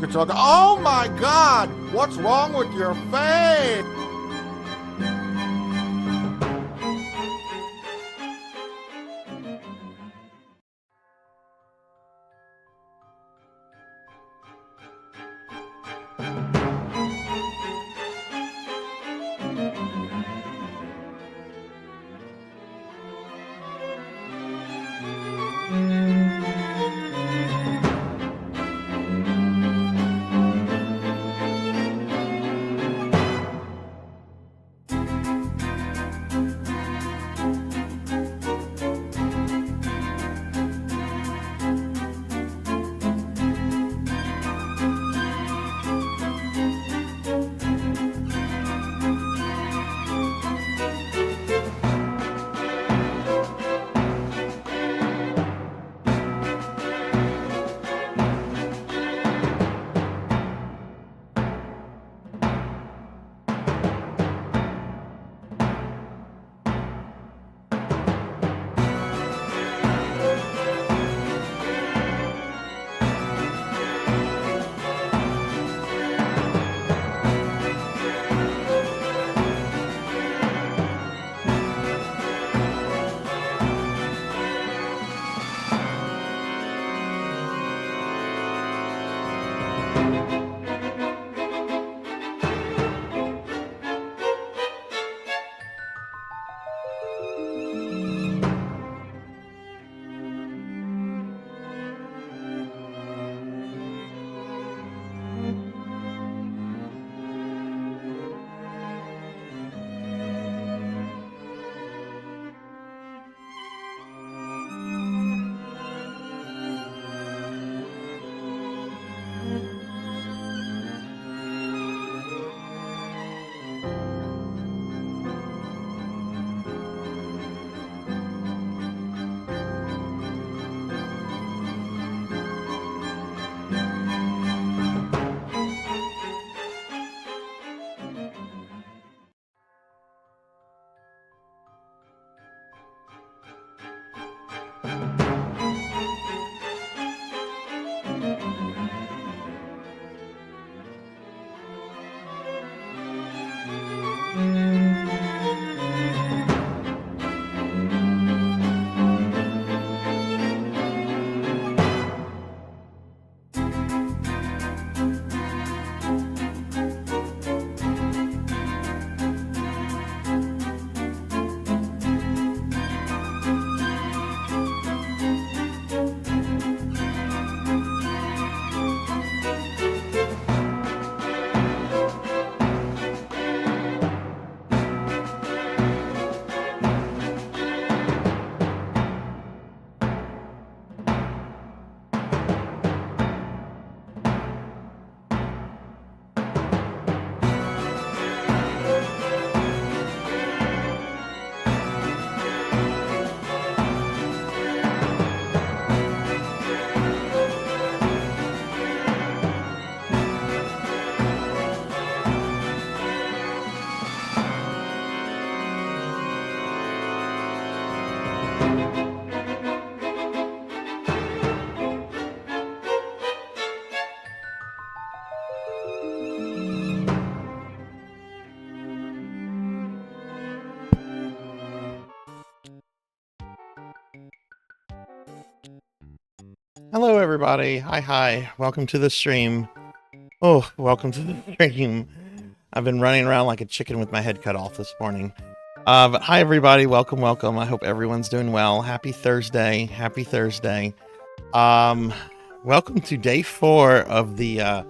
walkie-talkie. Oh my God! What's wrong with your face? Hello, everybody. Hi. Welcome to the stream. Oh, welcome to the stream. I've been running around like a chicken with my head cut off this morning. But hi, everybody. Welcome. I hope everyone's doing well. Happy Thursday. Welcome to day 4 of the,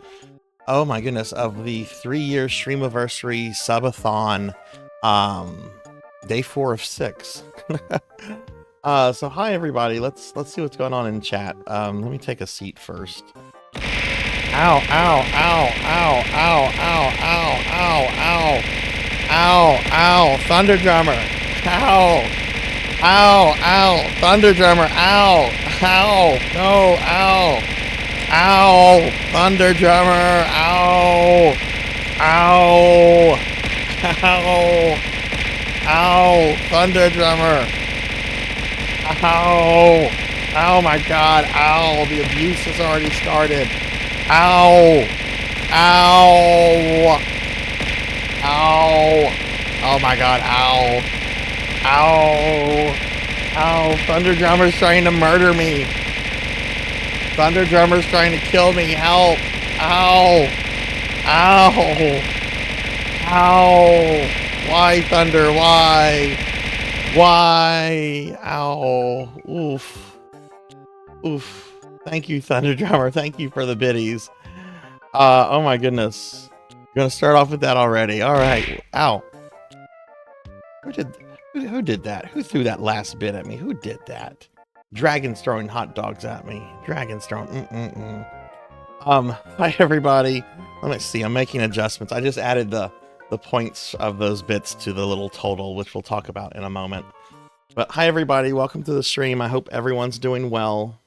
oh my goodness, of the 3-year Streamiversary subathon. Day 4 of 6. So hi everybody, let's see what's going on in chat. Let me take a seat first. Ow, ow, ow, ow, ow, ow, ow, ow, ow, ow, ow, Thunder Drummer, ow, ow, ow, Thunder Drummer, ow, ow, no, ow, ow, Thunder Drummer, ow, ow, ow, ow, Thunder Drummer. Ow! Oh my God! Ow! The abuse has already started. Ow! Ow! Ow! Oh my god, ow! Ow! Ow! Thunder Drummer's trying to murder me! Thunder Drummer's trying to kill me! Help! Ow! Ow! Ow! Why, Thunder? Why? Why? Ow! Oof. Oof. Thank you, Thunder Drummer. Thank you for the biddies. Oh my goodness. Gonna start off with that already. Alright. Ow. Who did that? Who threw that last bit at me? Who did that? Dragons throwing hot dogs at me. Dragons throwing hi everybody. Let me see. I'm making adjustments. I just added the points of those bits to the little total, which we'll talk about in a moment. But hi everybody, welcome to the stream. I hope everyone's doing well.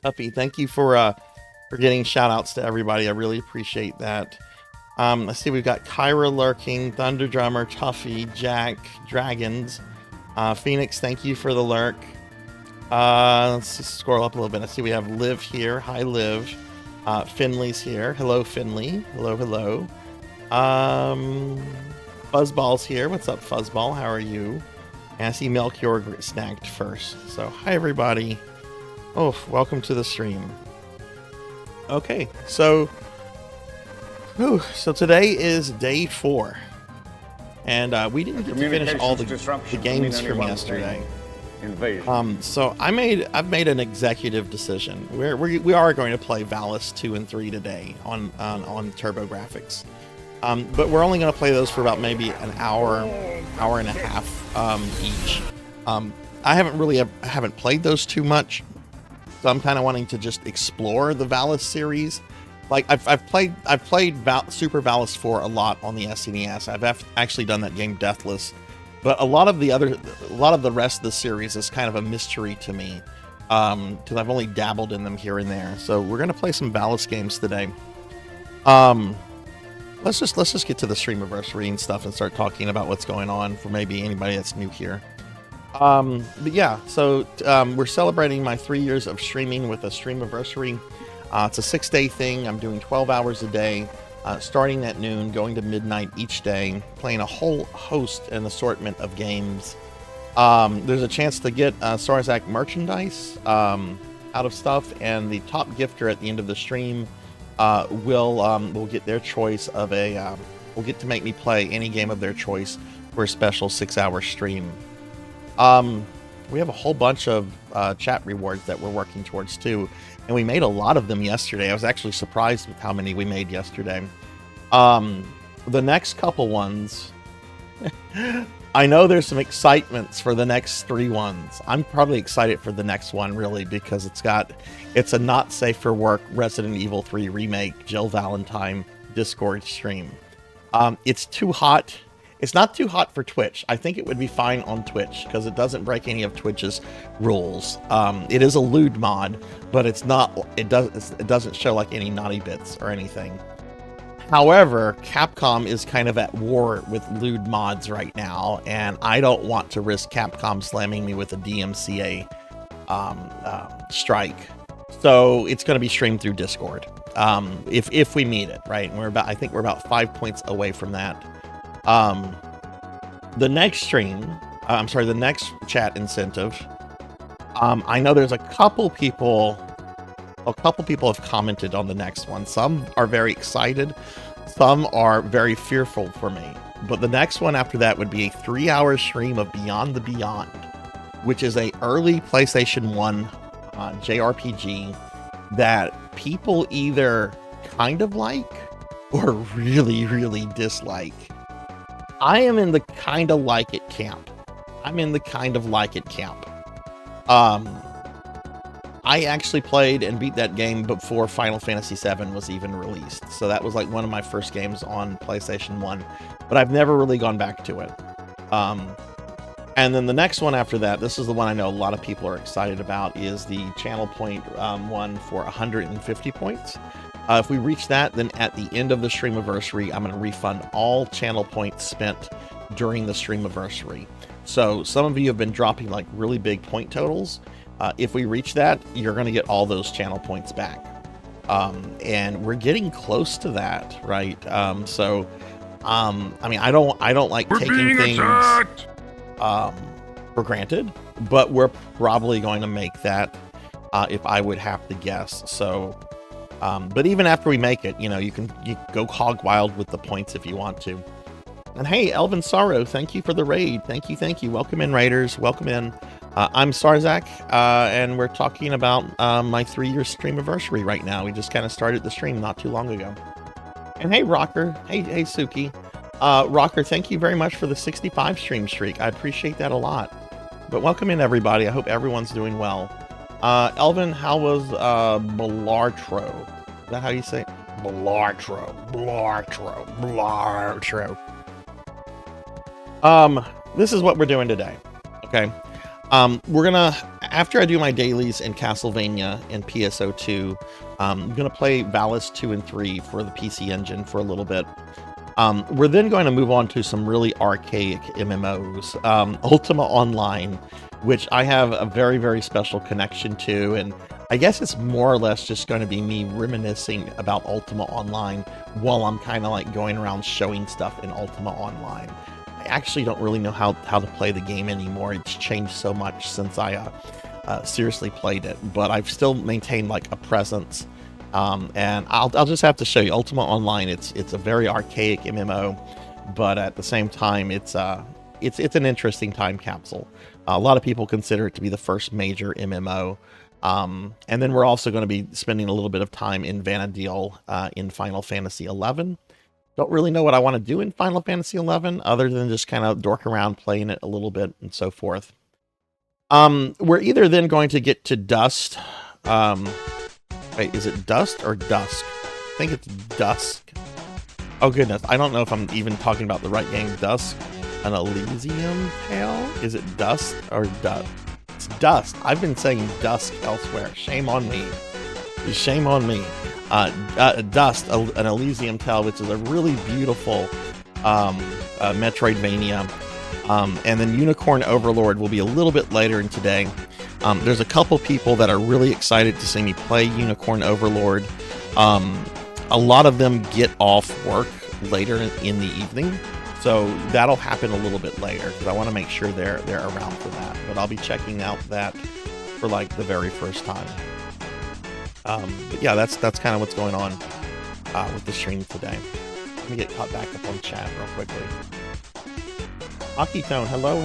Puppy, thank you for getting shout outs to everybody. I really appreciate that. Let's see, we've got Kyra lurking, Thunder Drummer, Tuffy, Jack, Dragons, Phoenix, thank you for the lurk. Let's just scroll up a little bit. I see we have Liv here. Hi Liv. Finley's here. Hello Finley. Hello, hello. Fuzzball's here. What's up, Fuzzball? How are you? And I see Melchior snagged first. So hi everybody. Oh, welcome to the stream. Okay, so today is day 4, and we didn't get to finish all the games from yesterday. So I've made an executive decision. We are going to play Valis 2 and 3 today on TurboGrafx, but we're only going to play those for about maybe an hour and a half each. I haven't played those too much, so I'm kind of wanting to just explore the Valis series. Like I've played Super Valis 4 a lot on the SNES. I've actually done that game Deathless, but a lot of the rest of the series is kind of a mystery to me, because I've only dabbled in them here and there. So we're gonna play some Valis games today. Let's just get to the Streamiversary and stuff and start talking about what's going on for maybe anybody that's new here. But yeah, so we're celebrating my 3 years of streaming with a Streamiversary. It's a 6-day thing. I'm doing 12 hours a day, starting at noon, going to midnight each day, playing a whole host and assortment of games. There's a chance to get Sarzac merchandise out of stuff, and the top gifter at the end of the stream will get their choice of will get to make me play any game of their choice for a special 6-hour stream. We have a whole bunch of chat rewards that we're working towards too, and we made a lot of them yesterday. I was actually surprised with how many we made yesterday. The next couple ones, I know there's some excitements for the next 3 ones. I'm probably excited for the next one really, because it's a not safe for work Resident Evil 3 remake Jill Valentine Discord stream. It's too hot. It's not too hot for Twitch. I think it would be fine on Twitch because it doesn't break any of Twitch's rules. It is a lewd mod, but it's not. It doesn't show like any naughty bits or anything. However, Capcom is kind of at war with lewd mods right now, and I don't want to risk Capcom slamming me with a DMCA strike. So it's going to be streamed through Discord if we meet it, right? And I think we're about 5 points away from that. The next the next chat incentive, I know there's a couple people have commented on the next one. Some are very excited, some are very fearful for me, but the next one after that would be a 3-hour stream of Beyond the Beyond, which is a early PlayStation 1 JRPG that people either kind of like or really, really dislike. I am in the kind of like it camp. I actually played and beat that game before Final Fantasy VII was even released. So that was like one of my first games on PlayStation 1, but I've never really gone back to it. And then the next one after that, this is the one I know a lot of people are excited about, is the channel point one for 150 points. If we reach that, then at the end of the Streamiversary, I'm going to refund all channel points spent during the Streamiversary. So some of you have been dropping like really big point totals. If we reach that, you're going to get all those channel points back. And we're getting close to that, right? I mean, I don't like taking things for granted, but we're probably going to make that if I would have to guess. So, but even after we make it, you can go hog wild with the points if you want to. And hey, Elvin Sorrow, thank you for the raid. Thank you. Welcome in, raiders. Welcome in. I'm Sarzac, and we're talking about my 3-year Streamiversary right now. We just kind of started the stream not too long ago. And hey, Rocker. Hey, Suki. Rocker, thank you very much for the 65 stream streak. I appreciate that a lot. But welcome in, everybody. I hope everyone's doing well. Elvin, how was Blartro? Is that how you say it? Blartro. This is what we're doing today. Okay. We're gonna, after I do my dailies in Castlevania and PSO2, I'm gonna play Valis 2 and 3 for the PC Engine for a little bit. We're then going to move on to some really archaic MMOs. Ultima Online, which I have a very, very special connection to, and I guess it's more or less just going to be me reminiscing about Ultima Online while I'm kind of like going around showing stuff in Ultima Online. I actually don't really know how to play the game anymore. It's changed so much since I seriously played it, but I've still maintained like a presence. And I'll just have to show you Ultima Online. It's a very archaic MMO, but at the same time, it's an interesting time capsule. A lot of people consider it to be the first major MMO. And then we're also going to be spending a little bit of time in Vana'diel in Final Fantasy XI. Don't really know what I want to do in Final Fantasy XI other than just kind of dork around playing it a little bit and so forth. We're either then going to get to Dust. Wait, is it Dust or Dusk? I think it's Dusk. Oh goodness, I don't know if I'm even talking about the right game. Dusk, an Elysium Tale? Is it Dust or Dust? It's Dust. I've been saying Dusk elsewhere. Shame on me. Shame on me. Dust, an Elysium Tale, which is a really beautiful Metroidvania. And then Unicorn Overlord will be a little bit later in today. There's a couple people that are really excited to see me play Unicorn Overlord. A lot of them get off work later in the evening, so that'll happen a little bit later because I want to make sure they're around for that. But I'll be checking out that for like the very first time. But yeah, that's kind of what's going on with the stream today. Let me get caught back up on chat real quickly. Hockey Tone, hello.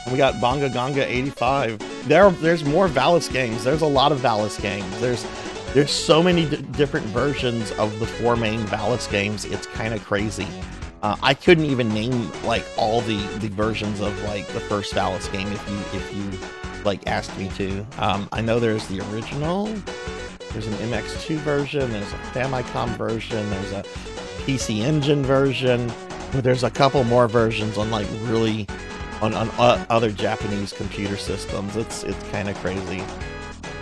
And we got Bonga Gonga 85. There's more Valis games. There's a lot of Valis games. There's so many different versions of the 4 main Valis games. It's kind of crazy. I couldn't even name like all the versions of like the first Valis game if you like asked me to. I know there's the original. There's an MX2 version. There's a Famicom version. There's a PC Engine version. But there's a couple more versions on like really on other Japanese computer systems. It's kind of crazy.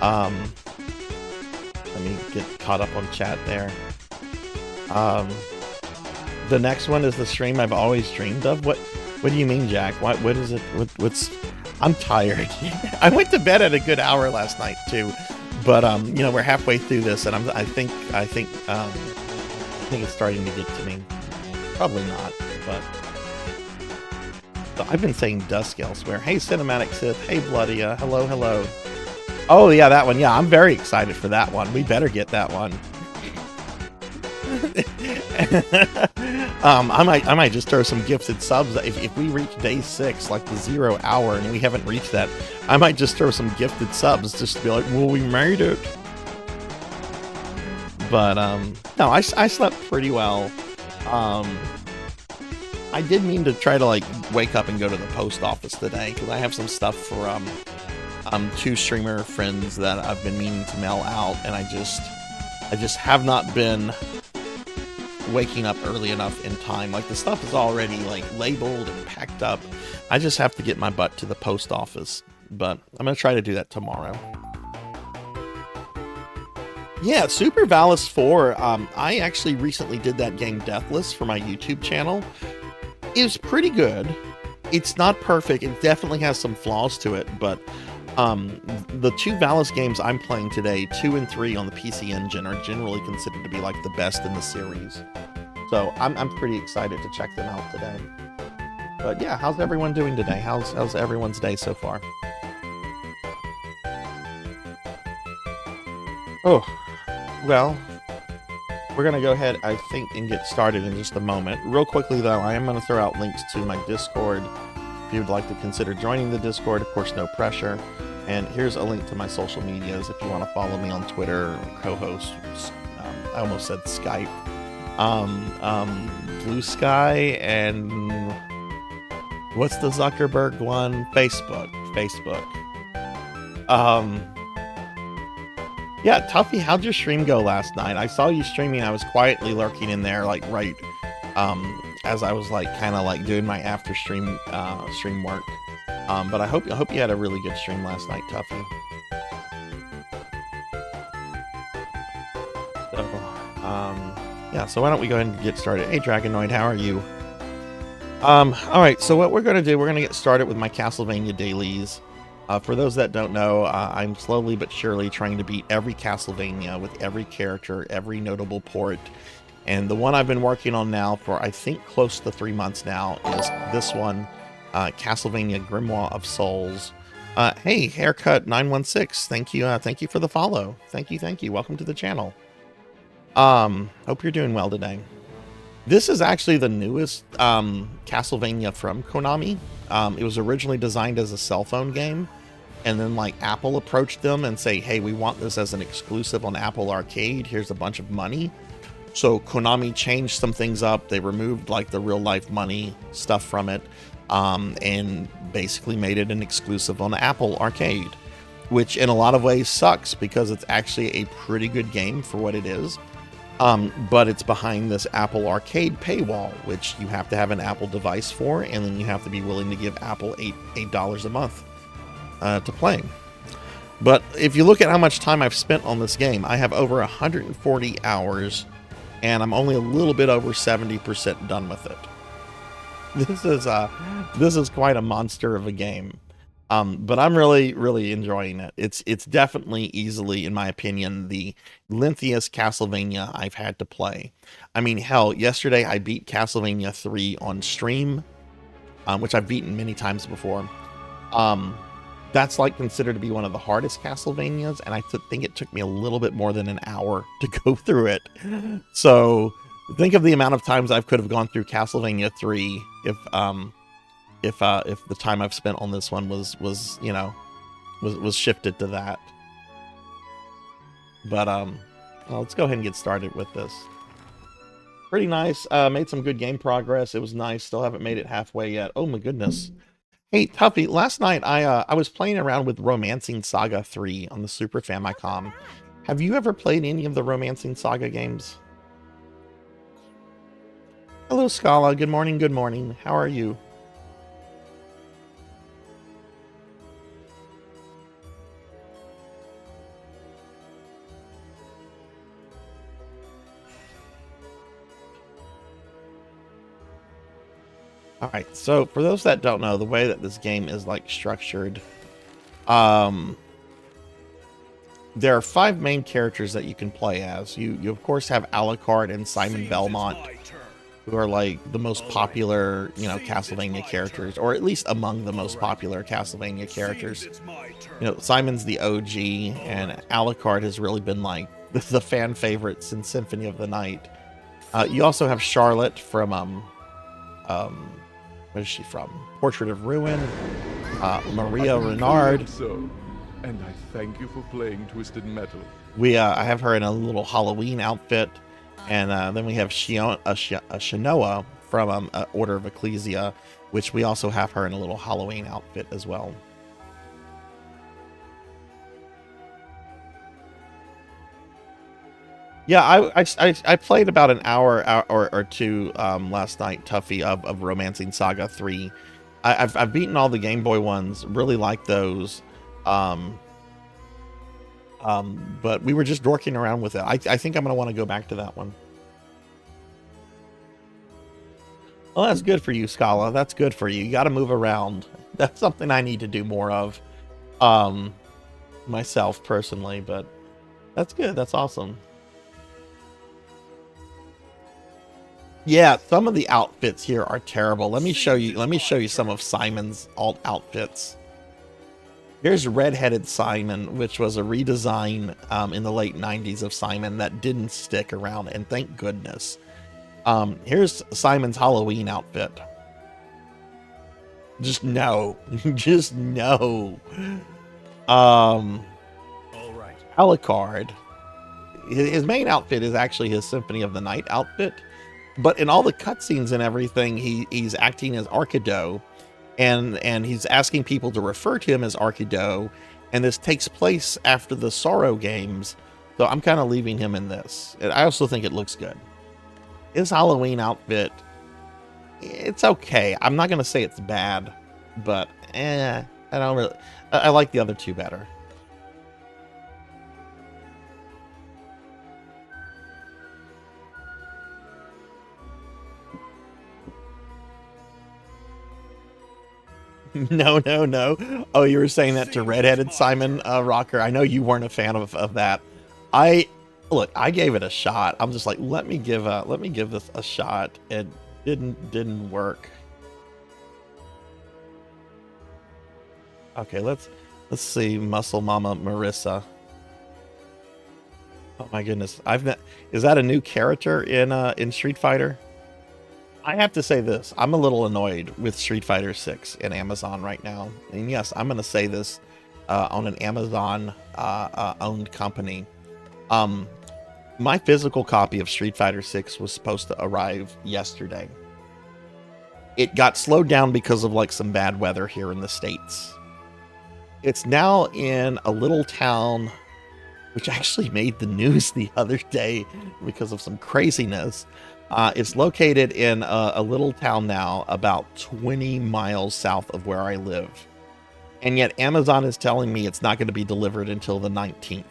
Let me get caught up on chat there. The next one is the stream I've always dreamed of. What do you mean, Jack? What is it? What's? I'm tired. I went to bed at a good hour last night too, but we're halfway through this, and I think it's starting to get to me. Probably not, but so I've been saying Dusk elsewhere. Hey, Cinematic Sith. Hey, Bloodia. Hello. Oh yeah, that one. Yeah, I'm very excited for that one. We better get that one. I might just throw some gifted subs if we reach day 6, like the 0 hour, and we haven't reached that. I might just throw some gifted subs just to be like, well, we made it. But no, I slept pretty well. I did mean to try to like wake up and go to the post office today because I have some stuff for 2 streamer friends that I've been meaning to mail out, and I just have not been waking up early enough in time. Like the stuff is already like labeled and packed up. I just have to get my butt to the post office, but I'm gonna try to do that tomorrow. Yeah, Super Valis 4. I actually recently did that game Deathless for my YouTube channel. It was pretty good. It's not perfect. It definitely has some flaws to it, but The two Valis games I'm playing today, 2 and 3 on the PC Engine, are generally considered to be like the best in the series. So I'm pretty excited to check them out today. But yeah, how's everyone doing today? How's everyone's day so far? Oh, well, we're going to go ahead, I think, and get started in just a moment. Real quickly, though, I am going to throw out links to my Discord. If you would like to consider joining the Discord, of course, no pressure. And here's a link to my social medias if you want to follow me on Twitter, or co-host, I almost said Skype, Blue Sky, and what's the Zuckerberg one? Facebook. Yeah, Tuffy, how'd your stream go last night? I saw you streaming. I was quietly lurking in there, like right as I was like kind of like doing my after stream stream work. But I hope you had a really good stream last night, Tuffy. So, yeah. So why don't we go ahead and get started? Hey, Dragonoid, how are you? All right. So what we're gonna do? We're gonna get started with my Castlevania dailies. For those that don't know, I'm slowly but surely trying to beat every Castlevania with every character, every notable port. And the one I've been working on now for, I think, close to 3 months now is this one, Castlevania Grimoire of Souls. Hey, Haircut916, thank you for the follow. Thank you. Welcome to the channel. Hope you're doing well today. This is actually the newest Castlevania from Konami. It was originally designed as a cell phone game, and then like Apple approached them and say, hey, we want this as an exclusive on Apple Arcade. Here's a bunch of money. So Konami changed some things up. They removed like the real life money stuff from it, and basically made it an exclusive on Apple Arcade, which in a lot of ways sucks because it's actually a pretty good game for what it is. But it's behind this Apple Arcade paywall, which you have to have an Apple device for, and then you have to be willing to give Apple $8 a month to playing. But if you look at how much time I've spent on this game, I have over 140 hours, and I'm only a little bit over 70% done with it. This is quite a monster of a game. But I'm really enjoying it. It's definitely easily, in my opinion, the lengthiest Castlevania I've had to play. I mean, hell, yesterday I beat Castlevania 3 on stream, which I've beaten many times before. That's like considered to be one of the hardest Castlevanias, and I think it took me a little bit more than an hour to go through it. So think of the amount of times I could have gone through Castlevania 3 if the time I've spent on this one was shifted to that. But well, let's go ahead and get started with this. Pretty nice. Made some good game progress. It was nice. Still haven't made it halfway yet. Oh my goodness. Hey Tuffy, last night I was playing around with Romancing Saga 3 on the Super Famicom. Have you ever played any of the Romancing Saga games? Hello Scala, good morning. How are you? All right, so for those that don't know, the way that this game is like structured, there are 5 main characters that you can play as. You of course have Alucard and Simon Belmont, who are like the most popular, Castlevania characters, or at least among the most popular Castlevania characters. Simon's the OG, and Alucard has really been like the fan favorite since Symphony of the Night. You also have Charlotte from where is she from? Portrait of Ruin. Maria Renard. And I thank you for playing Twisted Metal. I have her in a little Halloween outfit, and then we have Shinoa from Order of Ecclesia, which we also have her in a little Halloween outfit as well. Yeah, I played about an hour or two last night, Tuffy, of Romancing Saga 3. I've beaten all the Game Boy ones, really like those. But we were just dorking around with it. I think I'm going to want to go back to that one. Well, that's good for you, Scala. That's good for you. You got to move around. That's something I need to do more of. myself personally, but that's good. That's awesome. Yeah, some of the outfits here are terrible. Let me show you some of Simon's alt outfits. Here's Redheaded Simon, which was a redesign in the late 90s of Simon that didn't stick around, and thank goodness. Here's Simon's Halloween outfit. Just no. Just no. Alucard. His main outfit is actually his Symphony of the Night outfit, but in all the cutscenes and everything, he's acting as Arkido, and he's asking people to refer to him as Arkido, and this takes place after the Sorrow games, so I'm kind of leaving him in this. I also think it looks good. His Halloween outfit, it's okay. I'm not going to say it's bad, but I don't really... I like the other two better. No. Oh, you were saying that to Redheaded Simon, Rocker. I know you weren't a fan of that. Look, I gave it a shot. I'm just like, let me give this a shot. It didn't work. Okay, let's see Muscle Mama Marissa. Oh my goodness. Is that a new character in Street Fighter? I have to say this. I'm a little annoyed with Street Fighter 6 in Amazon right now. And yes, I'm going to say this on an Amazon owned company. My physical copy of Street Fighter 6 was supposed to arrive yesterday. It got slowed down because of like some bad weather here in the States. It's now in a little town, which actually made the news the other day because of some craziness. It's located in a little town now about 20 miles south of where I live. And yet Amazon is telling me it's not going to be delivered until the 19th.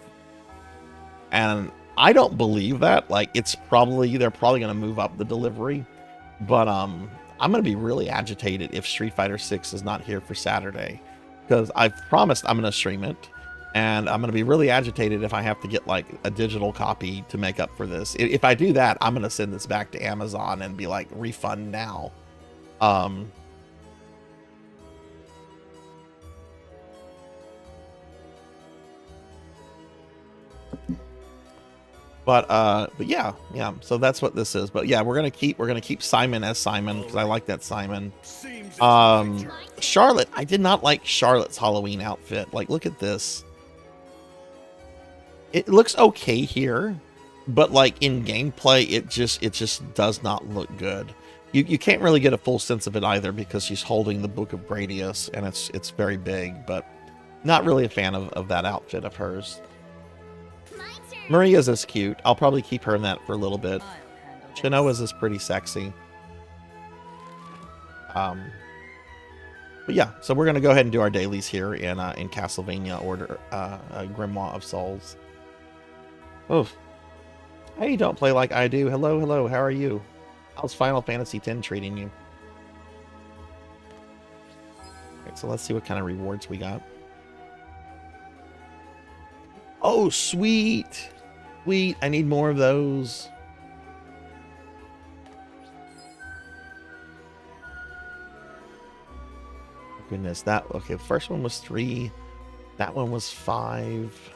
And I don't believe that. Like, they're probably going to move up the delivery. But I'm going to be really agitated if Street Fighter 6 is not here for Saturday. Because I've promised I'm going to stream it. And I'm going to be really agitated if I have to get like a digital copy to make up for this. If I do that, I'm going to send this back to Amazon and be like, refund now. But yeah. So that's what this is. But yeah, we're gonna keep Simon as Simon because I like that Simon. Charlotte, I did not like Charlotte's Halloween outfit. Like, look at this. It looks okay here, but like in gameplay, it just does not look good. You can't really get a full sense of it either because she's holding the Book of Gradius and it's very big, but not really a fan of that outfit of hers. Maria's is cute. I'll probably keep her in that for a little bit. Chinoa's is pretty sexy. But yeah, so we're gonna go ahead and do our dailies here in Castlevania Order Grimoire of Souls. Oof. Hey, you don't play like I do. Hello, how are you? How's Final Fantasy X treating you? Alright, so let's see what kind of rewards we got. Oh, sweet! Sweet, I need more of those. Goodness, okay, the first one was 3. That one was 5.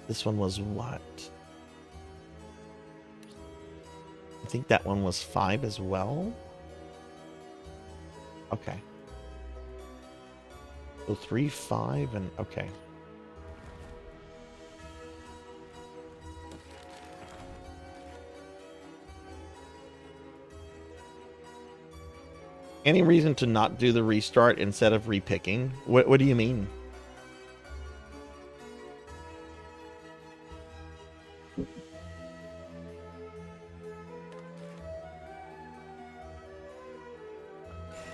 This one was what? I think that one was 5 as well. Okay. So 3, 5, and okay. Any reason to not do the restart instead of repicking? What do you mean?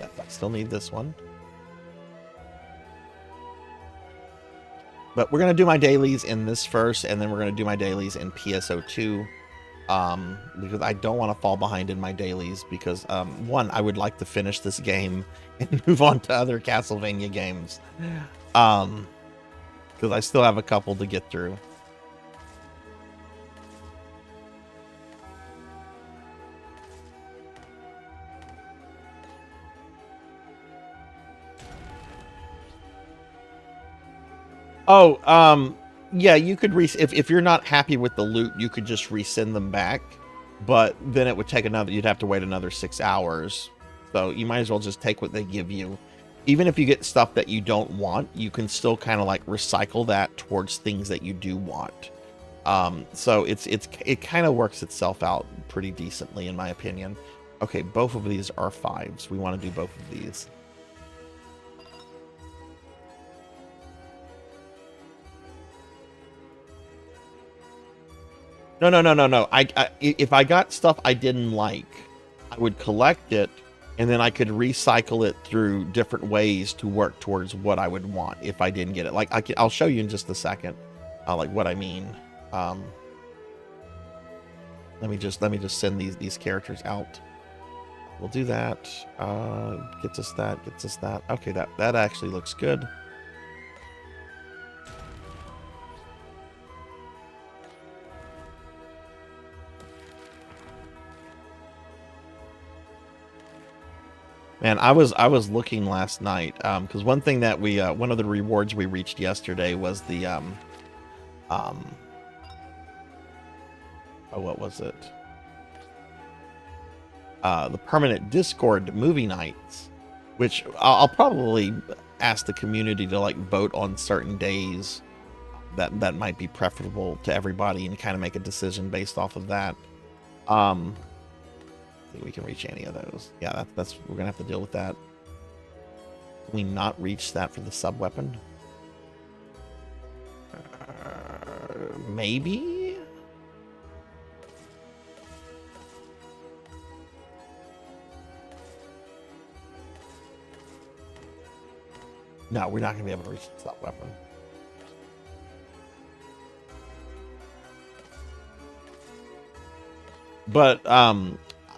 I still need this one. But we're going to do my dailies in this first, and then we're going to do my dailies in PSO2. because I don't want to fall behind in my dailies because, one, I would like to finish this game and move on to other Castlevania games, because I still have a couple to get through. Oh, yeah, you could if you're not happy with the loot, you could just resend them back, but then it would take you'd have to wait another 6 hours. So you might as well just take what they give you. Even if you get stuff that you don't want, you can still kind of like recycle that towards things that you do want. So it kind of works itself out pretty decently in my opinion. Okay, both of these are 5s. We want to do both of these. No. If I got stuff I didn't like, I would collect it, and then I could recycle it through different ways to work towards what I would want if I didn't get it. Like I'll show you in just a second, like what I mean. Let me just send these characters out. We'll do that. Gets us that. Okay, that actually looks good. Man, I was looking last night because one thing that we one of the rewards we reached yesterday was the oh, what was it? The permanent Discord movie nights, which I'll probably ask the community to like vote on certain days that might be preferable to everybody and kind of make a decision based off of that. I think we can reach any of those. Yeah, that's we're gonna have to deal with that. Can we not reach that for the sub weapon? Maybe. No, we're not gonna be able to reach the sub weapon. But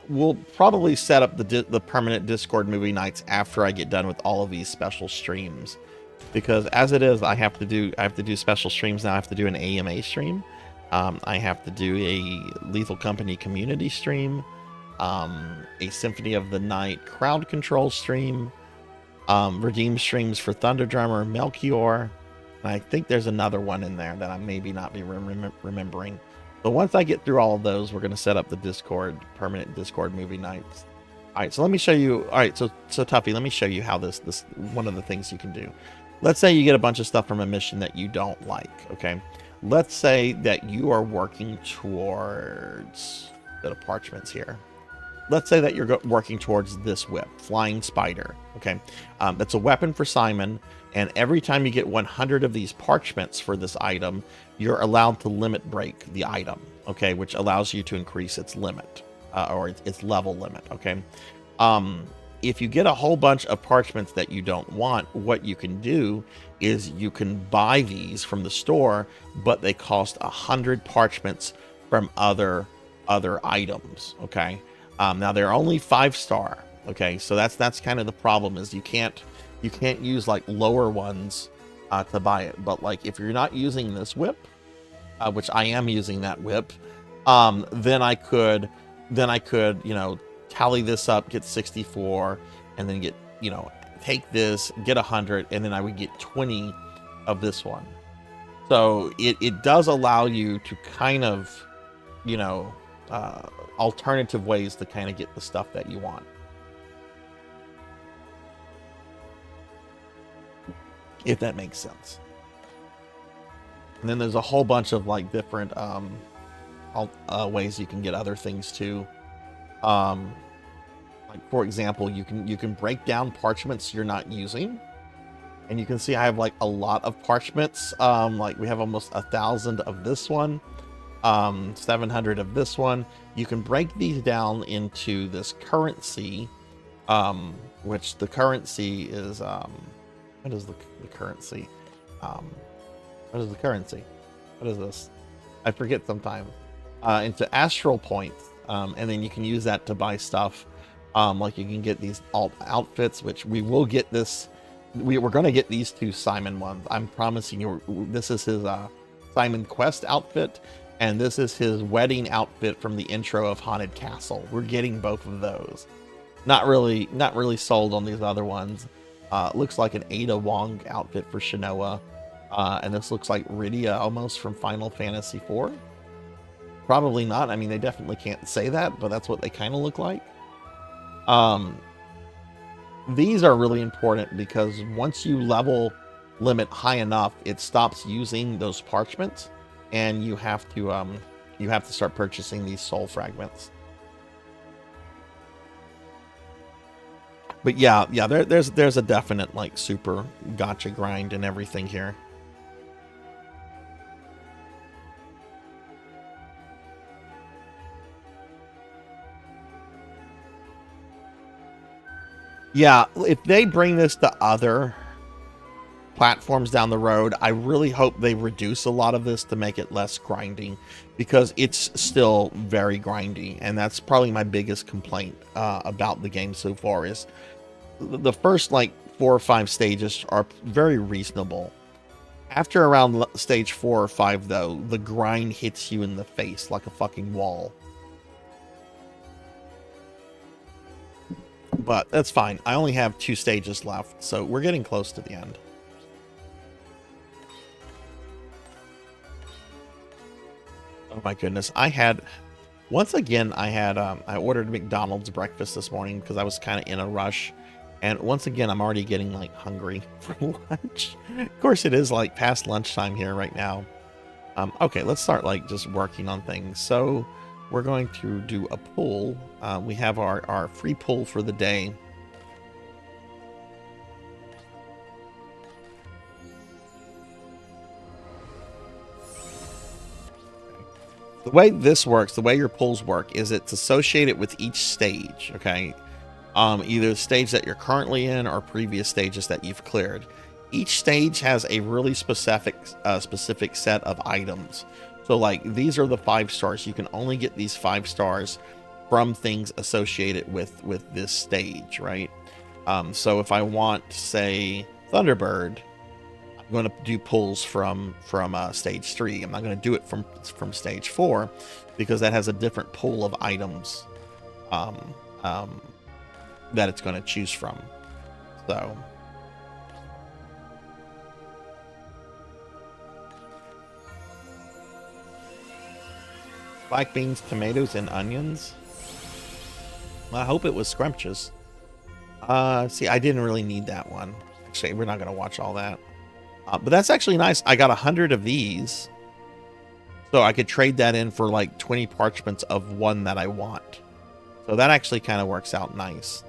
we'll probably set up the permanent Discord movie nights after I get done with all of these special streams, because as it is, I have to do special streams now. I have to do an AMA stream. I have to do a Lethal Company community stream, a Symphony of the Night crowd control stream, redeem streams for Thunder Drummer, Melchior, and I think there's another one in there that I maybe not be remembering. But once I get through all of those, we're going to set up the permanent Discord movie nights. All right, so let me show you. All right, so Tuffy, let me show you how this one of the things you can do. Let's say you get a bunch of stuff from a mission that you don't like, okay? Let's say that you are working towards the parchments here. Let's say that you're working towards this whip, Flying Spider, okay? That's a weapon for Simon, and every time you get 100 of these parchments for this item, you're allowed to limit break the item, okay? Which allows you to increase its limit, or its level limit, okay? If you get a whole bunch of parchments that you don't want, what you can do is you can buy these from the store, but they cost 100 parchments from other items, okay? Now they're only 5-star, okay? So that's kind of the problem, is you can't use like lower ones to buy it. But like if you're not using this whip, which I am using that whip, then I could tally this up, get 64, and then get take this, get 100, and then I would get 20 of this one. So it does allow you to kind of alternative ways to kind of get the stuff that you want. If that makes sense. And then there's a whole bunch of like different ways you can get other things too. Like for example, you can break down parchments you're not using, and you can see I have like a lot of parchments. Like we have almost 1,000 of this one, 700 of this one. You can break these down into this currency, which the currency is what is the currency? What is the currency? What is this? I forget sometimes. into astral points, and then you can use that to buy stuff. Like you can get these alt outfits, which we will get this. We're going to get these 2 Simon ones. I'm promising you. This is his Simon Quest outfit, and this is his wedding outfit from the intro of Haunted Castle. We're getting both of those. Not really sold on these other ones. Looks like an Ada Wong outfit for Shinoa, and this looks like Rydia almost from Final Fantasy IV. Probably not. I mean, they definitely can't say that, but that's what they kind of look like. These are really important because once you level limit high enough, it stops using those parchments, and you have to start purchasing these soul fragments. But yeah, there's a definite like super gacha grind and everything here. Yeah, if they bring this to other platforms down the road, I really hope they reduce a lot of this to make it less grinding, because it's still very grindy, and that's probably my biggest complaint about the game so far. Is the first like 4 or 5 stages are very reasonable. After around stage 4 or 5, though, the grind hits you in the face like a fucking wall. But that's fine. I only have 2 stages left, so we're getting close to the end. Oh my goodness. I ordered McDonald's breakfast this morning because I was kind of in a rush. And once again, I'm already getting like hungry for lunch. Of course, it is like past lunchtime here right now. Okay, let's start like just working on things. So we're going to do a pull. We have our free pull for the day. The way this works, the way your pulls work, is it's associated with each stage, okay? Either the stage that you're currently in or previous stages that you've cleared. Each stage has a really specific set of items. So like these are the 5 stars. You can only get these 5 stars from things associated with this stage, right? So if I want, say, Thunderbird, I'm going to do pulls from stage 3. I'm not going to do it from stage 4 because that has a different pool of items that it's going to choose from. So black beans, tomatoes, and onions. Well, I hope it was scrumptious. See, I didn't really need that one. Actually, we're not going to watch all that. But that's actually nice. I got 100 of these. So I could trade that in for like 20 parchments of one that I want. So that actually kind of works out nice.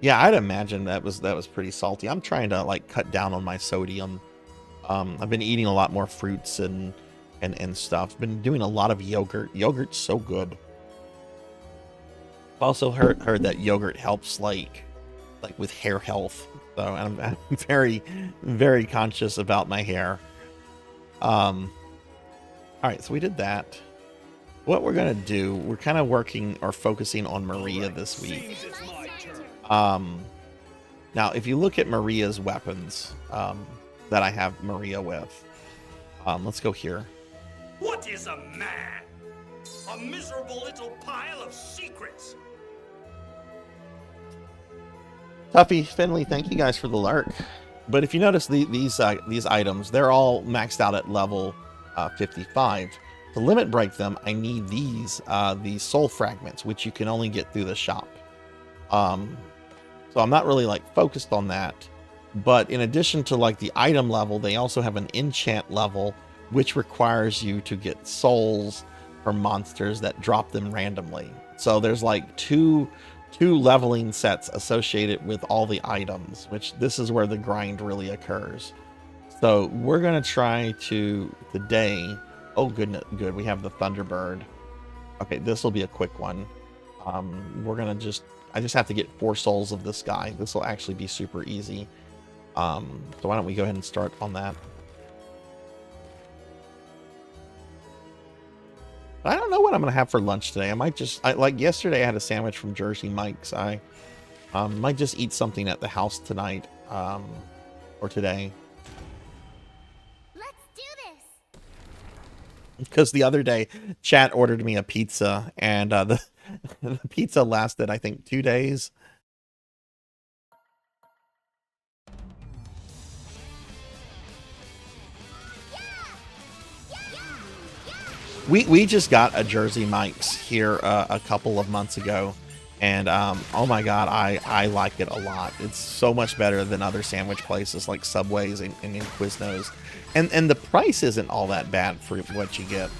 Yeah, I'd imagine that was pretty salty. I'm trying to like cut down on my sodium. I've been eating a lot more fruits and stuff. Been doing a lot of yogurt. Yogurt's so good. I've also heard that yogurt helps like with hair health. So I'm very, very conscious about my hair. All right, so we did that. What we're gonna do, we're kind of working or focusing on Maria this week. Now, if you look at Maria's weapons that I have Maria with, let's go here. What is a man? A miserable little pile of secrets. Tuffy, Finley, thank you guys for the lurk. But if you notice these items, they're all maxed out at level 55. To limit break them, I need these soul fragments, which you can only get through the shop. So I'm not really like focused on that. But in addition to like the item level, they also have an enchant level, which requires you to get souls from monsters that drop them randomly. So there's like two leveling sets associated with all the items, which this is where the grind really occurs. So we're gonna try to today. Oh goodness, good. We have the Thunderbird. Okay, this will be a quick one. We're gonna I just have to get 4 souls of this guy. This will actually be super easy. So why don't we go ahead and start on that? I don't know what I'm gonna have for lunch today. I might just like yesterday I had a sandwich from Jersey Mike's. I might just eat something at the house tonight, or today. Let's do this. Because the other day, chat ordered me a pizza, and the the pizza lasted, I think, 2 days. We just got a Jersey Mike's here a couple of months ago, and oh my god, I like it a lot. It's so much better than other sandwich places like Subway's and Quiznos, and the price isn't all that bad for what you get.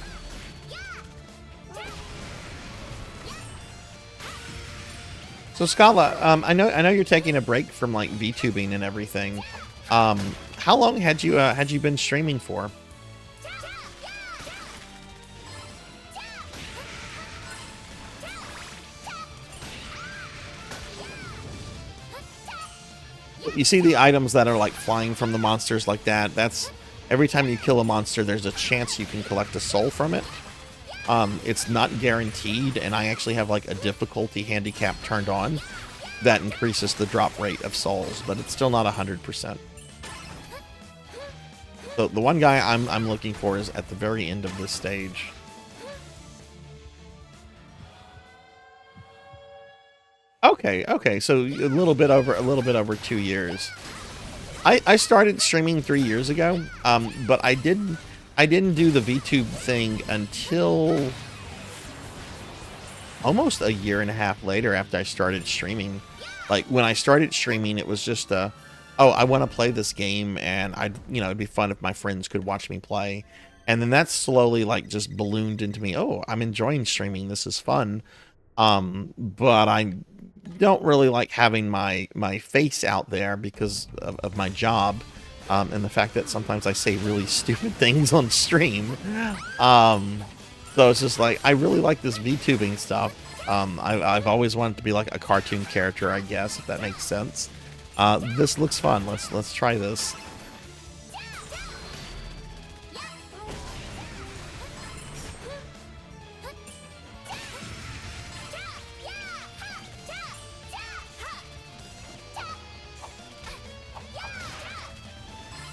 So Scala, I know you're taking a break from like VTubing and everything. How long had you been streaming for? You see the items that are like flying from the monsters like that? That's every time you kill a monster, there's a chance you can collect a soul from it. It's not guaranteed, and I actually have like a difficulty handicap turned on that increases the drop rate of souls, but it's still not 100%. So the one guy I'm looking for is at the very end of this stage. Okay, so a little bit over 2 years. I started streaming 3 years ago, but I didn't do the VTube thing until almost a year and a half later after I started streaming. Like when I started streaming, it was just oh, I want to play this game, and it'd be fun if my friends could watch me play. And then that slowly like just ballooned into me. Oh, I'm enjoying streaming. This is fun. But I don't really like having my face out there because of my job, and the fact that sometimes I say really stupid things on stream. So it's just like I really like this VTubing stuff. I've always wanted to be like a cartoon character, I guess, if that makes sense. This looks fun. Let's try this.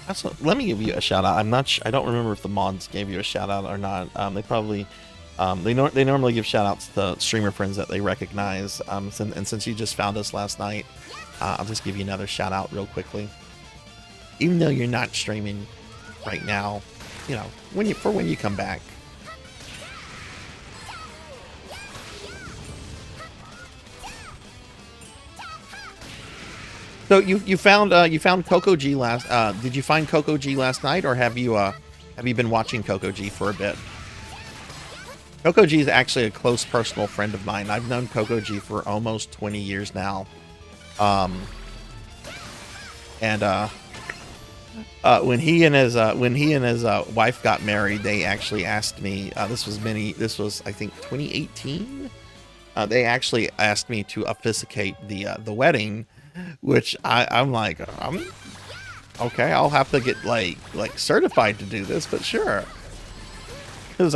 Also, let me give you a shout out. I don't remember if the mods gave you a shout out or not. They probably, they normally give shout outs to streamer friends that they recognize. And since you just found us last night, I'll just give you another shout out real quickly. Even though you're not streaming right now, when you come back. So you found Coco G last. Did you find Coco G last night, or have you been watching Coco G for a bit? Coco G is actually a close personal friend of mine. I've known Coco G for almost 20 years now. When he and his wife got married, they actually asked me. This was I think 2018. They actually asked me to officiate the wedding. Which I'm like, okay, I'll have to get like certified to do this, but sure. Because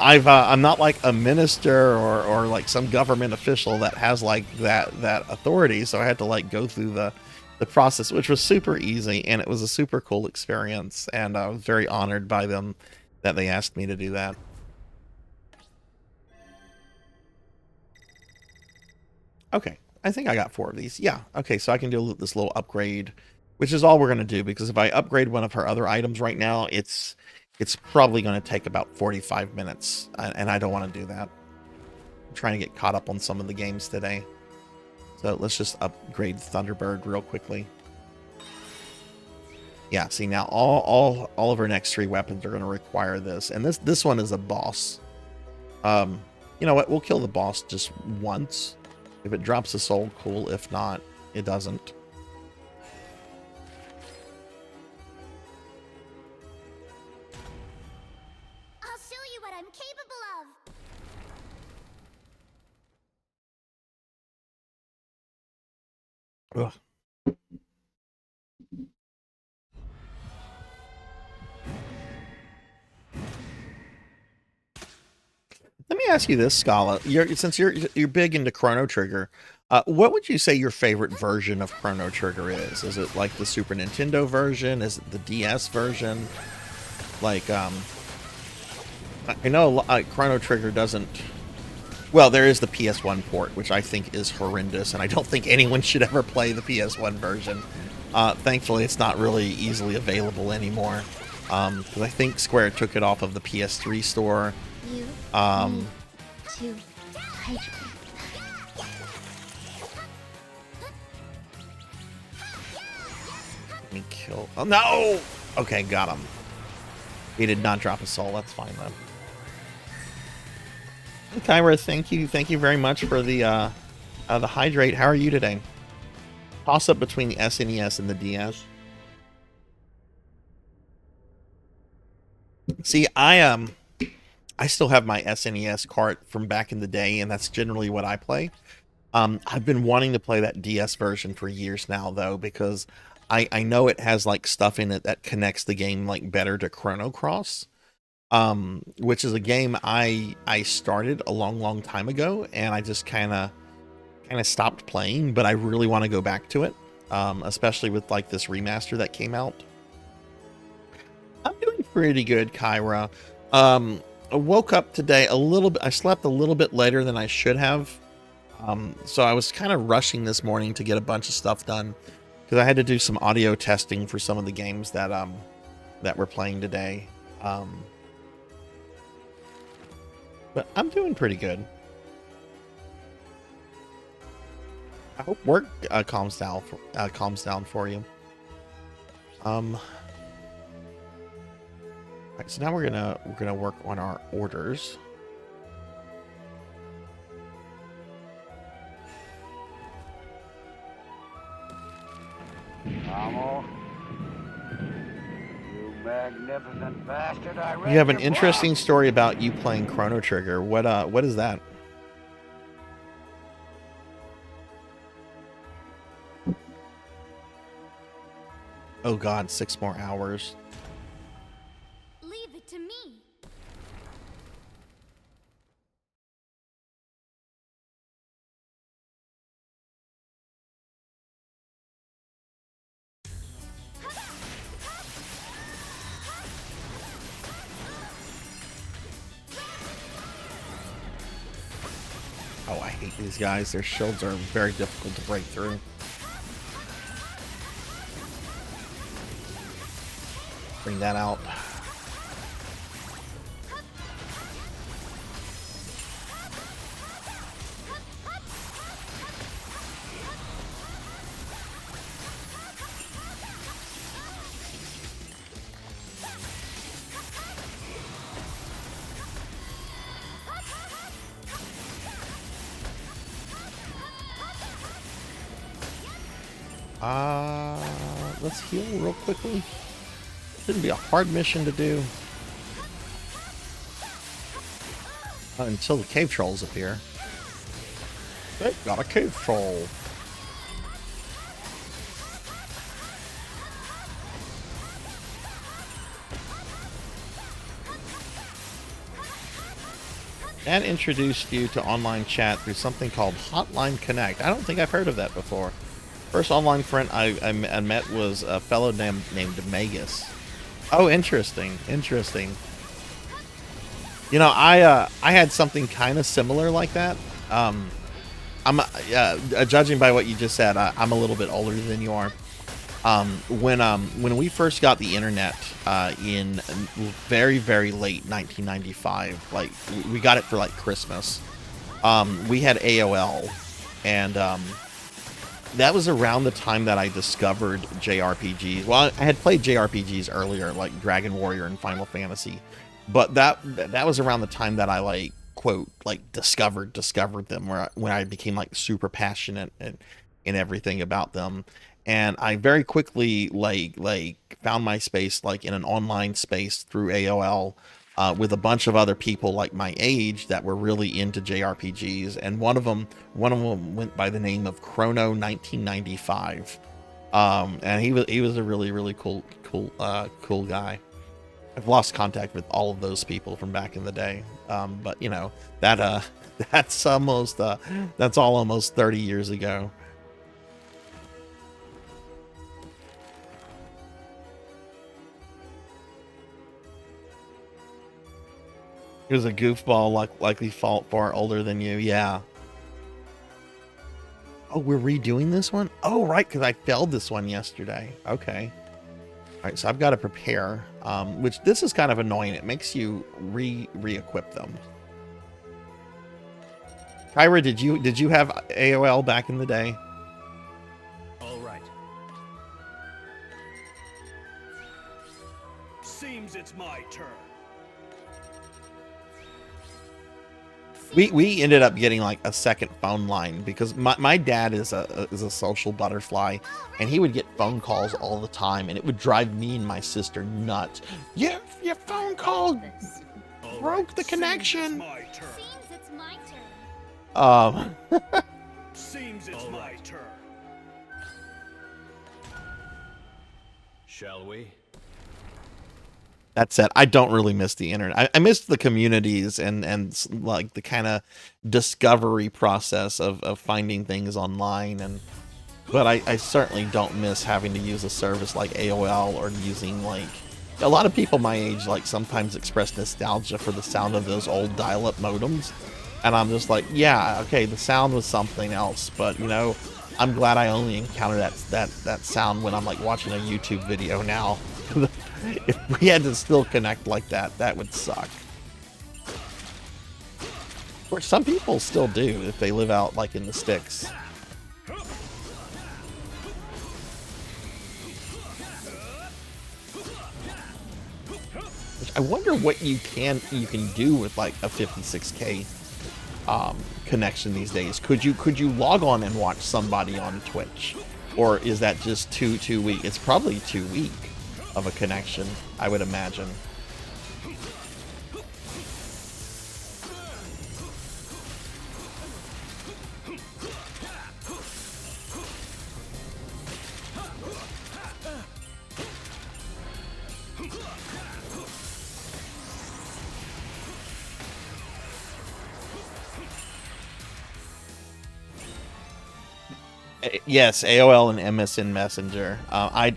I'm not like a minister or like some government official that has like that authority, so I had to like go through the process, which was super easy, and it was a super cool experience, and I was very honored by them that they asked me to do that. Okay. I think I got 4 of these. Yeah. Okay, so I can do this little upgrade, which is all we're going to do, because if I upgrade one of her other items right now, it's probably going to take about 45 minutes, and I don't want to do that. I'm trying to get caught up on some of the games today. So let's just upgrade Thunderbird real quickly. Yeah, see, now all of her next 3 weapons are going to require this, and this one is a boss. You know what? We'll kill the boss just once. If it drops a soul, cool. If not, it doesn't. I'll show you what I'm capable of. Ugh. me ask you this, Scala. Since you're big into Chrono Trigger, what would you say your favorite version of Chrono Trigger is? Is it like the Super Nintendo version? Is it the DS version? Like, I know Chrono Trigger doesn't. Well, there is the PS1 port, which I think is horrendous, and I don't think anyone should ever play the PS1 version. Thankfully, it's not really easily available anymore, because I think Square took it off of the PS3 store. You need to hydrate. Let me kill. Oh no! Okay, got him. He did not drop a soul. That's fine though. Kyra, thank you very much for the hydrate. How are you today? Toss up between the SNES and the DS. See, I still have my SNES cart from back in the day, and that's generally what I play. I've been wanting to play that DS version for years now, though, because I know it has like stuff in it that connects the game like better to Chrono Cross. Which is a game I started a long time ago, and I just kind of stopped playing, but I really want to go back to it, especially with like this remaster that came out. I'm doing pretty good, Kyra. I woke up today a little bit. I slept a little bit later than I should have, so I was kind of rushing this morning to get a bunch of stuff done because I had to do some audio testing for some of the games that we're playing today. But I'm doing pretty good. I hope work calms down for you. Right, so now we're gonna work on our orders. Amo, you magnificent bastard! You have an interesting story about you playing Chrono Trigger. What is that? Oh God, 6 more hours. Leave it to me. Oh, I hate these guys. Their shields are very difficult to break through. Bring that out. Let's heal real quickly. Shouldn't be a hard mission to do. Until the cave trolls appear. Hey, got a cave troll. And introduced you to online chat through something called Hotline Connect. I don't think I've heard of that before. First online friend I met was a fellow named Magus. Oh, interesting. Interesting. You know, I had something kind of similar like that. I'm judging by what you just said, I'm a little bit older than you are. When we first got the internet in very late 1995, like we got it for like Christmas. We had AOL, and that was around the time that I discovered JRPGs. Well, I had played JRPGs earlier, like Dragon Warrior and Final Fantasy, but that was around the time that I like quote like discovered them, when I became like super passionate and everything about them. And I very quickly like found my space like in an online space through AOL. With a bunch of other people like my age that were really into JRPGs, and one of them went by the name of Chrono 1995, and he was a really cool guy. I've lost contact with all of those people from back in the day. But you know, that that's almost that's all almost 30 years ago. He was a goofball, likely far older than you. Yeah. Oh, we're redoing this one? Oh, right, because I failed this one yesterday. Okay. All right, so I've got to prepare, which this is kind of annoying. It makes you re-equip them. Kyra, did you have AOL back in the day? All right. Seems it's my turn. We ended up getting like a second phone line because my dad is a social butterfly, and he would get phone calls all the time, and it would drive me and my sister nuts. Your phone call broke the connection. Seems it's my turn. Seems it's my turn. Shall we? That said, I don't really miss the internet. I miss the communities and like the kind of discovery process of finding things online, but I certainly don't miss having to use a service like AOL or using like a lot of people my age like sometimes express nostalgia for the sound of those old dial-up modems, and I'm just like, yeah, okay, the sound was something else, but you know, I'm glad I only encounter that sound when I'm like watching a YouTube video now. If we had to still connect like that, that would suck. Or some people still do if they live out like in the sticks. Which I wonder what you can do with like a 56K connection these days. Could you log on and watch somebody on Twitch, or is that just too weak? It's probably too weak of a connection, I would imagine. Yes, AOL and MSN Messenger.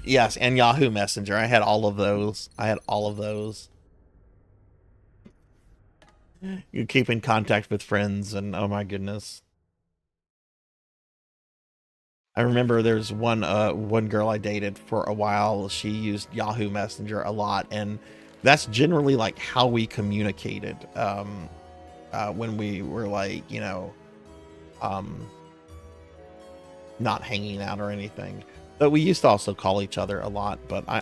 Yes, and Yahoo Messenger. I had all of those. You keep in contact with friends, and oh my goodness. I remember there's one girl I dated for a while. She used Yahoo Messenger a lot, and that's generally like how we communicated when we were like, you know, not hanging out or anything. But we used to also call each other a lot. But I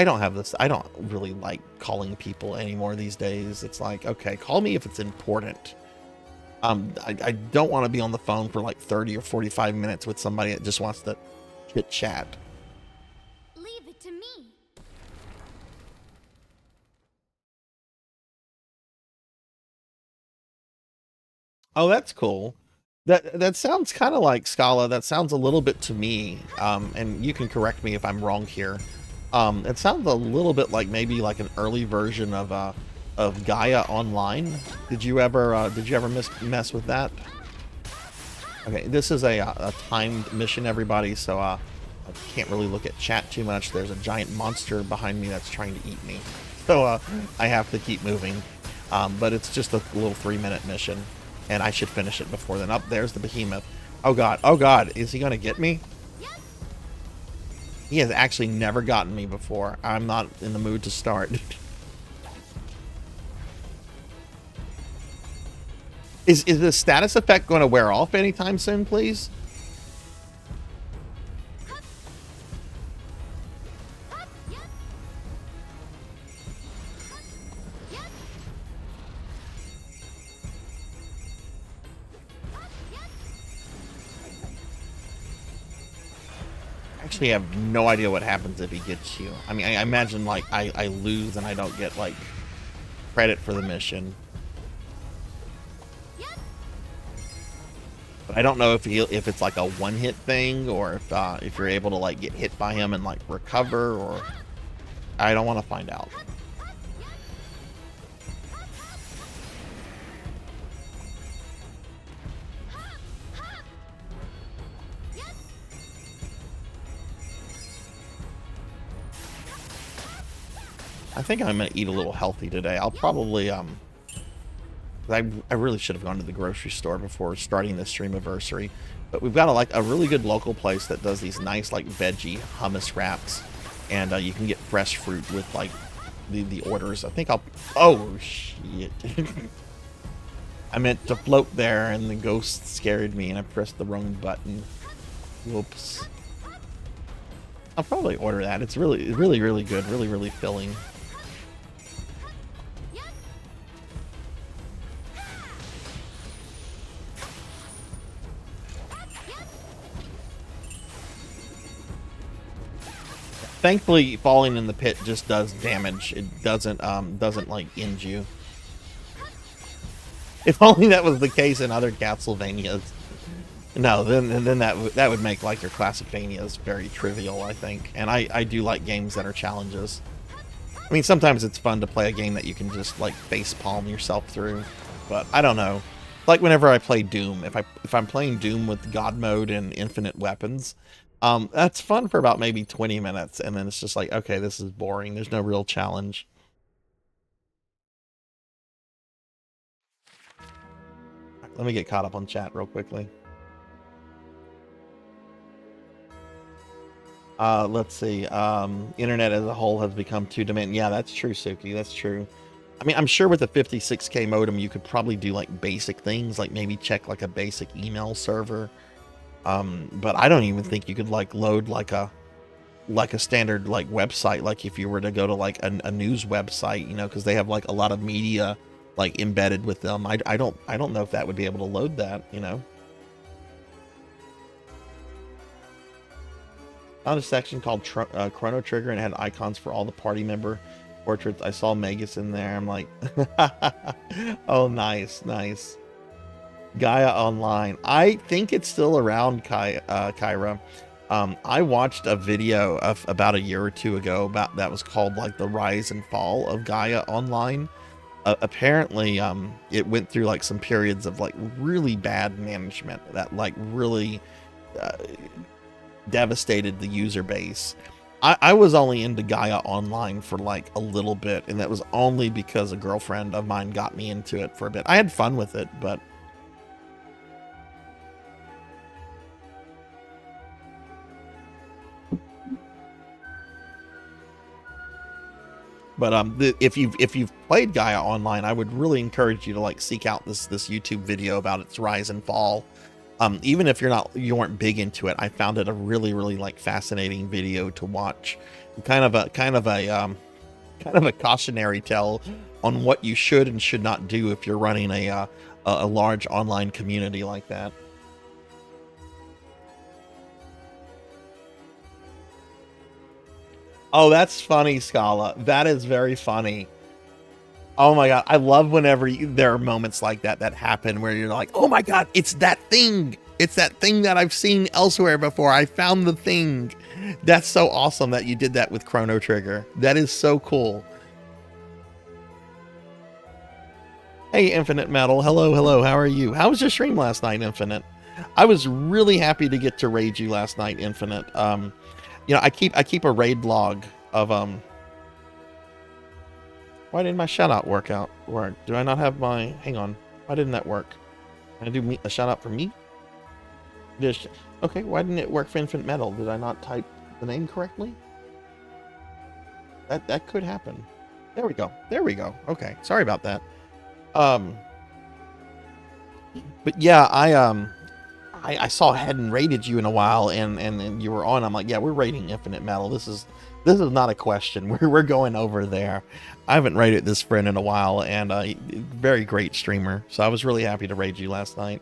don't have this. I don't really like calling people anymore these days. It's like, okay, call me if it's important. I don't want to be on the phone for like 30 or 45 minutes with somebody that just wants to chit chat. Leave it to me. Oh, that's cool. That sounds kind of like Scala. That sounds a little bit to me, and you can correct me if I'm wrong here. It sounds a little bit like maybe like an early version of Gaia Online. Did you ever mess with that? Okay, this is a timed mission, everybody. So I can't really look at chat too much. There's a giant monster behind me that's trying to eat me, so I have to keep moving. But it's just a little 3-minute mission. And I should finish it before then. Up there's the behemoth. Oh god, is he gonna get me? He has actually never gotten me before. I'm not in the mood to start. Is the status effect going to wear off anytime soon, please? Actually have no idea what happens if he gets you. I mean, I imagine like I lose and I don't get like credit for the mission. But I don't know if it's like a one-hit thing, or if you're able to like get hit by him and like recover, or I don't want to find out. I think I'm gonna eat a little healthy today. I'll probably I really should have gone to the grocery store before starting this Streamiversary, but we've got a really good local place that does these nice like veggie hummus wraps, and you can get fresh fruit with like the orders. I think I'll. Oh shit! I meant to float there, and the ghost scared me, and I pressed the wrong button. Whoops. I'll probably order that. It's really good. Really filling. Thankfully, falling in the pit just does damage. It doesn't like end you. If only that was the case in other Castlevanias. No, then that would make like your Classicvanias very trivial, I think. And I do like games that are challenges. I mean, sometimes it's fun to play a game that you can just like face palm yourself through. But I don't know. Like whenever I play Doom, if I'm playing Doom with God mode and infinite weapons. That's fun for about maybe 20 minutes, and then it's just like, okay, this is boring. There's no real challenge. Let me get caught up on chat real quickly. Let's see. Internet as a whole has become too demanding. Yeah, that's true, Suki. That's true. I mean, I'm sure with a 56K modem, you could probably do like basic things, like maybe check like a basic email server. But I don't even think you could like load like a standard like website, like if you were to go to like a news website, you know, because they have like a lot of media like embedded with them. I don't know if that would be able to load that, you know. Found a section called Chrono Trigger, and it had icons for all the party member portraits. I saw Magus in there. I'm like, oh, nice. Gaia Online. I think it's still around, Kyra. I watched a video of about a year or two ago about that was called like the rise and fall of Gaia Online. Apparently, it went through like some periods of like really bad management that like really devastated the user base. I was only into Gaia Online for like a little bit, and that was only because a girlfriend of mine got me into it for a bit. I had fun with it, but if you've played Gaia Online, I would really encourage you to like seek out this YouTube video about its rise and fall. Even if you weren't big into it, I found it a really like fascinating video to watch. Kind of a cautionary tale on what you should and should not do if you're running a large online community like that. Oh, that's funny, Scala. That is very funny. Oh my god, I love whenever there are moments like that happen where you're like, oh my god, it's that thing. It's that thing that I've seen elsewhere before. I found the thing. That's so awesome that you did that with Chrono Trigger. That is so cool. Hey, Infinite Metal. Hello. How are you? How was your stream last night, Infinite? I was really happy to get to raid you last night, Infinite. You know, I keep a raid log of Why didn't my shout out work? Do I not have my... Hang on. Why didn't that work? Can I do a shout out for me? Okay, why didn't it work for Infinite Metal? Did I not type the name correctly? That could happen. There we go. Okay, sorry about that. But yeah, I saw I hadn't raided you in a while, and you were on. I'm like, yeah, we're raiding Infinite Metal. This is not a question. We're going over there. I haven't raided this friend in a while, and very great streamer. So I was really happy to raid you last night.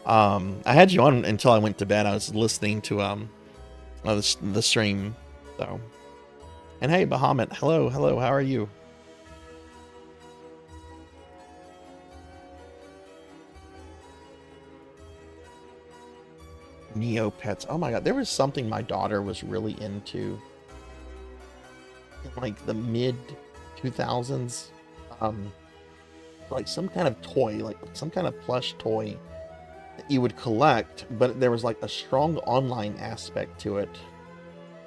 I had you on until I went to bed. I was listening to the stream. So, and hey, Bahamut, hello. How are you? Neopets. Oh my god, there was something my daughter was really into in like the mid 2000s. Like some kind of toy, like some kind of plush toy that you would collect, but there was like a strong online aspect to it.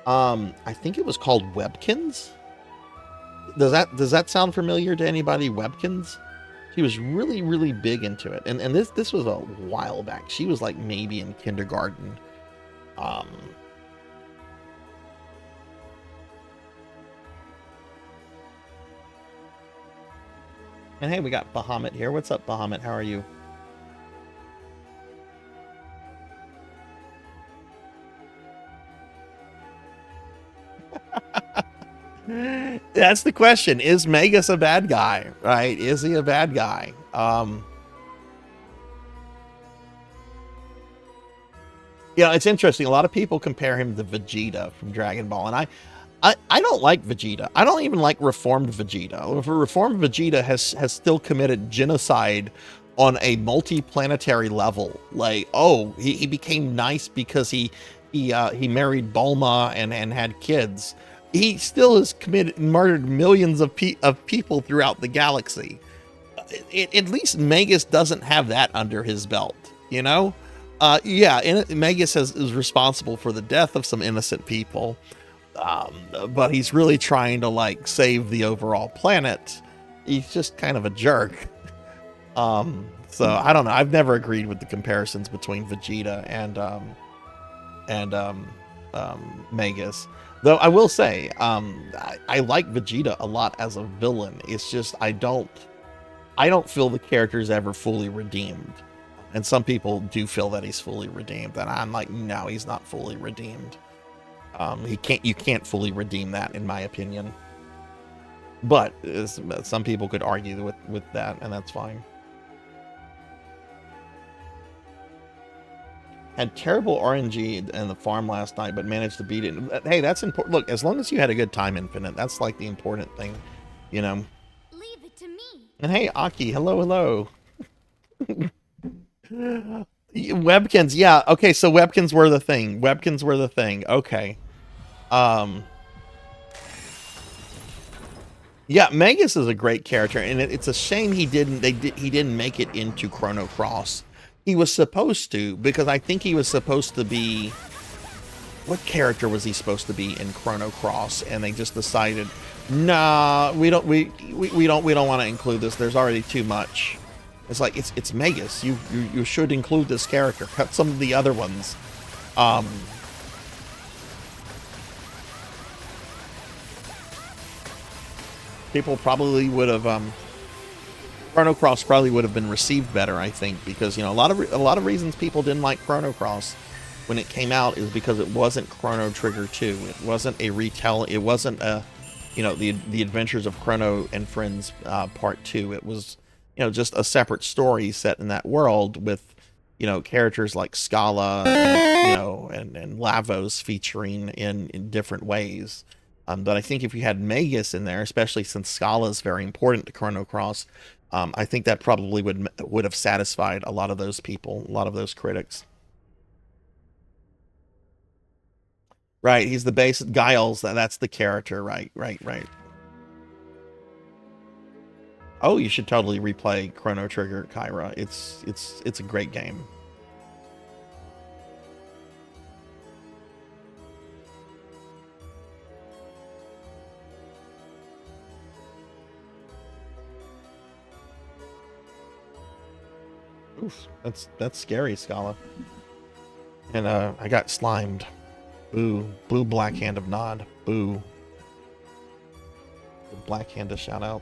I think it was called Webkins. Does that sound familiar to anybody? Webkins? She was really, really big into it. And this was a while back. She was like maybe in kindergarten. And hey, we got Bahamut here. What's up, Bahamut? How are you? That's the question. Is Magus a bad guy? Right? Is he a bad guy? Yeah, it's interesting. A lot of people compare him to Vegeta from Dragon Ball, and I don't like Vegeta. I don't even like reformed Vegeta. If a reformed Vegeta has still committed genocide on a multi-planetary level, like, oh, he became nice because he married Bulma and had kids. He still has murdered millions of people throughout the galaxy. At least Magus doesn't have that under his belt, you know? Yeah, and Magus is responsible for the death of some innocent people, but he's really trying to like save the overall planet. He's just kind of a jerk. So I don't know. I've never agreed with the comparisons between Vegeta and Magus. Though I will say, I like Vegeta a lot as a villain. It's just I don't feel the character's ever fully redeemed. And some people do feel that he's fully redeemed, and I'm like, no, he's not fully redeemed. You can't fully redeem that, in my opinion. But some people could argue with that, and that's fine. Had terrible RNG in the farm last night, but managed to beat it. Hey, that's important. Look, as long as you had a good time, Infinite, that's like the important thing, you know. Leave it to me. And hey, Aki, hello. Webkins, yeah. Okay, so Webkins were the thing. Okay. Yeah, Magus is a great character, and it's a shame he didn't make it into Chrono Cross. He was supposed to, because I think he was supposed to be, what character was he supposed to be in Chrono Cross? And they just decided, nah, we don't want to include this. There's already too much. It's like it's Magus. You should include this character. Cut some of the other ones. People probably would have Chrono Cross probably would have been received better, I think, because you know a lot of reasons people didn't like Chrono Cross when it came out is because it wasn't Chrono Trigger 2. It wasn't a retell. It wasn't a, you know, the Adventures of Chrono and Friends Part 2. It was, you know, just a separate story set in that world with, you know, characters like Scala, and, you know, and Lavos featuring in different ways. But I think if you had Magus in there, especially since Scala is very important to Chrono Cross, I think that probably would have satisfied a lot of those people, a lot of those critics. Right, he's the base Giles. That's the character. Right. Oh, you should totally replay Chrono Trigger, Kyra. It's a great game. Oof, that's scary, Scala. And I got slimed. Boo. Blue Black Hand of Nod. Boo. Black Hand to shout out.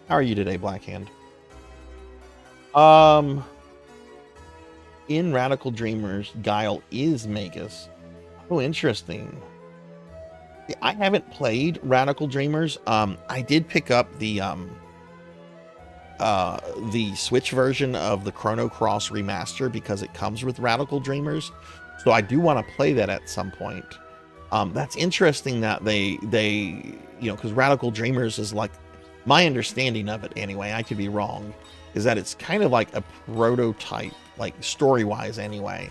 How are you today, Black Hand? In Radical Dreamers, Guile is Magus. Oh, interesting. I haven't played Radical Dreamers. I did pick up the Switch version of the Chrono Cross remaster because it comes with Radical Dreamers. So I do want to play that at some point. That's interesting that they you know, because Radical Dreamers is like, my understanding of it anyway, I could be wrong, is that it's kind of like a prototype, like story-wise anyway,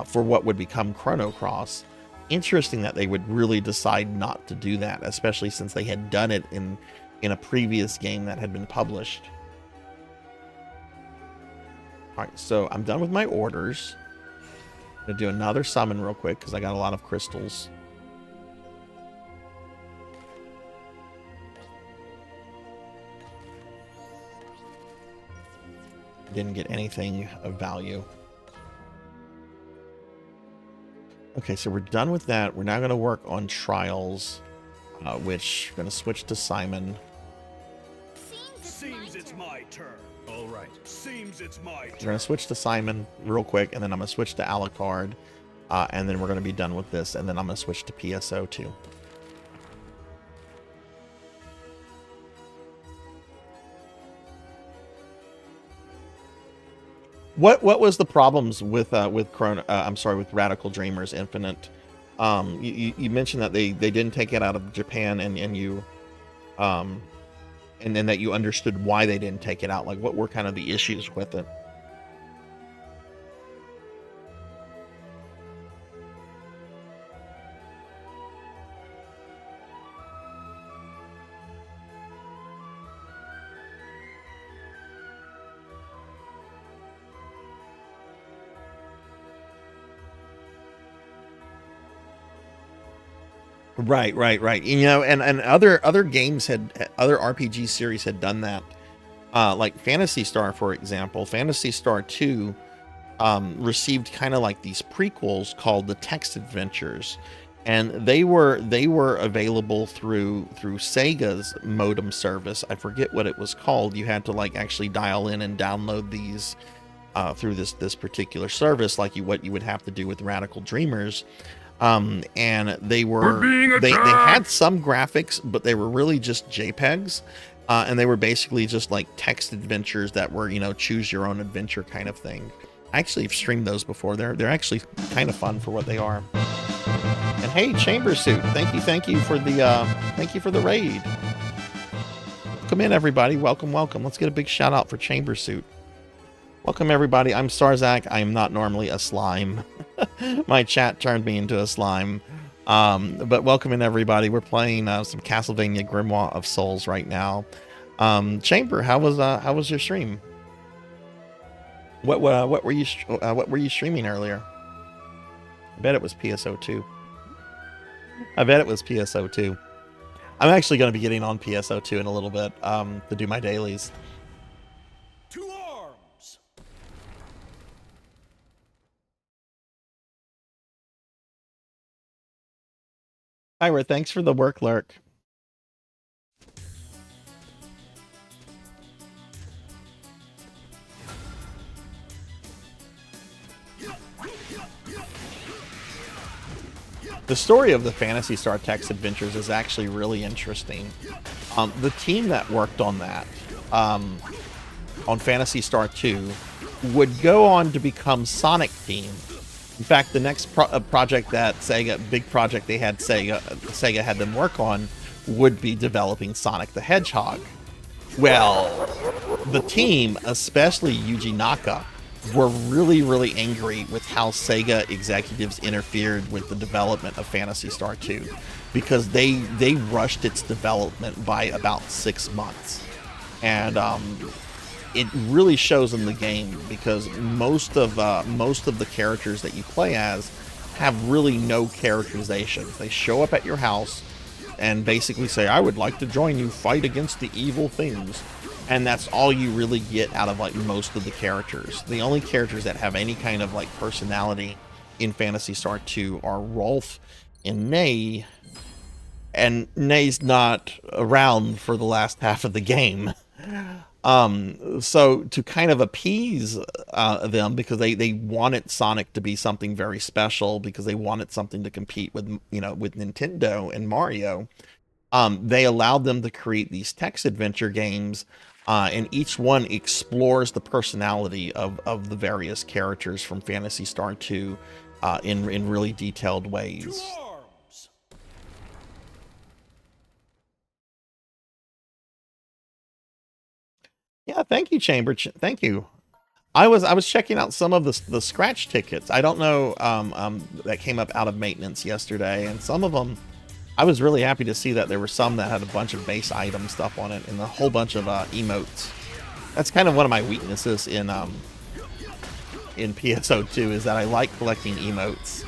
for what would become Chrono Cross. interesting that they would really decide not to do that, especially since they had done it in a previous game that had been published. All right, so I'm done with my orders. I'm gonna do another summon real quick because I got a lot of crystals. Didn't get anything of value. Okay, so we're done with that. We're now going to work on trials, which we're going to switch to Simon. Seems it's my turn. All right. Seems it's my turn. We're going to switch to Simon real quick, and then I'm going to switch to Alucard, and then we're going to be done with this, and then I'm going to switch to PSO too. What was the problems with with Radical Dreamers Infinite? You mentioned that they didn't take it out of Japan, and you and then that you understood why they didn't take it out. Like, what were kind of the issues with it? Right. You know, and other games had, other RPG series had done that. Like Phantasy Star, for example. Phantasy Star 2 received kind of like these prequels called the Text Adventures, and they were available through Sega's modem service. I forget what it was called. You had to like actually dial in and download these through this particular service, like what you would have to do with Radical Dreamers. And they had some graphics, but they were really just JPEGs, and they were basically just like text adventures that were, you know, choose your own adventure kind of thing. I actually have streamed those before. They're actually kind of fun for what they are. And hey, Chamber Suit, thank you for the raid. Come in, everybody. Welcome. Let's get a big shout out for Chamber Suit. Welcome, everybody. I'm Sarzac. I am not normally a slime. My chat turned me into a slime. But welcome in, everybody. We're playing some Castlevania Grimoire of Souls right now. Chamber, how was your stream? What were you streaming earlier? I bet it was PSO2. I'm actually going to be getting on PSO2 in a little bit to do my dailies. To arms! Ira, thanks for the work lurk. The story of the Phantasy Star Text Adventures is actually really interesting. The team that worked on that, on Phantasy Star 2, would go on to become Sonic Team. In fact, the next project that Sega had them work on would be developing Sonic the Hedgehog. Well, the team, especially Yuji Naka, were really angry with how Sega executives interfered with the development of Phantasy Star 2, because they rushed its development by about 6 months. And it really shows in the game, because most of the characters that you play as have really no characterization. They show up at your house and basically say, "I would like to join you, fight against the evil things." And that's all you really get out of like most of the characters. The only characters that have any kind of like personality in Phantasy Star 2 are Rolf and Ney. And Ney's not around for the last half of the game. So to kind of appease them, because they wanted Sonic to be something very special, because they wanted something to compete with, you know, with Nintendo and Mario, they allowed them to create these text adventure games, and each one explores the personality of the various characters from Phantasy Star 2 in really detailed ways. Yeah, thank you, Chamber. Thank you. I was checking out some of the scratch tickets. I don't know that came up out of maintenance yesterday, and some of them I was really happy to see that there were some that had a bunch of base item stuff on it and a whole bunch of emotes. That's kind of one of my weaknesses in PSO2 is that I like collecting emotes.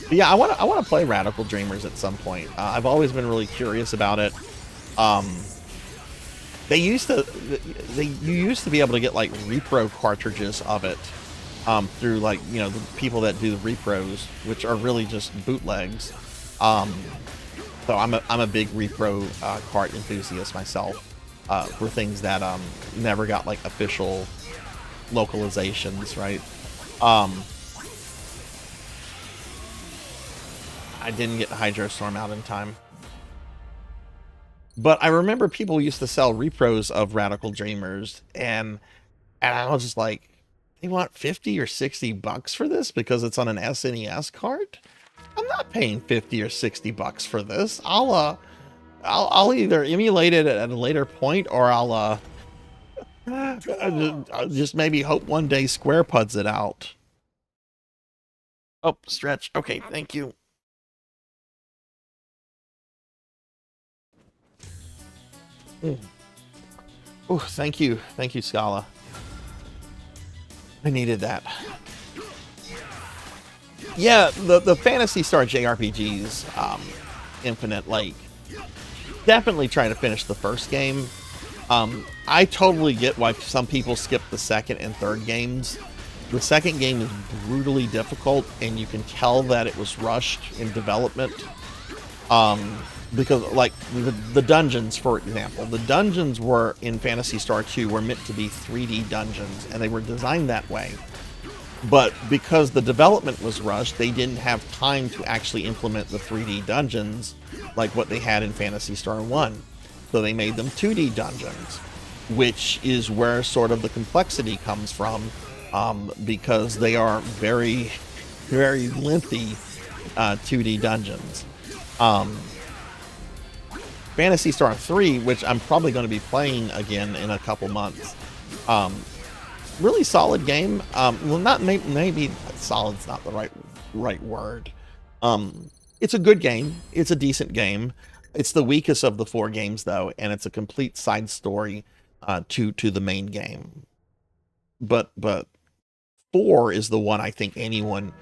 But yeah, I want to play Radical Dreamers at some point. I've always been really curious about it. You used to be able to get like repro cartridges of it through like the people that do the repros, which are really just bootlegs. So I'm a big repro cart enthusiast myself for things that never got like official localizations, right? I didn't get Hydrostorm out in time. But I remember people used to sell repros of Radical Dreamers, and I was just like, they want 50 or 60 bucks for this because it's on an SNES card? I'm not paying 50 or 60 bucks for this. I'll either emulate it at a later point, or I'll just maybe hope one day Square puds it out. Oh, stretch. Okay, thank you. Oh, thank you, Scala. I needed that. Yeah, the Phantasy Star JRPGs, Infinite, like, definitely try to finish the first game. I totally get why some people skip the second and third games. The second game is brutally difficult, and you can tell that it was rushed in development. Because, like, the dungeons, for example, the dungeons were in Phantasy Star 2 were meant to be 3D dungeons, and they were designed that way. But because the development was rushed, they didn't have time to actually implement the 3D dungeons like what they had in Phantasy Star 1. So they made them 2D dungeons, which is where sort of the complexity comes from, because they are very, very lengthy 2D dungeons. Phantasy Star 3, which I'm probably going to be playing again in a couple months. Really solid game. Well, not maybe solid's not the right word. It's a good game. It's a decent game. It's the weakest of the 4 games, though, and it's a complete side story to the main game. But 4 is the one I think anyone,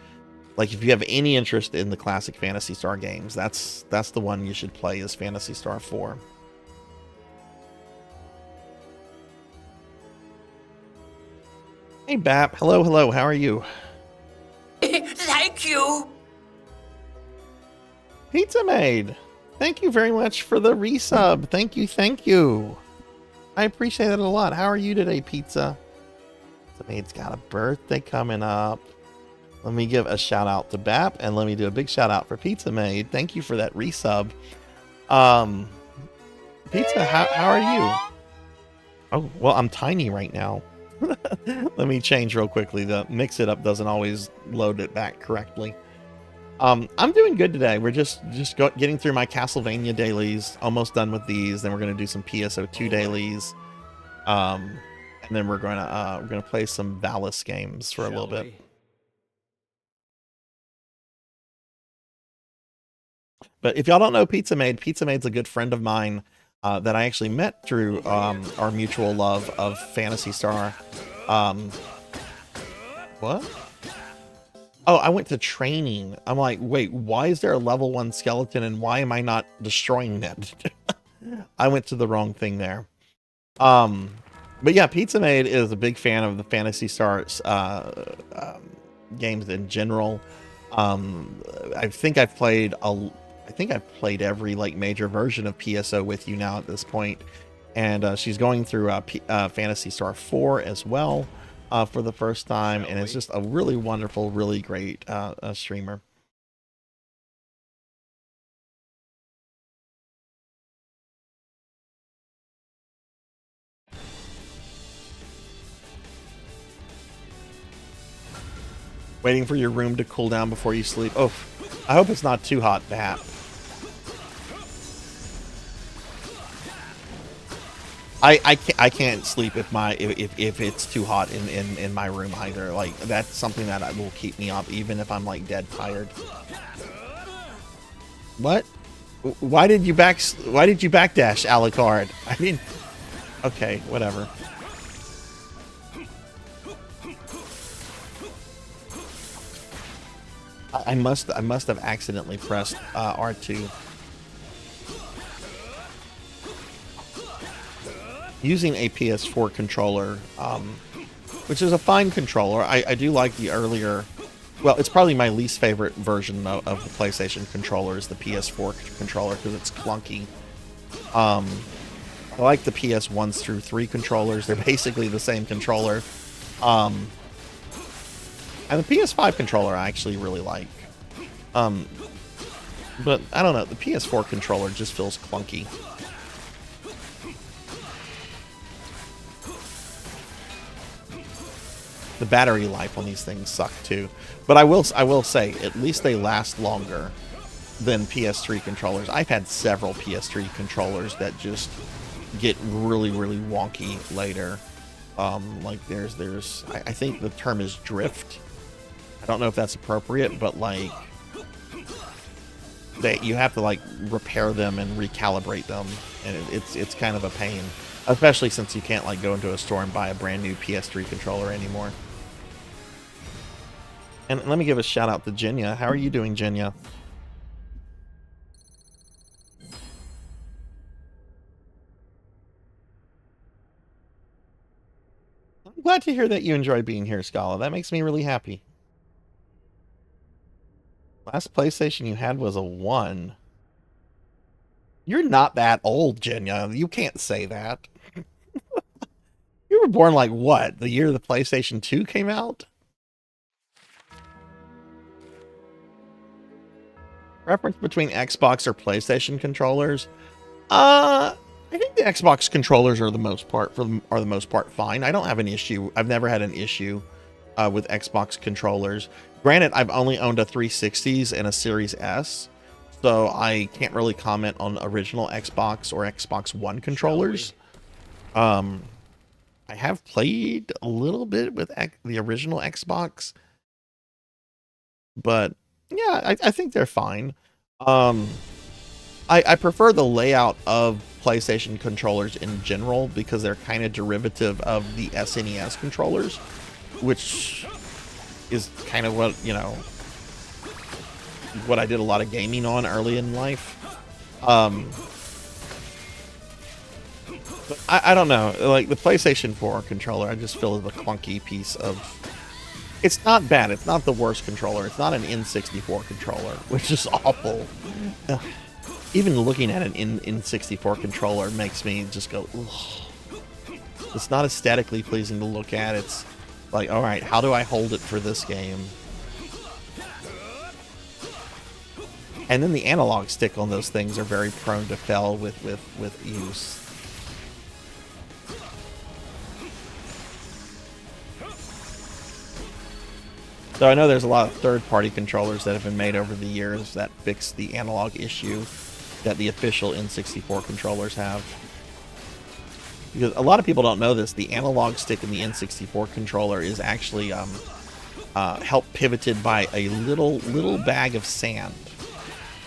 like, if you have any interest in the classic Phantasy Star games, that's the one you should play, is Phantasy Star 4. Hey, Bap. Hello. How are you? Thank you. Pizza Maid. Thank you very much for the resub. Thank you. I appreciate it a lot. How are you today, Pizza? Pizza Maid's got a birthday coming up. Let me give a shout out to Bap, and let me do a big shout out for Pizza Maid. Thank you for that resub. Pizza, how are you? Oh, well, I'm tiny right now. Let me change real quickly. The Mix It Up doesn't always load it back correctly. I'm doing good today. We're just getting through my Castlevania dailies. Almost done with these. Then we're going to do some PSO2 dailies. And then we're gonna play some Valis games for a little bit. But if y'all don't know Pizza Maid's a good friend of mine that I actually met through our mutual love of Phantasy Star. What? Oh, I went to training. I'm like, wait, why is there a level 1 skeleton and why am I not destroying that? I went to the wrong thing there. But yeah, Pizza Maid is a big fan of the Phantasy Star games in general. I think I've played every like major version of PSO with you now at this point, and she's going through Phantasy Star 4 as well for the first time, and it's just a really wonderful, really great streamer. Waiting for your room to cool down before you sleep. Oh, I hope it's not too hot to have. I can't sleep if it's too hot in my room either. Like, that's something that will keep me up even if I'm like dead tired. What? Why did you backdash, Alucard? I mean, okay, whatever. I must have accidentally pressed R2. Using a PS4 controller, which is a fine controller. I do like the earlier. Well, it's probably my least favorite version of the PlayStation controller is the PS4 controller because it's clunky. I like the PS1s through 3 controllers. They're basically the same controller. And the PS5 controller I actually really like. But I don't know, the PS4 controller just feels clunky. The battery life on these things suck too. But I will say, at least they last longer than PS3 controllers. I've had several PS3 controllers that just get really, really wonky later. Like I think the term is drift. I don't know if that's appropriate, but like you have to like repair them and recalibrate them, and it's kind of a pain, especially since you can't like go into a store and buy a brand new PS3 controller anymore. And let me give a shout out to Jenya. How are you doing, Jenya? I'm glad to hear that you enjoy being here, Scala. That makes me really happy. Last PlayStation you had was a 1. You're not that old, Jenya. You can't say that. You were born like what? The year the PlayStation 2 came out? Preference between Xbox or PlayStation controllers? I think the Xbox controllers are the most part fine. I don't have an issue. I've never had an issue with Xbox controllers. Granted, I've only owned a 360s and a Series S, so I can't really comment on original Xbox or Xbox One controllers. I have played a little bit with the original Xbox, but yeah, I think they're fine. I prefer the layout of PlayStation controllers in general because they're kind of derivative of the SNES controllers, which is kind of what, you know, what I did a lot of gaming on early in life. But I don't know, like the PlayStation 4 controller, I just feel is a clunky piece of. It's not bad. It's not the worst controller. It's not an N64 controller, which is awful. Even looking at an N64 controller makes me just go, ugh. It's not aesthetically pleasing to look at. It's like, all right, how do I hold it for this game? And then the analog stick on those things are very prone to fail with use. So I know there's a lot of third-party controllers that have been made over the years that fix the analog issue that the official N64 controllers have. Because a lot of people don't know this, the analog stick in the N64 controller is actually helped pivoted by a little bag of sand.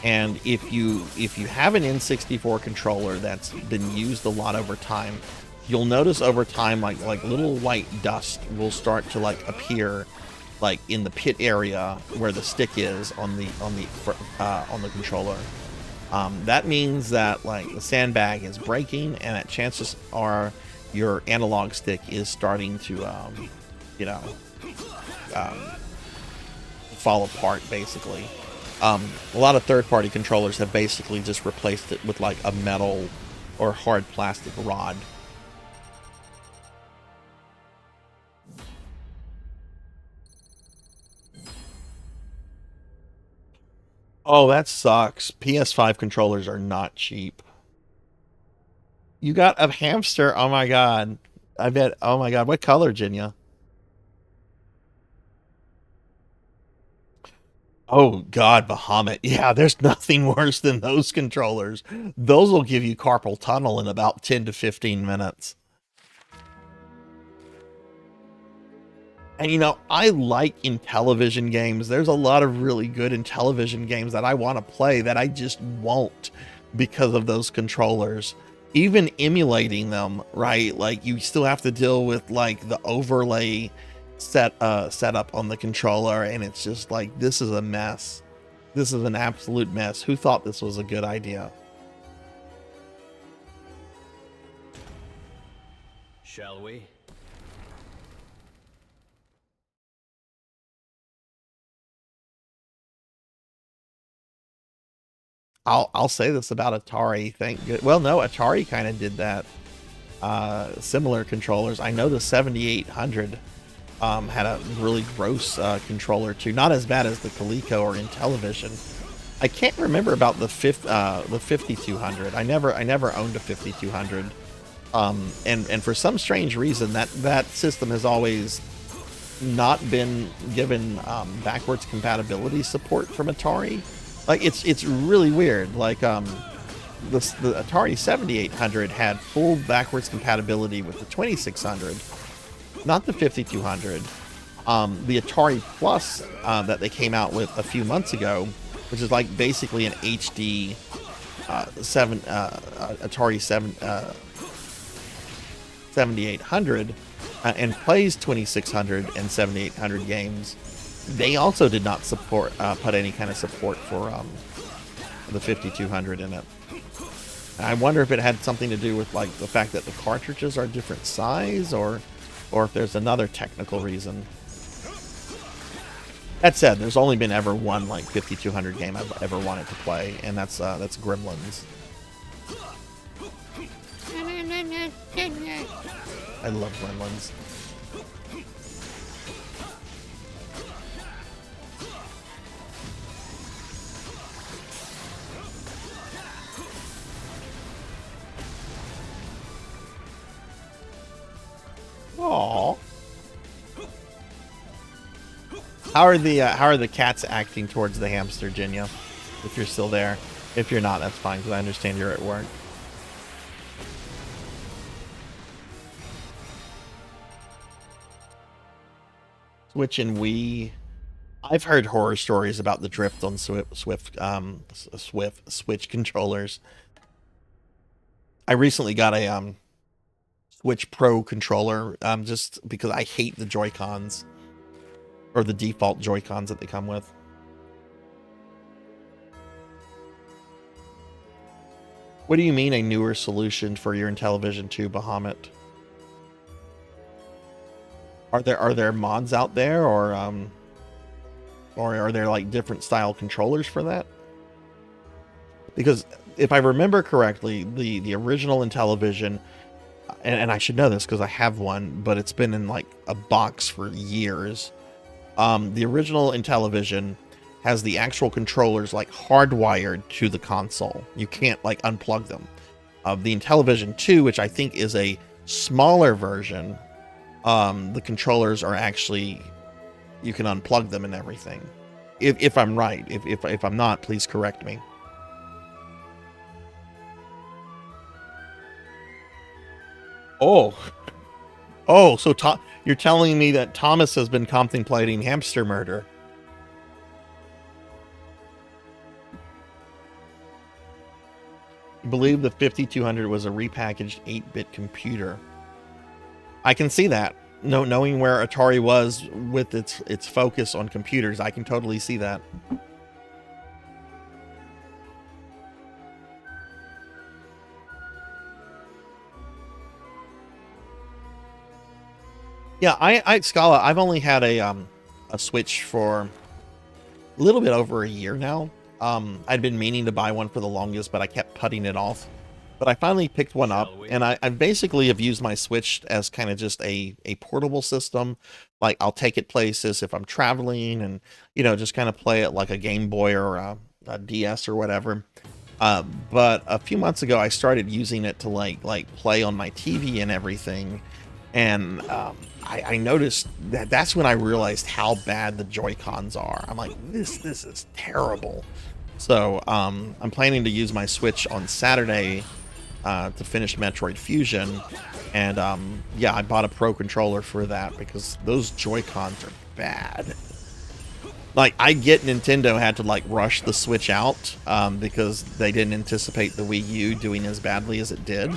And if you have an N64 controller that's been used a lot over time, you'll notice over time like little white dust will start to like appear like in the pit area where the stick is on the controller. That means that like the sandbag is breaking, and that chances are your analog stick is starting to fall apart basically. A lot of third-party controllers have basically just replaced it with like a metal or hard plastic rod. Oh, that sucks. PS5 controllers are not cheap. You got a hamster? Oh my god. I bet. Oh my god. What color, Jenya? Oh God, Bahamut. Yeah, there's nothing worse than those controllers. Those will give you carpal tunnel in about 10 to 15 minutes. And you know, I like in television games, there's a lot of really good in television games that I want to play that I just won't because of those controllers. Even emulating them, right? Like you still have to deal with like the overlay setup on the controller, and it's just like, this is a mess. This is an absolute mess. Who thought this was a good idea? Shall we? I'll say this about Atari. Thank good. Well, no, Atari kind of did that. Similar controllers. I know the 7800 had a really gross controller too. Not as bad as the Coleco or Intellivision. I can't remember about the 5200. I never owned a 5200. And for some strange reason that system has always not been given backwards compatibility support from Atari. Like it's really weird. Like the Atari 7800 had full backwards compatibility with the 2600, not the 5200. The Atari Plus that they came out with a few months ago, which is like basically an HD Atari 7800 and plays 2600 and 7800 games. They also did not support put any kind of support for the 5200 in it. I wonder if it had something to do with like the fact that the cartridges are different size, or if there's another technical reason. That said, there's only been ever one like 5200 game I've ever wanted to play, and that's Gremlins. I love Gremlins. Aww. How are the cats acting towards the hamster, Jinya? If you're still there. If you're not, that's fine, because I understand you're at work. Switch and Wii. I've heard horror stories about the drift on Switch controllers. I recently got a Switch Pro controller just because I hate the Joy-Cons, or the default Joy-Cons that they come with. What do you mean a newer solution for your Intellivision 2, Bahamut? Are there mods out there, or are there like different style controllers for that? Because if I remember correctly, the original Intellivision, and I should know this because I have one, but it's been in like a box for years. The original Intellivision has the actual controllers like hardwired to the console. You can't like unplug them. The Intellivision 2, which I think is a smaller version, the controllers are actually, you can unplug them and everything. If I'm right. If I'm not, please correct me. Oh, so you're telling me that Thomas has been contemplating hamster murder? I believe the 5200 was a repackaged 8-bit computer. I can see that. Knowing where Atari was with its focus on computers, I can totally see that. Yeah, Scala, I've only had a Switch for a little bit over a year now. I'd been meaning to buy one for the longest, but I kept putting it off. But I finally picked one up, and I basically have used my Switch as kind of just a portable system. Like, I'll take it places if I'm traveling, and, you know, just kind of play it like a Game Boy or a DS or whatever. But a few months ago, I started using it to like play on my TV and everything. And I noticed that's when I realized how bad the Joy-Cons are. I'm like, this is terrible. So I'm planning to use my Switch on Saturday to finish Metroid Fusion. And yeah, I bought a Pro controller for that because those Joy-Cons are bad. Like, I get Nintendo had to like rush the Switch out because they didn't anticipate the Wii U doing as badly as it did.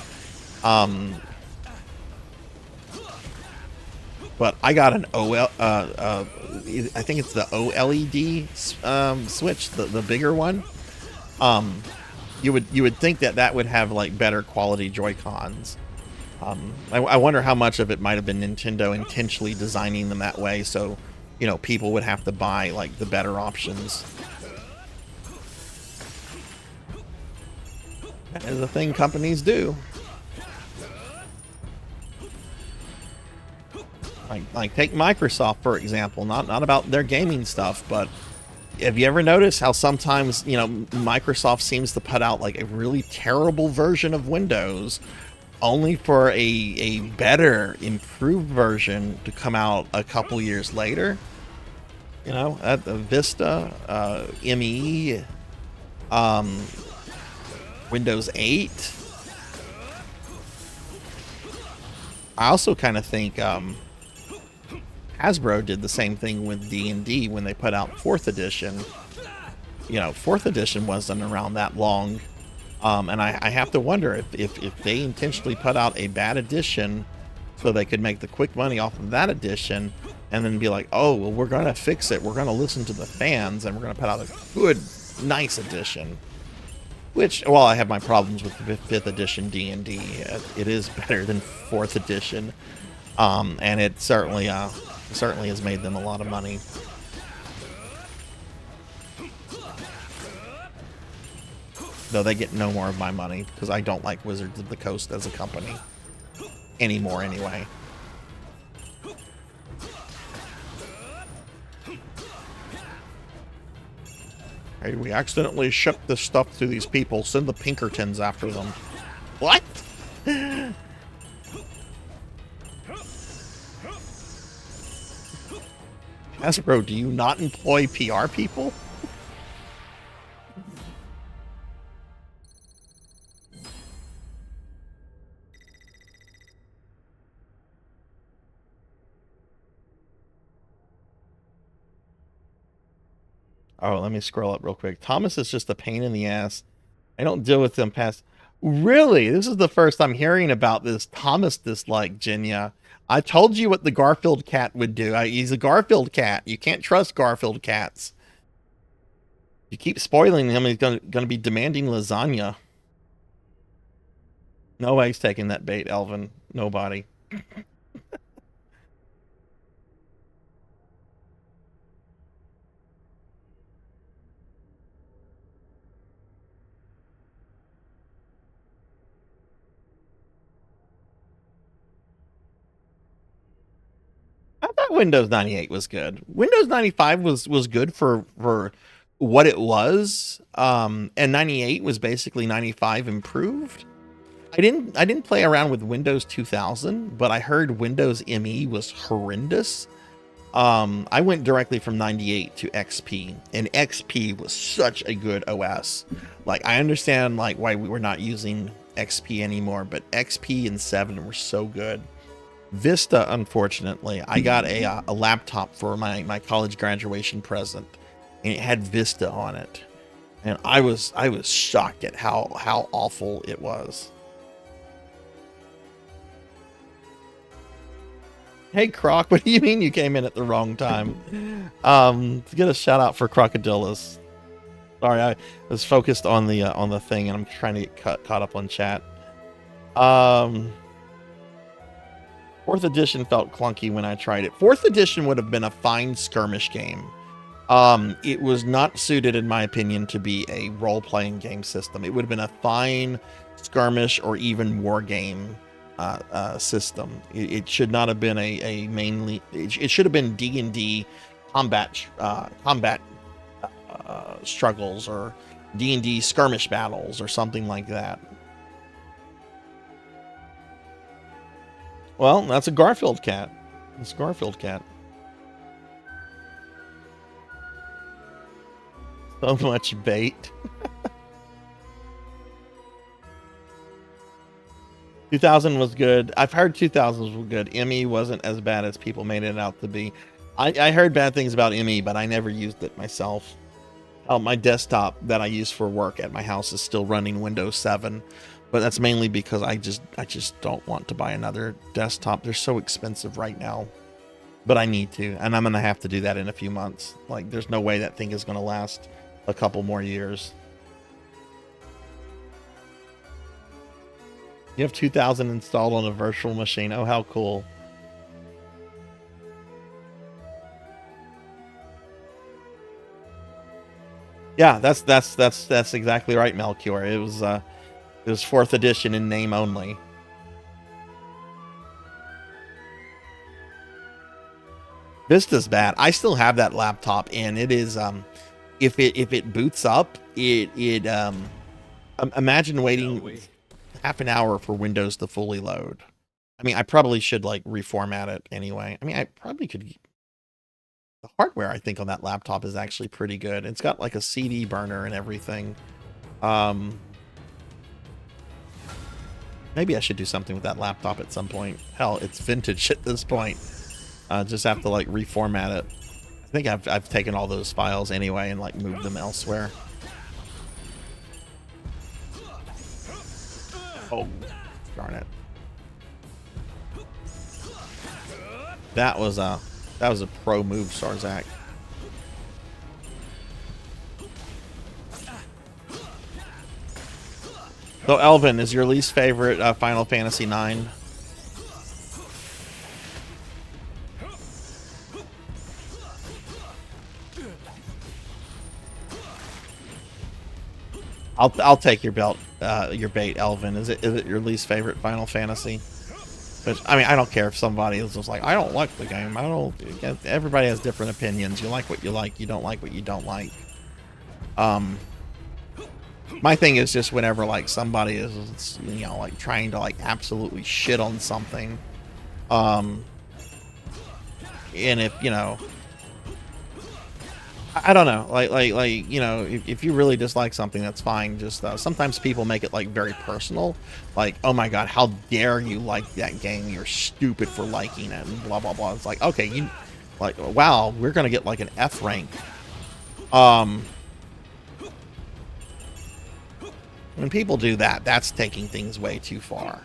But I got an I think it's the OLED Switch, the bigger one. You would think that would have like better quality Joy-Cons. I wonder how much of it might have been Nintendo intentionally designing them that way, so you know people would have to buy like the better options. That is a thing companies do. Like take Microsoft for example, not about their gaming stuff, but have you ever noticed how sometimes, you know, Microsoft seems to put out like a really terrible version of Windows only for a better, improved version to come out a couple years later? You know, at the Vista, ME, Windows 8. I also kind of think Hasbro did the same thing with D&D when they put out 4th edition. You know, 4th edition wasn't around that long. And I have to wonder if they intentionally put out a bad edition so they could make the quick money off of that edition and then be like, oh, well, we're going to fix it. We're going to listen to the fans and we're going to put out a good, nice edition. Which, well, I have my problems with the 5th edition D&D. It is better than 4th edition. And it certainly has made them a lot of money. Though they get no more of my money because I don't like Wizards of the Coast as a company anymore anyway. Hey, we accidentally shipped this stuff to these people. Send the Pinkertons after them. What? Hasbro, do you not employ PR people? Oh, let me scroll up real quick. Thomas is just a pain in the ass. I don't deal with them past. Really? This is the first I'm hearing about this Thomas dislike, Jinya. I told you what the Garfield cat would do. He's a Garfield cat. You can't trust Garfield cats. You keep spoiling him, he's gonna be demanding lasagna. Nobody's taking that bait, Elvin. Nobody. I thought Windows 98 was good. Windows 95 was good for what it was. And 98 was basically 95 improved. I didn't play around with Windows 2000, but I heard Windows ME was horrendous. I went directly from 98 to XP, and XP was such a good OS. Like, I understand like why we were not using XP anymore, but XP and 7 were so good. Vista, unfortunately, I got a laptop for my college graduation present, and it had Vista on it, and I was shocked at how awful it was. Hey Croc, what do you mean you came in at the wrong time? Get a shout out for Crocodilus. Sorry, I was focused on the thing, and I'm trying to get caught up on chat. 4th edition felt clunky when I tried it. 4th edition would have been a fine skirmish game. It was not suited, in my opinion, to be a role-playing game system. It would have been a fine skirmish or even war game system. It should not have been a mainly. It should have been D&D combat struggles or D&D skirmish battles or something like that. Well, that's a Garfield cat. It's a Garfield cat. So much bait. 2000 was good. I've heard 2000s was good. ME wasn't as bad as people made it out to be. I heard bad things about ME, but I never used it myself. My desktop that I use for work at my house is still running Windows 7, but that's mainly because I just don't want to buy another desktop. They're so expensive right now, but I need to, and I'm gonna have to do that in a few months. Like, there's no way that thing is gonna last a couple more years. You have 2000 installed on a virtual machine. Oh, how cool. Yeah, that's exactly right, Melchior. It was 4th edition in name only. Vista's bad. I still have that laptop, and it is if it boots up, imagine waiting half an hour for Windows to fully load. I mean, I probably should like reformat it anyway. I mean, I probably could. The hardware, I think, on that laptop is actually pretty good. It's got like a CD burner and everything. Maybe I should do something with that laptop at some point. Hell, it's vintage at this point. Just have to like reformat it. I think I've taken all those files anyway and like moved them elsewhere. Oh, darn it. That was a pro move, Sarzac. So, Elvin, is your least favorite Final Fantasy IX? I'll take your bait, Elvin. Is it your least favorite Final Fantasy? But, I mean, I don't care if somebody is just like, I don't like the game. Everybody has different opinions. You like what you like. You don't like what you don't like. My thing is just whenever like somebody is, you know, like trying to like absolutely shit on something, and if, you know, I don't know, like you know, if you really dislike something, that's fine. Just sometimes people make it like very personal, like, oh my god, how dare you like that game? You're stupid for liking it, and blah blah blah. It's like, okay, you like, wow, we're gonna get like an F rank. When people do that, that's taking things way too far.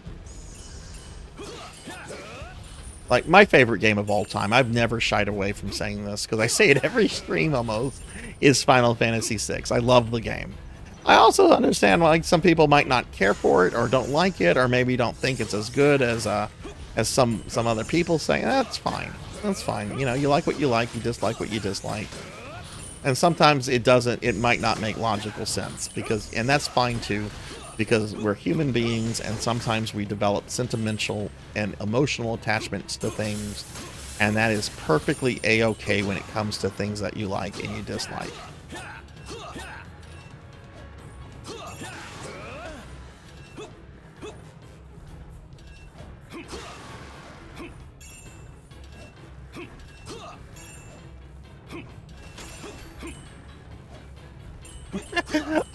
Like, my favorite game of all time, I've never shied away from saying this, because I say it every stream almost, is Final Fantasy VI. I love the game. I also understand why some people might not care for it, or don't like it, or maybe don't think it's as good as some other people say. That's fine. That's fine. You know, you like what you like, you dislike what you dislike. And sometimes it might not make logical sense, and that's fine too, because we're human beings, and sometimes we develop sentimental and emotional attachments to things, and that is perfectly a-okay when it comes to things that you like and you dislike.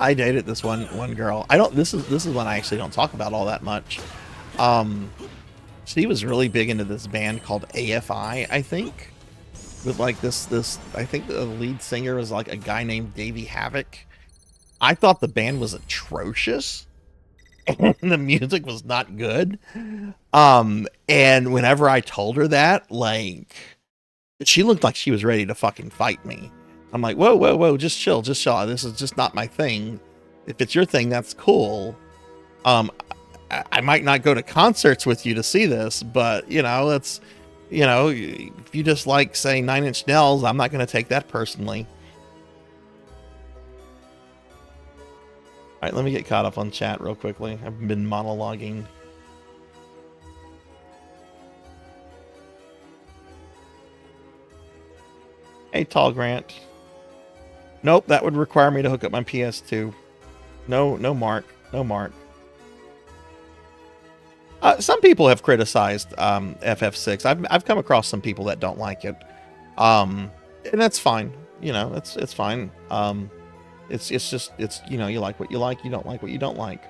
I dated this one girl. This is one I actually don't talk about all that much. She was really big into this band called AFI, I think. With like this I think the lead singer was like a guy named Davey Havoc. I thought the band was atrocious. And the music was not good. And whenever I told her that, like, she looked like she was ready to fucking fight me. I'm like, whoa, just chill. This is just not my thing. If it's your thing, that's cool. I might not go to concerts with you to see this, but, you know, it's, you know, if you just like, say, Nine Inch Nails, I'm not going to take that personally. All right, let me get caught up on chat real quickly. I've been monologuing. Hey, Tall Grant. Nope, that would require me to hook up my PS2. No, Mark. No, Mark. Some people have criticized FF6. I've come across some people that don't like it, and that's fine. You know, it's fine. It's just you know, you like what you like, you don't like what you don't like.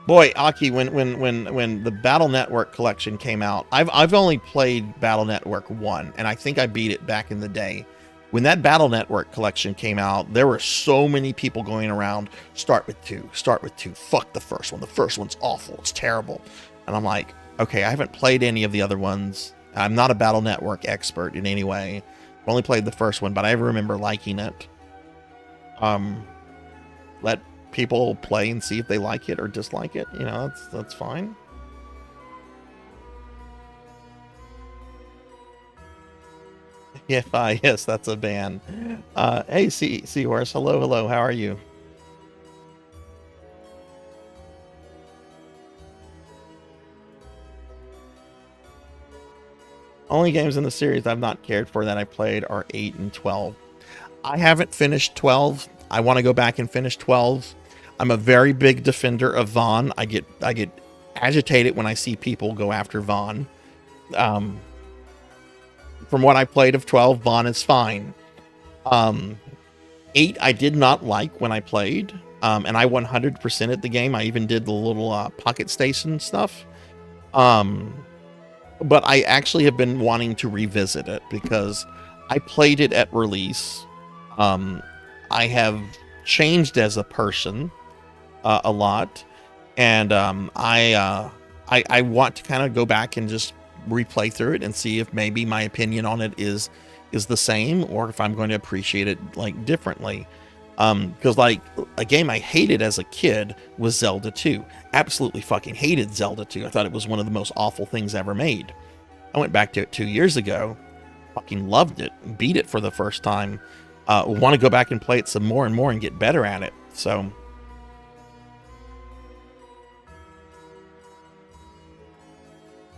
Boy, Aki, when the Battle Network collection came out, I've only played Battle Network 1, and I think I beat it back in the day. When that Battle Network collection came out, there were so many people going around, start with 2, fuck the first one. The first one's awful, it's terrible. And I'm like, okay, I haven't played any of the other ones. I'm not a Battle Network expert in any way. I've only played the first one, but I remember liking it. Let people play and see if they like it or dislike it. You know, that's fine. Yes, that's a ban. Hey, Seahorse, hello, how are you? Only games in the series I've not cared for that I played are 8 and 12. I haven't finished 12. I want to go back and finish 12. I'm a very big defender of Vaughn. I get agitated when I see people go after Vaughn. From what I played of 12, Vaughn is fine. 8 I did not like when I played, and I 100%ed the game. I even did the little pocket station stuff. But I actually have been wanting to revisit it because I played it at release. I have changed as a person a lot, and I want to kind of go back and just replay through it and see if maybe my opinion on it is the same, or if I'm going to appreciate it like differently. Because like a game I hated as a kid was Zelda 2. Absolutely fucking hated Zelda 2. I thought it was one of the most awful things ever made. I went back to it 2 years ago, fucking loved it, beat it for the first time. Want to go back and play it some more and more and get better at it. So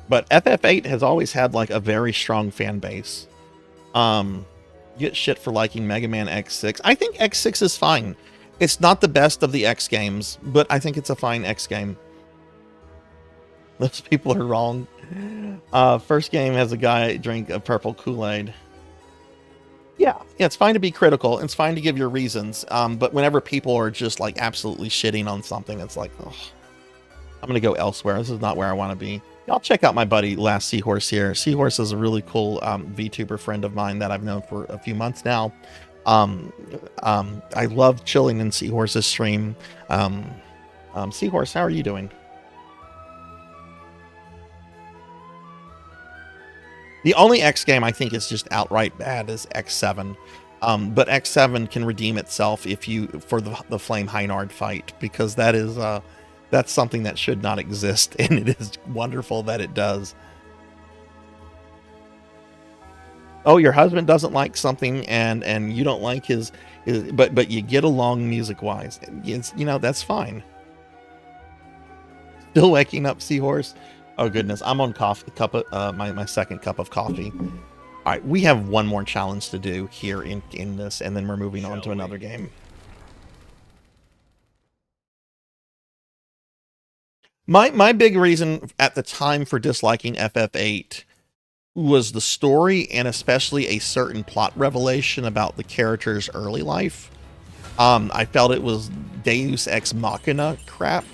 but FF8 has always had like a very strong fan base. Get shit for liking Mega Man X6. I think X6 is fine. It's not the best of the X games, but I think it's a fine X game. Those people are wrong. First game has a guy drink a purple Kool-Aid. Yeah, it's fine to be critical. It's fine to give your reasons. But whenever people are just like absolutely shitting on something, it's like, oh, I'm going to go elsewhere. This is not where I want to be. Y'all check out my buddy Last Seahorse here. Seahorse is a really cool VTuber friend of mine that I've known for a few months now. I love chilling in Seahorse's stream. Seahorse, how are you doing? The only X game I think is just outright bad is X7. But X7 can redeem itself if you for the Flame Heinard fight, because that is that's something that should not exist, and it is wonderful that it does. Oh, your husband doesn't like something, and you don't like his but you get along music wise. It's, you know, that's fine. Still waking up, Seahorse. Oh goodness, I'm on my second cup of coffee. All right, we have one more challenge to do here in this, and then we're moving on to another game. My big reason at the time for disliking FF8 was the story, and especially a certain plot revelation about the character's early life. I felt it was Deus Ex Machina crap.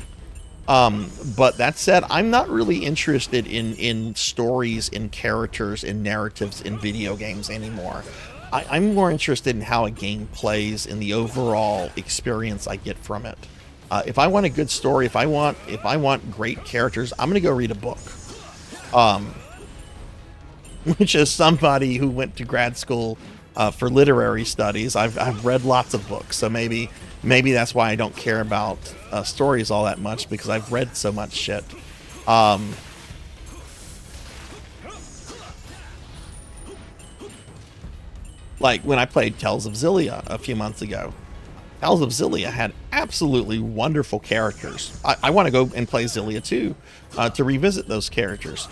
But that said, I'm not really interested in stories, in characters, in narratives in video games anymore. I'm more interested in how a game plays and the overall experience I get from it. If I want a good story, if I want great characters, I'm gonna go read a book. Which is somebody who went to grad school for literary studies. I've read lots of books, so maybe that's why I don't care about stories all that much, because I've read so much shit. Like when I played Tales of Xillia a few months ago. Tales of Xillia had absolutely wonderful characters. I want to go and play Xillia 2 to revisit those characters.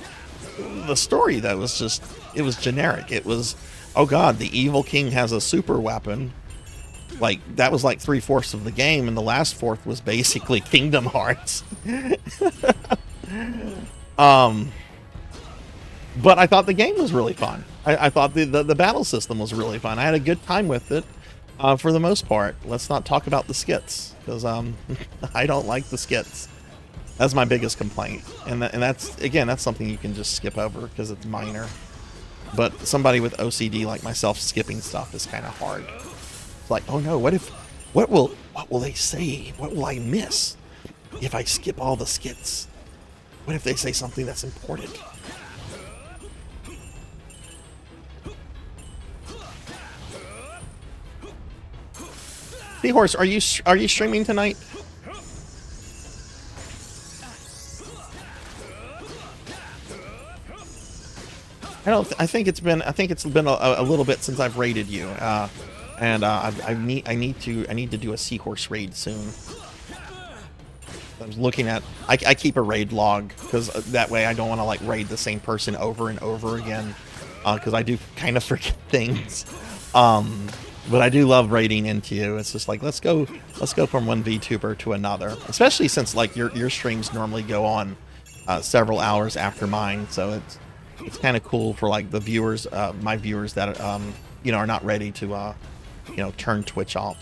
The story, though, was just, it was generic. It was, oh god, the evil king has a super weapon. Like that was like 3/4 of the game, and the last fourth was basically Kingdom Hearts. But I thought the game was really fun. I thought the battle system was really fun. I had a good time with it for the most part. Let's not talk about the skits, because I don't like the skits. That's my biggest complaint. And that's, again, that's something you can just skip over because it's minor. But somebody with OCD like myself, skipping stuff is kind of hard. It's like, oh no, what will they say? What will I miss if I skip all the skits? What if they say something that's important? Seahorse, are you streaming tonight? I think it's been a little bit since I've raided you, and I need to do a Seahorse raid soon. I was looking at, I keep a raid log because that way I don't want to like raid the same person over and over again, because I do kind of forget things. But I do love raiding into you. It's just like, let's go from one VTuber to another, especially since like your streams normally go on several hours after mine, so it's kind of cool for like the viewers, my viewers that you know, are not ready to you know, turn Twitch off.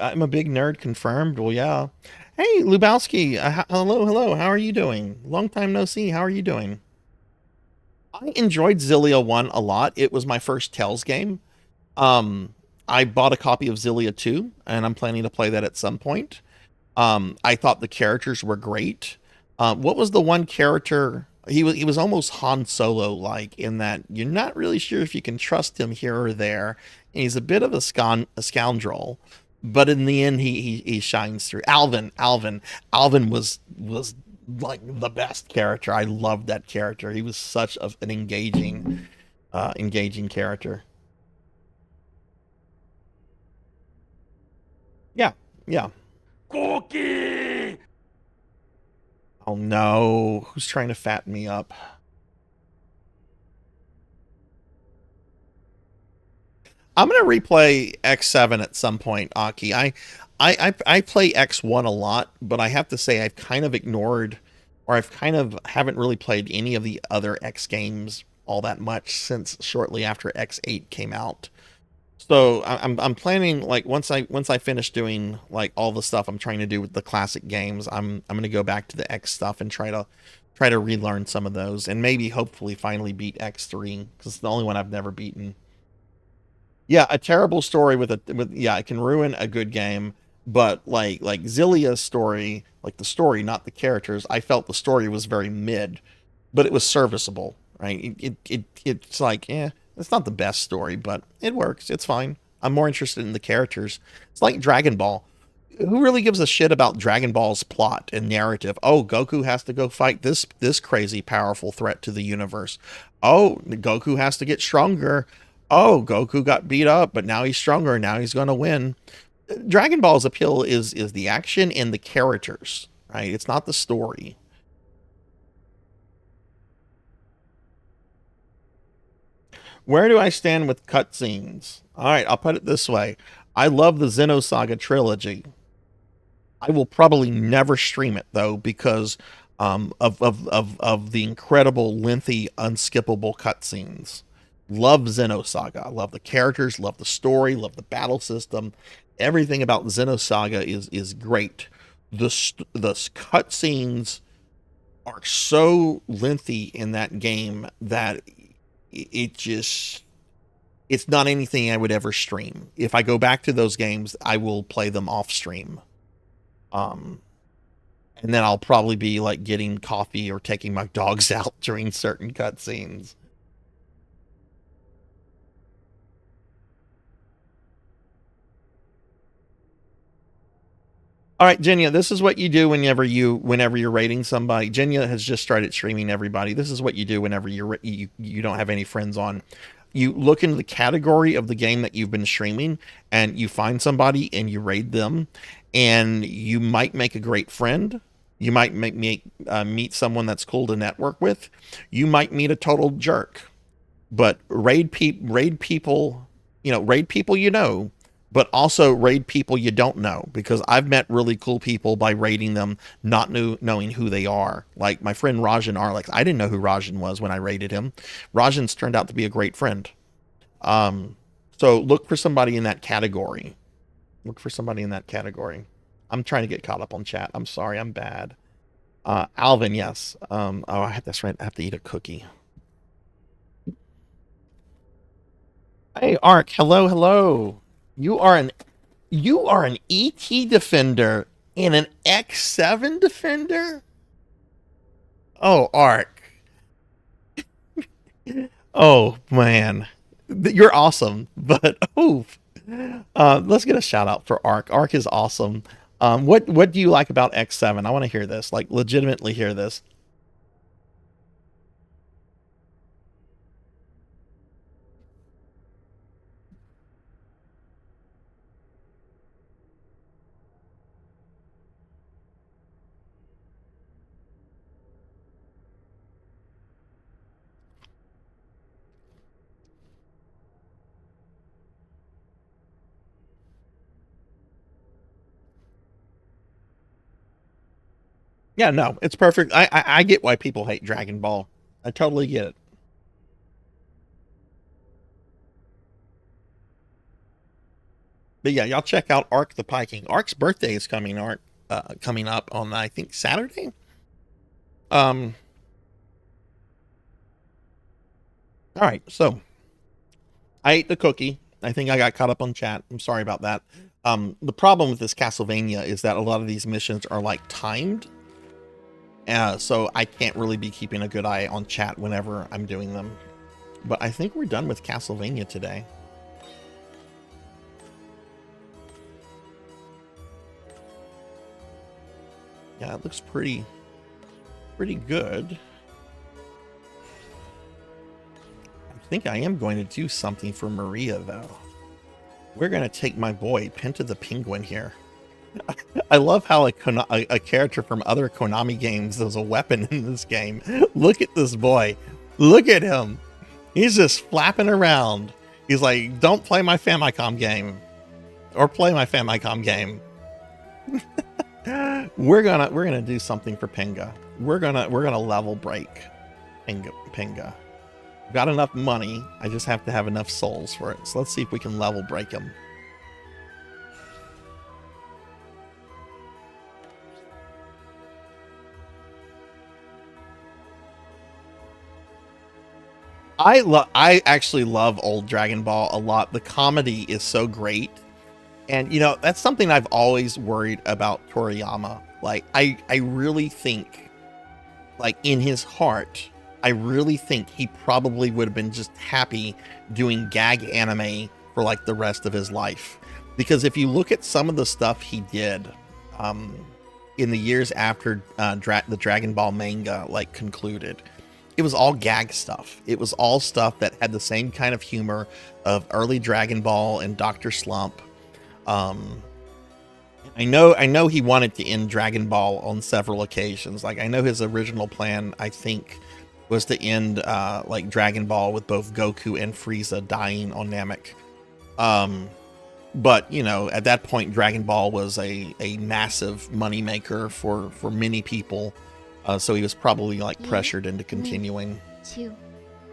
I'm a big nerd, confirmed. Well, yeah. Hey, Lubowski. Hello. How are you doing? Long time no see. How are you doing? I enjoyed Xillia 1 a lot. It was my first Tales game. I bought a copy of Xillia 2, and I'm planning to play that at some point. I thought the characters were great. What was the one character? He was almost Han Solo like, in that you're not really sure if you can trust him here or there. And he's a bit of a scoundrel, but in the end he shines through. Alvin was like the best character. I loved that character. He was such an engaging character. Yeah. Cookie! Oh no, who's trying to fatten me up? I'm gonna replay X7 at some point, Aki. I play X1 a lot, but I have to say I've kind of ignored, or I've kind of haven't really played any of the other X games all that much since shortly after X8 came out. So I'm planning, like, once I finish doing like all the stuff I'm trying to do with the classic games, I'm gonna go back to the X stuff and try to relearn some of those, and maybe hopefully finally beat X3, because it's the only one I've never beaten. Yeah, a terrible story with yeah, it can ruin a good game. But like Xillia's story, like the story, not the characters, I felt the story was very mid, but it was serviceable, right? It's like, it's not the best story, but it works. It's fine. I'm more interested in the characters. It's like Dragon Ball. Who really gives a shit about Dragon Ball's plot and narrative? Oh, Goku has to go fight this crazy powerful threat to the universe. Oh, Goku has to get stronger. Oh, Goku got beat up, but now he's stronger. Now he's going to win. Dragon Ball's appeal is the action and the characters, right? It's not the story. Where do I stand with cutscenes? All right, I'll put it this way. I love the Xenosaga trilogy. I will probably never stream it, though, because of the incredible, lengthy, unskippable cutscenes. Love Xenosaga. I love the characters, love the story, love the battle system. Everything about Xenosaga is great. The cutscenes are so lengthy in that game that it's not anything I would ever stream. If I go back to those games, I will play them off stream. And then I'll probably be like getting coffee or taking my dogs out during certain cutscenes. All right, Jenya, this is what you do whenever you're rating somebody. Jenya has just started streaming, everybody. This is what you do whenever you don't have any friends on. You look into the category of the game that you've been streaming, and you find somebody and you raid them, and you might make a great friend. You might meet someone that's cool to network with. You might meet a total jerk, but raid people, but also raid people you don't know, because I've met really cool people by raiding them, not knowing who they are. Like my friend Rajan Arlex. I didn't know who Rajan was when I raided him. Rajan's turned out to be a great friend. So look for somebody in that category. I'm trying to get caught up on chat. I'm sorry, I'm bad. Alvin, yes. That's right. I have to eat a cookie. Hey, Ark. Hello. You are an ET defender and an X7 defender? Oh, Ark. Oh, man. You're awesome. But, let's get a shout out for Ark. Ark is awesome. What do you like about X7? I want to hear this. Like, legitimately hear this. Yeah, no, it's perfect. I get why people hate Dragon Ball. I totally get it. But yeah, y'all check out Ark the Piking. Ark's birthday is coming up on, I think, Saturday. All right, so I ate the cookie. I think I got caught up on chat. I'm sorry about that. The problem with this Castlevania is that a lot of these missions are like timed. So I can't really be keeping a good eye on chat whenever I'm doing them. But I think we're done with Castlevania today. Yeah, it looks pretty good. I think I am going to do something for Maria, though. We're going to take my boy, Penta the Penguin, here. I love how a character from other Konami games is a weapon in this game. Look at this boy. Look at him. He's just flapping around. He's like, don't play my Famicom game. Or play my Famicom game. We're gonna do something for Pinga. We're gonna level break Pinga. Got enough money. I just have to have enough souls for it. So let's see if we can level break him. I actually love old Dragon Ball a lot. The comedy is so great. And, you know, that's something I've always worried about Toriyama. Like, I really think, like, in his heart, I really think he probably would have been just happy doing gag anime for, like, the rest of his life. Because if you look at some of the stuff he did in the years after the Dragon Ball manga, like, concluded, it was all gag stuff. It was all stuff that had the same kind of humor of early Dragon Ball and Dr. Slump. I know he wanted to end Dragon Ball on several occasions. Like, I know his original plan, I think, was to end like Dragon Ball with both Goku and Frieza dying on Namek. But, you know, at that point, Dragon Ball was a massive moneymaker for many people. So he was probably like pressured into continuing. To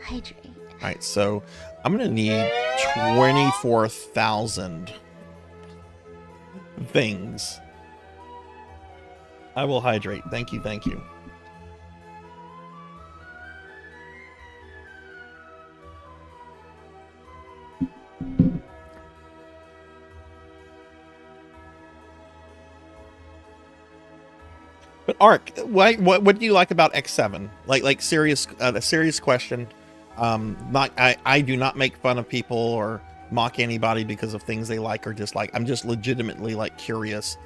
hydrate. All right, so I'm gonna need 24,000 things. I will hydrate. Thank you. But Ark, what do you like about X7? Like serious, a serious question. I do not make fun of people or mock anybody because of things they like or dislike. I'm just legitimately like curious.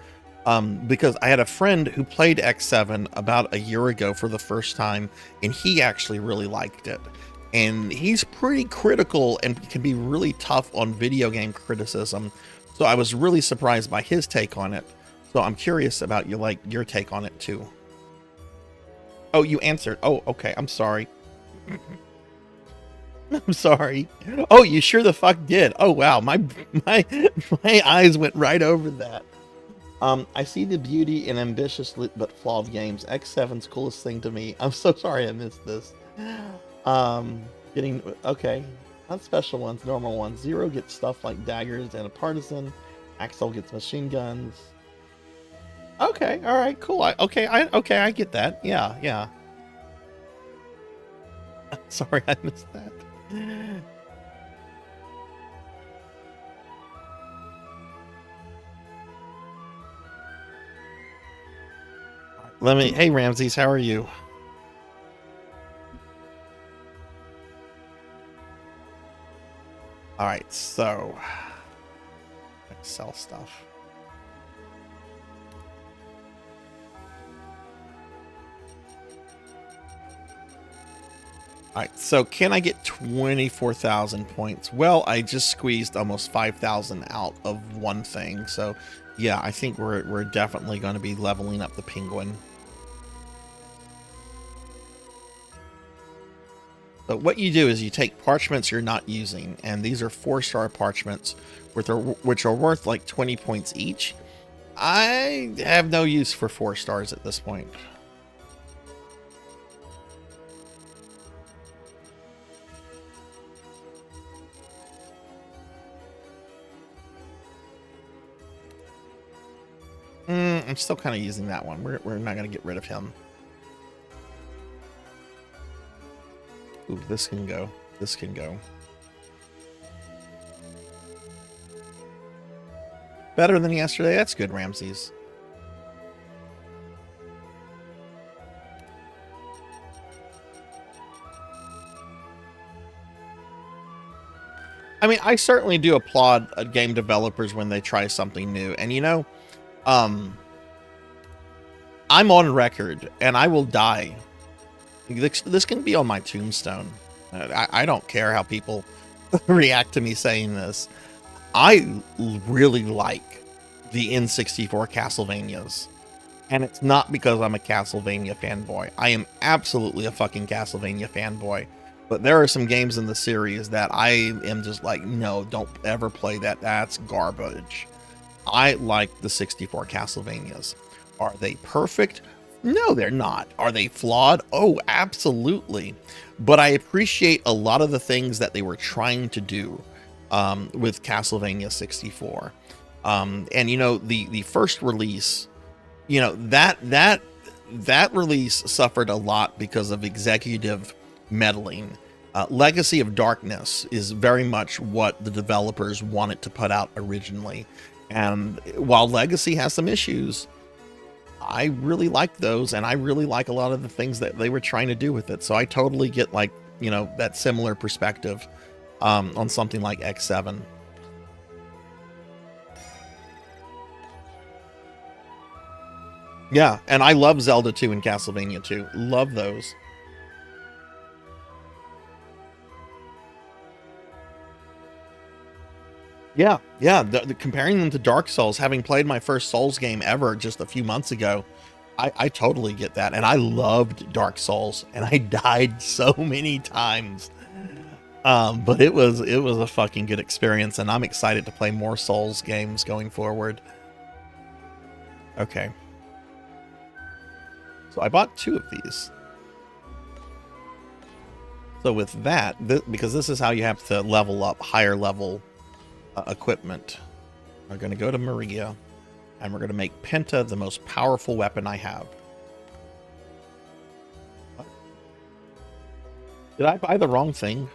Because I had a friend who played X7 about a year ago for the first time, and he actually really liked it. And he's pretty critical and can be really tough on video game criticism. So I was really surprised by his take on it. So I'm curious about your take on it too. Oh, you answered. Oh, okay. I'm sorry. I'm sorry. Oh, you sure the fuck did. Oh wow, my eyes went right over that. I see the beauty in ambitious but flawed games. X7's coolest thing to me. I'm so sorry I missed this. Getting okay. Not special ones, normal ones. Zero gets stuff like daggers and a partisan. Axel gets machine guns. Okay, all right, cool. I get that. Yeah. Sorry, I missed that. Hey Ramses, how are you? All right, so sell stuff. All right, so can I get 24,000 points? Well, I just squeezed almost 5,000 out of one thing. So yeah, I think we're definitely going to be leveling up the penguin. But what you do is you take parchments you're not using, and these are 4-star parchments, which are worth like 20 points each. I have no use for 4 stars at this point. I'm still kind of using that one. We're not going to get rid of him. Ooh, this can go. This can go. Better than yesterday. That's good, Ramses. I mean, I certainly do applaud game developers when they try something new. And you know, I'm on record, and I will die. This can be on my tombstone. I don't care how people react to me saying this. I really like the N64 Castlevanias. And it's not because I'm a Castlevania fanboy. I am absolutely a fucking Castlevania fanboy. But there are some games in the series that I am just like, no, don't ever play that. That's garbage. I like the 64 Castlevanias. Are they perfect? No, they're not. Are they flawed? Oh, absolutely. But I appreciate a lot of the things that they were trying to do with Castlevania 64. And you know, the first release, you know, that release suffered a lot because of executive meddling. Legacy of Darkness is very much what the developers wanted to put out originally. And while Legacy has some issues, I really like those, and I really like a lot of the things that they were trying to do with it. So I totally get, like, you know, that similar perspective on something like X7. Yeah, and I love Zelda 2 and Castlevania 2. Love those. Yeah, comparing them to Dark Souls, having played my first Souls game ever just a few months ago, I totally get that. And I loved Dark Souls, and I died so many times. But it was a fucking good experience, and I'm excited to play more Souls games going forward. Okay. So I bought 2 of these. So with that, because this is how you have to level up higher level equipment, we're going to go to Maria, and we're going to make Penta the most powerful weapon I have. What? Did I buy the wrong thing?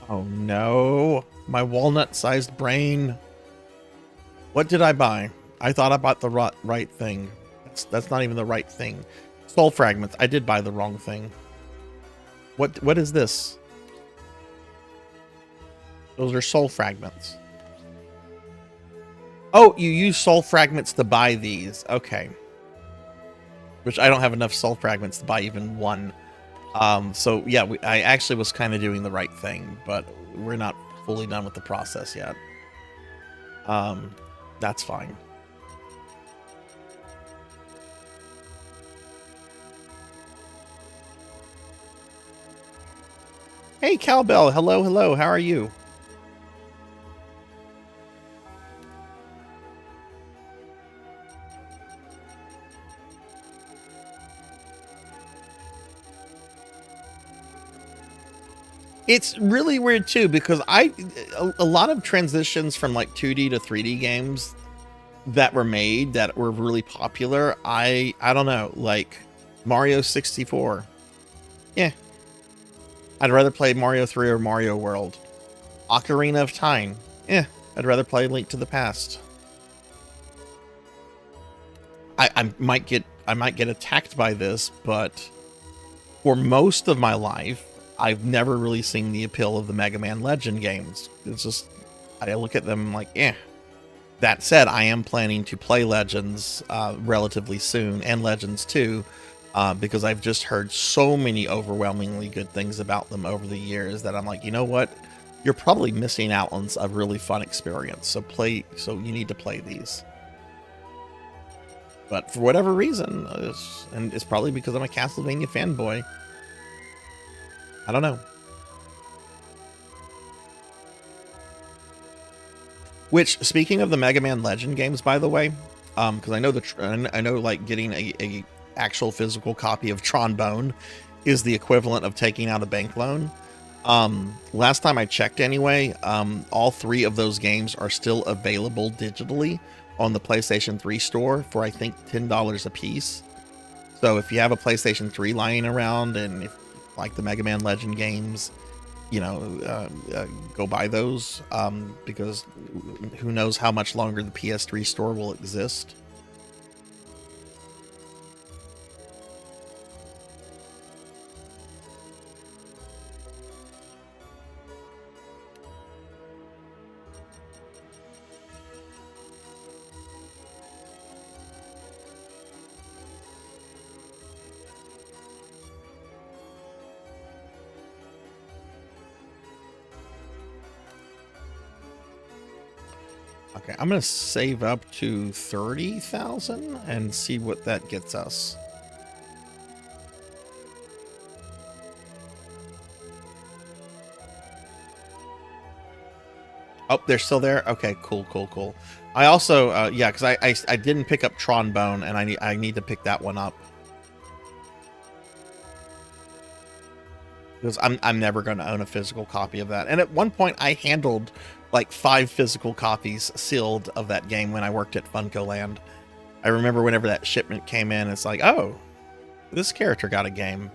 Oh no, my walnut-sized brain. What did I buy? I thought I bought the right thing. That's not even the right thing. Soul fragments. I did buy the wrong thing. What is this? Those are soul fragments. Oh, you use soul fragments to buy these. Okay. Which I don't have enough soul fragments to buy even one. So yeah, I actually was kind of doing the right thing, but we're not fully done with the process yet. That's fine. Hey, Cowbell. Hello, hello. How are you? It's really weird too, because a lot of transitions from like 2D to 3D games that were made that were really popular, I don't know, like Mario 64. Yeah. I'd rather play Mario 3 or Mario World. Ocarina of Time. Yeah, I'd rather play Link to the Past. I might get attacked by this, but for most of my life, I've never really seen the appeal of the Mega Man Legend games. It's just, I look at them like, eh. That said, I am planning to play Legends relatively soon, and Legends 2, because I've just heard so many overwhelmingly good things about them over the years that I'm like, you know what? You're probably missing out on a really fun experience. So you need to play these. But for whatever reason, and it's probably because I'm a Castlevania fanboy, I don't know. Which, speaking of the Mega Man Legend games, by the way, because I know like getting a actual physical copy of Trombone is the equivalent of taking out a bank loan. Last time I checked anyway, all 3 of those games are still available digitally on the PlayStation 3 store for I think $10 a piece. So if you have a PlayStation 3 lying around and if you like the Mega Man Legend games, you know, go buy those, because who knows how much longer the PS3 store will exist. Okay, I'm gonna save up to 30,000 and see what that gets us. Oh, they're still there. Okay, cool, cool, cool. I also, yeah, because I didn't pick up Trombone, and I need to pick that one up because I'm never going to own a physical copy of that. And at one point, I handled like 5 physical copies sealed of that game when I worked at FuncoLand. I remember whenever that shipment came in, it's like, oh, this character got a game.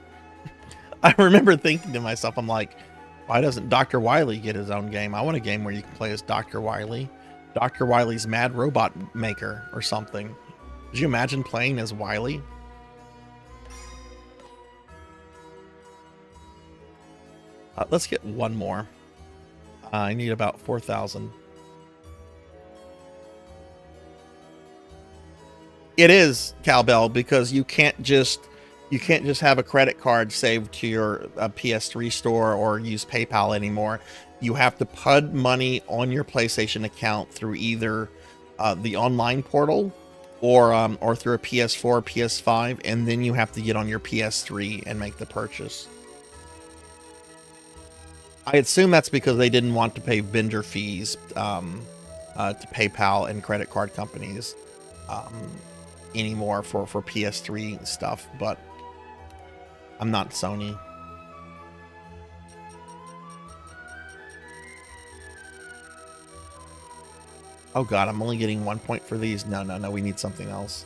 I remember thinking to myself, I'm like, why doesn't Dr. Wily get his own game? I want a game where you can play as Dr. Wily. Dr. Wily's Mad Robot Maker or something. Could you imagine playing as Wily? Let's get one more. I need about 4,000. It is, Cowbell, because you can't just have a credit card saved to your PS3 store or use PayPal anymore. You have to put money on your PlayStation account through either the online portal or through a PS4 or PS5, and then you have to get on your PS3 and make the purchase. I assume that's because they didn't want to pay vendor fees to PayPal and credit card companies anymore for PS3 stuff, but I'm not Sony. Oh god, I'm only getting 1 point for these. No, we need something else.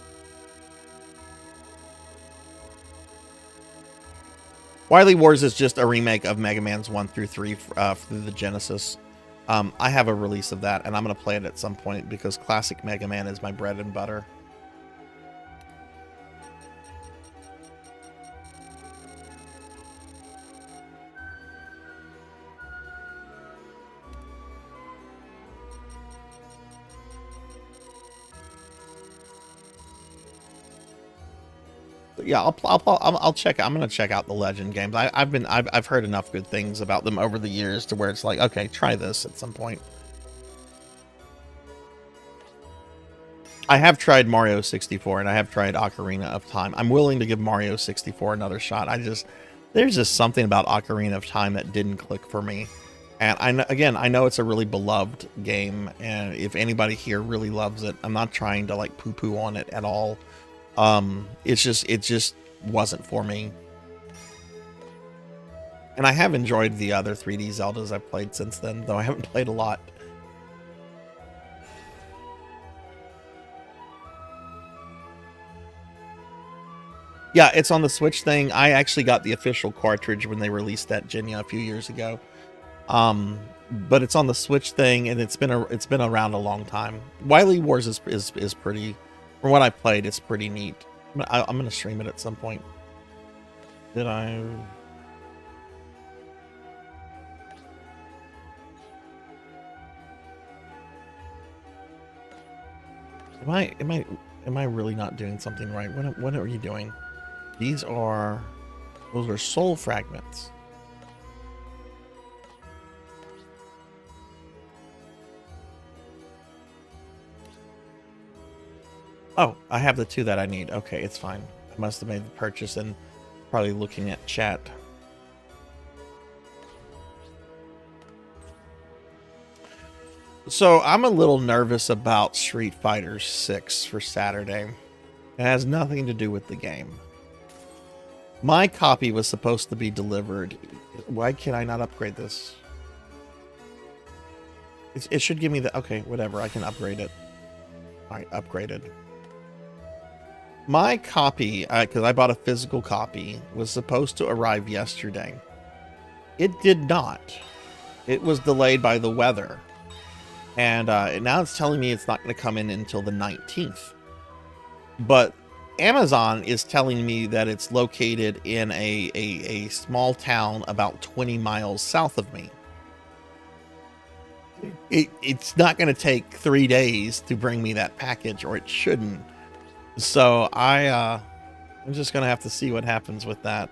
Wily Wars is just a remake of Mega Man's 1 through 3 through the Genesis. I have a release of that, and I'm going to play it at some point because classic Mega Man is my bread and butter. Yeah, I'll check. I'm gonna check out the Legend games. I've heard enough good things about them over the years to where it's like, okay, try this at some point. I have tried Mario 64 and I have tried Ocarina of Time. I'm willing to give Mario 64 another shot. There's just something about Ocarina of Time that didn't click for me. And I know it's a really beloved game, and if anybody here really loves it, I'm not trying to like poo-poo on it at all. It just wasn't for me. And I have enjoyed the other 3D Zeldas I've played since then, though I haven't played a lot. Yeah, it's on the Switch thing. I actually got the official cartridge when they released that Genya a few years ago. But it's on the Switch thing, and it's been around a long time. Wily Wars is pretty, from what I played, it's pretty neat. I'm gonna stream it at some point. Did I? Am I really not doing something right? What are you doing? Those are soul fragments. Oh, I have the 2 that I need. Okay, it's fine. I must have made the purchase and probably looking at chat. So I'm a little nervous about Street Fighter 6 for Saturday. It has nothing to do with the game. My copy was supposed to be delivered. Why can I not upgrade this? It should give me the... Okay, whatever. I can upgrade it. All right, upgraded. My copy, because I bought a physical copy, was supposed to arrive yesterday. It did not. It was delayed by the weather. And now it's telling me it's not going to come in until the 19th. But Amazon is telling me that it's located in a small town about 20 miles south of me. It's not going to take 3 days to bring me that package, or it shouldn't. So I'm just going to have to see what happens with that.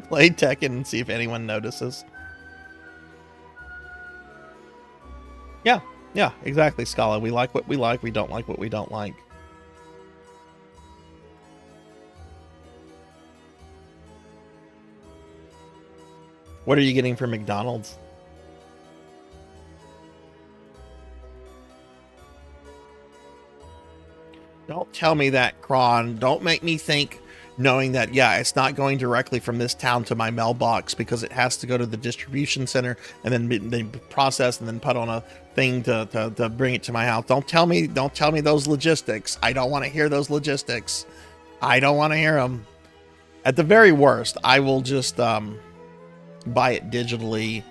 Play Tekken and see if anyone notices. Yeah, exactly, Scala. We like what we like. We don't like what we don't like. What are you getting from McDonald's? Don't tell me that, Kron. Don't make me think, knowing that, yeah, it's not going directly from this town to my mailbox because it has to go to the distribution center and then they process and then put on a thing to bring it to my house. Don't tell me those logistics. I don't want to hear those logistics. I don't want to hear them. At the very worst, I will just buy it digitally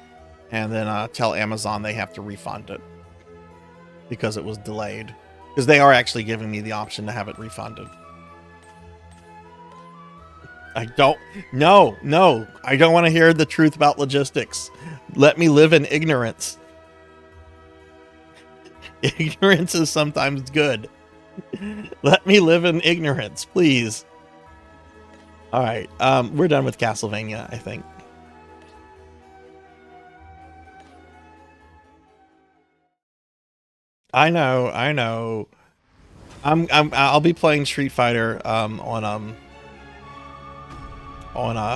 and then tell Amazon they have to refund it because it was delayed. Because they are actually giving me the option to have it refunded. I don't want to hear the truth about logistics. Let me live in ignorance. Ignorance is sometimes good. Let me live in ignorance, please. All right, we're done with Castlevania, I think. I know. I'll be playing Street Fighter on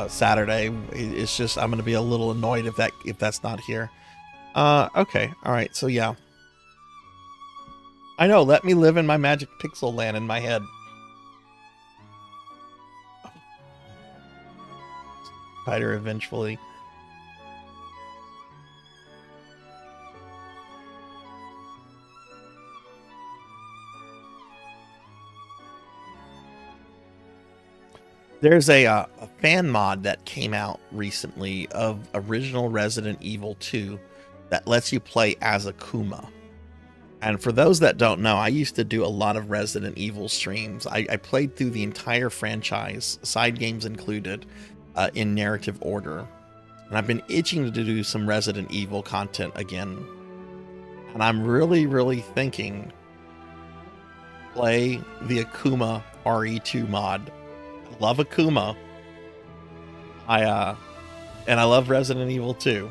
Saturday. It's just I'm gonna be a little annoyed if that's not here. Okay, all right. So yeah, I know. Let me live in my magic pixel land in my head. Fighter eventually. There's a fan mod that came out recently of original Resident Evil 2 that lets you play as Akuma. And for those that don't know, I used to do a lot of Resident Evil streams. I played through the entire franchise, side games included, in narrative order. And I've been itching to do some Resident Evil content again. And I'm really, really thinking play the Akuma RE2 mod. I love Akuma. And I love Resident Evil 2.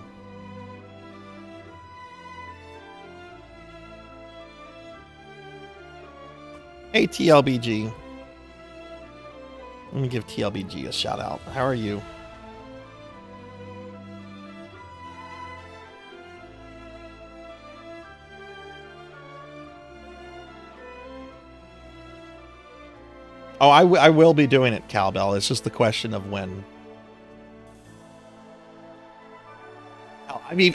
Hey TLBG. Let me give TLBG a shout out. How are you? Oh, I will be doing it, Cowbell. It's just the question of when.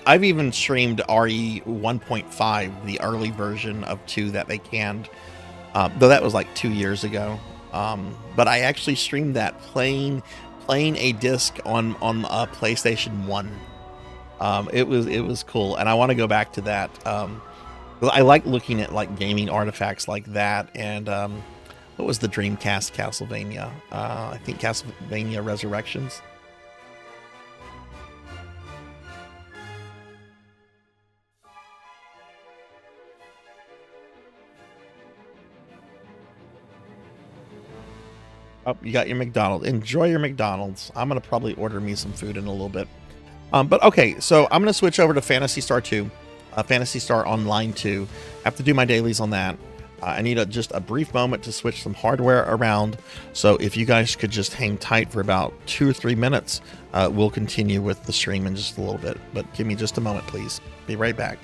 I've even streamed RE 1.5, the early version of 2 that they canned, though that was like 2 years ago. But I actually streamed that playing a disc on PlayStation 1. It was cool, and I want to go back to that. I like looking at like gaming artifacts like that, and what was the Dreamcast Castlevania? I think Castlevania Resurrections. Oh, you got your McDonald's. Enjoy your McDonald's. I'm going to probably order me some food in a little bit. But okay, so I'm going to switch over to Phantasy Star 2. Phantasy Star Online 2. I have to do my dailies on that. I need just a brief moment to switch some hardware around. So if you guys could just hang tight for about 2 or 3 minutes, we'll continue with the stream in just a little bit. But give me just a moment, please. Be right back.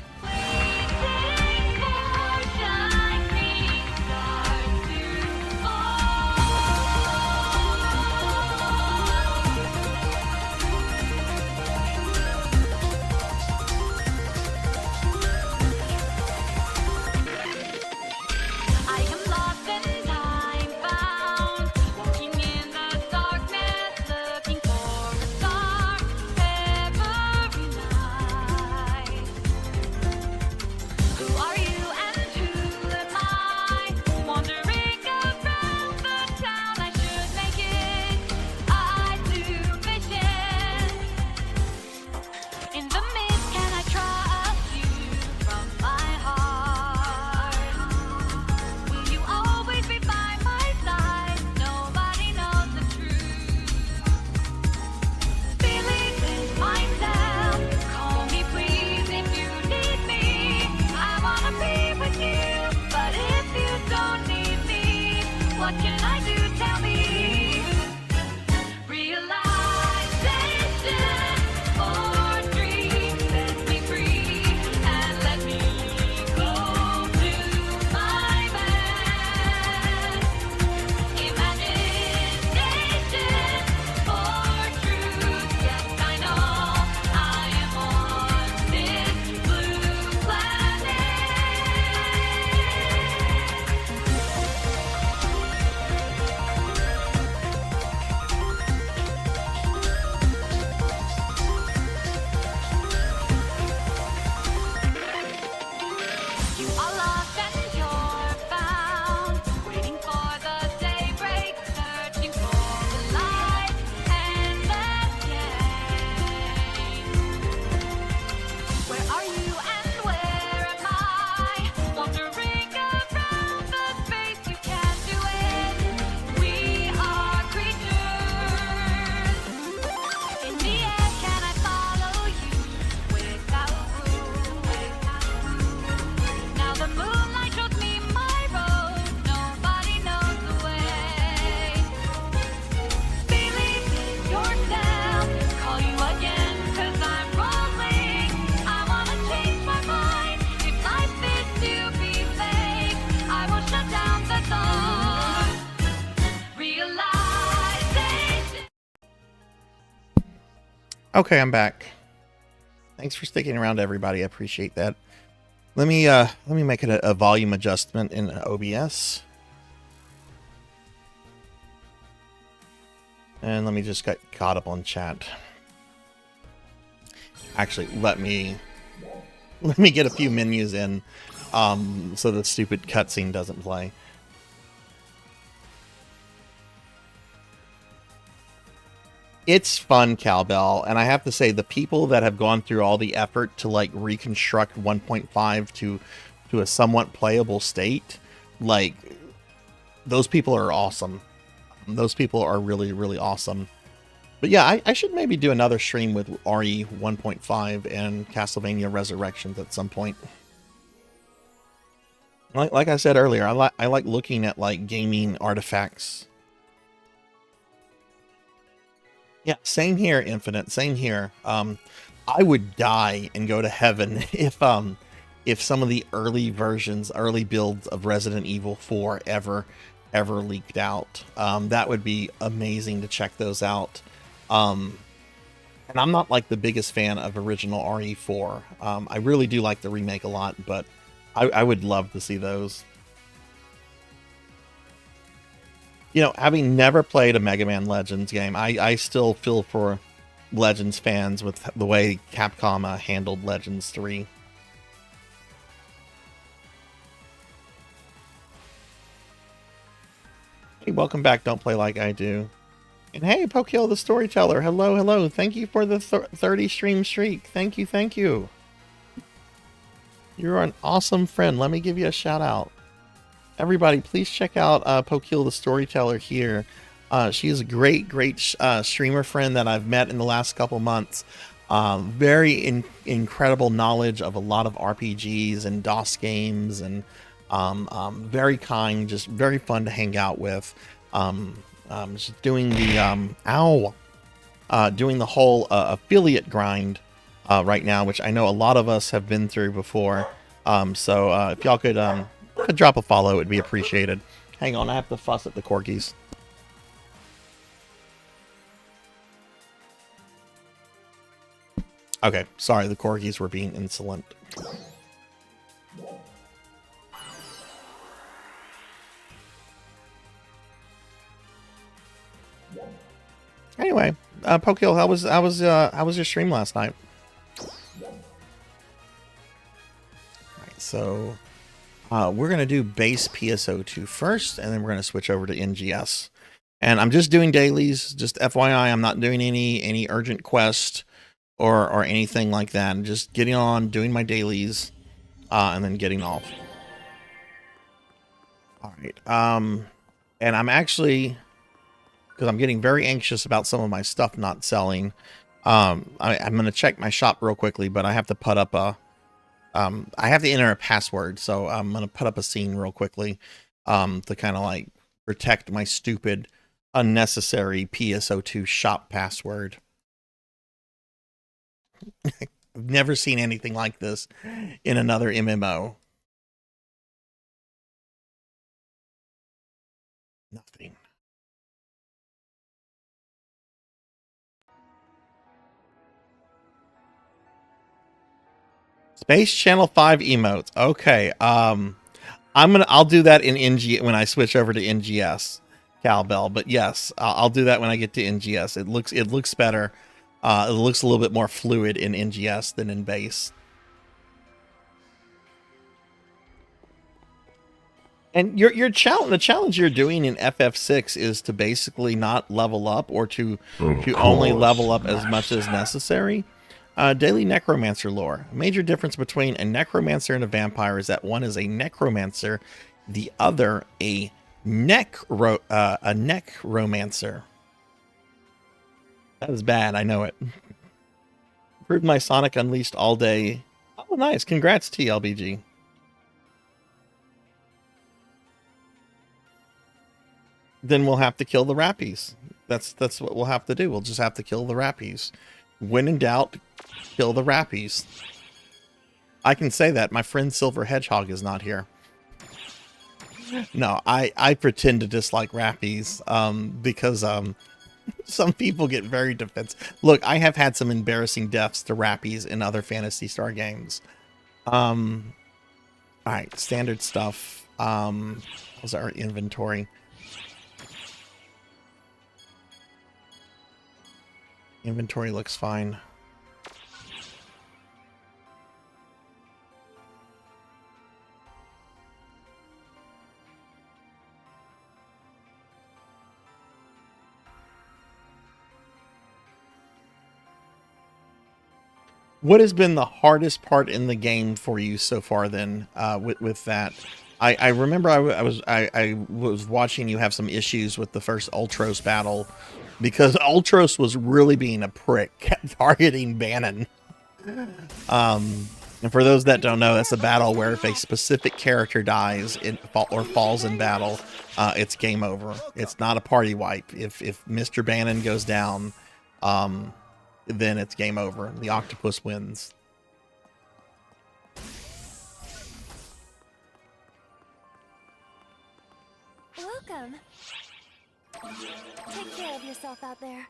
Okay, I'm back. Thanks for sticking around, everybody. I appreciate that. Let me make it a volume adjustment in OBS. And let me just get caught up on chat. Actually, let me get a few menus in so the stupid cutscene doesn't play. It's fun, Cowbell, and I have to say the people that have gone through all the effort to like reconstruct 1.5 to a somewhat playable state, like those people are awesome. Those people are really, really awesome. But yeah, I should maybe do another stream with RE 1.5 and Castlevania Resurrections at some point. Like I said earlier, I like looking at like gaming artifacts. Yeah, same here, Infinite. Same here. I would die and go to heaven if some of the early versions, early builds of Resident Evil 4 ever leaked out. That would be amazing to check those out. And I'm not like the biggest fan of original RE4. I really do like the remake a lot, but I would love to see those. You know, having never played a Mega Man Legends game, I still feel for Legends fans with the way Capcom handled Legends 3. Hey, welcome back. Don't Play Like I Do. And hey, Pokehill the Storyteller. Hello, hello. Thank you for the 30 stream streak. Thank you, thank you. You're an awesome friend. Let me give you a shout out. Everybody, please check out Pokehill the Storyteller here. She is a great streamer friend that I've met in the last couple months. Very incredible knowledge of a lot of RPGs and DOS games, and very kind, just very fun to hang out with. She's doing the doing the whole affiliate grind right now, which I know a lot of us have been through before. So if y'all could drop a follow, it'd be appreciated. Hang on, I have to fuss at the corgis. Okay, sorry, the corgis were being insolent. Anyway, Pokehill, how was your stream last night? Alright, so we're gonna do base PSO2 first, and then we're gonna switch over to NGS. And I'm just doing dailies, just FYI, I'm not doing any urgent quest or anything like that. I'm just getting on, doing my dailies, and then getting off. Alright, and I'm actually, because I'm getting very anxious about some of my stuff not selling. I'm going to check my shop real quickly, but I have to put up a, I have to enter a password. So I'm going to put up a scene real quickly, to kind of like protect my stupid, unnecessary PSO2 shop password. I've never seen anything like this in another MMO. Nothing. Space Channel 5 emotes. Okay. I'll do that in NG when I switch over to NGS, Cowbell. But yes, I'll do that when I get to NGS. It looks better. It looks a little bit more fluid in NGS than in base. And the challenge you're doing in FF6 is to basically not level up, or to only level up as much as necessary. Daily Necromancer lore. A major difference between a Necromancer and a Vampire is that one is a Necromancer, the other a Necromancer. That is bad, I know it. Improved my Sonic Unleashed all day. Oh, nice. Congrats, TLBG. Then we'll have to kill the Rappies. That's what we'll have to do. We'll just have to kill the Rappies. When in doubt, kill the Rappies. I can say that. My friend Silver Hedgehog is not here. No, I pretend to dislike Rappies because some people get very defensive. Look, I have had some embarrassing deaths to Rappies in other Phantasy Star games. Alright, standard stuff. How's our inventory? Inventory looks fine. What has been the hardest part in the game for you so far then, with that? I remember I was watching you have some issues with the first Ultros battle because Ultros was really being a prick, kept targeting Bannon. And for those that don't know, that's a battle where if a specific character dies or falls in battle, it's game over. It's not a party wipe. If Mr. Bannon goes down, then it's game over. The octopus wins. Welcome. Take care of yourself out there.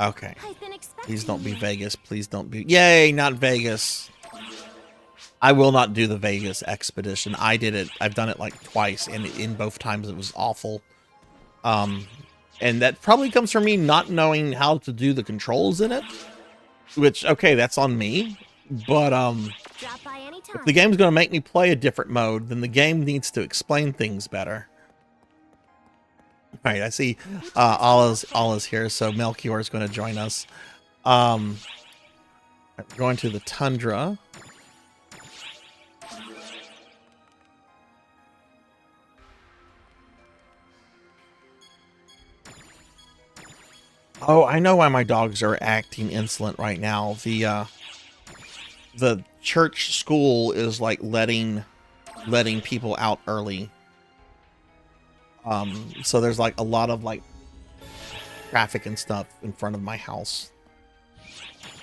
Okay. I've been expecting Please don't be you. Vegas. Please don't be. Yay, not Vegas. I will not do the Vegas expedition. I did it. I've done it like twice, and in both times it was awful. And that probably comes from me not knowing how to do the controls in it. Which, okay, that's on me. But Drop by anytime. if the game's going to make me play a different mode, then the game needs to explain things better. All right, I see Allah's here, so Melchior is going to join us. We're going to the Tundra. Oh, I know why my dogs are acting insolent right now. The church school is like letting people out early. So there's like a lot of like traffic and stuff in front of my house.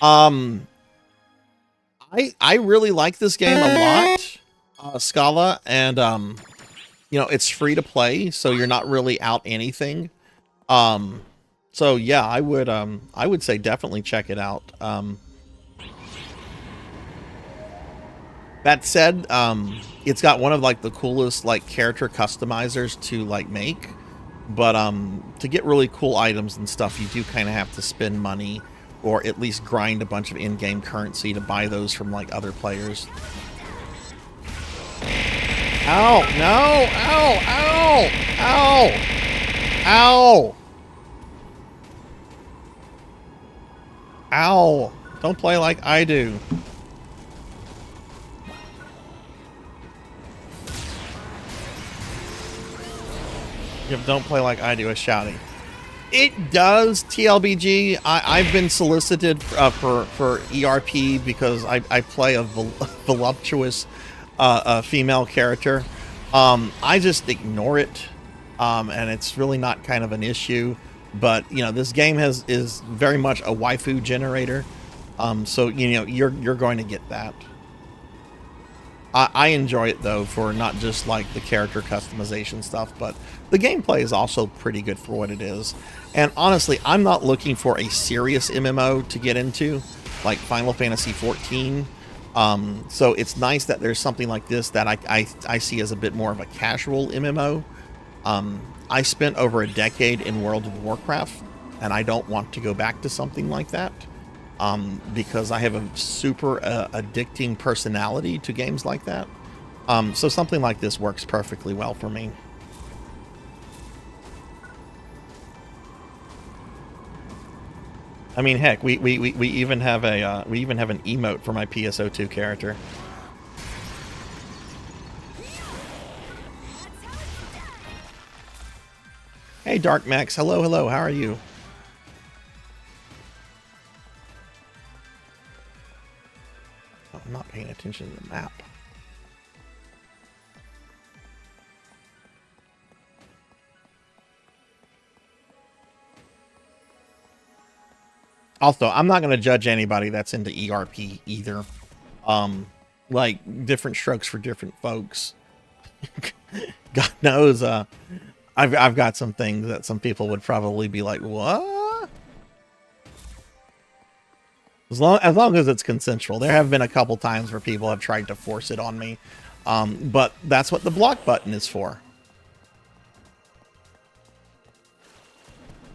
I really like this game a lot, Scala, and you know, it's free to play, so you're not really out anything. So yeah, I would say definitely check it out. That said, it's got one of like the coolest like character customizers to like make, but to get really cool items and stuff, you do kind of have to spend money or at least grind a bunch of in-game currency to buy those from like other players. Ow! No! Ow! Ow! Ow! Ow! Ow! Don't play like I do. Don't play like I do is shouting. It does, TLBG. I've been solicited for ERP because I play a voluptuous female character. I just ignore it, and it's really not kind of an issue. But you know, this game is very much a waifu generator, so you know you're going to get that. I enjoy it though for not just like the character customization stuff, but the gameplay is also pretty good for what it is. And honestly, I'm not looking for a serious MMO to get into, like Final Fantasy XIV. So it's nice that there's something like this that I see as a bit more of a casual MMO. I spent over a decade in World of Warcraft, and I don't want to go back to something like that. Because I have a super addicting personality to games like that. So something like this works perfectly well for me. I mean, heck, we even have a we even have an emote for my PSO2 character. Hey, Dark Max, hello, hello, how are you? I'm not paying attention to the map. Also, I'm not going to judge anybody that's into ERP either. Like, different strokes for different folks. God knows, I've got some things that some people would probably be like, what? As long as it's consensual. There have been a couple times where people have tried to force it on me. But that's what the block button is for.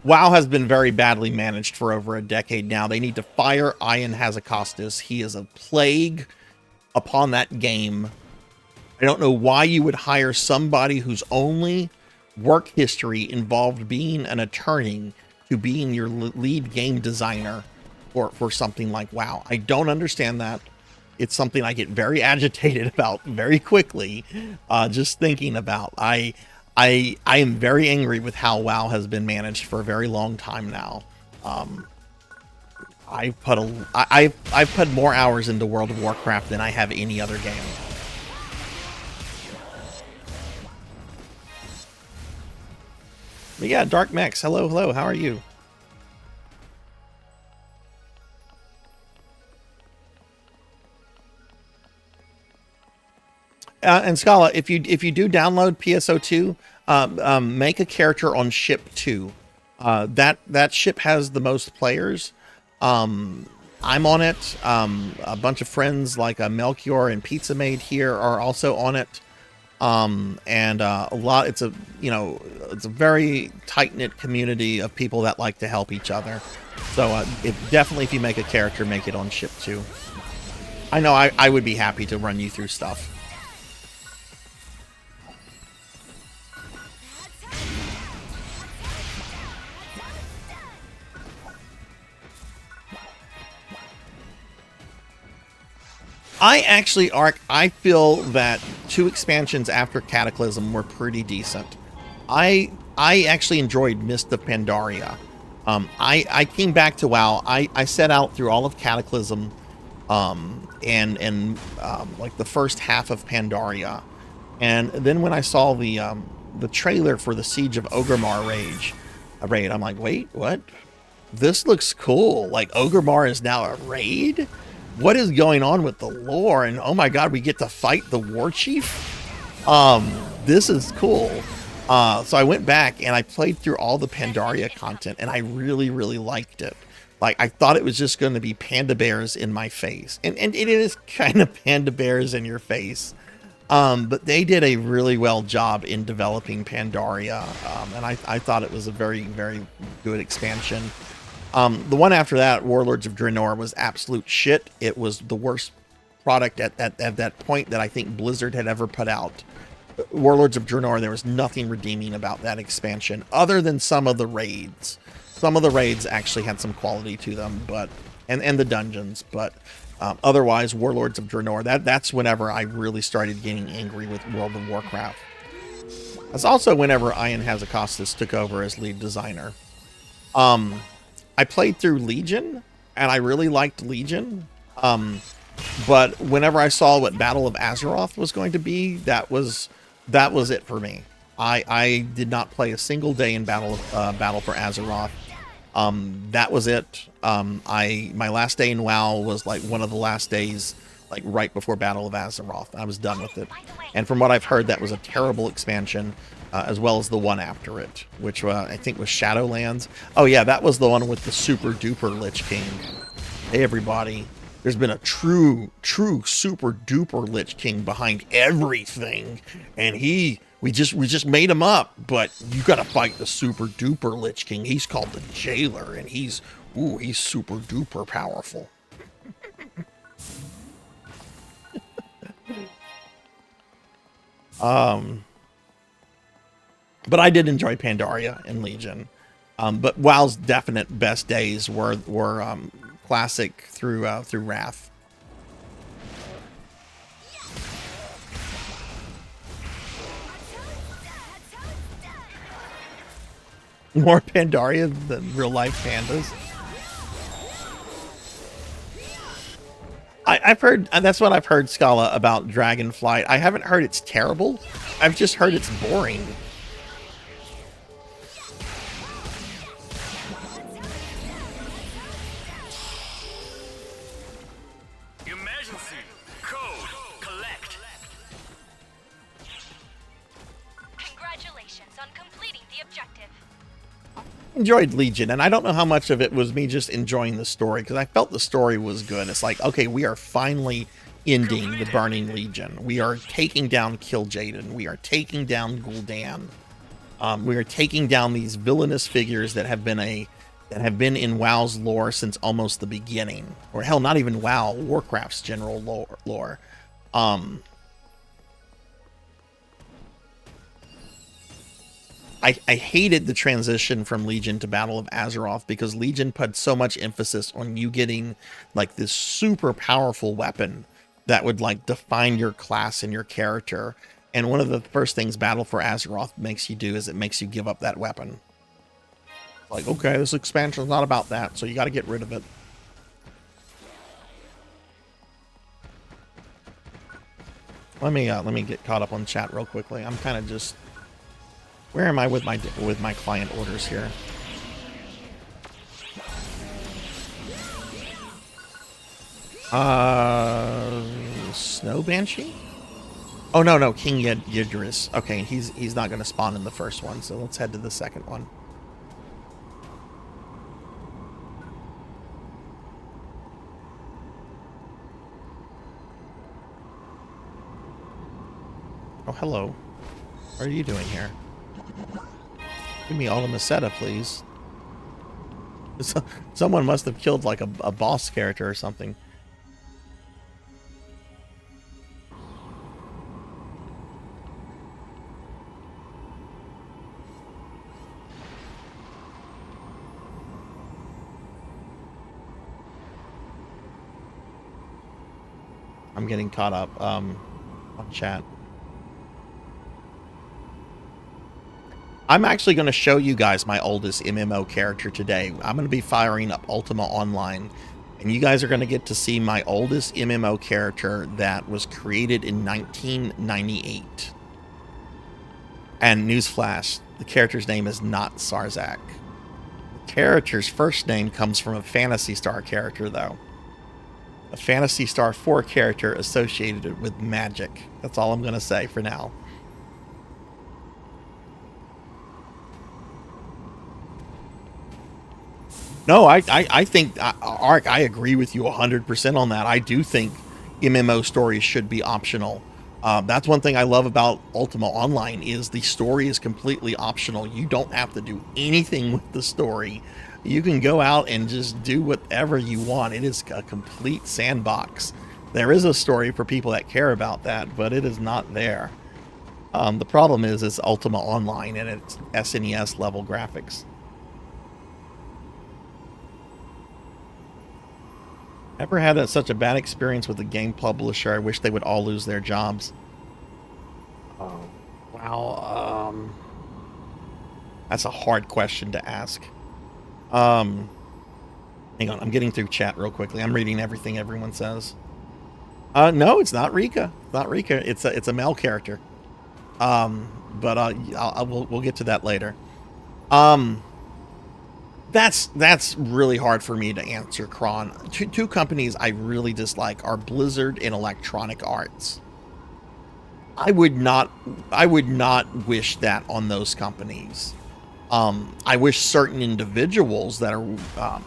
WoW has been very badly managed for over a decade now. They need to fire Ian Hazakostas. He is a plague upon that game. I don't know why you would hire somebody whose only work history involved being an attorney to being your lead game designer for something like WoW. I don't understand that. It's something I get very agitated about very quickly, just thinking about. I am very angry with how WoW has been managed for a very long time now. I've put more hours into World of Warcraft than I have any other game. But yeah, Dark Max, hello, how are you? And Scala, if you do download PSO2, make a character on ship 2. That ship has the most players. I'm on it. A bunch of friends like Melchior and Pizza Maid here are also on it. And a lot. It's a very tight-knit community of people that like to help each other. So definitely, if you make a character, make it on ship 2. I know I would be happy to run you through stuff. I feel that 2 expansions after Cataclysm were pretty decent. I actually enjoyed Mist of Pandaria. I came back to WoW. I set out through all of Cataclysm, and like the first half of Pandaria, and then when I saw the trailer for the Siege of Orgrimmar raid, I'm like, wait, what? This looks cool. Like Orgrimmar is now a raid? What is going on with the lore? And oh my god, we get to fight the war chief? This is cool. So I went back and I played through all the Pandaria content, and I really, really liked it. Like, I thought it was just going to be panda bears in my face. And it is kind of panda bears in your face. But they did a really well job in developing Pandaria. And I thought it was a very, very good expansion. The one after that, Warlords of Draenor, was absolute shit. It was the worst product at that point that I think Blizzard had ever put out. Warlords of Draenor, there was nothing redeeming about that expansion other than some of the raids. Some of the raids actually had some quality to them, but and the dungeons, but otherwise, Warlords of Draenor, that's whenever I really started getting angry with World of Warcraft. That's also whenever Ian Hazakostas took over as lead designer. I played through Legion, and I really liked Legion. But whenever I saw what Battle of Azeroth was going to be, that was it for me. I did not play a single day in Battle for Azeroth. That was it. My last day in WoW was like one of the last days, like right before Battle of Azeroth. I was done with it. And from what I've heard, that was a terrible expansion. As well as the one after it, which I think was Shadowlands. Oh yeah, that was the one with the super duper Lich King. Hey everybody, there's been a true super duper Lich King behind everything, and we just made him up. But you gotta fight the super duper Lich King. He's called the Jailer, and he's super duper powerful. But I did enjoy Pandaria and Legion. But WoW's definite best days were Classic through Wrath. More Pandaria than real life pandas. I've heard, and that's what I've heard, Scala, about Dragonflight. I haven't heard it's terrible. I've just heard it's boring. Enjoyed Legion, and I don't know how much of it was me just enjoying the story, because I felt the story was good. It's like, okay, we are finally ending the Burning Legion. We are taking down Kil'jaeden. We are taking down Gul'dan. We are taking down these villainous figures that have been in WoW's lore since almost the beginning, or hell, not even WoW, Warcraft's general lore. I hated the transition from Legion to Battle of Azeroth because Legion put so much emphasis on you getting like this super powerful weapon that would like define your class and your character. And one of the first things Battle for Azeroth makes you do is it makes you give up that weapon. Like, okay, this expansion is not about that, so you got to get rid of it. Let me get caught up on chat real quickly. I'm kind of just, where am I with my client orders here? Snow Banshee? Oh no, King Yidris. Okay, he's not going to spawn in the first one, so let's head to the second one. Oh, hello. What are you doing here? Give me Ultima Seta, please. Someone must have killed like a boss character or something. I'm getting caught up on chat. I'm actually going to show you guys my oldest MMO character today. I'm going to be firing up Ultima Online, and you guys are going to get to see my oldest MMO character that was created in 1998. And newsflash, the character's name is not Sarzac. The character's first name comes from a Phantasy Star character, though. A Phantasy Star 4 character associated with magic. That's all I'm going to say for now. No, I think, Ark, I agree with you 100% on that. I do think MMO stories should be optional. That's one thing I love about Ultima Online is the story is completely optional. You don't have to do anything with the story. You can go out and just do whatever you want. It is a complete sandbox. There is a story for people that care about that, but it is not there. The problem is it's Ultima Online and it's SNES level graphics. Ever had such a bad experience with a game publisher? I wish they would all lose their jobs. Oh, wow. That's a hard question to ask. Hang on, I'm getting through chat real quickly. I'm reading everything everyone says. No, it's not Rika. It's not Rika. It's a male character. But we'll get to that later. That's really hard for me to answer, Kron. Two companies I really dislike are Blizzard and Electronic Arts. I would not wish that on those companies. I wish certain individuals that are,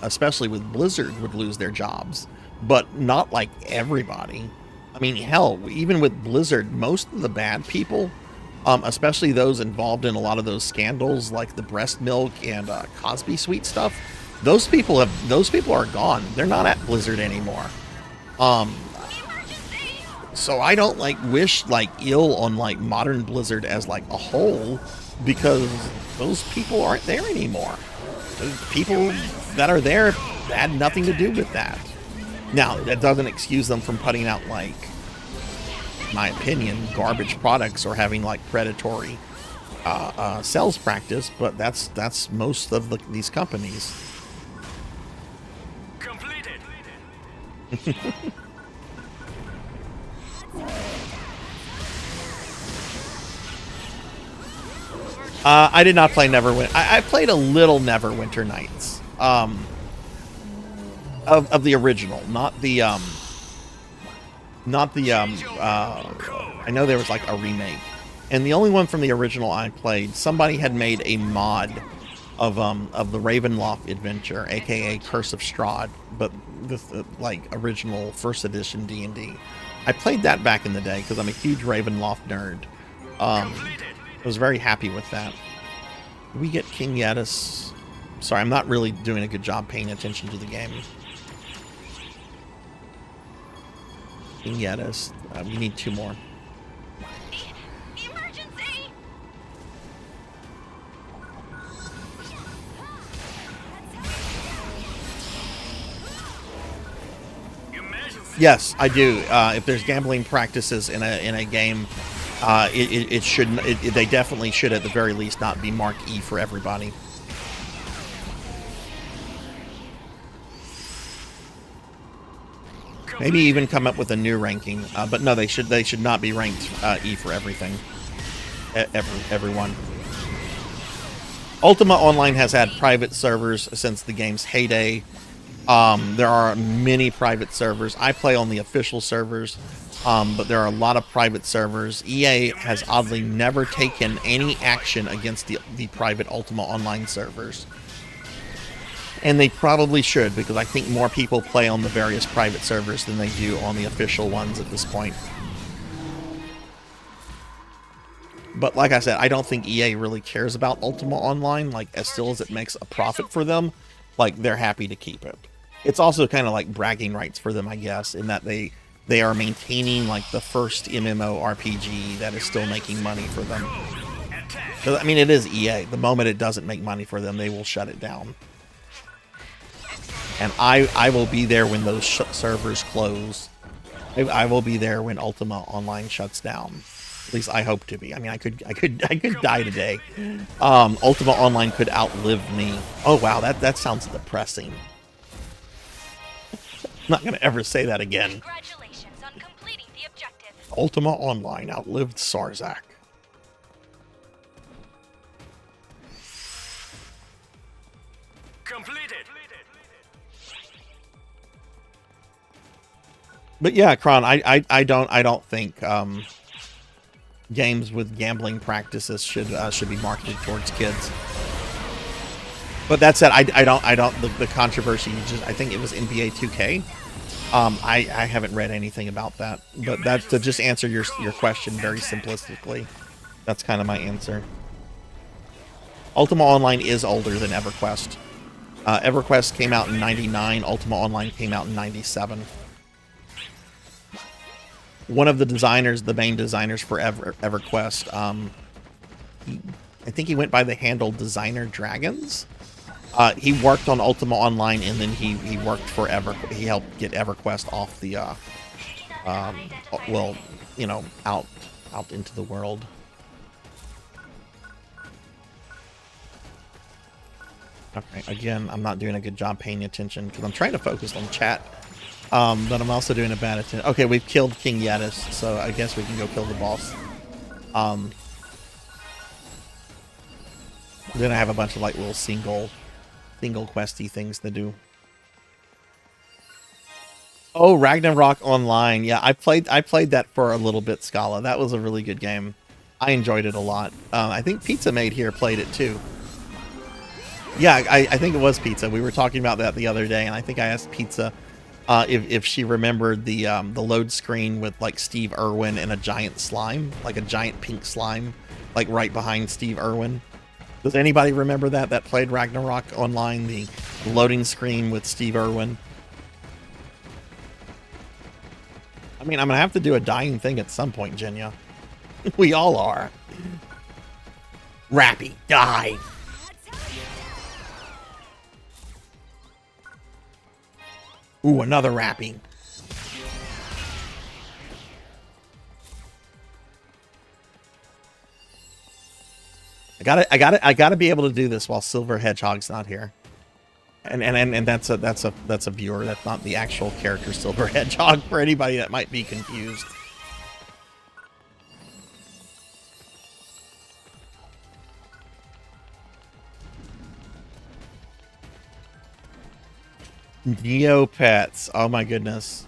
especially with Blizzard, would lose their jobs, but not like everybody. I mean, hell, even with Blizzard, most of the bad people, especially those involved in a lot of those scandals like the breast milk and Cosby Suite stuff, those people are gone. They're not at Blizzard anymore. So I don't wish ill on modern Blizzard as a whole, because those people aren't there anymore. The people that are there had nothing to do with that. Now, that doesn't excuse them from putting out my opinion, garbage products or having predatory sales practice, but that's most of these companies. Completed. I did not play Neverwinter. I played a little Neverwinter Nights of the original, not the I know there was a remake, and the only one from the original I played, somebody had made a mod of the Ravenloft adventure, aka Curse of Strahd, but the original first edition D&D. I played that back in the day because I'm a huge Ravenloft nerd. I was very happy with that. Did we get King Yedis? Sorry, I'm not really doing a good job paying attention to the game. King Yedis. We need 2 more. Emergency! Yes, I do. If there's gambling practices in a game, it shouldn't. They definitely should, at the very least, not be marked E for everybody. Maybe even come up with a new ranking. But no, they should not be ranked E for everything. Everyone. Ultima Online has had private servers since the game's heyday. There are many private servers. I play on the official servers, but there are a lot of private servers. EA has oddly never taken any action against the private Ultima Online servers. And they probably should, because I think more people play on the various private servers than they do on the official ones at this point. But like I said, I don't think EA really cares about Ultima Online. Like, as still as it makes a profit for them, like, they're happy to keep it. It's also kind of like bragging rights for them, I guess, in that they are maintaining, like, the first MMORPG that is still making money for them. I mean, it is EA. The moment it doesn't make money for them, they will shut it down. And I will be there when those servers close. I will be there when Ultima Online shuts down. At least I hope to be. I mean, I could die today. Ultima Online could outlive me. Oh wow, that sounds depressing. I'm not gonna ever say that again. Congratulations on completing the objective. Ultima Online outlived Sarzac. Completed. But yeah, Kron, I don't think games with gambling practices should be marketed towards kids. But that said, I don't the controversy. I think it was NBA 2K. I haven't read anything about that. But that's to just answer your question very simplistically. That's kind of my answer. Ultima Online is older than EverQuest. EverQuest came out in '99. Ultima Online came out in '97. One of the designers, the main designers for EverQuest, I think he went by the handle Designer Dragons. He worked on Ultima Online, and then he worked for he helped get EverQuest off the, well, you know, out into the world. Okay, again, I'm not doing a good job paying attention because I'm trying to focus on chat. But I'm also doing a bad attempt. Okay, we've killed King Yedis, so I guess we can go kill the boss. Then I have a bunch of like little single questy things to do. Oh, Ragnarok Online. Yeah, I played that for a little bit, Scala. That was a really good game. I enjoyed it a lot. I think Pizza Made here played it too. Yeah, I think it was Pizza. We were talking about that the other day, and I think I asked Pizza if she remembered the load screen with like Steve Irwin and a giant slime, like a giant pink slime, like right behind Steve Irwin. Does anybody remember that played Ragnarok Online? The loading screen with Steve Irwin. I mean, I'm gonna have to do a dying thing at some point, Jenya. We all are. Rappy, die. Ooh, another wrapping. I gotta be able to do this while Silver Hedgehog's not here. And that's a viewer. That's not the actual character Silver Hedgehog, for anybody that might be confused. Neopets. Oh my goodness.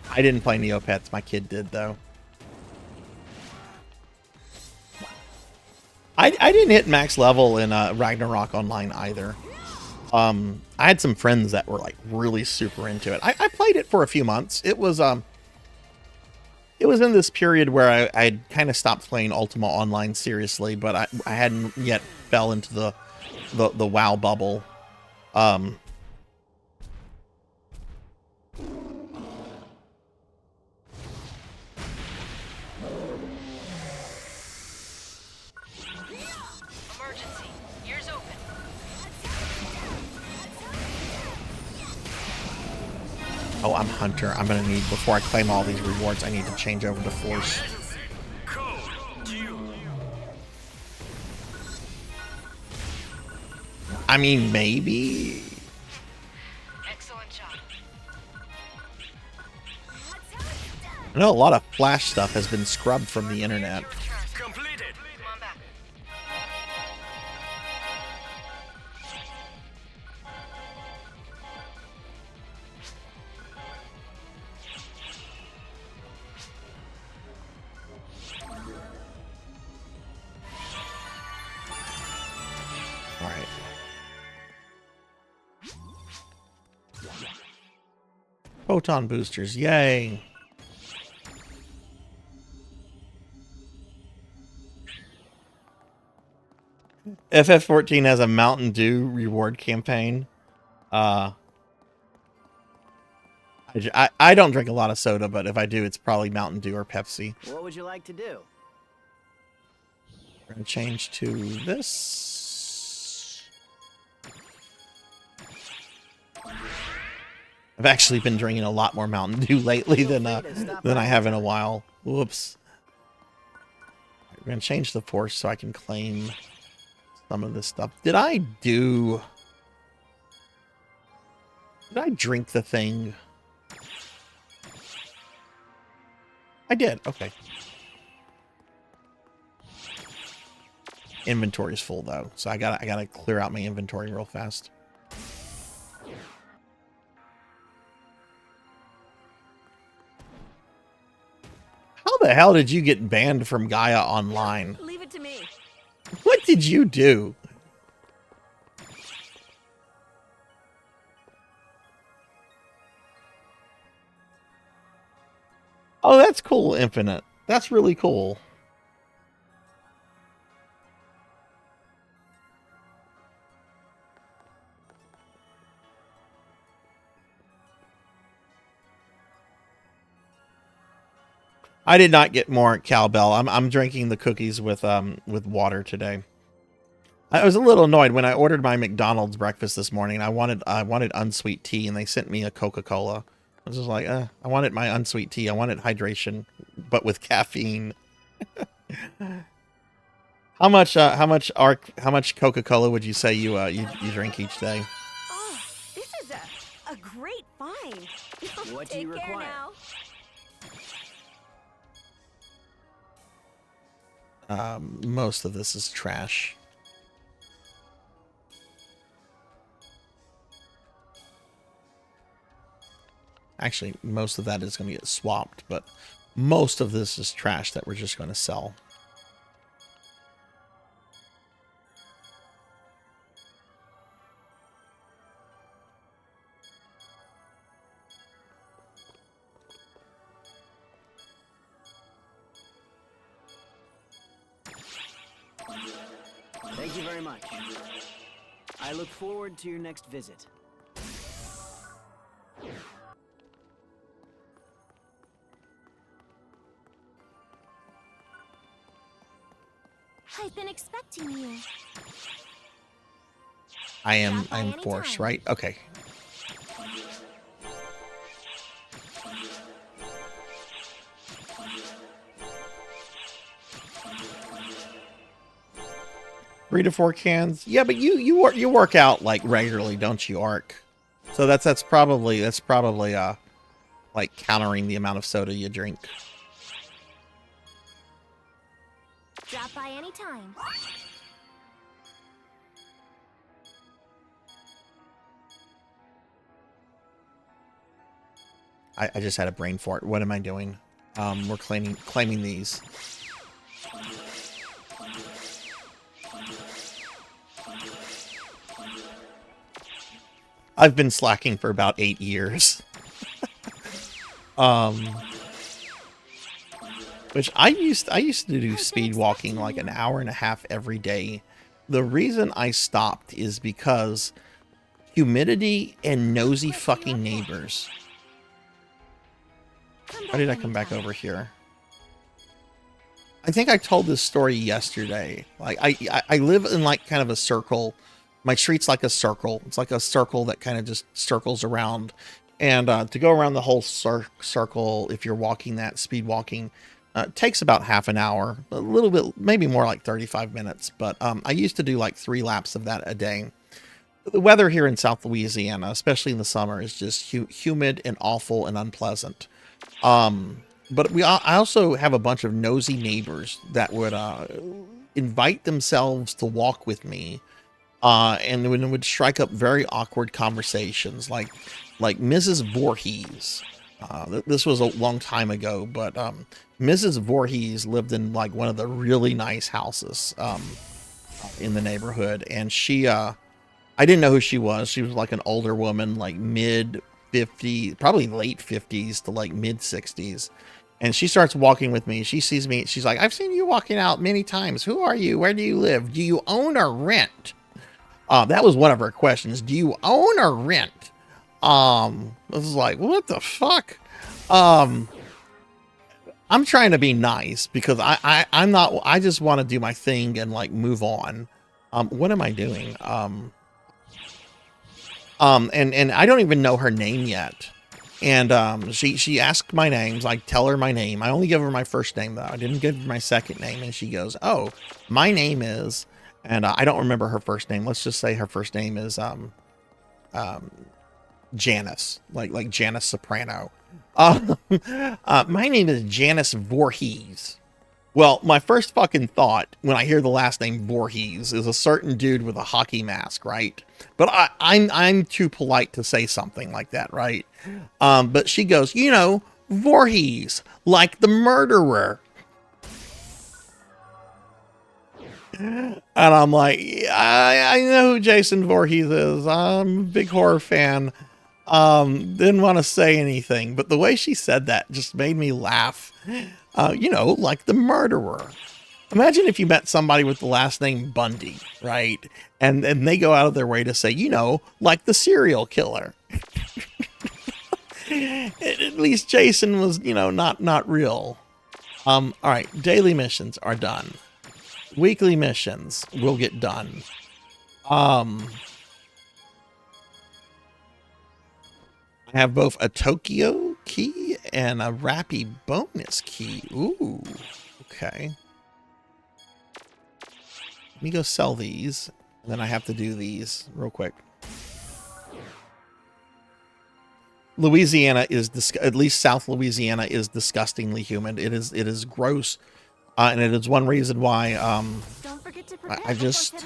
I didn't play Neopets. My kid did, though. I didn't hit max level in Ragnarok Online either. I had some friends that were like really super into it. I played it for a few months. It was in this period where I had kind of stopped playing Ultima Online seriously, but I hadn't yet fell into the WoW bubble. Oh, I'm Hunter. I'm gonna need, before I claim all these rewards, I need to change over to Force. I mean, maybe. Excellent job. I know a lot of Flash stuff has been scrubbed from the internet. Completed. Come on back. All right. Photon boosters, yay! FF14 has a Mountain Dew reward campaign. I don't drink a lot of soda, but if I do, it's probably Mountain Dew or Pepsi. What would you like to do? We're gonna change to this. I've actually been drinking a lot more Mountain Dew lately than I have in a while. Whoops. We're gonna change the Force so I can claim some of this stuff. Did I drink the thing? I did. Okay. Inventory is full though, so I gotta clear out my inventory real fast. How the hell did you get banned from Gaia Online? Leave it to me. What did you do? Oh, that's cool, Infinite. That's really cool. I did not get more cowbell. I'm drinking the cookies with water today. I was a little annoyed when I ordered my McDonald's breakfast this morning. I wanted unsweet tea, and they sent me a Coca-Cola. I was just like, I wanted my unsweet tea. I wanted hydration, but with caffeine. How much Coca-Cola would you say you drink each day? Oh, this is a great find. What do you Take care require? now. Most of this is trash. Actually, most of that is going to get swapped, but most of this is trash that we're just going to sell. Thank you very much. I look forward to your next visit. I've been expecting you. I'm Stop by Force, anytime. right? Okay. Three to 4 cans. Yeah, but you work out like regularly, don't you, Ark? So that's probably like countering the amount of soda you drink. Drop by anytime. I just had a brain fart. What am I doing? We're claiming these. I've been slacking for about 8 years. Which I used to do speed walking like an hour and a half every day. The reason I stopped is because humidity and nosy fucking neighbors. Why did I come back over here? I think I told this story yesterday. Like I live in like kind of a circle. My street's like a circle. It's like a circle that kind of just circles around. And to go around the whole circle, if you're walking that, speed walking, takes about half an hour, a little bit, maybe more like 35 minutes. But I used to do like 3 laps of that a day. The weather here in South Louisiana, especially in the summer, is just humid and awful and unpleasant. But I also have a bunch of nosy neighbors that would invite themselves to walk with me, and would strike up very awkward conversations, like Mrs. Voorhees. This was a long time ago, but Mrs. Voorhees lived in like one of the really nice houses in the neighborhood, and she I didn't know who she was. She was like an older woman, like mid 50s, probably late 50s to like mid 60s. And she starts walking with me. She sees me. She's like, I've seen you walking out many times. Who are you? Where do you live? Do you own or rent? That was one of her questions. Do you own or rent? I was like, what the fuck? I'm trying to be nice because I'm not, I just want to do my thing and like move on. What am I doing? And I don't even know her name yet. And she asked my names. I tell her my name. I only give her my first name though. I didn't give her my second name. And she goes, "Oh, my name is," and I don't remember her first name. Let's just say her first name is Janice, like Janice Soprano. My name is Janice Voorhees. Well, my first fucking thought when I hear the last name Voorhees is a certain dude with a hockey mask, right? But I'm too polite to say something like that, right? But she goes, you know, Voorhees, like the murderer. And I'm like, I know who Jason Voorhees is. I'm a big horror fan. Didn't want to say anything, but the way she said that just made me laugh. You know, like the murderer. Imagine if you met somebody with the last name Bundy, right? And they go out of their way to say, you know, like the serial killer. At least Jason was, you know, not real. All right, daily missions are done. Weekly missions will get done. I have both a Tokyo key and a Rappy bonus key. Ooh, okay. Let me go sell these. And then I have to do these real quick. Louisiana is, at least South Louisiana is disgustingly humid. It is gross. And it is one reason why Don't forget to prepare I just,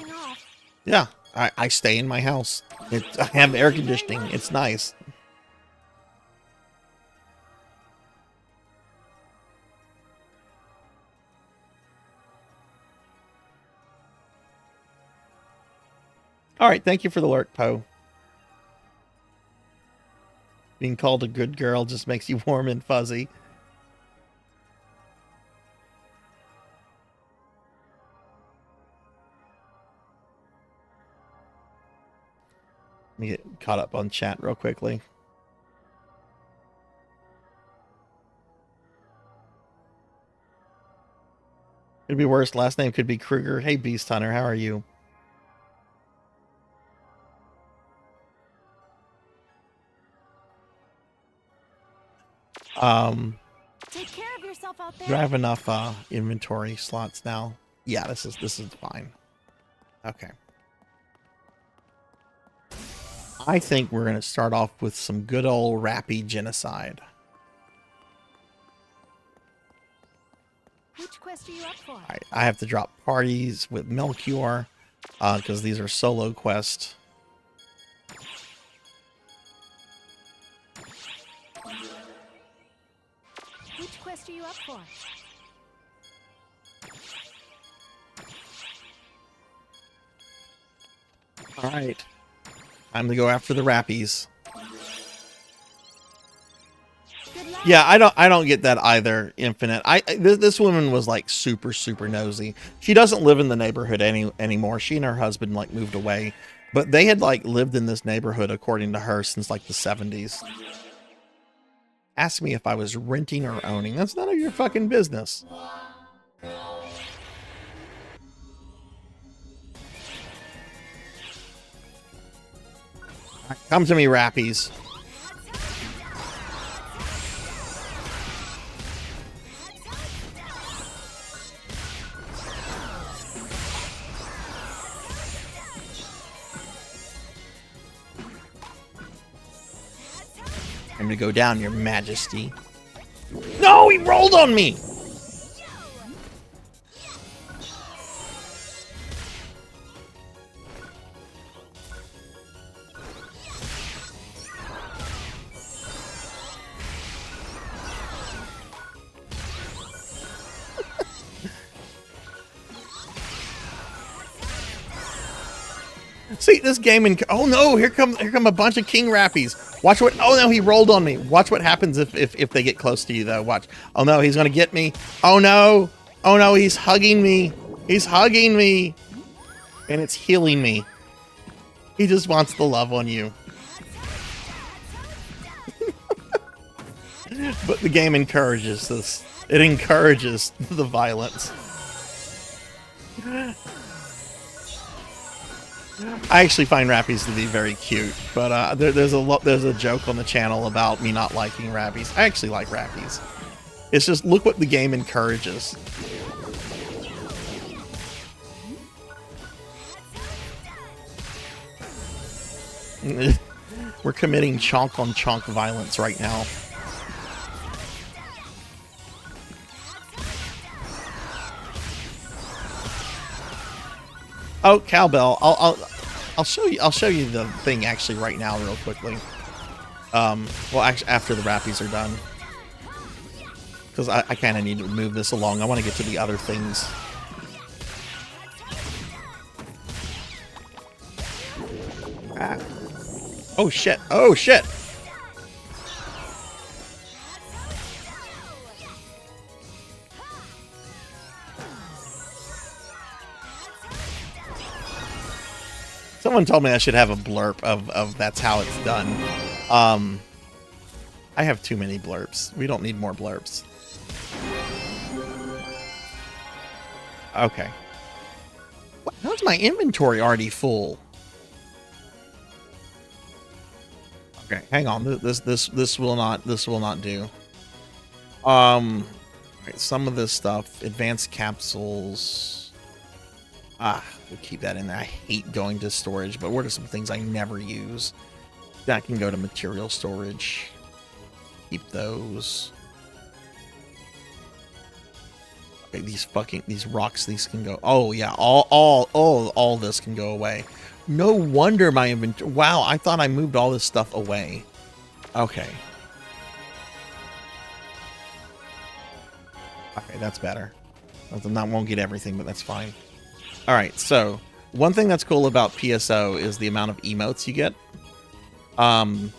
yeah, I stay in my house. I have air conditioning. It's nice. All right, thank you for the lurk, Poe. Being called a good girl just makes you warm and fuzzy. Let me get caught up on chat real quickly. Could be worse. Last name could be Kruger. Hey, Beast Hunter, how are you? Take care of yourself out there. Do I have enough inventory slots now? Yeah, this is fine. Okay. I think we're gonna start off with some good old Rappy genocide. Which quest are you up for? All right, I have to drop parties with Melchior because these are solo quests. Which quest are you up for? All right, time to go after the Rappies. Yeah, I don't get that either, Infinite. This woman was like super nosy. She doesn't live in the neighborhood anymore. She and her husband like moved away, but they had like lived in this neighborhood according to her since like the 70s. Asked me if I was renting or owning. That's none of your fucking business. Come to me, Rappies. I'm gonna go down, Your Majesty. No, he rolled on me! See this game in. Oh no! Here come a bunch of King Rappies. Watch what. Oh no! He rolled on me. Watch what happens if they get close to you though. Watch. Oh no! He's gonna get me. Oh no! Oh no! He's hugging me. He's hugging me, and it's healing me. He just wants the love on you. But the game encourages this. It encourages the violence. I actually find Rappies to be very cute, but there's a joke on the channel about me not liking Rappies. I actually like Rappies. It's just look what the game encourages. We're committing chonk on chonk violence right now. Oh, cowbell! I'll show you the thing actually right now, real quickly. Well, actually, after the Rappies are done, because I kind of need to move this along. I want to get to the other things. Ah. Oh shit! Oh shit! Someone told me I should have a blurb of that's how it's done. I have too many blurbs. We don't need more blurbs. Okay. How's my inventory already full? Okay, hang on. This will not do. Right, some of this stuff, advanced capsules. We'll keep that in there. I hate going to storage, but what are some things I never use? That can go to material storage. Keep those. Okay, these rocks, these can go. Oh yeah, all this can go away. No wonder my inventory. Wow, I thought I moved all this stuff away. Okay. Okay, that's better. That won't get everything, but that's fine. All right, so one thing that's cool about PSO is the amount of emotes you get. Some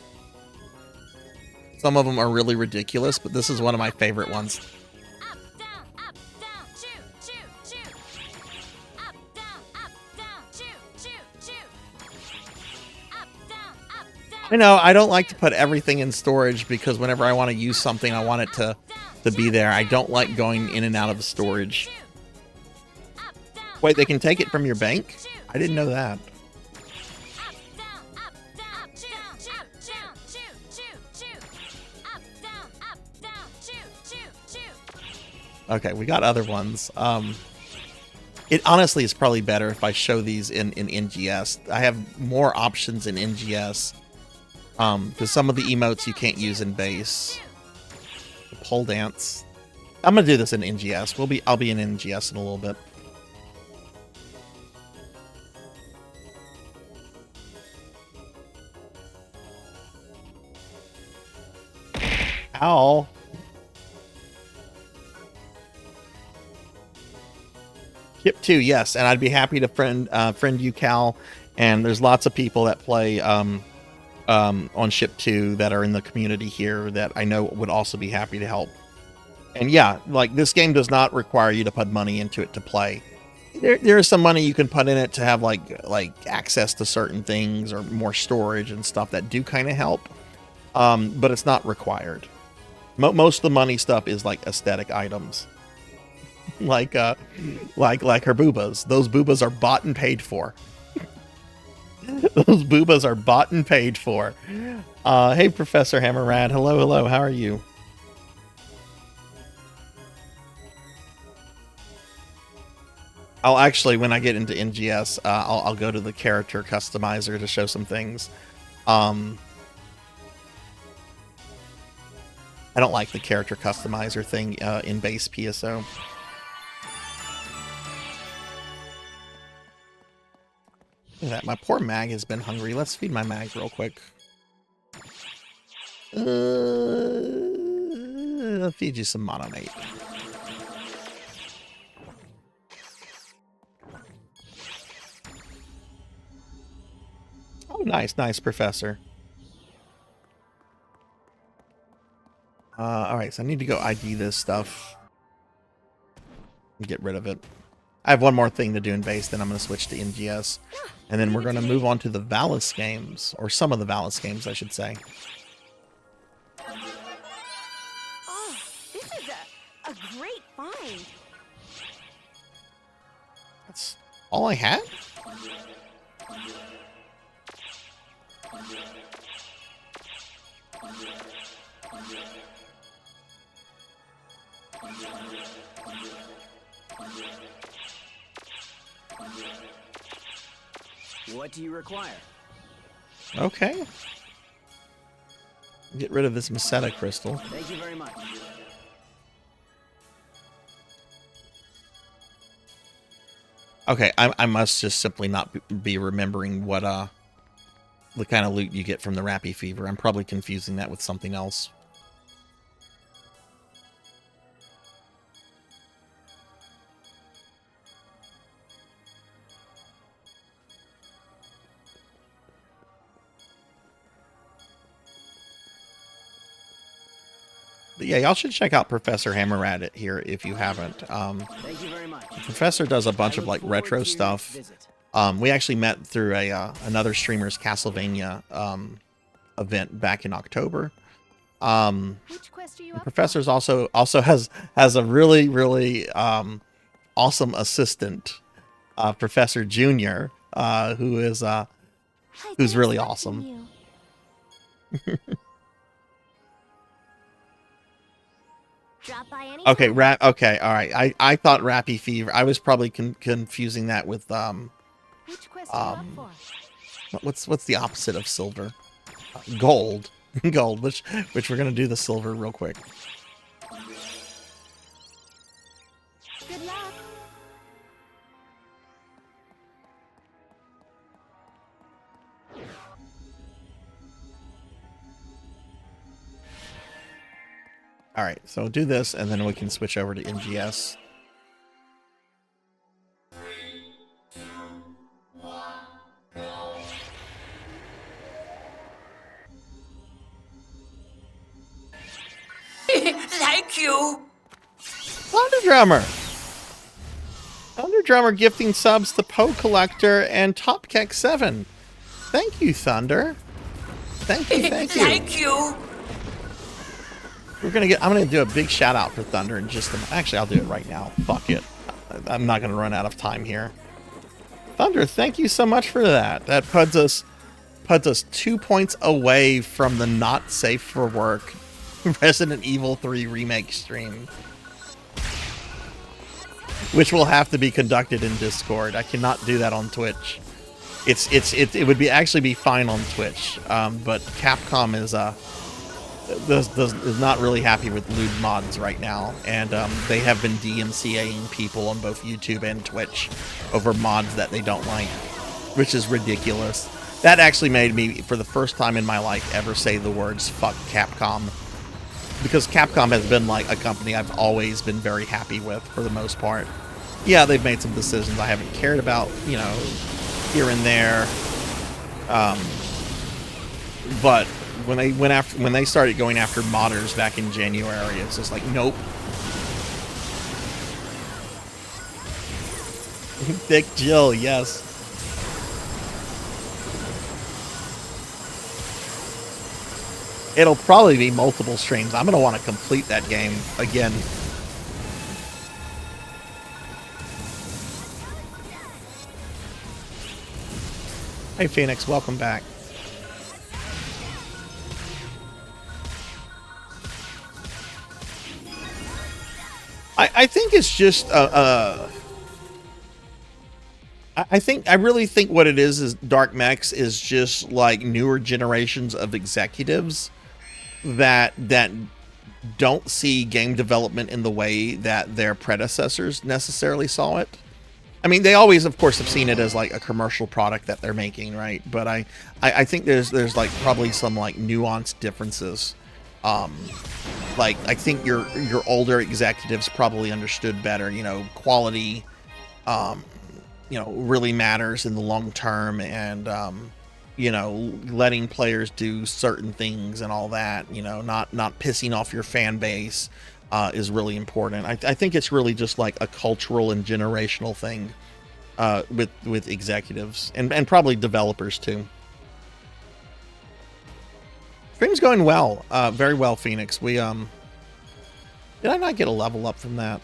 of them are really ridiculous, but this is one of my favorite ones. I know, I don't like to put everything in storage because whenever I want to use something, I want it to be there. I don't like going in and out of the storage. Wait, they can take it from your bank? I didn't know that. Okay, we got other ones. It honestly is probably better if I show these in NGS. I have more options in NGS. Because some of the emotes you can't use in base. The pole dance. I'm gonna do this in NGS. I'll be in NGS in a little bit. Ow. Ship 2, yes, and I'd be happy to friend you, Cal. And there's lots of people that play on Ship 2 that are in the community here that I know would also be happy to help. And yeah, like this game does not require you to put money into it to play. There is some money you can put in it to have like access to certain things or more storage and stuff that do kind of help, but it's not required. Most of the money stuff is like aesthetic items, like her boobas. Those boobas are bought and paid for. Those boobas are bought and paid for. Hey, Professor Hammerrad. Hello. How are you? I'll actually, when I get into NGS, I'll go to the character customizer to show some things. I don't like the character customizer thing in base PSO. Look at that. My poor mag has been hungry. Let's feed my mag real quick. I'll feed you some Mononate. Oh, nice, Professor. Alright, so I need to go ID this stuff. And get rid of it. I have one more thing to do in base, then I'm going to switch to NGS. And then we're going to move on to the Valis games. Or some of the Valis games, I should say. Oh, this is a great find. That's all I had? What do you require? Okay. Get rid of this Meseta crystal. Thank you very much. Okay, I must just simply not be remembering what the kind of loot you get from the Rappy Fever. I'm probably confusing that with something else. But yeah, y'all should check out Professor Hammerad here if you haven't. Thank you very much. Professor does a bunch of like retro stuff. We actually met through a another streamer's Castlevania event back in October. Which quest are you up Professor's also has a really awesome assistant, Professor Junior, who is who's really awesome. Drop by any Okay, time. okay, all right. I thought Rappy Fever. I was probably confusing that with Which quest are you up for? what's the opposite of silver? Gold. Gold, which we're gonna do the silver real quick. Good luck. All right, so we'll do this, and then we can switch over to NGS. Thank you. Thunder Drummer! Thunder Drummer gifting subs to Poe Collector and TopKek7. Thank you, Thunder. Thank you, thank you. Thank you. I'm gonna do a big shout out for Thunder in just a actually I'll do it right now. Fuck it. I'm not gonna run out of time here. Thunder, thank you so much for that. That puts us 2 points away from the not safe for work Resident Evil 3 remake stream, which will have to be conducted in Discord. I cannot do that on Twitch. It would actually be fine on Twitch, but Capcom is not really happy with lewd mods right now, and they have been DMCAing people on both YouTube and Twitch over mods that they don't like, which is ridiculous. That actually made me, for the first time in my life, ever say the words "fuck Capcom," because Capcom has been like a company I've always been very happy with for the most part. Yeah, they've made some decisions I haven't cared about, you know, here and there, but when they started going after modders back in January, it's just like, nope. Thick Jill, yes. It'll probably be multiple streams. I'm gonna want to complete that game again. Hey Phoenix, welcome back. I think it's just I really think what it is Dark Mechs is just like newer generations of executives that don't see game development in the way that their predecessors necessarily saw it. I mean, they always, of course, have seen it as like a commercial product that they're making, right? But I think there's like probably some like nuanced differences. Like I think your older executives probably understood better. You know, quality, you know, really matters in the long term, and you know, letting players do certain things and all that. You know, not pissing off your fan base. Is really important. I think it's really just like a cultural and generational thing with executives and probably developers too. Stream's going well, very well, Phoenix. We did I not get a level up from that?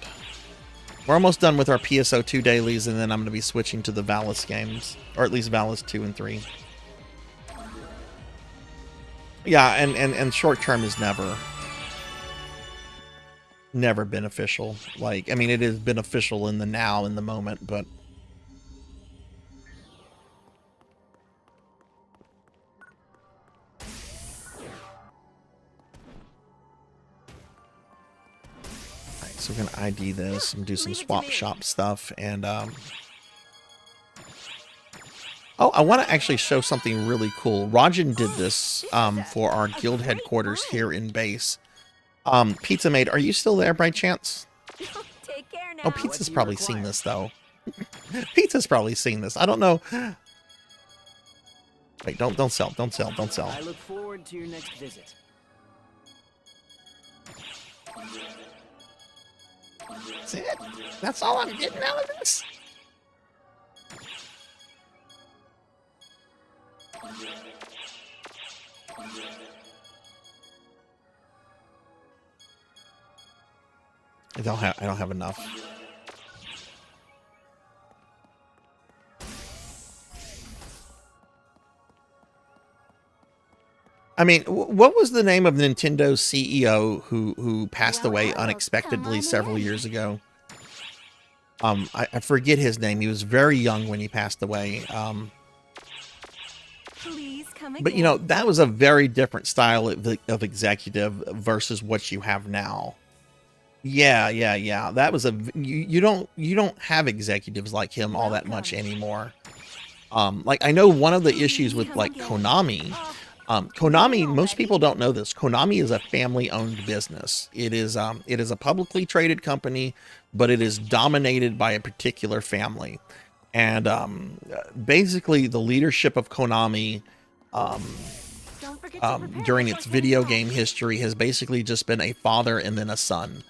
We're almost done with our PSO2 dailies, and then I'm going to be switching to the Valis games, or at least Valis 2 and 3. Yeah, and short term is never beneficial. Like, I mean, it is beneficial in the now, in the moment, but alright, so we're gonna ID this and do some swap shop stuff, and oh, I want to actually show something really cool. Rajan did this for our guild headquarters here in base. Pizza Maid, are you still there by chance? Take care now. Oh, Pizza's probably seen this, though. Pizza's probably seen this. I don't know. Wait, don't sell. I look forward to your next visit. That's it? That's all I'm getting out of this? I don't have enough. I mean, what was the name of Nintendo's CEO who passed away unexpectedly several years ago? I forget his name. He was very young when he passed away. Please come again. But you know, that was a very different style of executive versus what you have now. Yeah. That was you don't have executives like him all that much anymore. Like I know one of the issues with like Konami, Konami, most people don't know this. Konami is a family-owned business. It is a publicly traded company, but it is dominated by a particular family. And basically the leadership of Konami during its video game history has basically just been a father and then a son.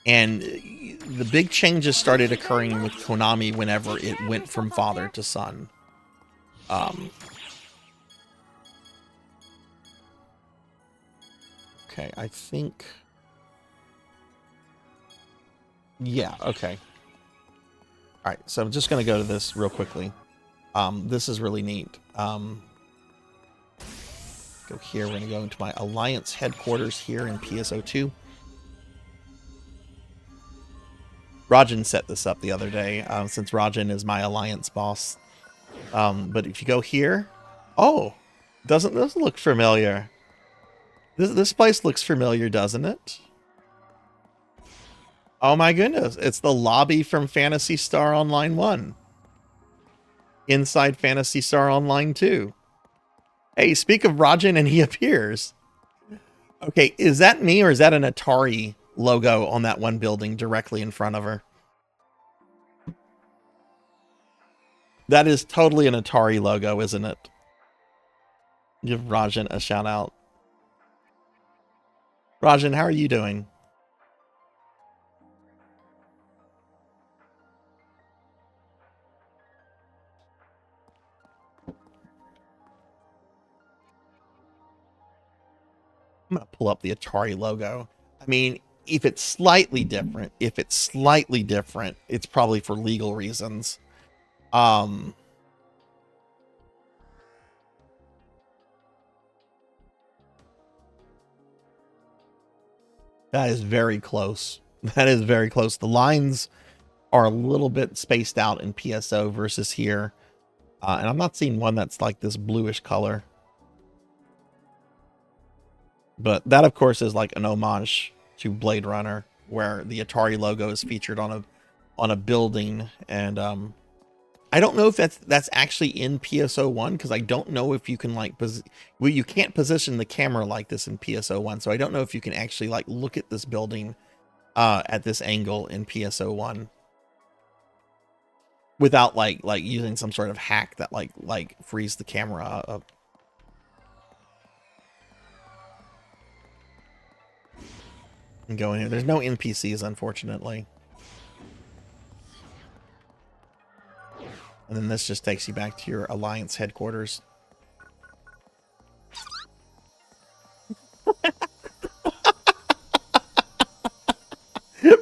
And the big changes started occurring with Konami whenever it went from father to son. Okay, I think... Yeah, okay. Alright, so I'm just going to go to this real quickly. This is really neat. Go here, we're going to go into my Alliance headquarters here in PSO2. Rajan set this up the other day, since Rajan is my Alliance boss. But if you go here... Oh! Doesn't this look familiar? This place looks familiar, doesn't it? Oh my goodness, it's the lobby from Phantasy Star Online 1. Inside Phantasy Star Online 2. Hey, speak of Rajan and he appears. Okay, is that me or is that an Atari logo on that one building directly in front of her? That is totally an Atari logo, isn't it? Give Rajan a shout out. Rajan, how are you doing? I'm going to pull up the Atari logo. I mean, if it's slightly different, it's probably for legal reasons. That is very close. That is very close. The lines are a little bit spaced out in PSO versus here. And I'm not seeing one that's like this bluish color. But that, of course, is like an homage to Blade Runner, where the Atari logo is featured on a building, and I don't know if that's actually in PSO1, because I don't know if you can like well, you can't position the camera like this in PSO1, so I don't know if you can actually like look at this building at this angle in PSO1 without like using some sort of hack that like frees the camera up. And go in here. There's no NPCs, unfortunately. And then this just takes you back to your Alliance headquarters.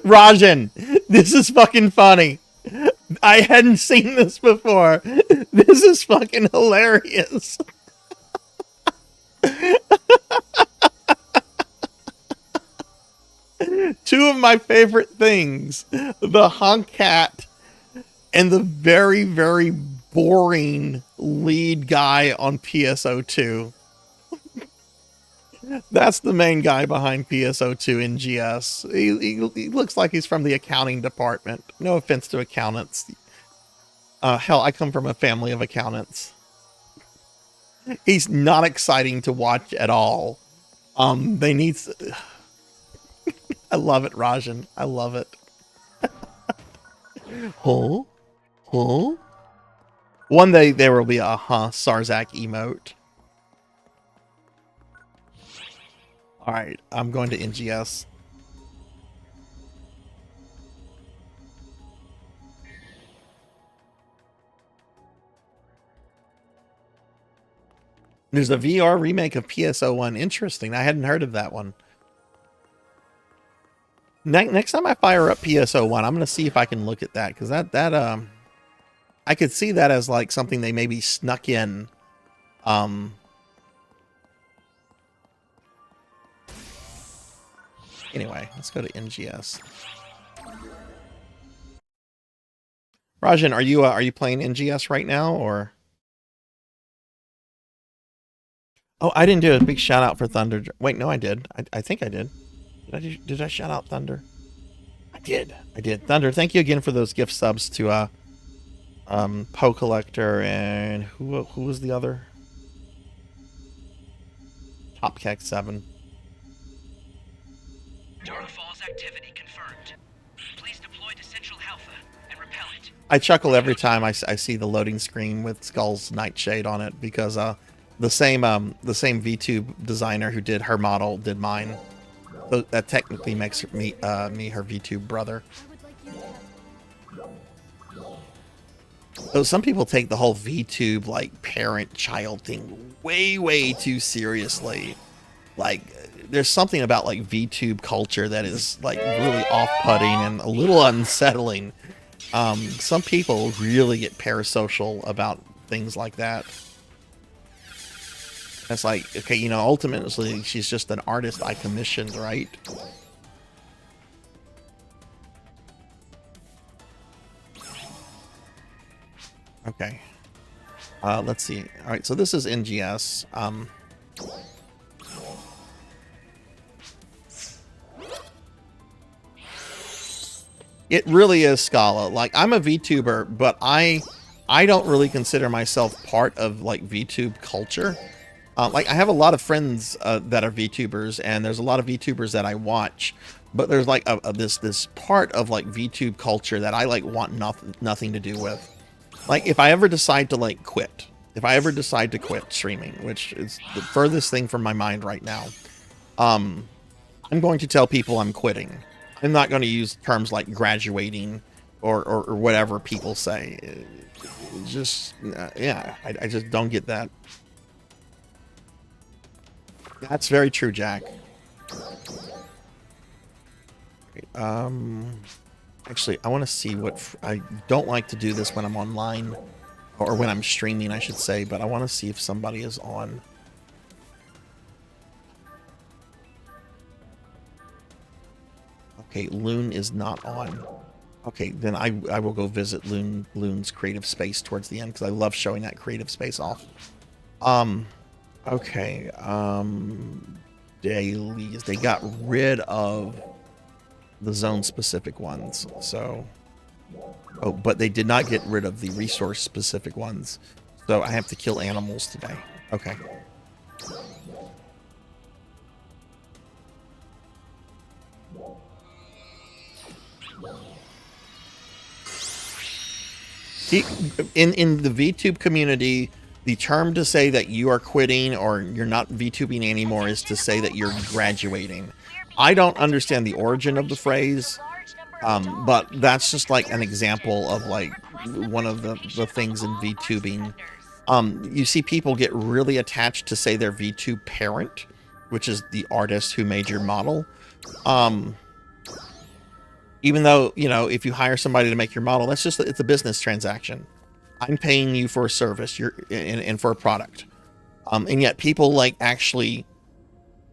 Rajan, this is fucking funny. I hadn't seen this before. This is fucking hilarious. Two of my favorite things, the honk cat and the very, very boring lead guy on PSO2. That's the main guy behind PSO2 NGS. He looks like he's from the accounting department. No offense to accountants. Hell, I come from a family of accountants. He's not exciting to watch at all. They need... I love it, Rajan. I love it. Huh? Huh? One day there will be a Sarzac emote. Alright, I'm going to NGS. There's a VR remake of PSO1. Interesting. I hadn't heard of that one. Next time I fire up PSO1, I'm going to see if I can look at that, because that I could see that as like something they maybe snuck in. Anyway, let's go to NGS. Rajan, are you playing NGS right now, or? Oh, I didn't do a big shout out for Thunder. Wait, no, I did. I think I did. Did I shout out Thunder? I did. Thunder, thank you again for those gift subs to Poe Collector and who was the other? Topkeck 7. Dark Falls activity confirmed. Please deploy to Central Alpha and repel it. I chuckle every time I see the loading screen with Skull's Nightshade on it, because the same VTube designer who did her model did mine. So that technically makes me her VTube brother. So some people take the whole VTube like parent-child thing way too seriously. Like, there's something about like VTube culture that is like really off-putting and a little unsettling. Some people really get parasocial about things like that. It's like, okay, you know, ultimately she's just an artist I commissioned, right? Okay. Let's see. All right, so this is NGS. It really is Scala. Like, I'm a VTuber, but I don't really consider myself part of like VTube culture. Like, I have a lot of friends that are VTubers, and there's a lot of VTubers that I watch, but there's like this part of like VTube culture that I like want nothing to do with. Like, if I ever decide to like quit, if I ever decide to quit streaming, which is the furthest thing from my mind right now, I'm going to tell people I'm quitting. I'm not going to use terms like graduating or whatever people say. Just, yeah, I just don't get that. That's very true, Jack. Actually, I want to see what... I don't like to do this when I'm online, or when I'm streaming, I should say, but I want to see if somebody is on. Okay, Loon is not on. Okay, then I will go visit Loon's creative space towards the end, because I love showing that creative space off. Okay, dailies. They got rid of the zone-specific ones. So, oh, but they did not get rid of the resource-specific ones. So I have to kill animals today. Okay. See, in the VTube community, the term to say that you are quitting or you're not VTubing anymore is to say that you're graduating. I don't understand the origin of the phrase, but that's just like an example of like one of the things in VTubing. You see people get really attached to say their VTube parent, which is the artist who made your model. Even though, you know, if you hire somebody to make your model, that's just, it's a business transaction. I'm paying you for a service, and for a product. And yet people like actually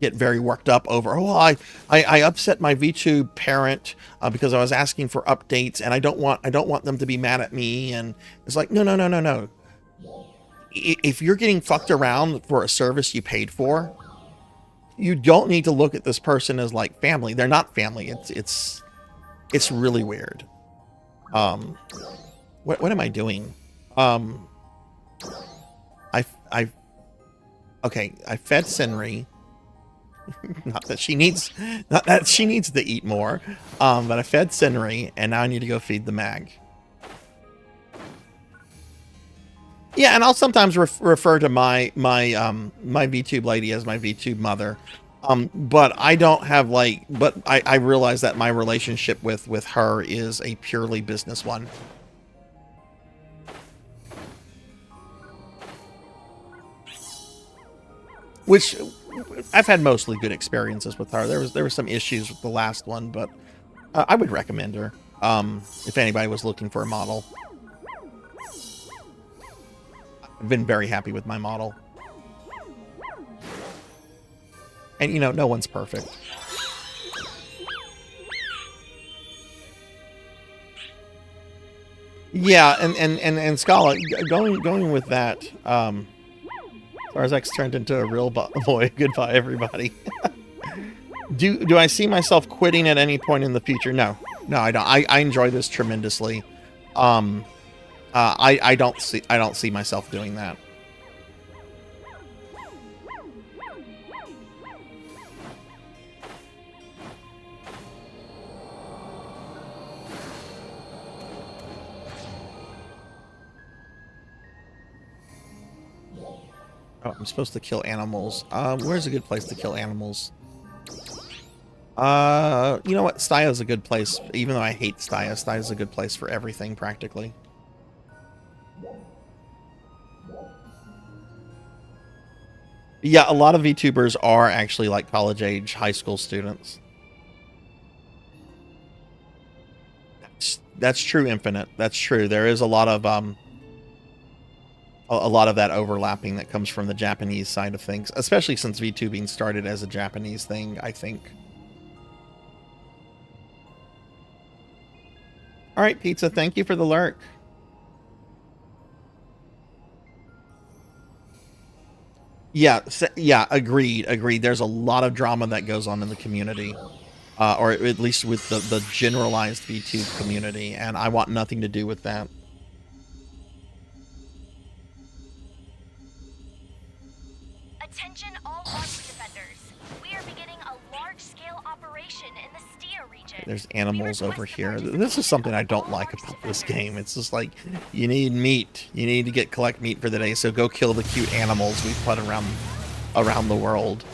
get very worked up over, oh, I upset my VTube parent because I was asking for updates, and I don't want them to be mad at me. And it's like, no. If you're getting fucked around for a service you paid for, you don't need to look at this person as like family. They're not family. It's really weird. What am I doing? I fed Senri. not that she needs to eat more. But I fed Senri, and now I need to go feed the mag. Yeah, and I'll sometimes refer to my VTube lady as my VTube mother. But I don't have like, but I realize that my relationship with her is a purely business one. Which I've had mostly good experiences with her. There were some issues with the last one, but I would recommend her if anybody was looking for a model. I've been very happy with my model. And, you know, no one's perfect. Yeah, and Scala, going with that, Sarzac's turned into a real boy. Goodbye, everybody. Do I see myself quitting at any point in the future? No, I don't. I enjoy this tremendously. I don't see myself doing that. Oh, I'm supposed to kill animals. Where's a good place to kill animals? You know what? Stya's a good place. Even though I hate Stya, Stya's a good place for everything, practically. Yeah, a lot of VTubers are actually like college-age high school students. That's true, Infinite. That's true. There is a lot of that overlapping that comes from the Japanese side of things, especially since VTubing started as a Japanese thing, I think. All right, Pizza, thank you for the lurk. Yeah, agreed. There's a lot of drama that goes on in the community, or at least with the generalized VTube community, and I want nothing to do with that. Attention all launch defenders. We are beginning a large-scale operation in the Stia region. There's animals over here. This is something I don't like about this game. It's just like, you need meat. You need to collect meat for the day, so go kill the cute animals we put around the world.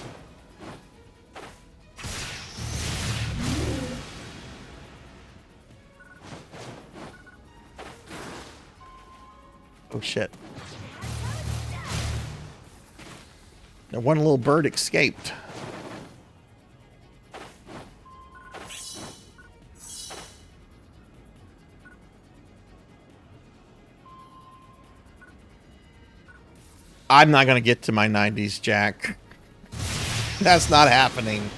Oh shit. Now one little bird escaped. I'm not going to get to my 90s, Jack. That's not happening.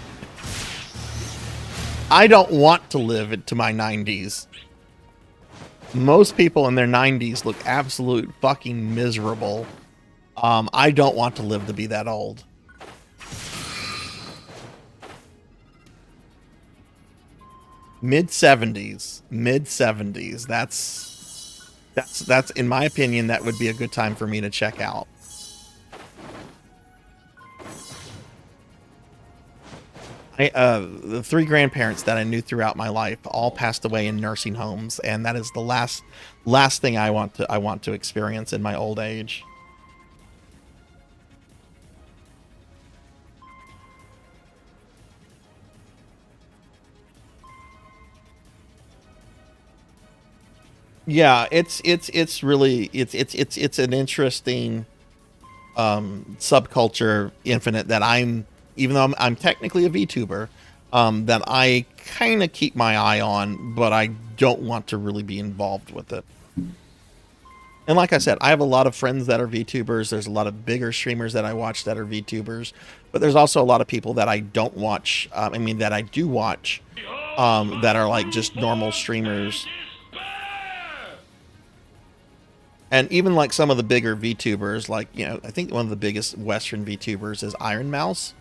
I don't want to live into my 90s. Most people in their 90s look absolute fucking miserable. I don't want to live to be that old. Mid 70s. Mid 70s. That's in my opinion, that would be a good time for me to check out. The 3 grandparents that I knew throughout my life all passed away in nursing homes, and that is the last thing I want to experience in my old age. Yeah, it's really it's an interesting subculture, Infinite, that even though I'm technically a VTuber, that I kind of keep my eye on, but I don't want to really be involved with it. And like I said, I have a lot of friends that are VTubers. There's a lot of bigger streamers that I watch that are VTubers, but there's also a lot of people that I don't watch. That I do watch, that are like just normal streamers. And even like some of the bigger VTubers, like, I think one of the biggest Western VTubers is Iron Mouse.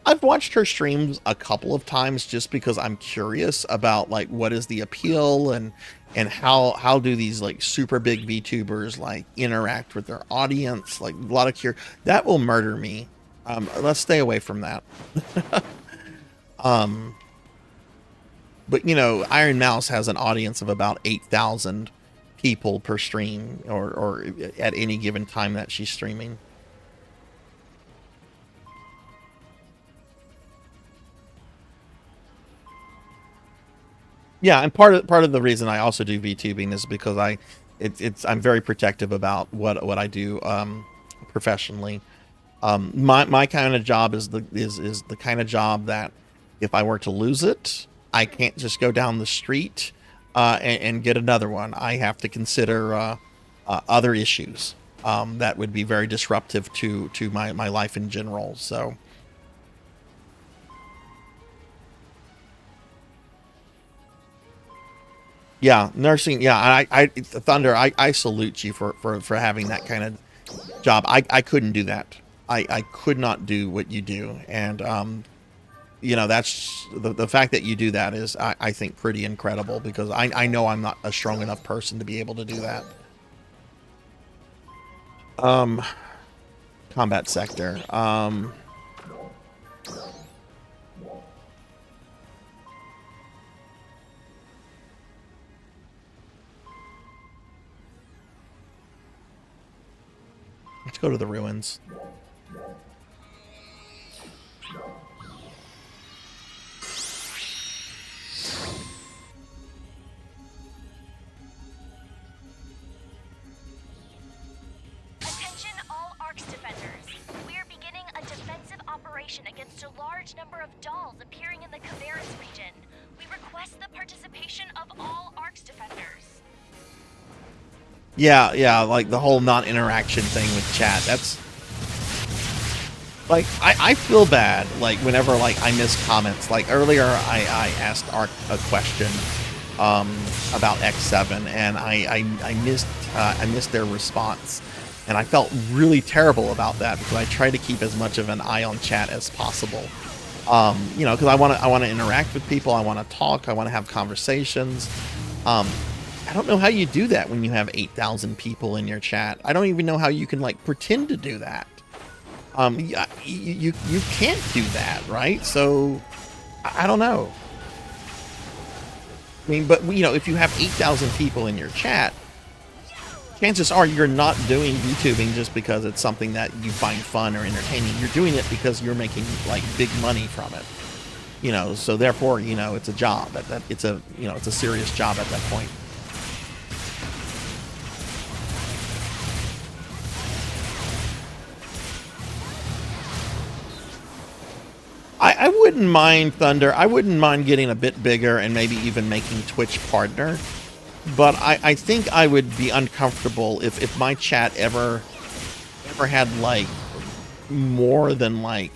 I've watched her streams a couple of times just because I'm curious about like what is the appeal and how do these like super big VTubers like interact with their audience. Like a lot of that will murder me. Let's stay away from that. But Iron Mouse has an audience of about 8,000 people per stream, or at any given time that she's streaming. Yeah, and part of the reason I also do VTubing is because I'm very protective about what I do professionally. My kind of job is the kind of job that if I were to lose it, I can't just go down the street and get another one. I have to consider other issues that would be very disruptive to my life in general. So. Yeah, nursing. Yeah, I Thunder, I salute you for having that kind of job. I couldn't do that. I could not do what you do. And, that's the fact that you do that is, I think, pretty incredible, because I know I'm not a strong enough person to be able to do that. Combat sector. Let's go to the ruins. Attention all Arcs defenders. We are beginning a defensive operation against a large number of dolls appearing in the Caveras region. We request the participation of all Arcs defenders. Yeah, like the whole non-interaction thing with chat. That's like, I feel bad like whenever like I miss comments. Like earlier I asked Arc a question about X7, and I missed their response, and I felt really terrible about that, because I try to keep as much of an eye on chat as possible. Because I want to interact with people, I want to talk, I want to have conversations. I don't know how you do that when you have 8,000 people in your chat. I don't even know how you can like pretend to do that. You can't do that, right? So I don't know. I mean, but if you have 8,000 people in your chat, chances are you're not doing VTubing just because it's something that you find fun or entertaining. You're doing it because you're making like big money from it. So therefore, it's a job. It's a serious job at that point. I wouldn't mind, Thunder. I wouldn't mind getting a bit bigger and maybe even making Twitch partner. But I think I would be uncomfortable if my chat ever had like more than like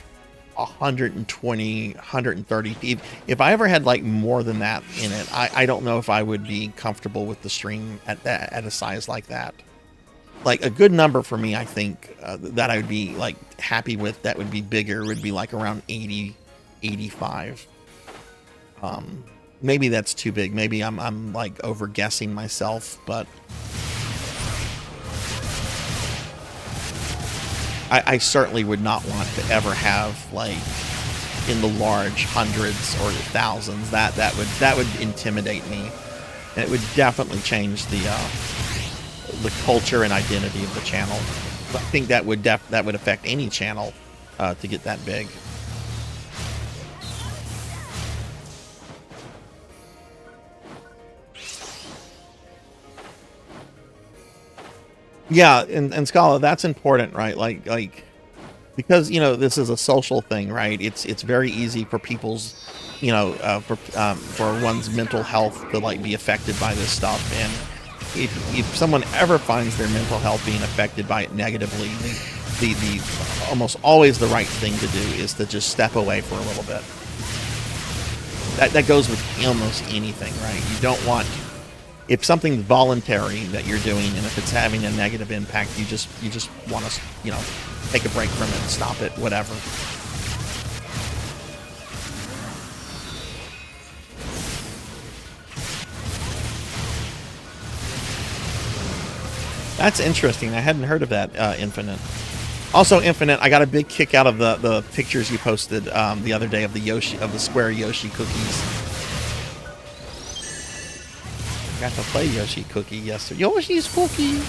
120, 130 people. If I ever had like more than that in it, I don't know if I would be comfortable with the stream at a size like that. Like a good number for me, I think, that I would be like happy with, that would be bigger, would be like around 80, 85. maybe that's too big. Maybe I'm like over guessing myself, but I certainly would not want to ever have like in the large hundreds or thousands. That would intimidate me, and it would definitely change the culture and identity of the channel. I think that would affect any channel to get that big. Yeah, and Scala, that's important, right? Like because this is a social thing, right? It's very easy for people's, for one's mental health to like be affected by this stuff, and if someone ever finds their mental health being affected by it negatively, the almost always the right thing to do is to just step away for a little bit. That goes with almost anything, right? You don't want, if something's voluntary that you're doing, and if it's having a negative impact, you just want to, take a break from it, stop it, whatever. That's interesting. I hadn't heard of that, Infinite. Also, Infinite, I got a big kick out of the pictures you posted the other day of the square Yoshi cookies. Got to play Yoshi Cookie yesterday. Yoshi's Cookie.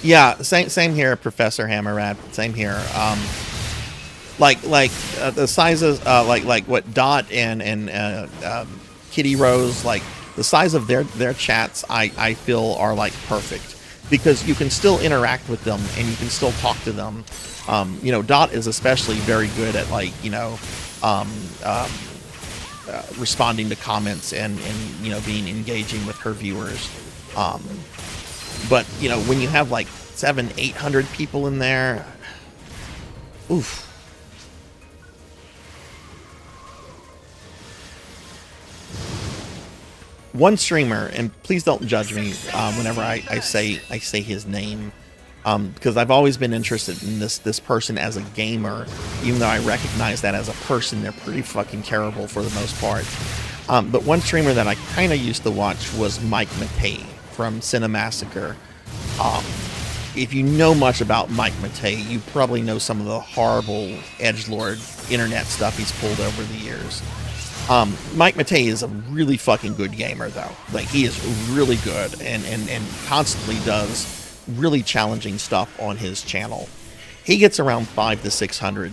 Yeah, same here, Professor Hammerrat. Same here. The sizes, like what Dot and Kitty Rose, like the size of their chats, I feel are like perfect, because you can still interact with them and you can still talk to them. Dot is especially very good at responding to comments and being engaging with her viewers. But when you have like 700-800 people in there, oof. One streamer, and please don't judge me whenever I say his name, because I've always been interested in this person as a gamer, even though I recognize that as a person they're pretty fucking terrible for the most part. But one streamer that I kind of used to watch was Mike Matei from Cinemassacre. If you know much about Mike Matei, you probably know some of the horrible edgelord internet stuff he's pulled over the years. Mike Matei is a really fucking good gamer, though. Like, he is really good and constantly does really challenging stuff on his channel. He gets around 500 to 600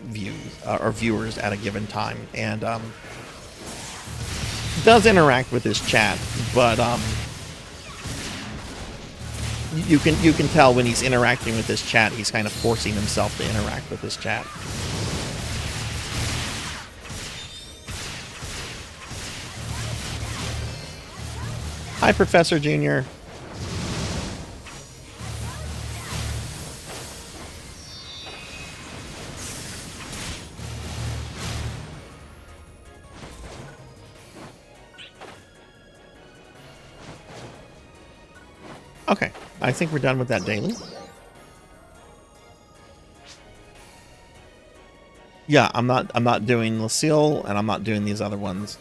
views or viewers at a given time, and does interact with his chat, but you can tell when he's interacting with his chat, he's kind of forcing himself to interact with his chat. Hi, Professor Junior. Okay, I think we're done with that daily. Yeah, I'm not doing Lucille, and I'm not doing these other ones.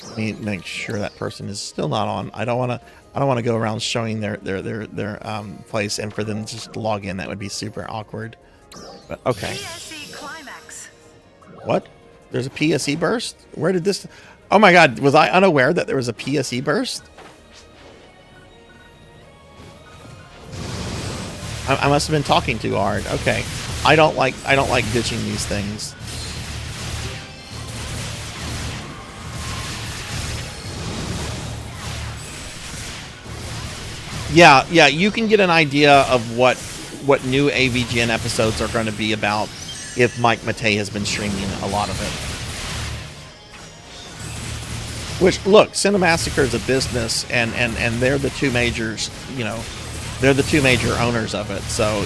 Let me make sure that person is still not on. I don't want to go around showing their place and for them to just log in. That would be super awkward. But okay. PSE climax. What? There's a PSE burst? Where did this? Oh my God! Was I unaware that there was a PSE burst? I must have been talking too hard. Okay. I don't like ditching these things. Yeah, you can get an idea of what new AVGN episodes are going to be about if Mike Matei has been streaming a lot of it. Which, look, Cinemassacre is a business, and they're the two majors, they're the two major owners of it. So,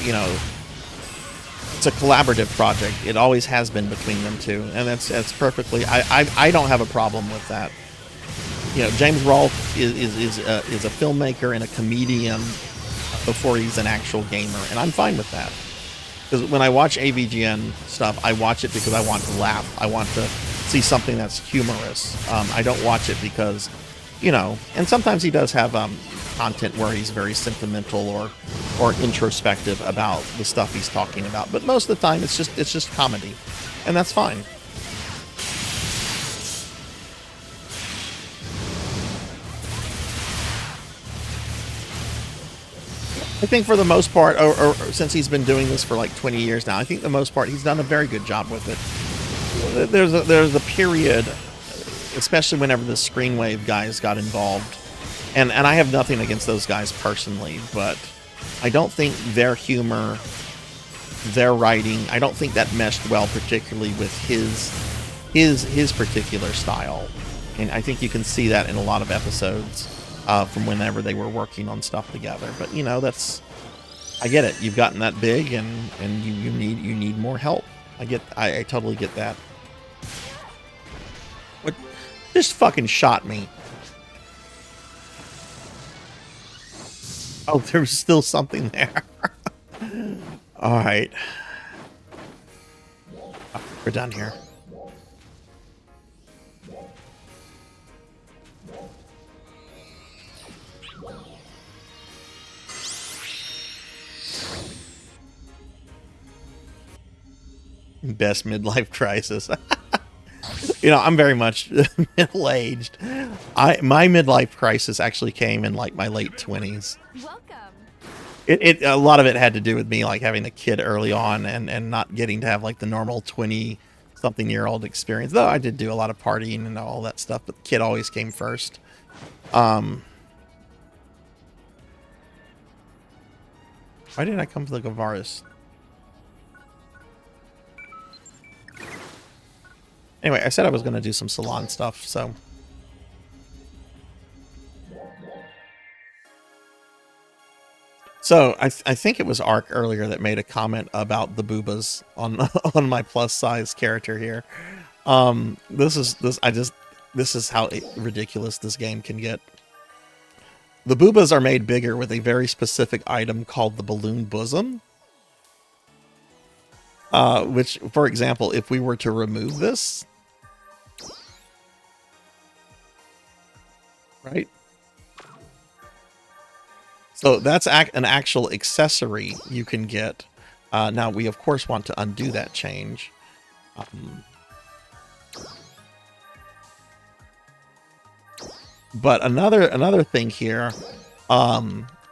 it's a collaborative project. It always has been between them two, and that's perfectly. I don't have a problem with that. James Rolfe is a filmmaker and a comedian, before he's an actual gamer, and I'm fine with that. Because when I watch AVGN stuff, I watch it because I want to laugh. I want to see something that's humorous. I don't watch it because, you know, and sometimes he does have content where he's very sentimental or introspective about the stuff he's talking about. But most of the time, it's just comedy, and that's fine. I think for the most part, or since he's been doing this for like 20 years now, I think the most part he's done a very good job with it. There's a period, especially whenever the Screenwave guys got involved, and I have nothing against those guys personally, but I don't think their humor, their writing, I don't think that meshed well, particularly with his particular style, and I think you can see that in a lot of episodes. From whenever they were working on stuff together, but you know, I get it. You've gotten that big, and you need more help. I totally get that. What? Just fucking shot me. Oh, there's still something there. All right, we're done here. Best midlife crisis. You know, I'm very much middle-aged. My midlife crisis actually came in like my late 20s. Welcome. A lot of it had to do with me like having a kid early on and not getting to have like the normal 20-something-year-old experience. Though I did do a lot of partying and all that stuff, but the kid always came first. Why didn't I come to the Gavaris? Anyway, I said I was going to do some salon stuff, so... So, I think it was Ark earlier that made a comment about the boobas on my plus-size character here. This is how ridiculous this game can get. The boobas are made bigger with a very specific item called the balloon bosom. Which, for example, if we were to remove this... Right? So that's an actual accessory you can get. Now, we, of course, want to undo that change. But another thing here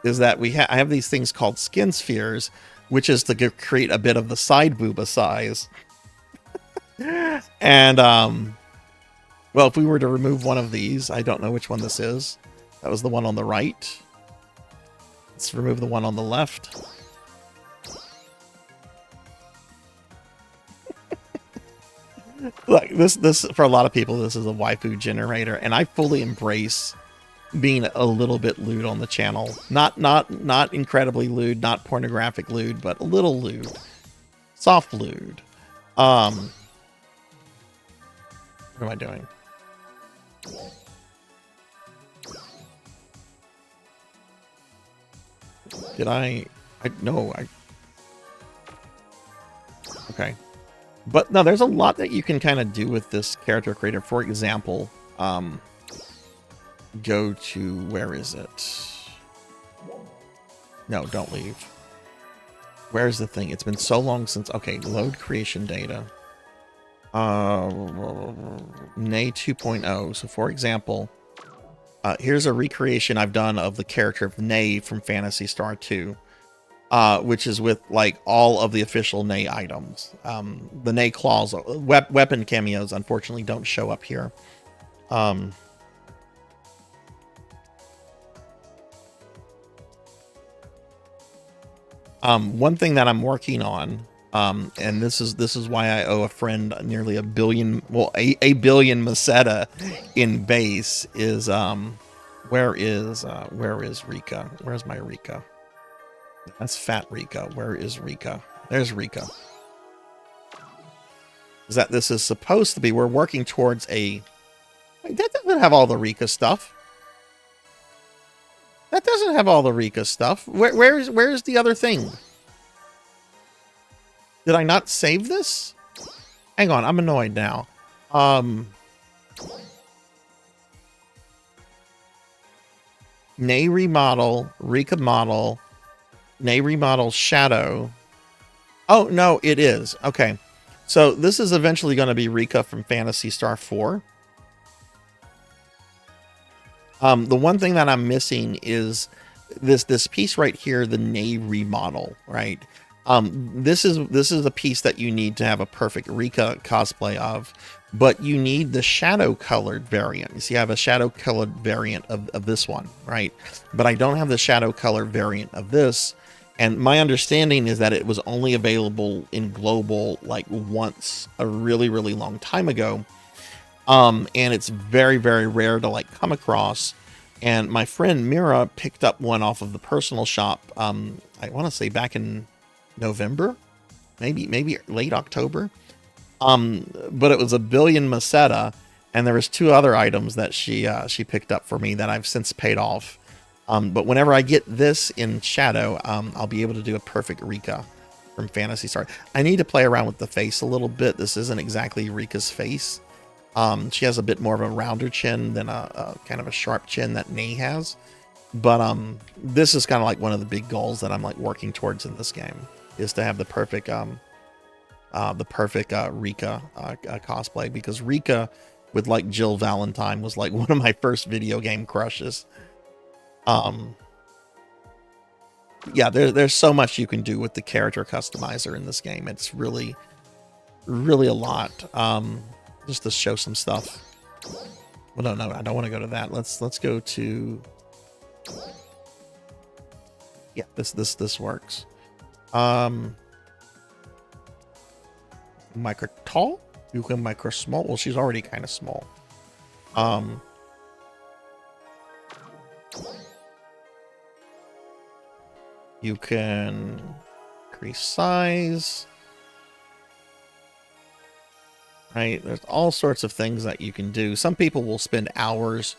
is that I have these things called skin spheres, which is to create a bit of the side booba size. And, well, if we were to remove one of these, I don't know which one this is. That was the one on the right. Let's remove the one on the left. Look, this for a lot of people, this is a waifu generator, and I fully embrace being a little bit lewd on the channel. Not incredibly lewd, not pornographic lewd, but a little lewd. Soft lewd. What am I doing? Did no, okay. But no, there's a lot that you can kind of do with this character creator. For example, go to, where is it? No, don't leave. Where's the thing? It's been so long since, okay, load creation data. Nay 2.0. So for example, here's a recreation I've done of the character of Nay from Phantasy Star 2, which is with like all of the official Nay items. The Nay claws, weapon cameos, unfortunately don't show up here. One thing that I'm working on, and this is why I owe a friend nearly a billion Meseta in base, is where is Rika? Where's my Rika? That's Fat Rika. Where is Rika? There's Rika. Is that this is supposed to be, we're working towards a, that doesn't have all the Rika stuff. That doesn't doesn't have all the Rika stuff. Where's the other thing? Did I not save this? Hang on, I'm annoyed now. Nay remodel, Rika model, Nay remodel shadow. Oh no, it is. Okay. So this is eventually going to be Rika from Phantasy Star 4. The one thing that I'm missing is this piece right here, the Nay remodel, right? This is a piece that you need to have a perfect Rika cosplay of, but you need the shadow colored variant. You see, I have a shadow colored variant of this one, right? But I don't have the shadow color variant of this. And my understanding is that it was only available in global like once a really, really long time ago. And it's very, very rare to like come across. And my friend Mira picked up one off of the personal shop. I want to say back in November, maybe late October. But it was a billion Masetta, and there was 2 other items that she picked up for me that I've since paid off. But whenever I get this in Shadow, I'll be able to do a perfect Rika from Phantasy Star. I need to play around with the face a little bit. This isn't exactly Rika's face. She has a bit more of a rounder chin than a kind of a sharp chin that Nay has. But this is kind of like one of the big goals that I'm like working towards in this game, is to have the perfect Rika cosplay, because Rika with like Jill Valentine was like one of my first video game crushes. Yeah, there's so much you can do with the character customizer in this game. It's really, really a lot. Just to show some stuff. Well, no, I don't want to go to that. Let's go to. Yeah, this works. Micro tall. You can micro small. Well, she's already kind of small. You can increase size. Right? There's all sorts of things that you can do. Some people will spend hours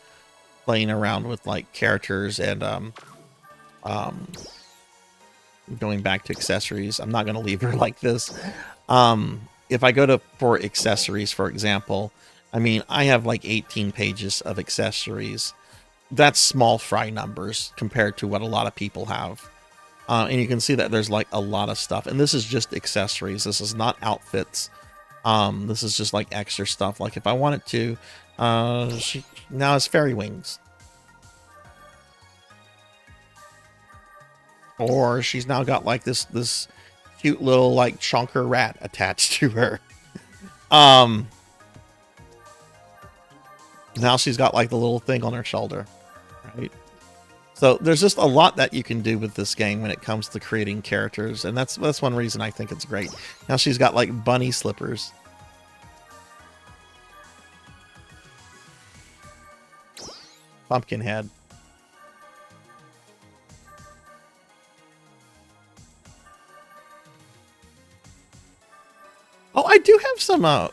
playing around with like characters and going back to accessories. I'm not going to leave her like this. If I go for accessories, for example, I mean, I have like 18 pages of accessories. That's small fry numbers compared to what a lot of people have. And you can see that there's like a lot of stuff. And this is just accessories. This is not outfits. This is just like extra stuff. Like if I wanted to, she now has fairy wings. Or she's now got like this cute little like chonker rat attached to her. Now she's got like the little thing on her shoulder, right? So there's just a lot that you can do with this game when it comes to creating characters, and that's one reason I think it's great. Now she's got like bunny slippers. Pumpkinhead. Oh, I do have some. I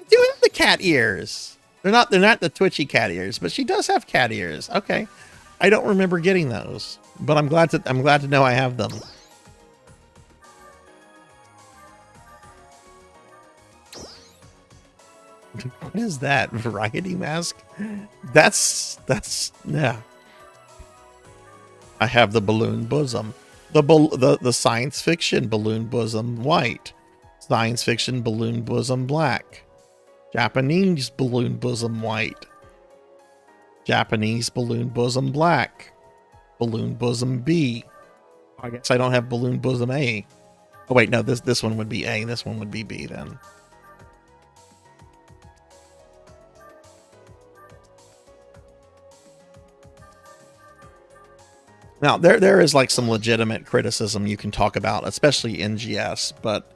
do have the cat ears. They're not the twitchy cat ears, but she does have cat ears. Okay, I don't remember getting those, but I'm glad to know I have them. What is that? Variety mask? That's yeah. I have the balloon bosom, the science fiction balloon bosom white. Science fiction balloon bosom black. Japanese balloon bosom white. Japanese balloon bosom black. Balloon bosom B. I guess I don't have balloon bosom A. Oh wait, no, this one would be A, this one would be B then. Now there is like some legitimate criticism you can talk about, especially in GS, but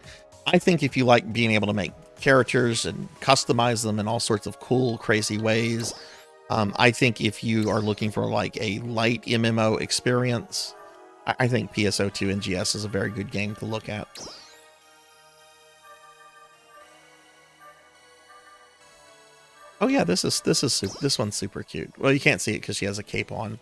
I think if you like being able to make characters and customize them in all sorts of cool, crazy ways, I think if you are looking for like a light MMO experience, I think PSO2 NGS is a very good game to look at. Oh yeah, this one's super cute. Well, you can't see it because she has a cape on.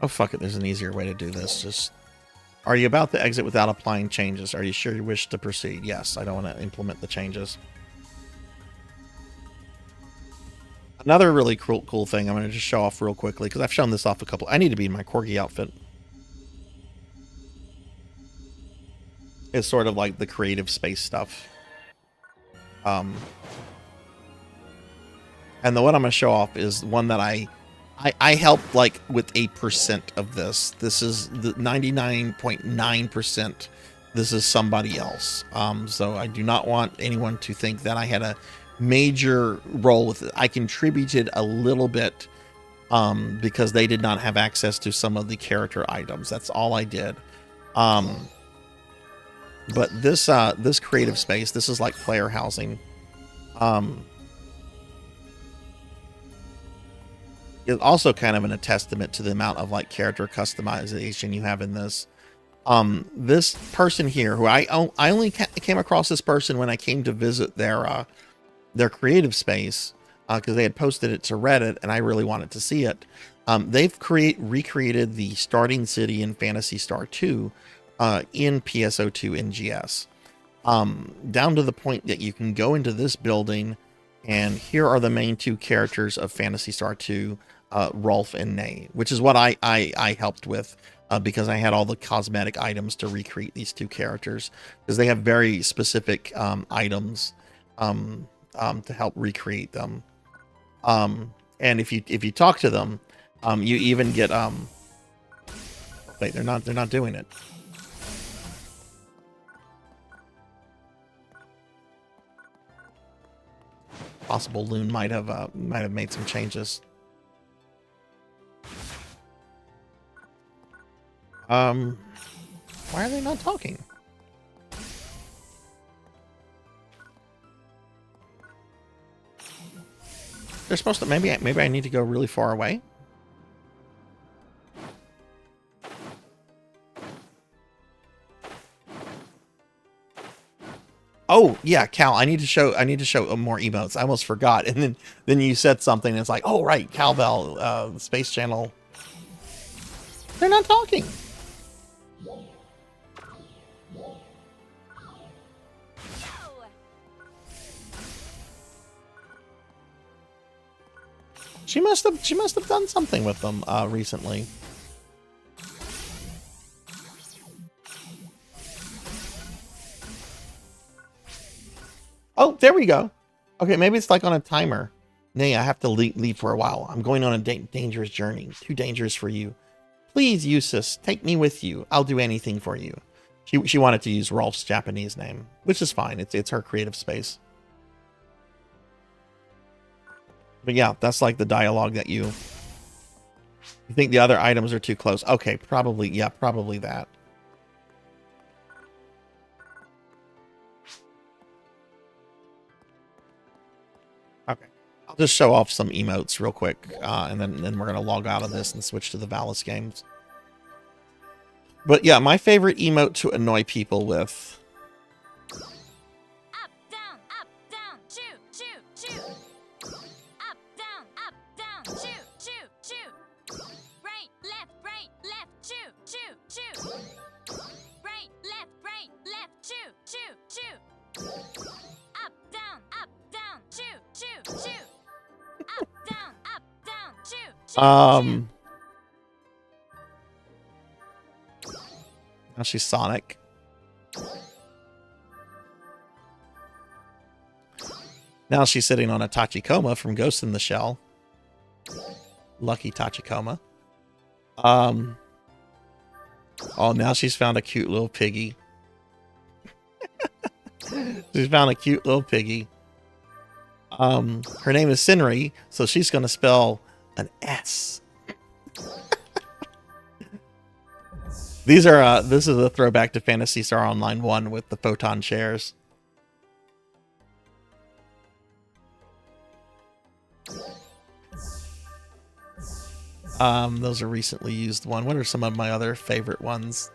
Oh, fuck it. There's an easier way to do this. Just, are you about to exit without applying changes? Are you sure you wish to proceed? Yes, I don't want to implement the changes. Another really cool thing I'm going to just show off real quickly, because I've shown this off a couple. I need to be in my corgi outfit. It's sort of like the creative space stuff. And the one I'm going to show off is one that I helped like with 8% of this. This is the 99.9%. This is somebody else. So I do not want anyone to think that I had a major role with it. I contributed a little bit because they did not have access to some of the character items. That's all I did. But this this creative space, this is like player housing. It's also kind of a testament to the amount of like character customization you have in this. This person here, who I only came across this person when I came to visit their creative space, because they had posted it to Reddit and I really wanted to see it. They've recreated the starting city in Phantasy Star 2 in PSO2 NGS, down to the point that you can go into this building and here are the main two characters of Phantasy Star 2, Rolf and Nay, which is what I helped with, because I had all the cosmetic items to recreate these two characters, because they have very specific items to help recreate them. And if you talk to them, you even get wait, they're not doing it. Possible Loon might have made some changes. Why are they not talking? They're supposed to. Maybe I need to go really far away. Oh yeah, Cal, I need to show more emotes. I almost forgot. And then you said something and it's like, oh right, Cowbell, Space Channel. They're not talking. She must have done something with them recently. Oh, there we go. Okay, maybe it's like on a timer. Nay, I have to leave for a while. I'm going on a dangerous journey. Too dangerous for you. Please, Eustace, take me with you. I'll do anything for you. She wanted to use Rolf's Japanese name, which is fine. It's her creative space. But yeah, that's like the dialogue that you think the other items are too close. Okay, probably, yeah, probably that. Okay, I'll just show off some emotes real quick, and then we're gonna log out of this and switch to the Valis games. But yeah, my favorite emote to annoy people with. Up, down, shoot, shoot, shoot. Up, down, shoot, shoot, shoot. Right, left, shoot, shoot, shoot. Right, left, shoot, shoot, shoot. Up, down, shoot, shoot, shoot. Up, down, shoot, shoot, shoot. Now she's Sonic. Now she's sitting on a Tachikoma from Ghost in the Shell. Lucky Tachikoma. Oh, now she's found a cute little piggy. She's found a cute little piggy. Her name is Sinri, so she's gonna spell an S. These are this is a throwback to Phantasy Star Online 1 with the photon chairs. Those are recently used one. What are some of my other favorite ones?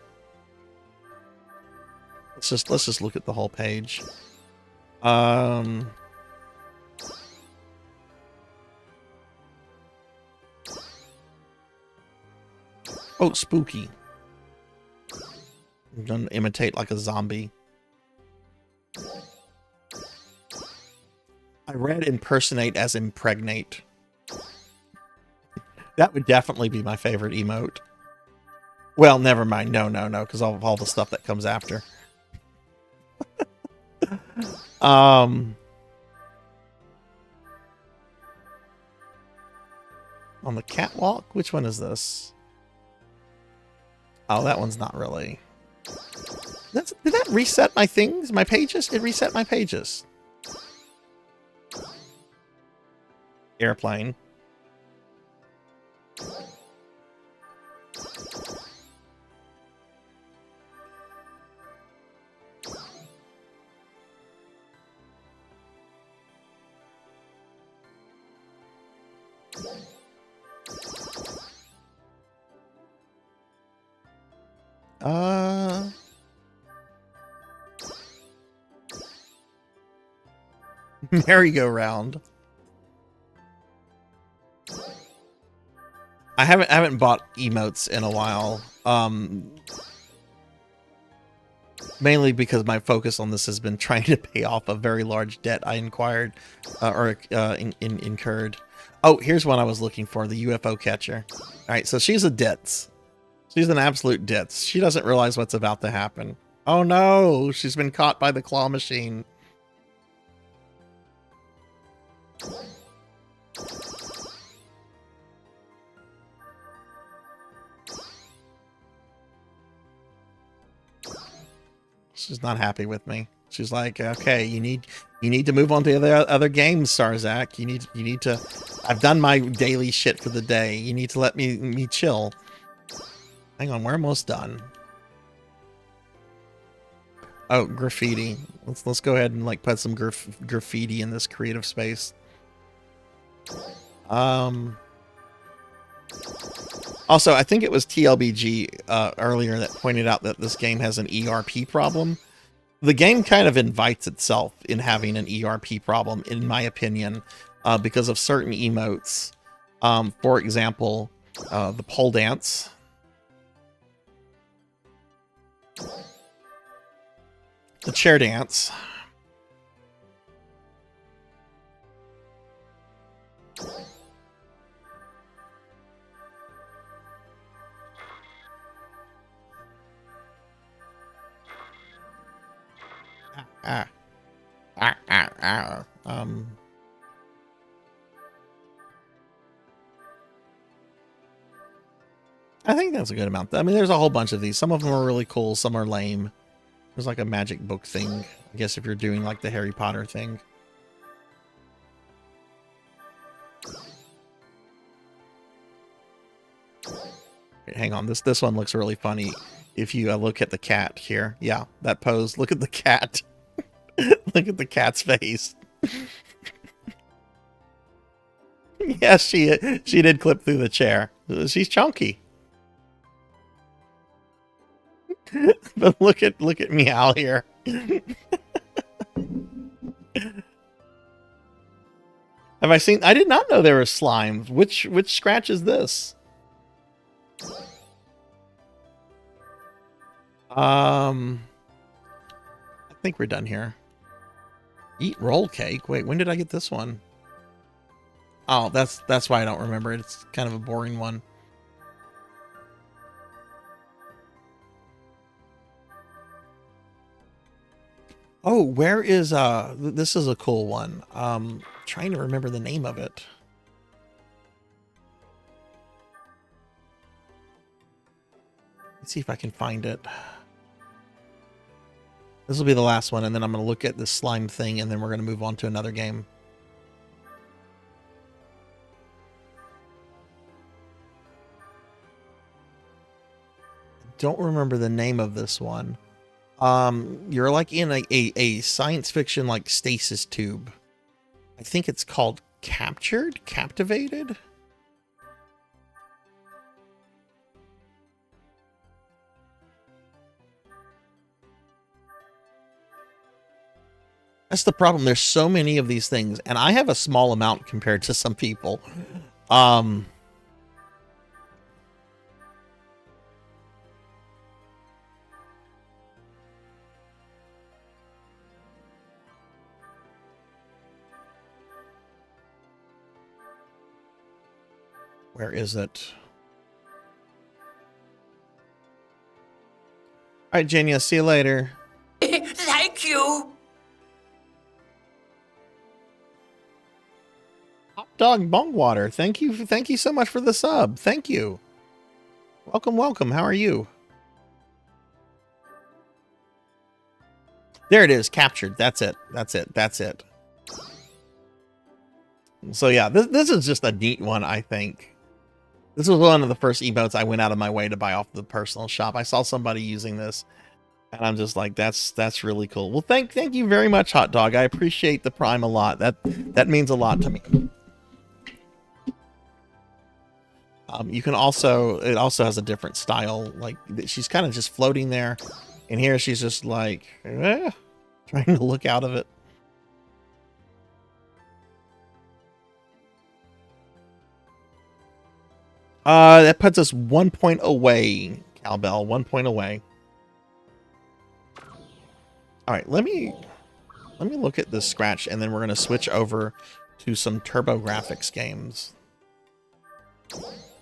Let's just look at the whole page. Oh, spooky. I'm gonna imitate like a zombie. I read impersonate as impregnate. That would definitely be my favorite emote. Well, never mind. No, because of all the stuff that comes after. On the catwalk? Which one is this? Oh, that one's not really. Did that reset my things? My pages? It reset my pages. Airplane. Merry-go-round. I haven't bought emotes in a while. Mainly because my focus on this has been trying to pay off a very large debt I incurred. Oh, here's one I was looking for, the UFO catcher. All right, so she's a ditz. She's an absolute ditz. She doesn't realize what's about to happen. Oh no, she's been caught by the claw machine. She's not happy with me. She's like, okay, you need to move on to the other games, Sarzac. You need to. I've done my daily shit for the day. You need to let me chill. Hang on, we're almost done. Oh, graffiti. Let's go ahead and like put some graffiti in this creative space. Also, I think it was TLBG earlier that pointed out that this game has an ERP problem. The game kind of invites itself in having an ERP problem, in my opinion, because of certain emotes. For example, the pole dance. The chair dance. I think that's a good amount. I mean, there's a whole bunch of these. Some of them are really cool. Some are lame. There's like a magic book thing. I guess if you're doing like the Harry Potter thing. Wait, hang on. This one looks really funny. If you look at the cat here. Yeah, that pose. Look at the cat. Look at the cat's face. Yes, she did clip through the chair. She's chunky. But look at Meow here. Have I seen? I did not know there were slimes. Which scratch is this? I think we're done here. Eat roll cake. Wait, when did I get this one? Oh, that's why I don't remember it. It's kind of a boring one. Oh, where is this is a cool one. Trying to remember the name of it. Let's see if I can find it. This will be the last one, and then I'm going to look at this slime thing, and then we're going to move on to another game. Don't remember the name of this one. You're like in a science fiction like stasis tube. I think it's called Captivated? That's the problem. There's so many of these things, and I have a small amount compared to some people. Where is it? All right, Jania, see you later. Thank you. Hot Dog Bongwater, thank you so much for the sub. Thank you. Welcome. How are you? There it is, captured. That's it. So yeah, this is just a neat one, I think. This was one of the first emotes I went out of my way to buy off the personal shop. I saw somebody using this, and I'm just like, that's really cool. Well, thank you very much, Hot Dog. I appreciate the Prime a lot. That means a lot to me. You can also, it also has a different style. Like, she's kind of just floating there, and here she's just like trying to look out of it. That puts us 1 point away, Cowbell. 1 point away. All right, let me look at this scratch, and then we're gonna switch over to some TurboGrafx games.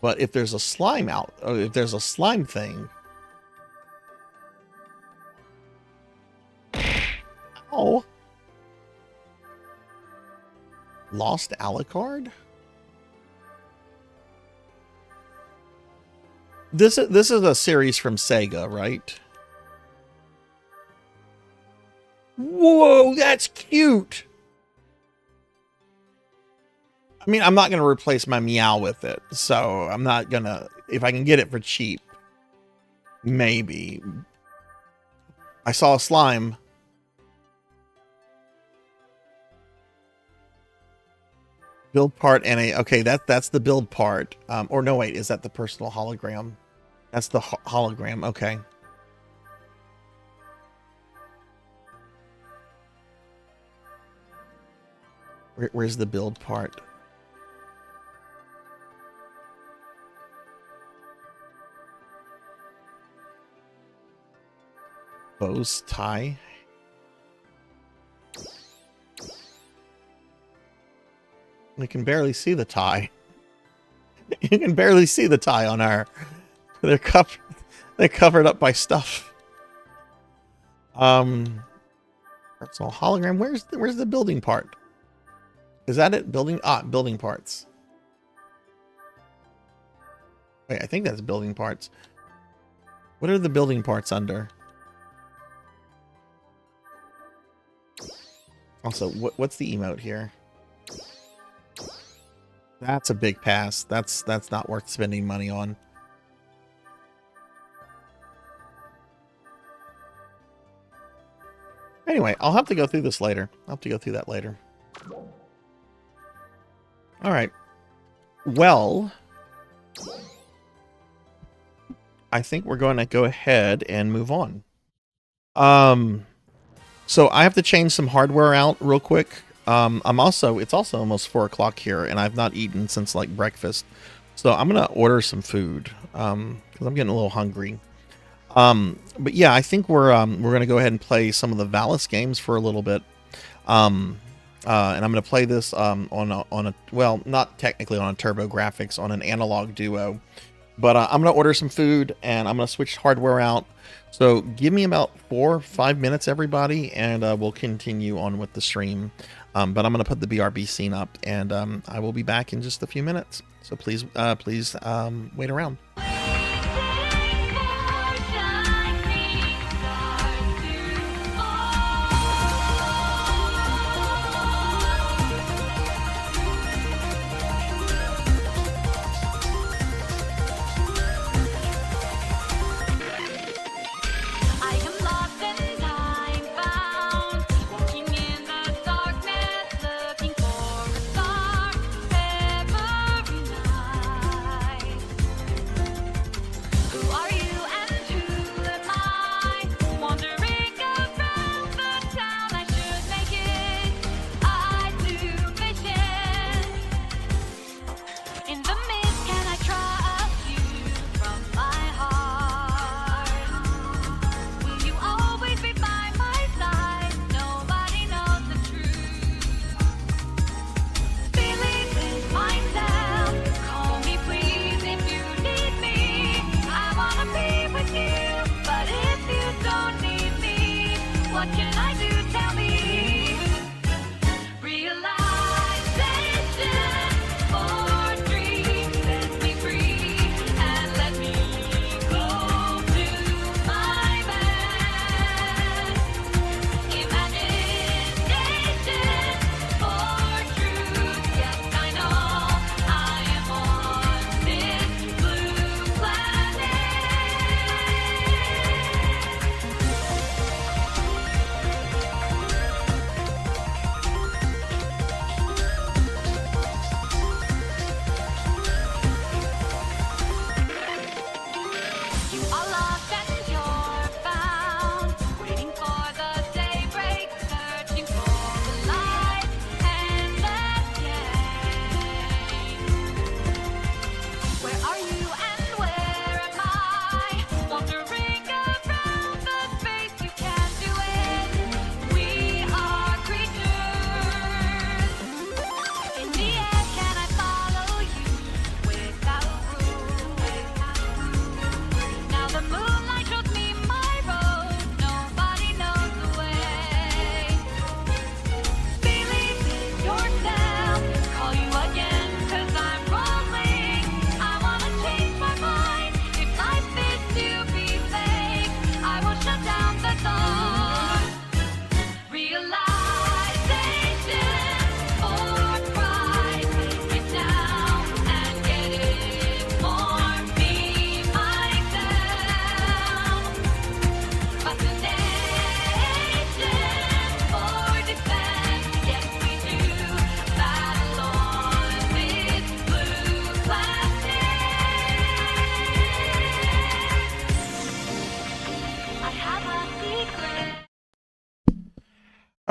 But if there's a slime if there's a slime thing, oh, Lost Alucard. This is a series from Sega, right? Whoa, that's cute. I mean, I'm not going to replace my Meow with it, so I'm not going to, if I can get it for cheap, maybe. I saw a slime. Build part and a, okay, that's the build part. Or no, wait, is that the personal hologram? That's the hologram, okay. Where's the build part? Bow's tie. We can barely see the tie. You can barely see the tie on our. They're covered up by stuff. Personal hologram. Where's the building part? Is that it? Building parts. Wait, I think that's building parts. What are the building parts under? Also, what's the emote here? That's a big pass. That's not worth spending money on. Anyway, I'll have to go through this later. I'll have to go through that later. All right. Well, I think we're going to go ahead and move on. So I have to change some hardware out real quick. It's also almost 4 o'clock here, and I've not eaten since like breakfast. So I'm gonna order some food because I'm getting a little hungry. But yeah, I think we're gonna go ahead and play some of the Valis games for a little bit. And I'm gonna play this on a well, not technically on a TurboGrafx, on an analog duo. But I'm gonna order some food and I'm gonna switch hardware out. So give me about 4 or 5 minutes, everybody, and we'll continue on with the stream. But I'm going to put the BRB scene up, and I will be back in just a few minutes. So please wait around.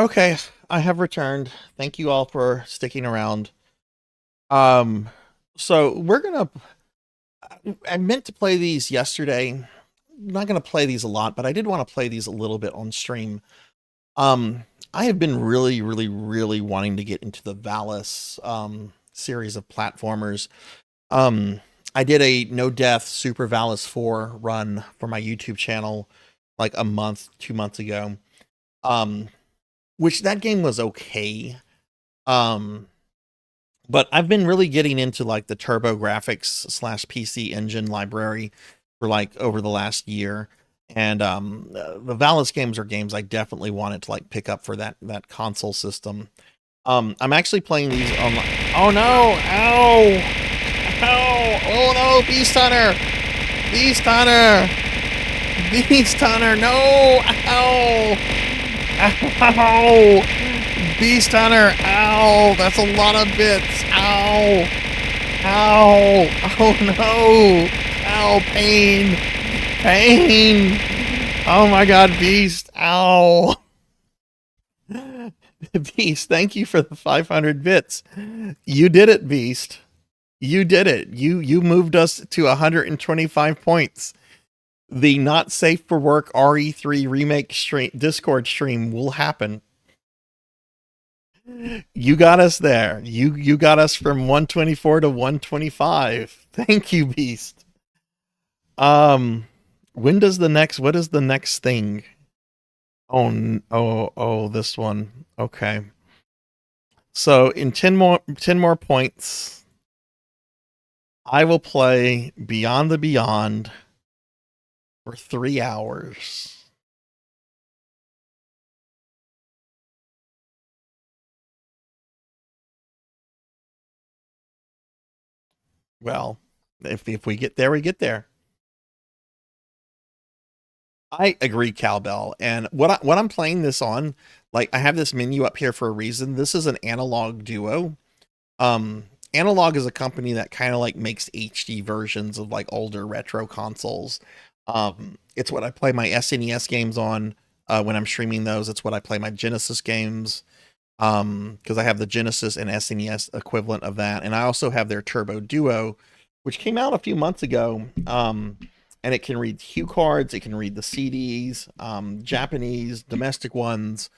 Okay, I have returned. Thank you all for sticking around. Um, so we're gonna. I meant to play these yesterday. I'm not gonna play these a lot, but I did want to play these a little bit on stream. I have been really, really, really wanting to get into the Valis series of platformers. Um, I did a no death Super Valis 4 run for my YouTube channel like a month, 2 months ago. Which that game was okay. Um, but I've been really getting into like the Turbo Graphics / PC Engine library for like over the last year. And the Valis games are games I definitely wanted to like pick up for that console system. I'm actually playing these on. Oh no! Ow! Ow! Oh no! Beast Hunter! Beast Hunter! Beast Hunter! No! Ow! Ow! Beast Hunter! Ow! That's a lot of bits! Ow! Ow! Oh no! Ow! Pain! Pain! Oh my god, Beast! Ow! Beast, thank you for the 500 bits. You did it, Beast. You did it. You moved us to 125 points. The not safe for work RE3 remake stream, Discord stream will happen. You got us there. You got us from 124 to 125. Thank you, Beast. When does what is the next thing? Oh, this one. Okay. So in 10 more points, I will play Beyond the Beyond for 3 hours. Well, if we get there, we get there. I agree, Cowbell. And what I'm playing this on, like I have this menu up here for a reason. This is an Analog Duo. Analog is a company that kind of like makes HD versions of like older retro consoles. It's what I play my SNES games on when I'm streaming those. It's what I play my Genesis games because I have the Genesis and SNES equivalent of that, and I also have their Turbo Duo, which came out a few months ago. And it can read cue cards, it can read the CDs, Japanese, domestic ones.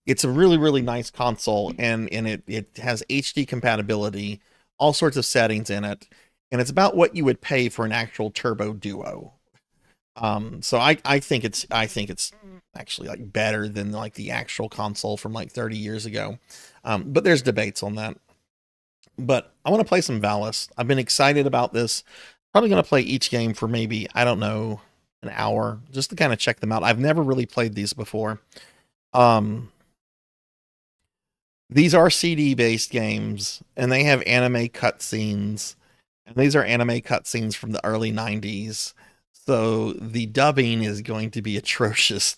It's a really, really nice console, and it has HD compatibility, all sorts of settings in it, and it's about what you would pay for an actual Turbo Duo. So I think it's actually like better than like the actual console from like 30 years ago. But there's debates on that. But I want to play some Valis. I've been excited about this. Probably going to play each game for maybe, I don't know, an hour, just to kind of check them out. I've never really played these before. These are CD-based games, and they have anime cutscenes. And these are anime cutscenes from the early 90s. So the dubbing is going to be atrocious.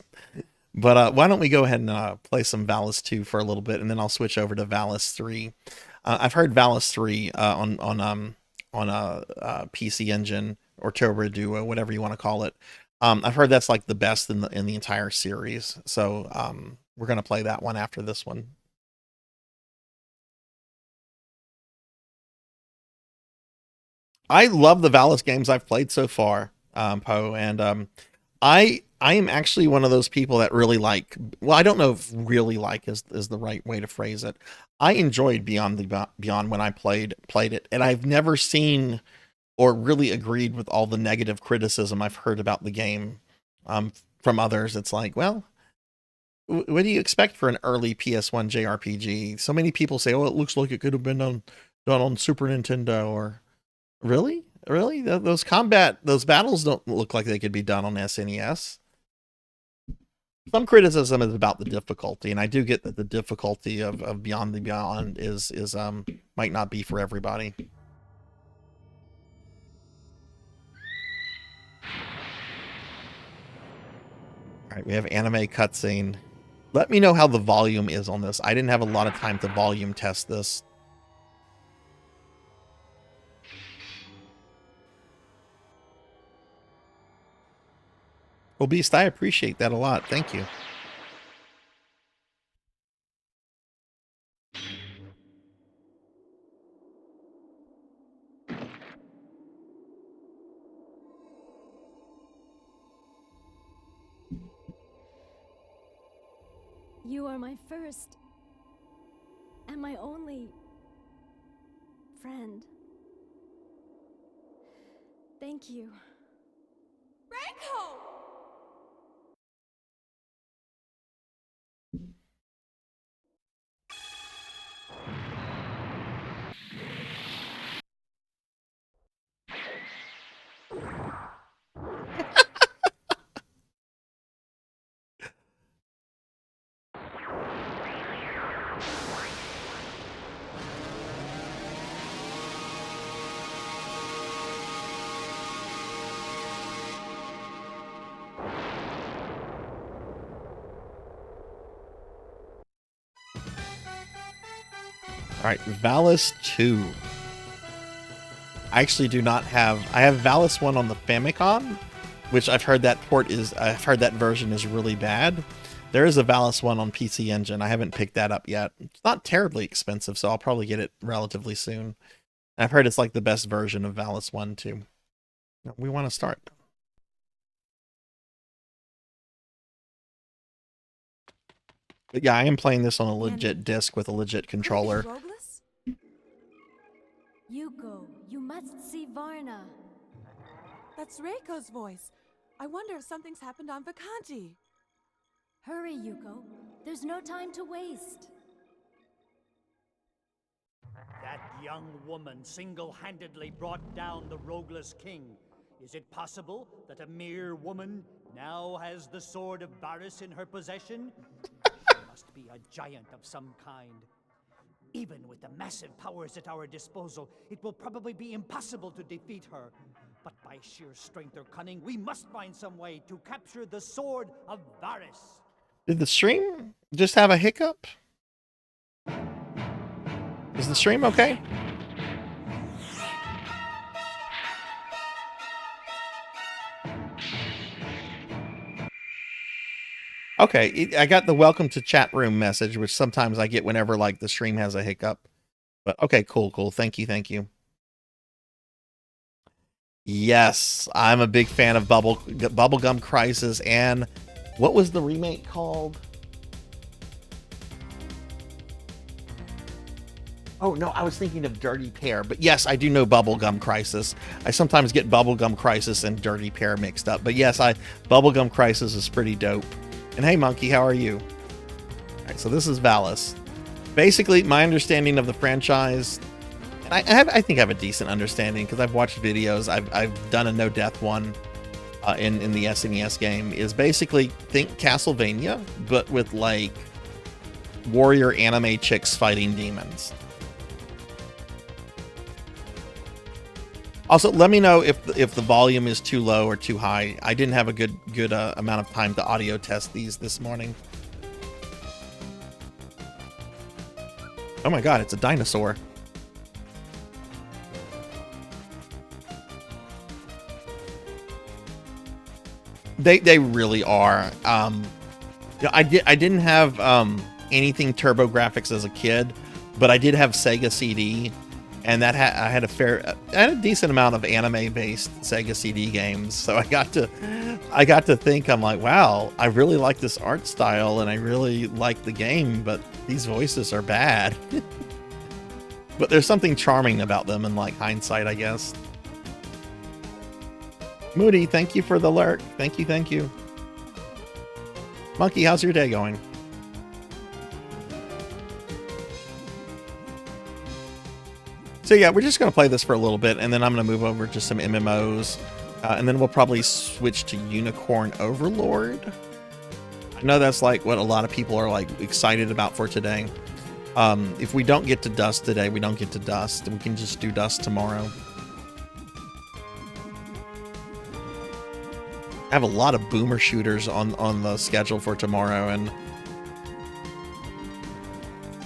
But why don't we go ahead and play some Valis 2 for a little bit, and then I'll switch over to Valis 3. I've heard Valis 3 on a PC Engine or Turbo Duo, whatever you want to call it. I've heard that's like the best in the entire series. So we're gonna play that one after this one. I love the Valis games I've played so far, Poe, and I am actually one of those people that really like. Well, I don't know if really like is the right way to phrase it. I enjoyed Beyond when I played it, and I've never seen or really agreed with all the negative criticism I've heard about the game from others. It's like, well, what do you expect for an early PS1 JRPG? So many people say, "Oh, it looks like it could have been done on Super Nintendo." Or really, those battles don't look like they could be done on SNES. Some criticism is about the difficulty, and I do get that the difficulty of Beyond the Beyond is might not be for everybody. All right, we have anime cutscene. Let me know how the volume is on this. I didn't have a lot of time to volume test this. Well, Beast, I appreciate that a lot. Thank you. You are my first and my only friend. Thank you. Reiko! All right, Valis 2. I actually do not have. I have Valis 1 on the Famicom, which I've heard that version is really bad. There is a Valis 1 on PC Engine. I haven't picked that up yet. It's not terribly expensive, so I'll probably get it relatively soon. I've heard it's like the best version of Valis 1 too. We want to start. But yeah, I am playing this on a legit disc with a legit controller. Yuko, you must see Varna. That's Reiko's voice. I wonder if something's happened on Vacanti. Hurry, Yuko. There's no time to waste. That young woman single-handedly brought down the Rogueless King. Is it possible that a mere woman now has the sword of Valis in her possession? She must be a giant of some kind. Even with the massive powers at our disposal, it will probably be impossible to defeat her. But by sheer strength or cunning, we must find some way to capture the sword of Valis. Did the stream just have a hiccup? Is the stream okay? Okay, I got the welcome to chat room message, which sometimes I get whenever like the stream has a hiccup. But okay, cool. Thank you. Yes, I'm a big fan of Bubblegum Crisis, and what was the remake called? Oh no, I was thinking of Dirty Pear, but yes, I do know Bubblegum Crisis. I sometimes get Bubblegum Crisis and Dirty Pear mixed up, but yes, Bubblegum Crisis is pretty dope. And hey, Monkey, how are you? All right, so this is Valis. Basically, my understanding of the franchise, and I think I have a decent understanding because I've watched videos. I've done a no death one in the SNES game. Is basically think Castlevania, but with like warrior anime chicks fighting demons. Also, let me know if the volume is too low or too high. I didn't have a good amount of time to audio test these this morning. Oh my god, it's a dinosaur. They really are. I didn't have anything TurboGrafx as a kid, but I did have Sega CD. And that I had a decent amount of anime-based Sega CD games, so I got to think, I'm like, wow, I really like this art style, and I really like the game, but these voices are bad. But there's something charming about them in like hindsight, I guess. Moody, thank you for the lurk. Thank you. Monkey, how's your day going? So yeah, we're just going to play this for a little bit, and then I'm going to move over to some MMOs, and then we'll probably switch to Unicorn Overlord. I know that's like what a lot of people are like excited about for today. If we don't get to Dust today, we don't get to Dust, and we can just do Dust tomorrow. I have a lot of boomer shooters on the schedule for tomorrow, and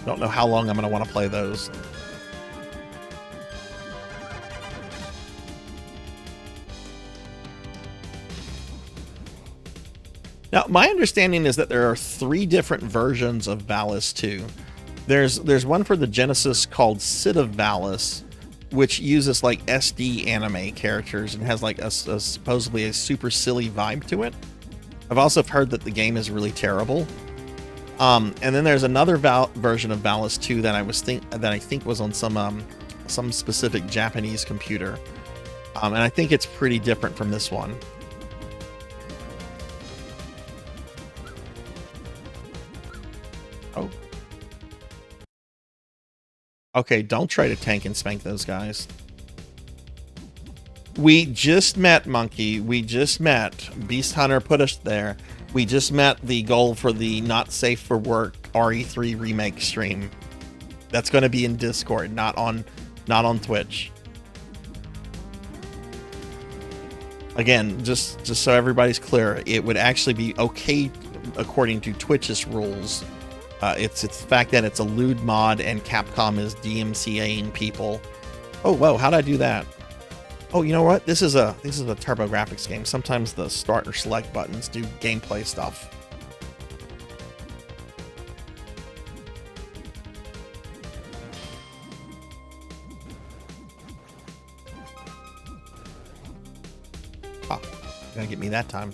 don't know how long I'm going to want to play those. Now, my understanding is that there are 3 different versions of Valis 2. There's one for the Genesis called Sid of Valis, which uses like SD anime characters and has like a supposedly a super silly vibe to it. I've also heard that the game is really terrible. And then there's another version of Valis II that I think was on some specific Japanese computer, and I think it's pretty different from this one. Oh, okay. Don't try to tank and spank those guys. We just met, Monkey. We just met. Beast Hunter put us there. We just met the goal for the Not Safe for Work RE3 remake stream. That's going to be in Discord, not on Twitch. Again, just so everybody's clear, it would actually be okay according to Twitch's rules. It's the fact that it's a lewd mod and Capcom is DMCAing people. Oh, whoa, how'd I do that? Oh, you know what? This is a TurboGrafx game. Sometimes the start or select buttons do gameplay stuff. Oh, gonna get me that time.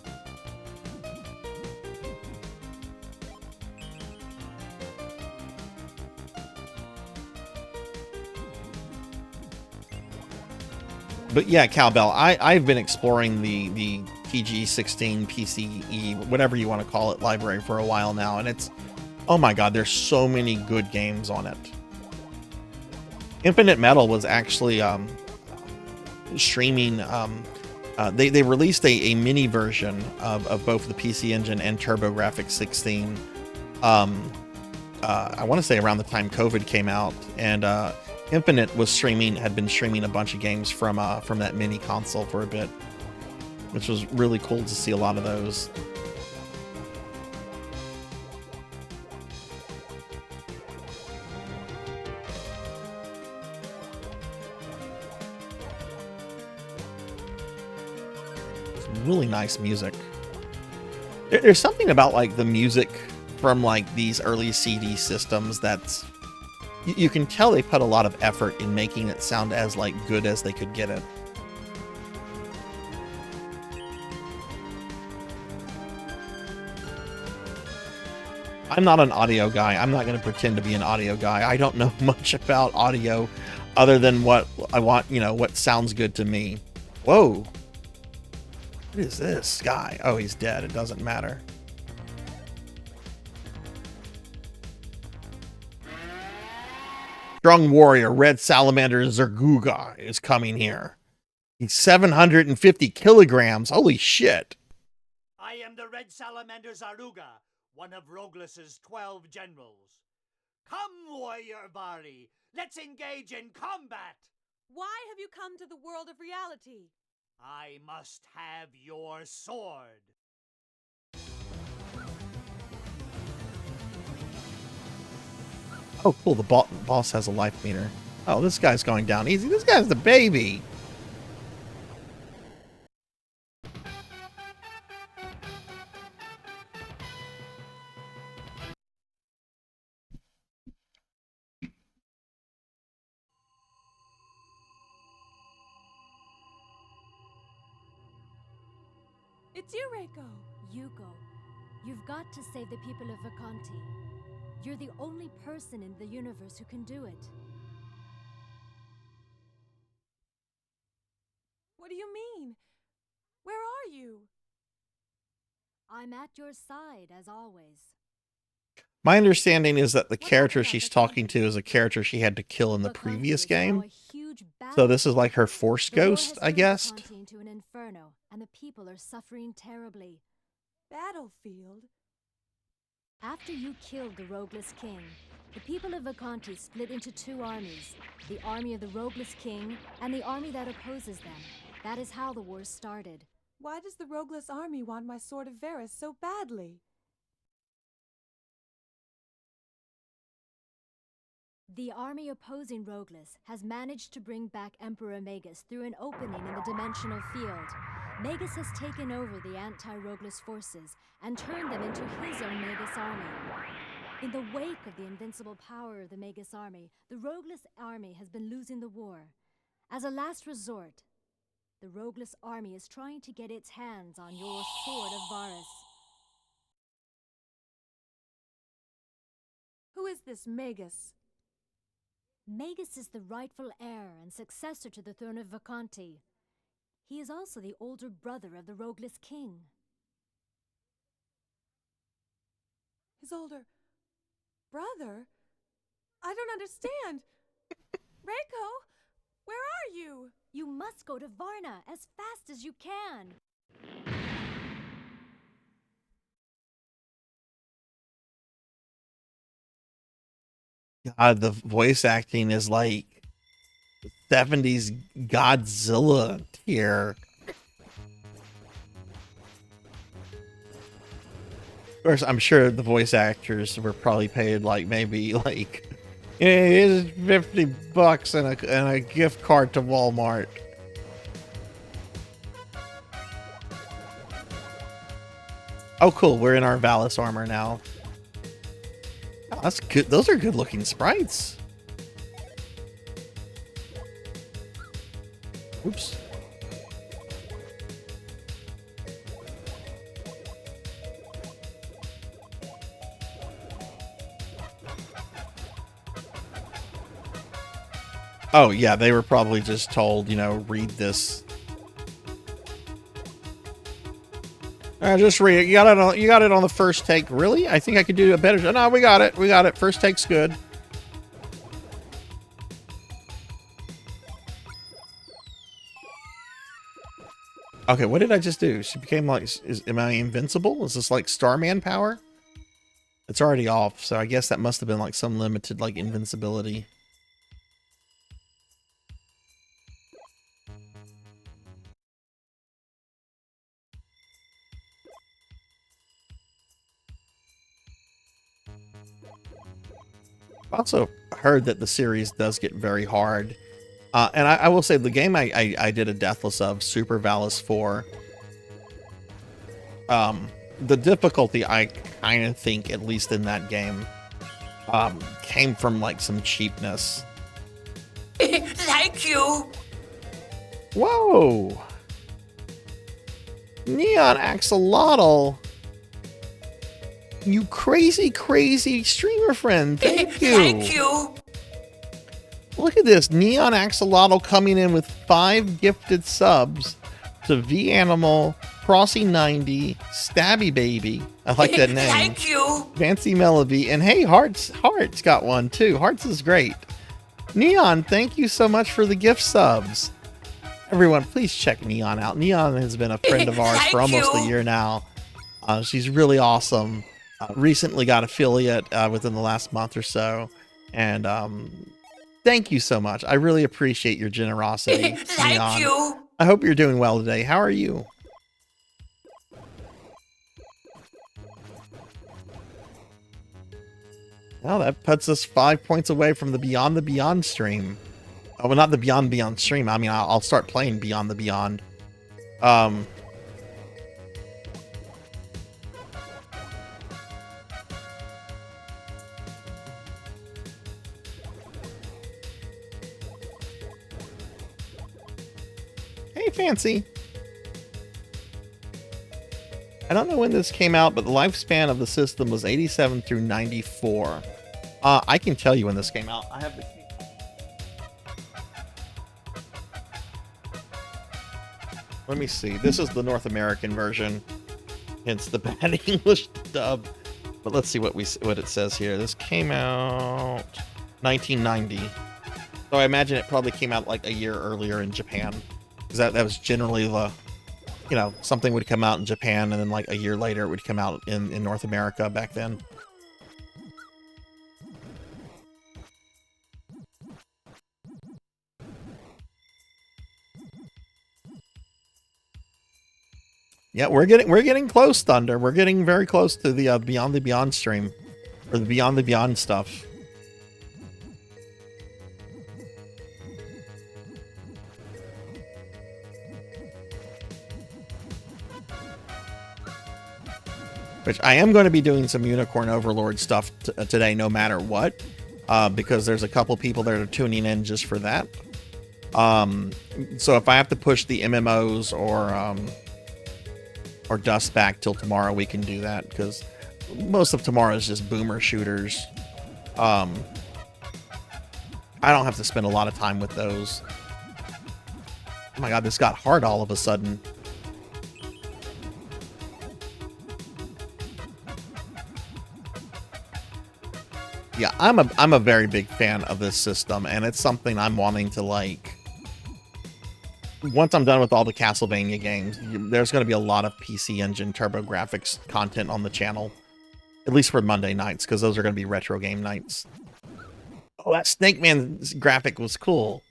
But yeah, Cowbell, I've been exploring the TG16 PCE, whatever you want to call it, library for a while now, and it's, oh my god, there's so many good games on it. Infinite Metal was actually streaming. They released a mini version of both the PC Engine and TurboGrafx 16. I want to say around the time COVID came out, and Infinite had been streaming a bunch of games from that mini console for a bit, which was really cool to see a lot of those. Some really nice music. There's something about like the music from like these early CD systems that's, you can tell they put a lot of effort in making it sound as like good as they could get it. I'm not an audio guy. I'm not going to pretend to be an audio guy. I don't know much about audio other than what I want, what sounds good to me. Whoa. What is this guy? Oh, he's dead. It doesn't matter. Strong warrior, Red Salamander Zerguga is coming here. He's 750 kilograms. Holy shit. I am the Red Salamander Zaruga, one of Rogulus's 12 generals. Come, warrior Vari, let's engage in combat. Why have you come to the world of reality? I must have your sword. Oh, cool. The boss has a life meter. Oh, this guy's going down easy. This guy's the baby. It's you, Reiko. Yuko, you've got to save the people of Vacanti. You're the only person in the universe who can do it. What do you mean? Where are you? I'm at your side, as always. My understanding is that the character she's talking to is a character she had to kill in the previous game. So this is like her Force Ghost, I guess. Into an inferno, and the people are suffering terribly. Battlefield? After you killed the Rogueless King, the people of Vacanti split into two armies. The army of the Rogueless King, and the army that opposes them. That is how the war started. Why does the Rogueless army want my Sword of Varus so badly? The army opposing Rogueless has managed to bring back Emperor Magus through an opening in the dimensional field. Magus has taken over the anti-Rogueless forces and turned them into his own Magus army. In the wake of the invincible power of the Magus army, the Rogueless army has been losing the war. As a last resort, the Rogueless army is trying to get its hands on your Sword of Varus. Who is this Magus? Magus is the rightful heir and successor to the throne of Vacanti. He is also the older brother of the Rogueless King. His older brother? I don't understand. Reiko, where are you? You must go to Varna as fast as you can. God, the voice acting is like 70s Godzilla tier. Of course, I'm sure the voice actors were probably paid like maybe like, here's $50 and a gift card to Walmart. Oh, cool. We're in our Valis armor now. Oh, that's good. Those are good looking sprites. Oops. Oh, yeah, they were probably just told, you know, read this. Just read it. You got it on the first take. Really? I think I could do a better job. No, we got it. We got it. First take's good. Okay, what did I just do? She became like, am I invincible? Is this like Starman power? It's already off, so I guess that must have been like some limited like invincibility. I've also heard that the series does get very hard. And I will say the game I did a Deathless of, Super Valis 4. The difficulty, I kind of think, at least in that game, came from like some cheapness. Thank you. Whoa! Neon Axolotl! You crazy, crazy streamer friend. Thank you. Thank you. Look at this. Neon Axolotl coming in with 5 gifted subs to V Animal, Crossy 90, Stabby Baby. I like that name. Thank you. Fancy Melody. And hey, Hearts got one too. Hearts is great. Neon, thank you so much for the gift subs. Everyone, please check Neon out. Neon has been a friend of ours for almost a year now. She's really awesome. Recently got affiliate within the last month or so, and thank you so much. I really appreciate your generosity. Thank Neon. you. I hope you're doing well today. How are you? Well, that puts us 5 points away from the Beyond the Beyond stream. Oh, well, not the Beyond Beyond stream. I mean, I'll start playing Beyond the Beyond. Hey, Fancy. I don't know when this came out, but the lifespan of the system was 87 through 94. I can tell you when this came out. I have the key. Let me see. This is the North American version, hence the bad English dub. But let's see what it says here. This came out 1990. So I imagine it probably came out like a year earlier in Japan. Because that was generally the, you know, something would come out in Japan and then like a year later it would come out in North America back then. Yeah, we're getting close, Thunder. We're getting very close to the Beyond the Beyond stream, or the Beyond the Beyond stuff. Which I am going to be doing some Unicorn Overlord stuff today, no matter what, because there's a couple people that are tuning in just for that. So if I have to push the MMOs or Dust back till tomorrow, we can do that, because most of tomorrow is just boomer shooters. I don't have to spend a lot of time with those. Oh my god, this got hard all of a sudden. Yeah, I'm a very big fan of this system, and it's something I'm wanting to, like, once I'm done with all the Castlevania games, there's going to be a lot of PC Engine TurboGrafx content on the channel, at least for Monday nights, because those are going to be retro game nights. Oh, that Snake Man graphic was cool.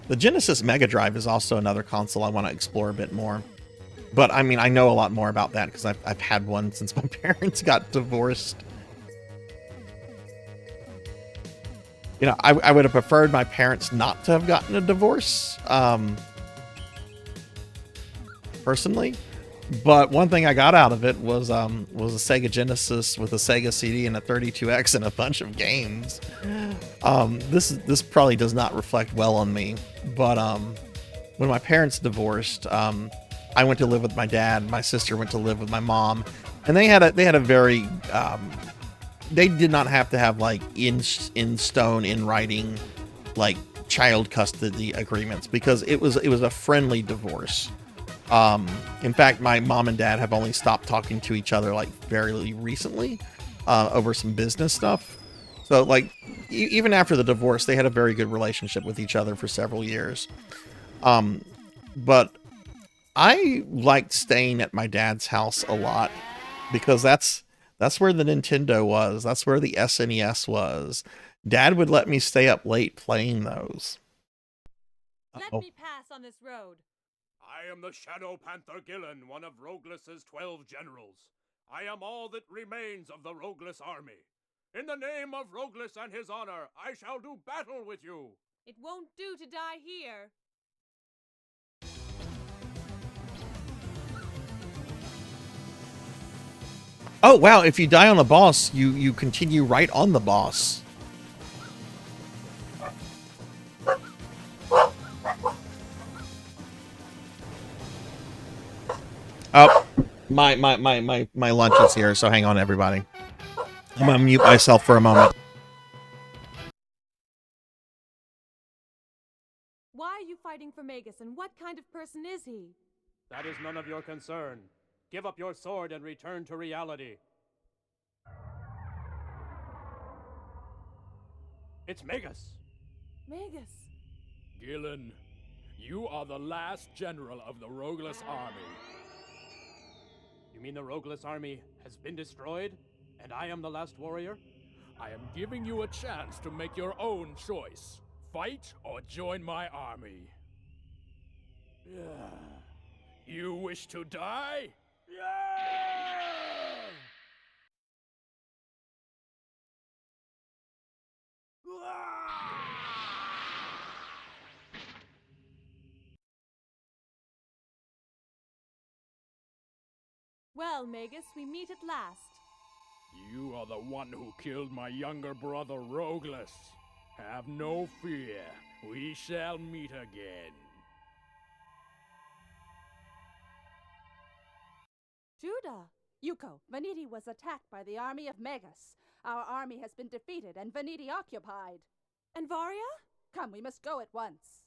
The Genesis Mega Drive is also another console I want to explore a bit more. But, I mean, I know a lot more about that because I've had one since my parents got divorced. You know, I would have preferred my parents not to have gotten a divorce, personally. But one thing I got out of it was a Sega Genesis with a Sega CD and a 32X and a bunch of games. This probably does not reflect well on me, but when my parents divorced, I went to live with my dad. My sister went to live with my mom, and they had a very they did not have to have like in stone, in writing, like child custody agreements, because it was a friendly divorce. In fact, my mom and dad have only stopped talking to each other like very recently over some business stuff. So like even after the divorce, they had a very good relationship with each other for several years. But I liked staying at my dad's house a lot because that's where the Nintendo was. That's where the SNES was. Dad would let me stay up late playing those. Let me pass on this road. I am the Shadow Panther Gillen, one of Roguelus's 12 generals. I am all that remains of the Roguelus army. In the name of Roguelus and his honor, I shall do battle with you. It won't do to die here. Oh wow, if you die on the boss, you continue right on the boss. Oh, my lunch is here, so hang on everybody. I'm gonna mute myself for a moment. Why are you fighting for Magus, and what kind of person is he? That is none of your concern. Give up your sword and return to reality. It's Magus! Magus! Gillen, you are the last general of the Roguelus army. You mean the Roguelus army has been destroyed, and I am the last warrior? I am giving you a chance to make your own choice. Fight or join my army. You wish to die? Well, Magus, we meet at last. You are the one who killed my younger brother, Roguelus. Have no fear. We shall meet again. Judah! Yuko, Veniti was attacked by the army of Magus. Our army has been defeated and Veniti occupied. And Varia? Come, we must go at once.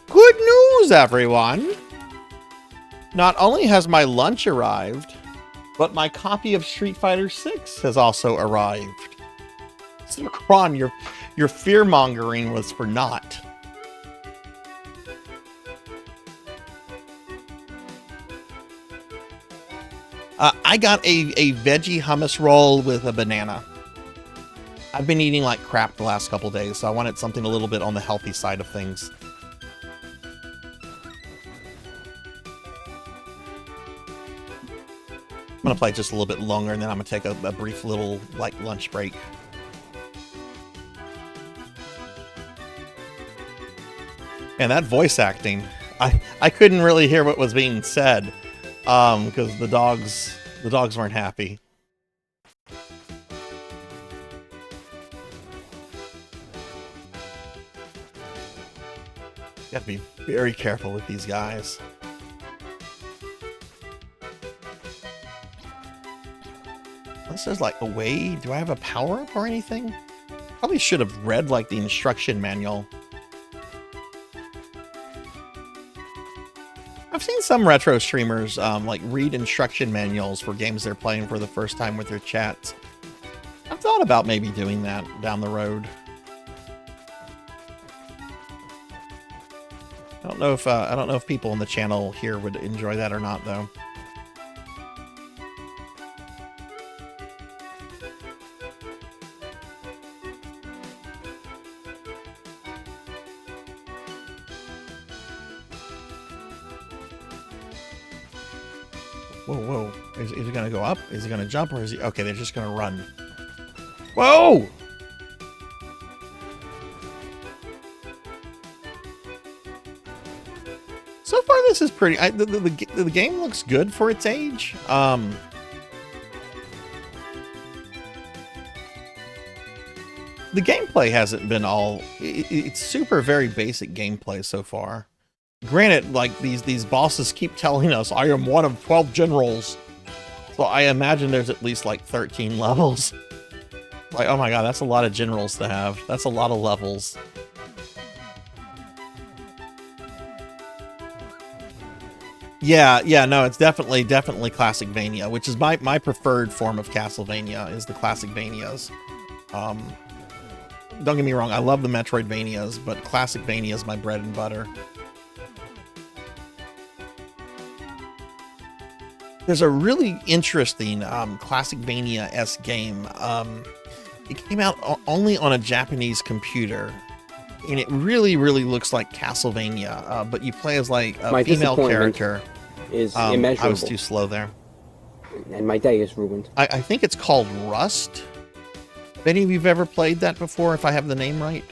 Good news, everyone! Not only has my lunch arrived, but my copy of Street Fighter 6 has also arrived. So, Kron, your fear-mongering was for naught. I got a veggie hummus roll with a banana. I've been eating like crap the last couple days, so I wanted something a little bit on the healthy side of things. I'm gonna play just a little bit longer, and then I'm gonna take a brief little like lunch break. And that voice acting, I couldn't really hear what was being said, because the dogs weren't happy. You have to be very careful with these guys. Unless there's like a way, do I have a power up or anything? Probably should have read like the instruction manual. I've seen some retro streamers like read instruction manuals for games they're playing for the first time with their chats. I've thought about maybe doing that down the road. I don't know if people on the channel here would enjoy that or not, though. Whoa, whoa. Is he gonna go up? Is he gonna jump, or is he... Okay, they're just gonna run. Whoa! So far, this is pretty... the game looks good for its age. The gameplay hasn't been all... It's super very basic gameplay so far. Granted, like, these bosses keep telling us, I am one of 12 generals. So I imagine there's at least, like, 13 levels. Like, oh my god, that's a lot of generals to have. That's a lot of levels. Yeah, no, it's definitely Classicvania, which is my preferred form of Castlevania, is the Classicvanias. Don't get me wrong, I love the Metroidvanias, but Classicvania is my bread and butter. There's a really interesting Classicvania-esque game. It came out only on a Japanese computer, and it really looks like Castlevania, but you play as like a female character. Is immeasurable. I was too slow there. And my day is ruined. I think it's called Rust. Have any of you ever played that before, if I have the name right?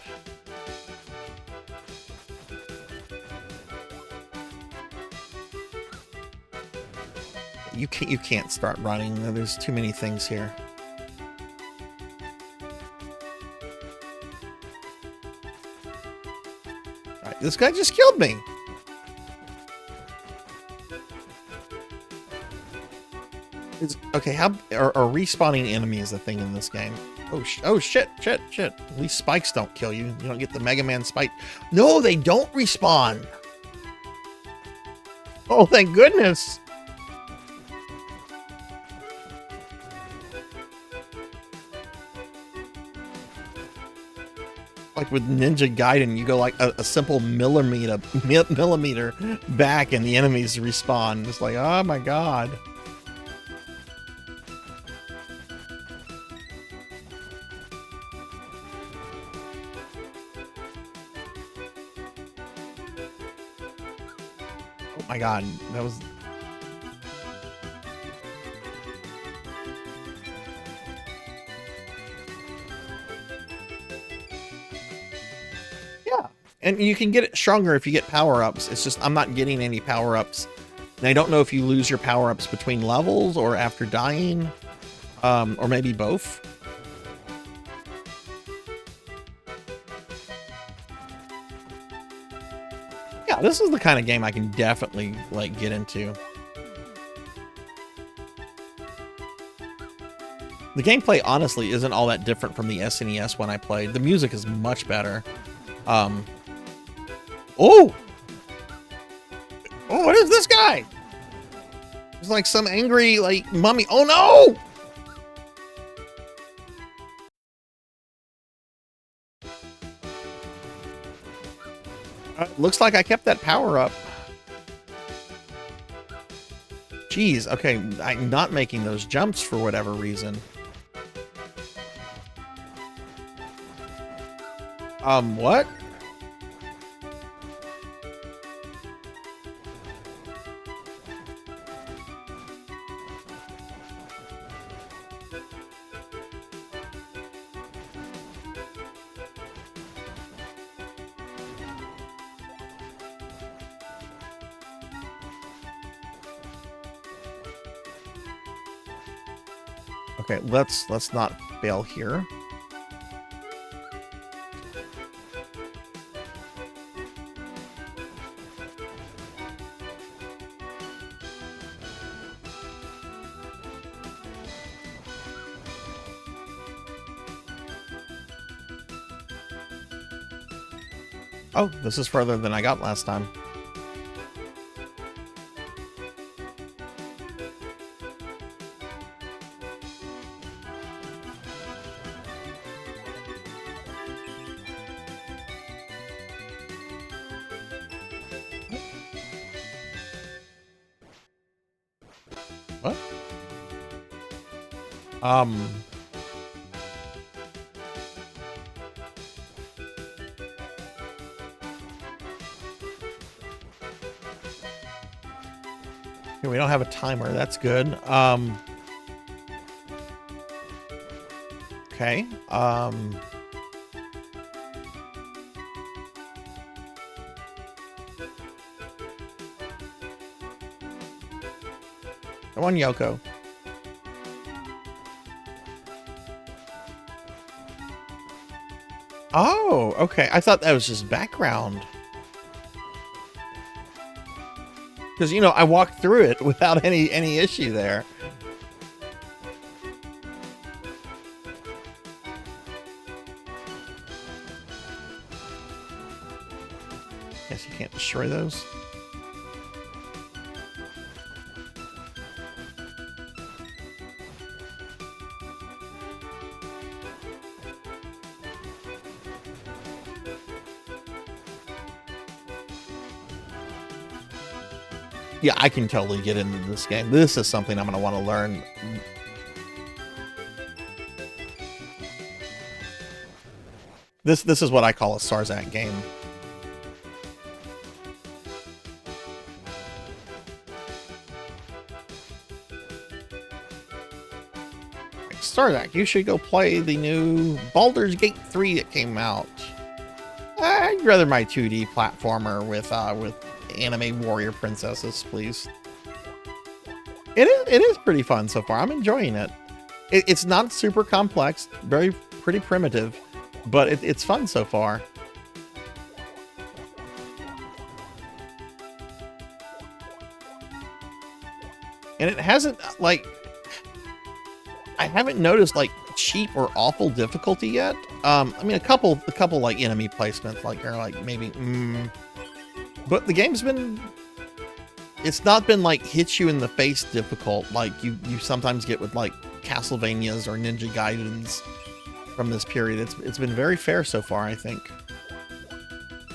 You can't start running. There's too many things here. All right, this guy just killed me. Okay, how are respawning enemies a thing in this game? Oh shit. At least spikes don't kill you. You don't get the Mega Man spike. No, they don't respawn. Oh, thank goodness. Like with Ninja Gaiden, you go like a simple millimeter back and the enemies respawn. It's like, oh my god. Oh my god, that was... Yeah, and you can get it stronger if you get power-ups. It's just I'm not getting any power-ups. And I don't know if you lose your power-ups between levels or after dying, or maybe both. Yeah, this is the kind of game I can definitely like get into. The gameplay honestly isn't all that different from the SNES when I played. The music is much better. Oh, what is this guy? He's like some angry like mummy. Oh no! Looks like I kept that power up. Jeez, okay, I'm not making those jumps for whatever reason. What? Okay, let's not fail here. Oh, this is further than I got last time. What? Okay, we don't have a timer. That's good. Okay. Come on, Yoko. Oh, okay. I thought that was just background. Because, you know, I walked through it without any issue there. Guess you can't destroy those. Yeah, I can totally get into this game. This is something I'm going to want to learn. This is what I call a Sarzac game. Sarzac, you should go play the new Baldur's Gate 3 that came out. I'd rather my 2D platformer with anime warrior princesses, please. It is pretty fun so far. I'm enjoying it. It's not super complex, pretty primitive, but it's fun so far. And it hasn't, like, I haven't noticed like cheap or awful difficulty yet. I mean, a couple like enemy placements, like, are like maybe, but the game's been, it's not been like hit you in the face difficult like you sometimes get with like Castlevanias or Ninja Gaidens from this period. It's been very fair so far, I think.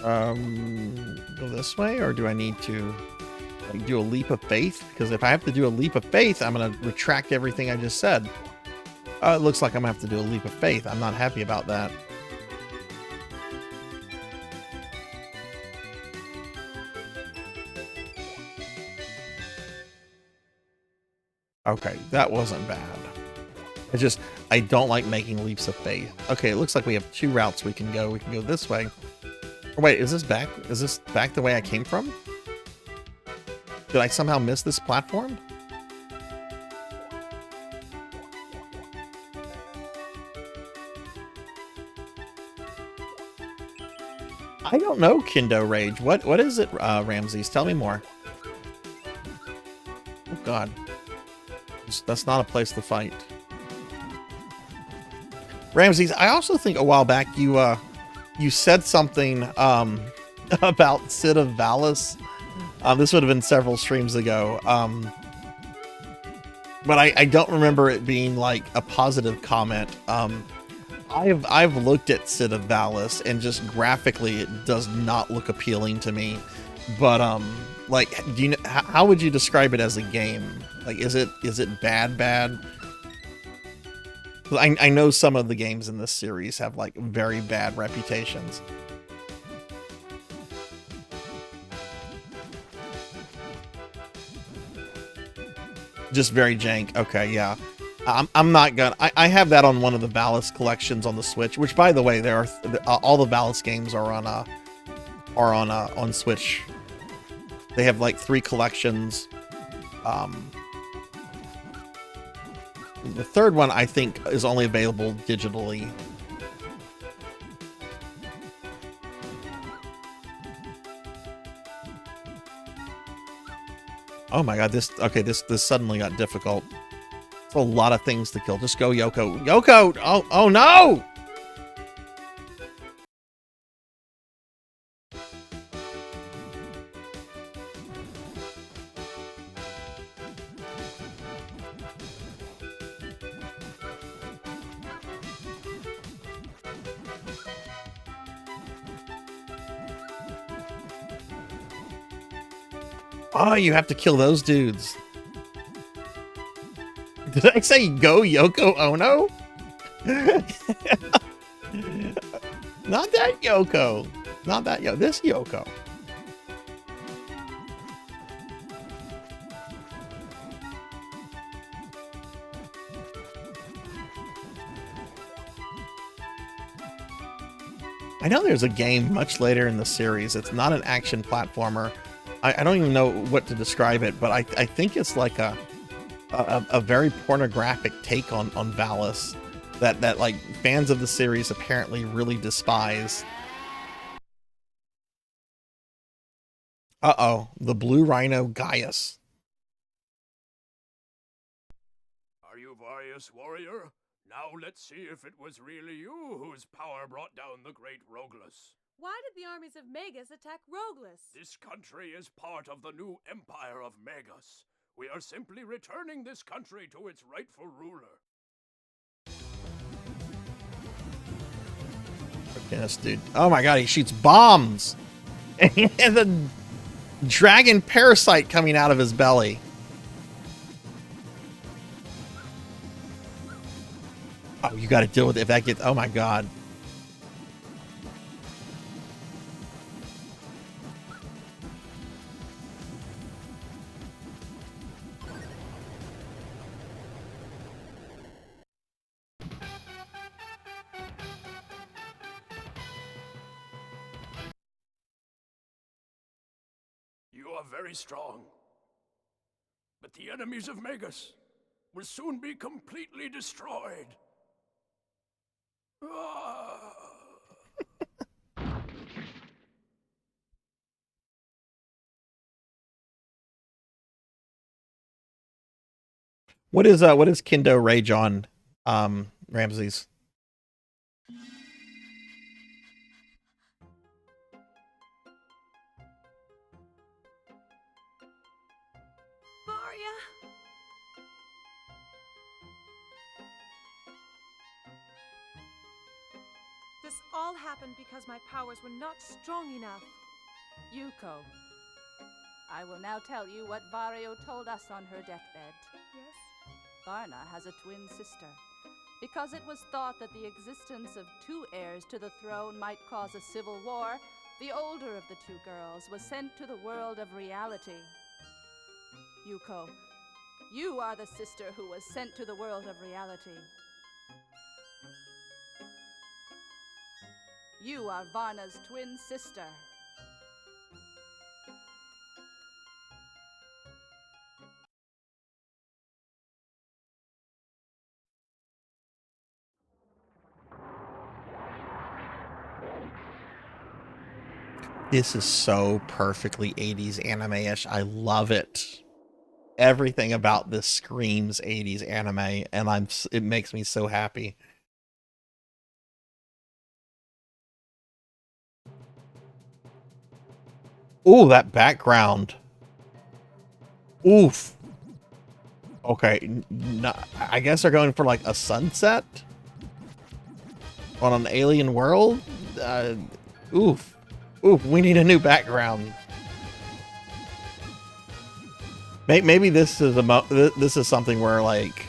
Go this way, or do I need to like do a leap of faith? Because if I have to do a leap of faith, I'm gonna retract everything I just said. It looks like I'm gonna have to do a leap of faith. I'm not happy about that. Okay, that wasn't bad. It's just, I don't like making leaps of faith. Okay, it looks like we have two routes we can go. We can go this way. Or wait, is this back? Is this back the way I came from? Did I somehow miss this platform? I don't know, Kendo Rage. What is it, Ramses? Tell me more. Oh God. That's not a place to fight. Ramses, I also think a while back you said something about Cid of Valis. This would have been several streams ago. But I don't remember it being like a positive comment. I've looked at Cid of Valis, and just graphically it does not look appealing to me. But like, do you know, how would you describe it as a game? Like, is it bad? Because I know some of the games in this series have like very bad reputations. Just very jank. Okay, yeah. I'm not gonna. I have that on one of the Valis collections on the Switch. Which, by the way, there are all the Valis games are on Switch. They have like 3 collections. The third one I think is only available digitally. Oh my god, this suddenly got difficult. It's a lot of things to kill. Just go, Yoko. Yoko! Oh no! Oh, you have to kill those dudes. Did I say go Yoko Ono? Not that Yoko. Not that Yoko. This Yoko. I know there's a game much later in the series. It's not an action platformer. I don't even know what to describe it, but I think it's like a very pornographic take on Valis that like fans of the series apparently really despise. Uh-oh, the Blue Rhino Gaius. Are you Various Warrior? Now let's see if it was really you whose power brought down the great Rogless. Why did the armies of Magus attack Rogless? This country is part of the new empire of Magus. We are simply returning this country to its rightful ruler. Yes, dude. Oh my god, he shoots bombs! And the dragon parasite coming out of his belly. Oh, you gotta deal with it if that gets... Oh my god. You are very strong. But the enemies of Magus will soon be completely destroyed. What is Kindo rage on, Ramses? This all happened because my powers were not strong enough. Yuko, I will now tell you what Vario told us on her deathbed. Yes? Varna has a twin sister. Because it was thought that the existence of 2 heirs to the throne might cause a civil war, the older of the 2 girls was sent to the world of reality. Yuko, you are the sister who was sent to the world of reality. You are Varna's twin sister. This is so perfectly 80s anime-ish. I love it. Everything about this screams 80s anime, and it makes me so happy. Ooh, that background. Oof. Okay, I guess they're going for like a sunset on an alien world. Oof. Oof, we need a new background. Maybe this is something where like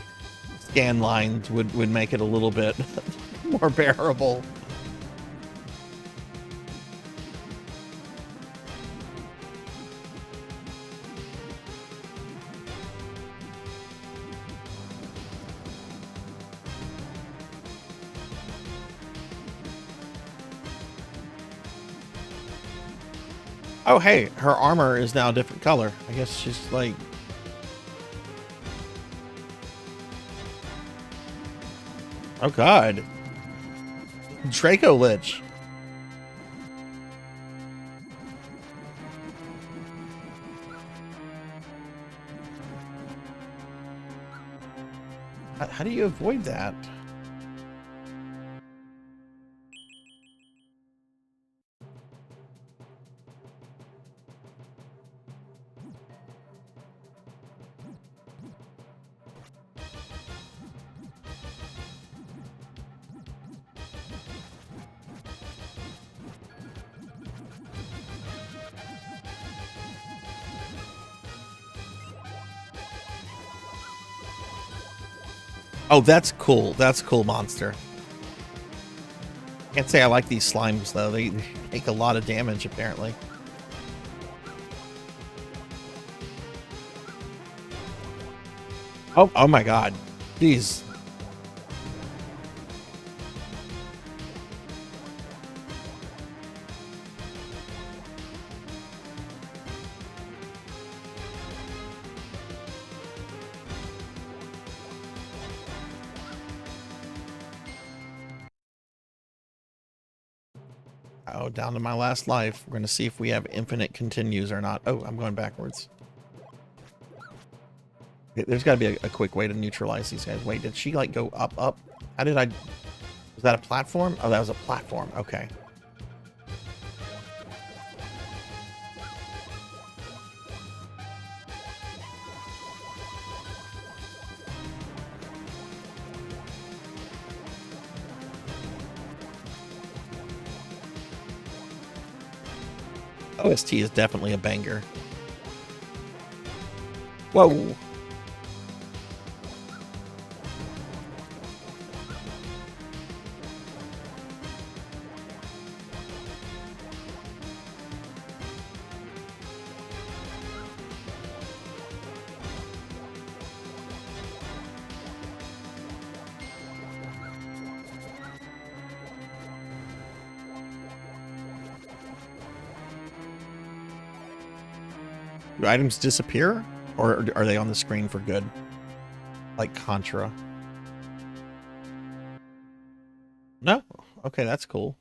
scan lines would make it a little bit more bearable. Oh, hey, her armor is now a different color. I guess she's like... Oh, God. Draco Lich. How do you avoid that? Oh, that's cool. That's cool, monster. Can't say I like these slimes, though. They take a lot of damage, apparently. Oh my God. Jeez. Oh, down to my last life. We're going to see if we have infinite continues or not. Oh, I'm going backwards. There's got to be a quick way to neutralize these guys. Wait, did she like go up? How did I... Was that a platform? Oh, that was a platform. Okay. OST is definitely a banger. Whoa. Do items disappear? Or are they on the screen for good? Like Contra. No? Okay, that's cool.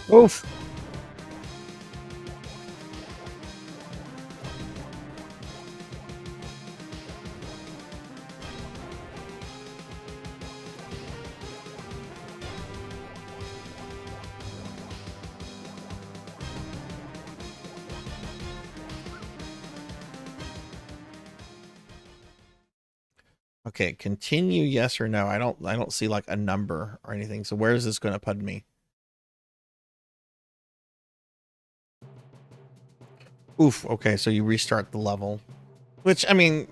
Oof. Okay, continue yes or no. I don't see like a number or anything. So where is this going to put me? Oof, okay, so you restart the level. Which, I mean,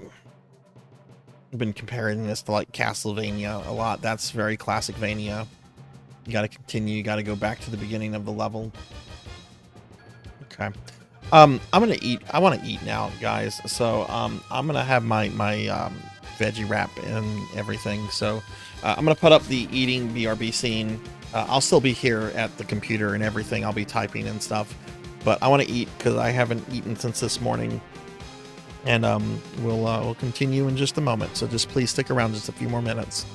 I've been comparing this to like Castlevania a lot. That's very classic Vania. You gotta continue, you gotta go back to the beginning of the level. Okay. I'm gonna eat. I wanna eat now, guys. So I'm gonna have my veggie wrap and everything. So I'm gonna put up the eating BRB scene. I'll still be here at the computer and everything. I'll be typing and stuff. But I want to eat because I haven't eaten since this morning. And we'll continue in just a moment. So just please stick around just a few more minutes.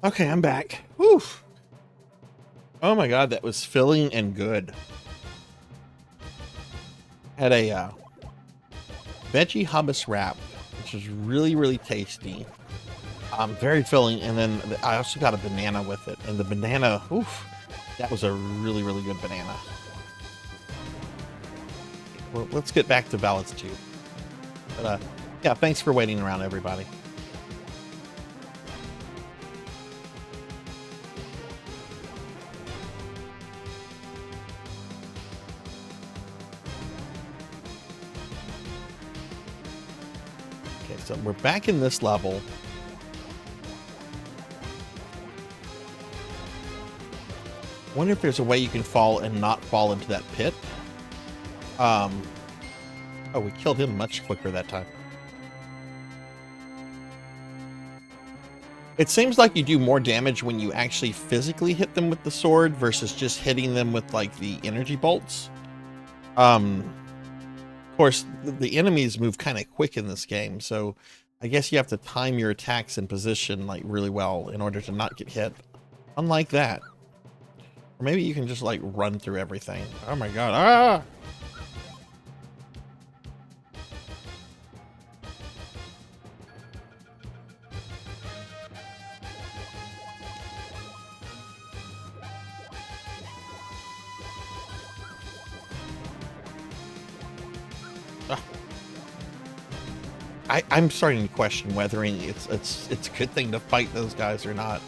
Okay, I'm back. Whew. Oh my god, that was filling and good. Had a veggie hummus wrap, which is really, really tasty. Very filling, and then I also got a banana with it. And the banana, oof, that was a really, really good banana. Well, let's get back to Valis II. But, yeah, thanks for waiting around, everybody. Okay, so we're back in this level. Wonder if there's a way you can fall and not fall into that pit. Oh, we killed him much quicker that time. It seems like you do more damage when you actually physically hit them with the sword versus just hitting them with, like, the energy bolts. Of course, the enemies move kind of quick in this game, so I guess you have to time your attacks in position, like, really well in order to not get hit. Unlike that. Or maybe you can just, like, run through everything. Oh my god. Ah! I'm starting to question whether it's a good thing to fight those guys or not.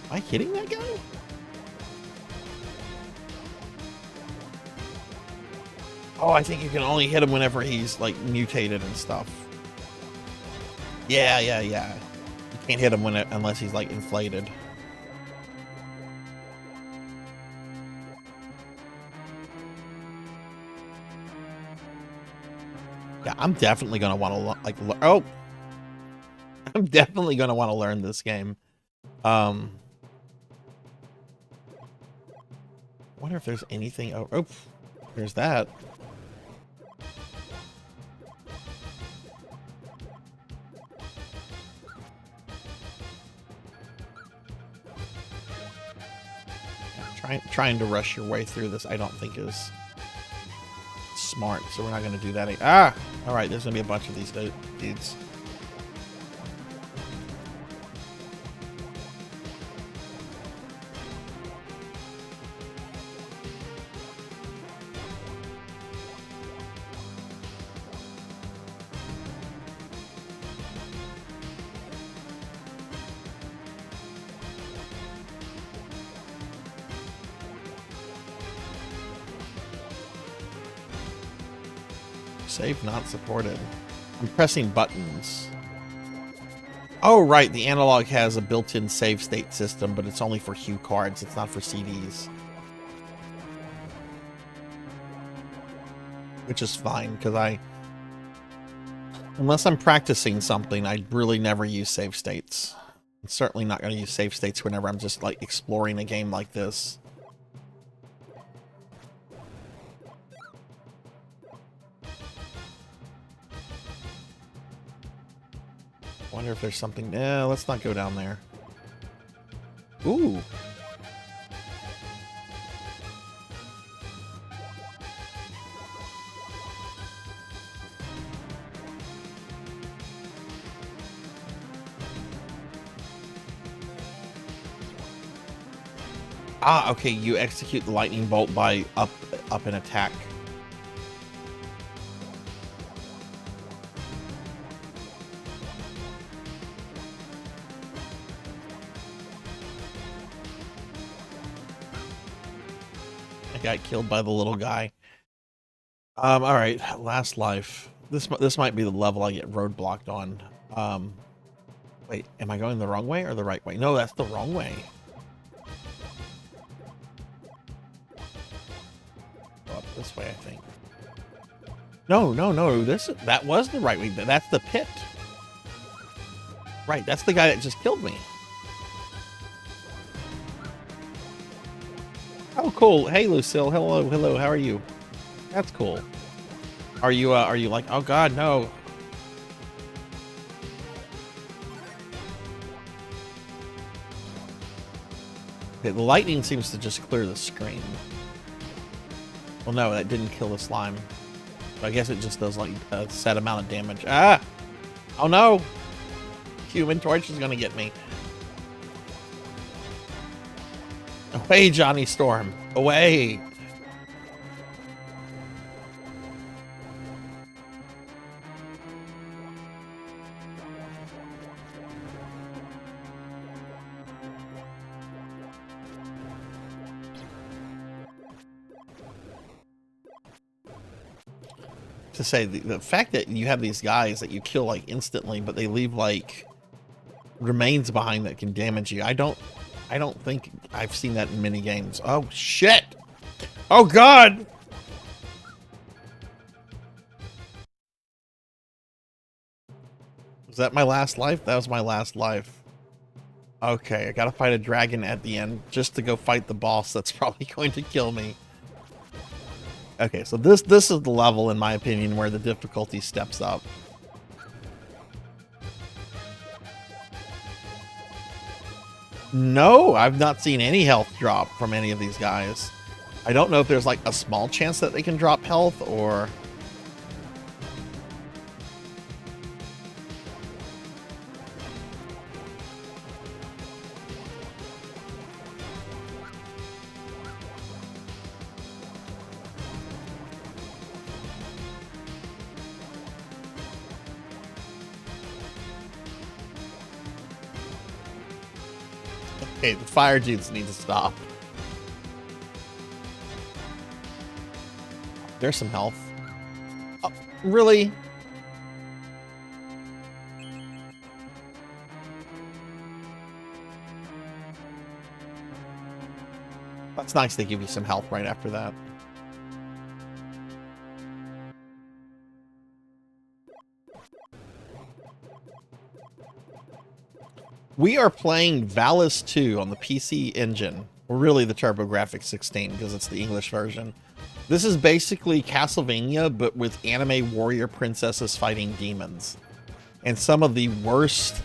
Am I hitting that guy? Oh, I think you can only hit him whenever he's, like, mutated and stuff. Yeah. You can't hit him unless he's, like, inflated. Yeah, I'm definitely gonna want to I'm definitely gonna want to learn this game. Wonder if there's anything. Oh, there's that. Trying to rush your way through this, I don't think is smart, so we're not going to do that. All right, there's going to be a bunch of these dudes. Save not supported. I'm pressing buttons. Oh, right. The analog has a built-in save state system, but it's only for hue cards. It's not for CDs. Which is fine, because unless I'm practicing something, I really never use save states. I'm certainly not going to use save states whenever I'm just, like, exploring a game like this. Wonder if there's something. Let's not go down there. Ooh. Ah, okay. You execute the lightning bolt by up an attack. Got killed by the little guy. All right, last life. This might be the level I get roadblocked on. Wait, am I going the wrong way or the right way? No, that's the wrong way. Go up this way, I think. No. That was the right way. That's the pit. Right, that's the guy that just killed me. Oh, cool. Hey, Lucille. Hello. How are you? That's cool. Are you like, oh god, no. Okay, the lightning seems to just clear the screen. Well, no, that didn't kill the slime. But I guess it just does like a set amount of damage. Ah! Oh no! Human Torch is gonna get me. Away, Johnny Storm! Away! To say the fact that you have these guys that you kill like instantly, but they leave like remains behind that can damage you. I don't think I've seen that in many games. Oh shit! Oh god! Was that my last life? That was my last life. Okay, I gotta fight a dragon at the end just to go fight the boss that's probably going to kill me. Okay, so this is the level, in my opinion, where the difficulty steps up. No, I've not seen any health drop from any of these guys. I don't know if there's like a small chance that they can drop health or... Okay, the fire dudes need to stop. There's some health. Oh, really? That's nice they give you some health right after that. We are playing Valis II on the PC engine, or really the TurboGrafx 16 because it's the English version. This is basically Castlevania, but with anime warrior princesses fighting demons. And some of the worst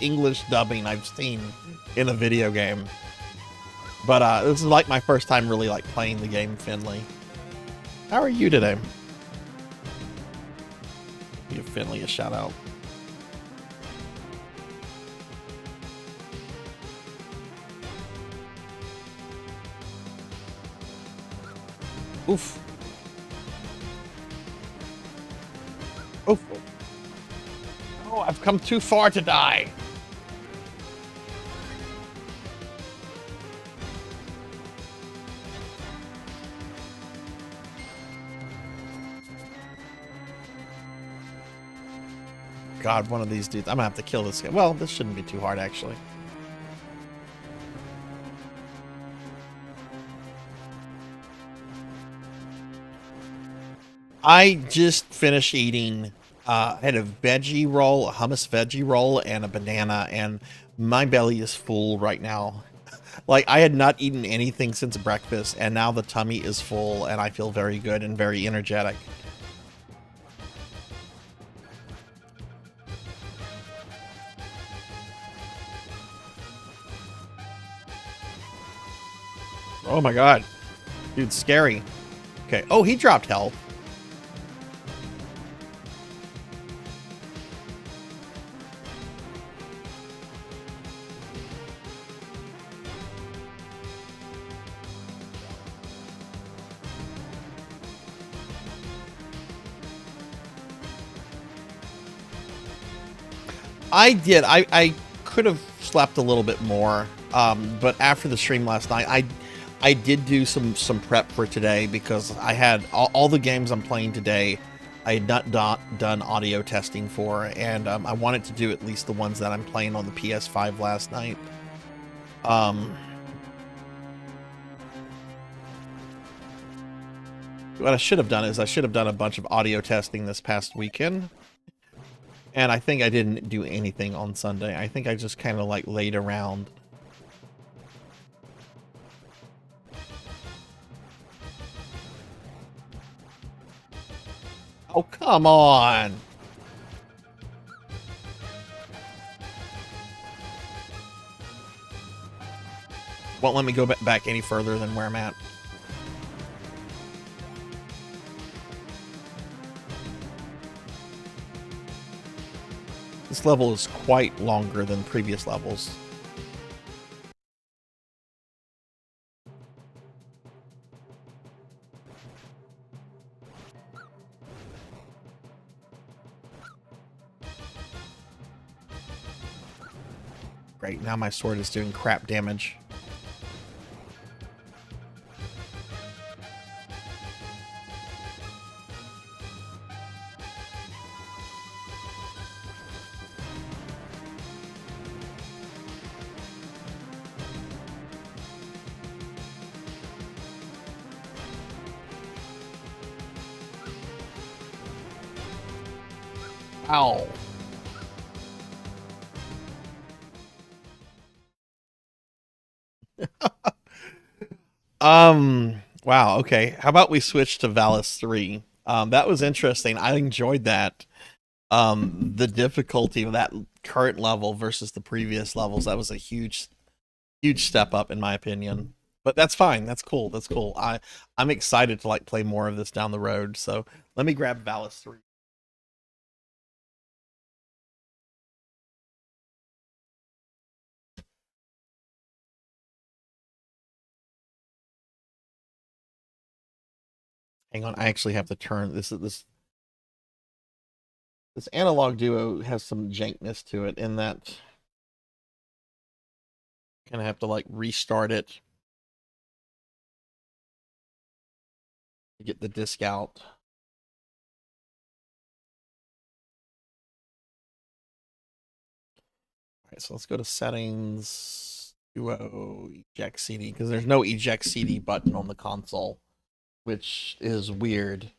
English dubbing I've seen in a video game. But this is like my first time really like playing the game Finley. How are you today? Give Finley a shout out. Oof. Oof. Oh, I've come too far to die. God, one of these dudes. I'm gonna have to kill this guy. Well, this shouldn't be too hard, actually. I just finished eating, I had a veggie roll, a hummus veggie roll, and a banana, and my belly is full right now. Like, I had not eaten anything since breakfast, and now the tummy is full, and I feel very good and very energetic. Oh my god. Dude, scary. Okay. Oh, he dropped health. I did. I could have slept a little bit more, but after the stream last night, I did do some prep for today because I had all the games I'm playing today. I had not done audio testing for, and I wanted to do at least the ones that I'm playing on the PS5 last night. What I should have done is I should have done a bunch of audio testing this past weekend. And I think I didn't do anything on Sunday. I think I just kind of like laid around. Oh, come on. Won't let me go back any further than where I'm at. This level is quite longer than previous levels. Great, now my sword is doing crap damage. Ow. Wow, okay. How about we switch to Valis III? That was interesting. I enjoyed that. The difficulty of that current level versus the previous levels, that was a huge step up in my opinion. But that's fine. That's cool. That's cool. I'm excited to like play more of this down the road. So let me grab Valis III. Hang on, I actually have to turn this analog duo has some jankness to it in that kind of have to like restart it to get the disc out. All right, so let's go to settings, duo, eject CD, because there's no eject CD button on the console, which is weird.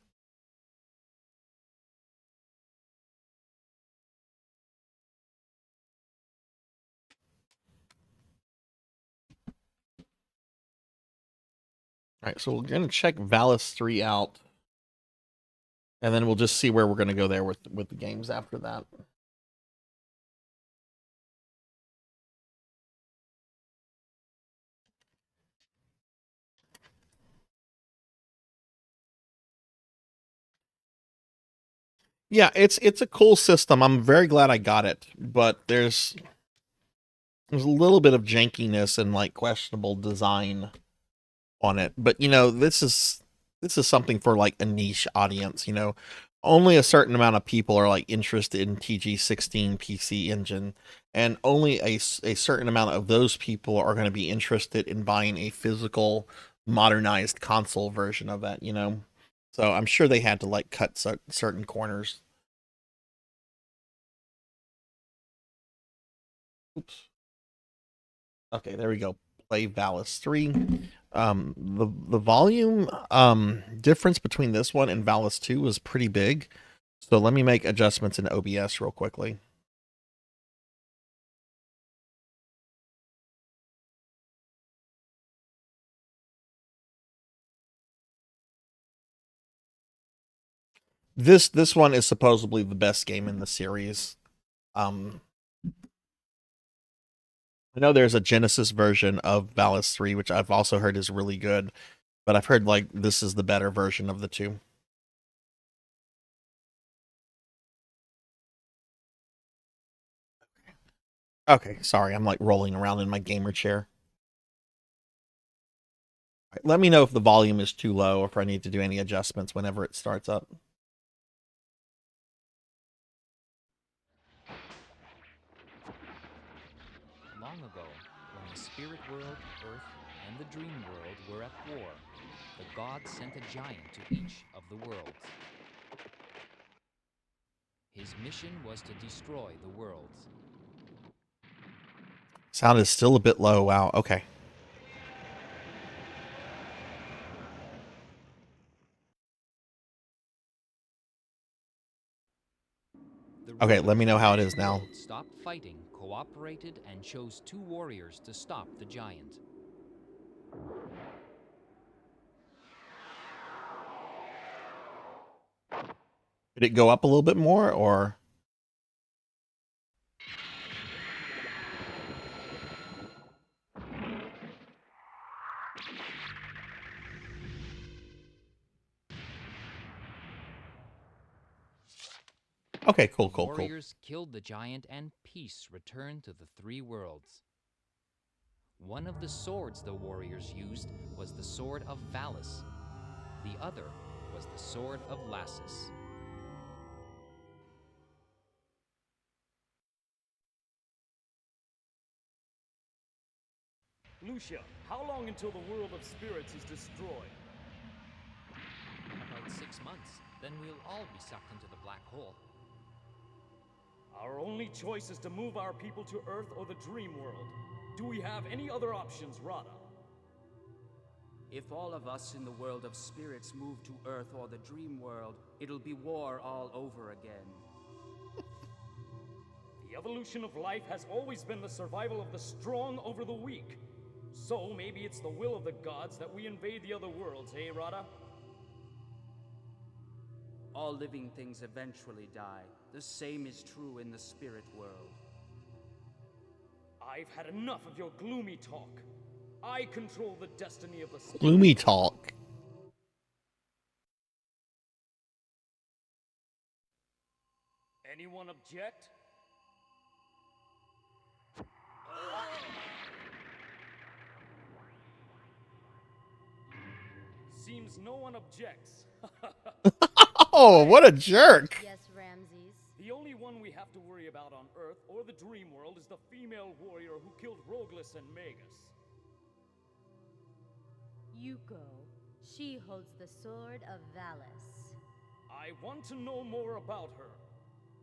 All right, so we're going to check Valis III out, and then we'll just see where we're going to go there with the games after that. Yeah, it's a cool system. I'm very glad I got it, but there's a little bit of jankiness and like questionable design on it. But you know, this is something for like a niche audience, you know. Only a certain amount of people are like interested in TG16 PC engine, and only a certain amount of those people are going to be interested in buying a physical modernized console version of that, you know. So I'm sure they had to like cut certain corners. Oops. Okay, there we go. Play Valis 3. The volume difference between this one and Valis 2 was pretty big. So let me make adjustments in OBS real quickly. This one is supposedly the best game in the series. I know there's a Genesis version of Valis 3, which I've also heard is really good, but I've heard like this is the better version of the two. Okay, sorry, I'm like rolling around in my gamer chair. Right, let me know if the volume is too low or if I need to do any adjustments whenever it starts up. Long ago, when the spirit world, Earth, and the dream world were at war, the gods sent a giant to each of the worlds. His mission was to destroy the worlds. Sound is still a bit low. Wow, okay. Okay, let me know how it is now. Stopped fighting, cooperated, and chose 2 warriors to stop the giant. Did it go up a little bit more, or? Okay, cool. Warriors killed the giant and peace returned to the three worlds. One of the swords the warriors used was the sword of Valis. The other was the sword of Lassus. Lucia, how long until the world of spirits is destroyed? About 6 months. Then we'll all be sucked into the black hole. Our only choice is to move our people to Earth or the Dream World. Do we have any other options, Radha? If all of us in the world of spirits move to Earth or the Dream World, it'll be war all over again. The evolution of life has always been the survival of the strong over the weak. So maybe it's the will of the gods that we invade the other worlds, eh, Radha? All living things eventually die. The same is true in the spirit world. I've had enough of your gloomy talk. I control the destiny of the spirit. Gloomy talk. Anyone object? Seems no one objects. Oh, what a jerk! Yes, Ramses. The only one we have to worry about on Earth or the Dream World is the female warrior who killed Roglus and Magus. Yuko. She holds the sword of Valis. I want to know more about her.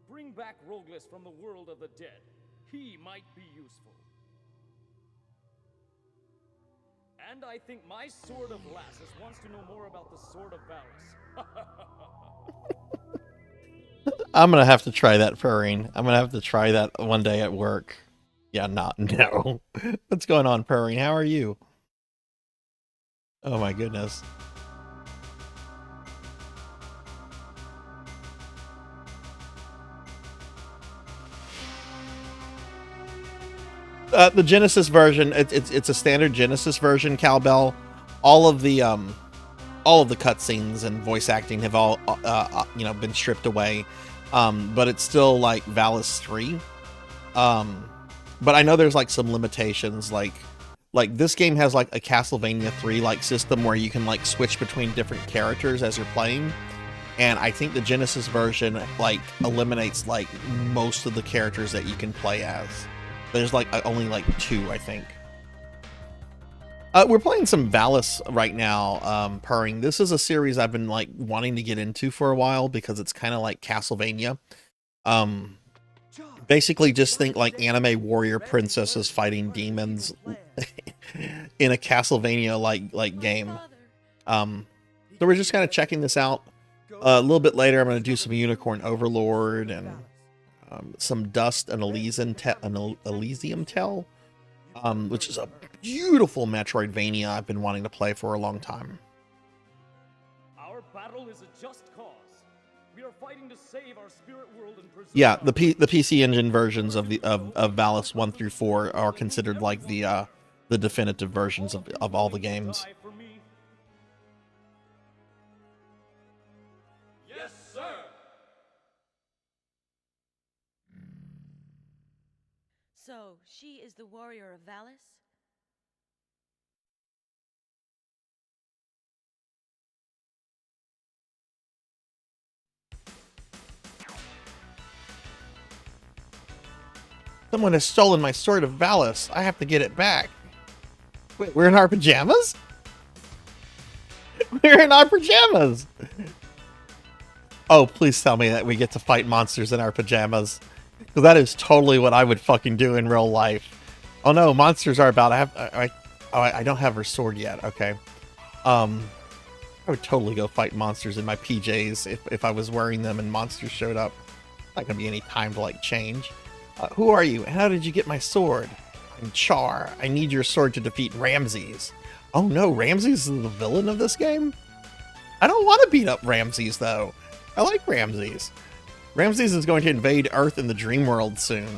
Bring back Roglus from the world of the dead. He might be useful. And I think my sword of Lassus wants to know more about the sword of Valis. I'm gonna have to try that, Purring. I'm gonna have to try that one day at work. Yeah, no. What's going on, Purring? How are you? Oh my goodness. The Genesis version, it's a standard Genesis version, Cowbell. All of the cutscenes and voice acting have all been stripped away. But it's still like Valis 3. But I know there's like some limitations, like this game has like a Castlevania 3 like system where you can like switch between different characters as you're playing. And I think the Genesis version like eliminates like most of the characters that you can play as. There's like only like 2, I think. We're playing some Valis right now, Purring. This is a series I've been like wanting to get into for a while because it's kind of like Castlevania. Basically just think like anime warrior princesses fighting demons in a Castlevania like game. So we're just kind of checking this out. A little bit later I'm going to do some Unicorn Overlord and some Dust and Elysium Tell, which is a beautiful Metroidvania I've been wanting to play for a long time. Our battle is a just cause. We are fighting to save our spirit world and preserve. Yeah, the PC Engine versions of Valis 1 through 4 are considered like the definitive versions of all the games. Yes, sir. So, she is the warrior of Valis? Someone has stolen my sword of Valis. I have to get it back. Wait, we're in our pajamas? We're in our pajamas! Oh, please tell me that we get to fight monsters in our pajamas. Because that is totally what I would fucking do in real life. Oh no, monsters are about... I don't have her sword yet. Okay. I would totally go fight monsters in my PJs if I was wearing them and monsters showed up. Not gonna be any time to like change. Who are you? How did you get my sword? I'm Char. I need your sword to defeat Ramses. Oh no, Ramses is the villain of this game? I don't want to beat up Ramses though. I like Ramses. Ramses is going to invade Earth in the dream world soon.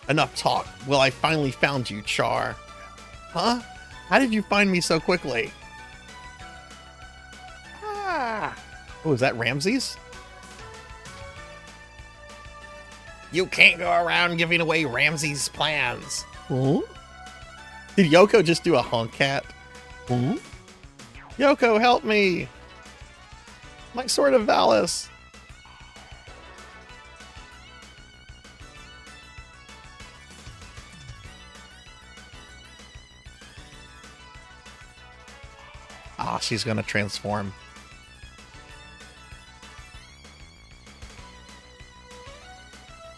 Enough talk. Well, I finally found you, Char. Huh? How did you find me so quickly? Ah. Oh, is that Ramses? You can't go around giving away Ramses' plans. Huh? Did Yoko just do a honk cat? Huh? Yoko, help me! My Sword of Valis! Ah, she's gonna transform.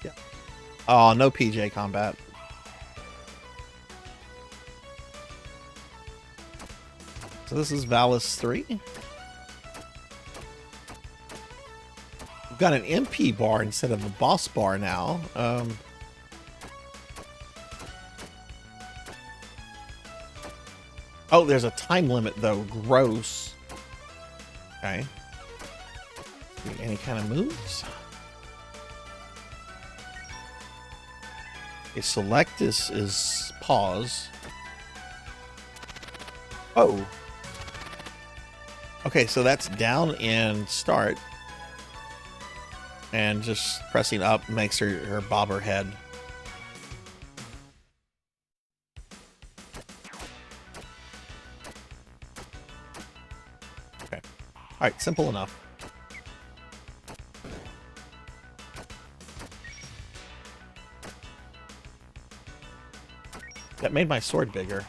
Yeah. Oh, no PJ combat. So this is Valis III. We've got an MP bar instead of a boss bar now. Oh, there's a time limit though. Gross. Okay. Any kind of moves? Okay, select is pause. Oh. Okay, so that's down and start. And just pressing up makes her bob her head. Okay. Alright, simple enough. That made my sword bigger.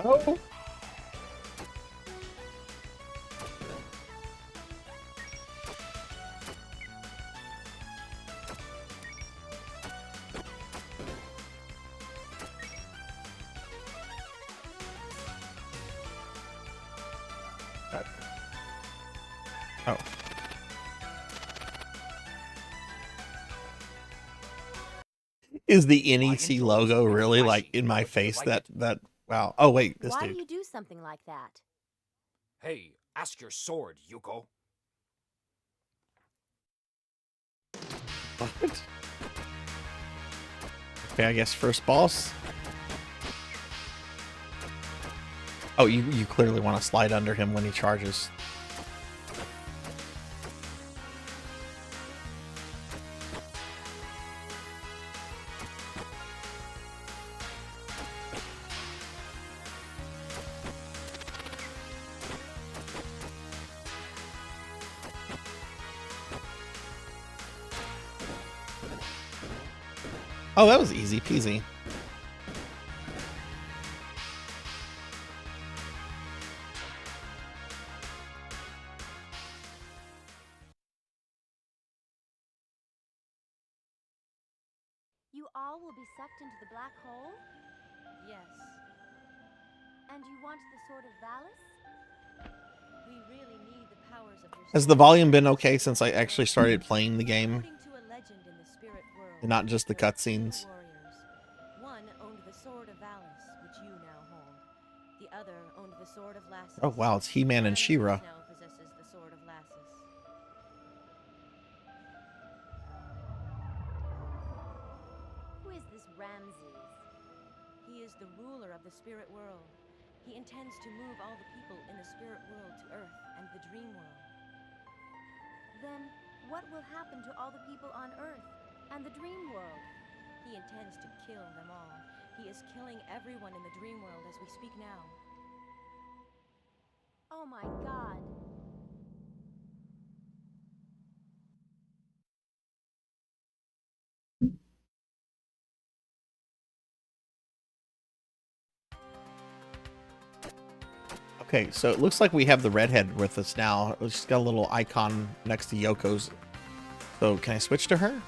Oh. Oh. Is the NEC logo really like in my face? That wow. Oh wait, this Why dude. do you do something like that? Hey, ask your sword, Yuko. What? Okay, I guess first boss. Oh, you clearly want to slide under him when he charges. Oh, that was easy peasy. You all will be sucked into the black hole? Yes. And you want the Sword of Valis? We really need the powers of your Has the volume been okay since I actually started playing the game? According to a legend in the spirit world, And not just the cutscenes? warriors. One owned the Sword of Valis, which you now hold. The other owned the Sword of Lassus. Oh wow, it's He-Man and She-Ra. Now possesses the Sword of Lassus. Who is this Ramses? He is the ruler of the spirit world. He intends to move all the people in the spirit world to Earth and the dream world. Then what will happen to all the people on Earth and the dream world? He intends to kill them all. He is killing everyone in the dream world as we speak now. Oh my God. Okay, so it looks like we have the redhead with us now. She's got a little icon next to Yoko's. So can I switch to her?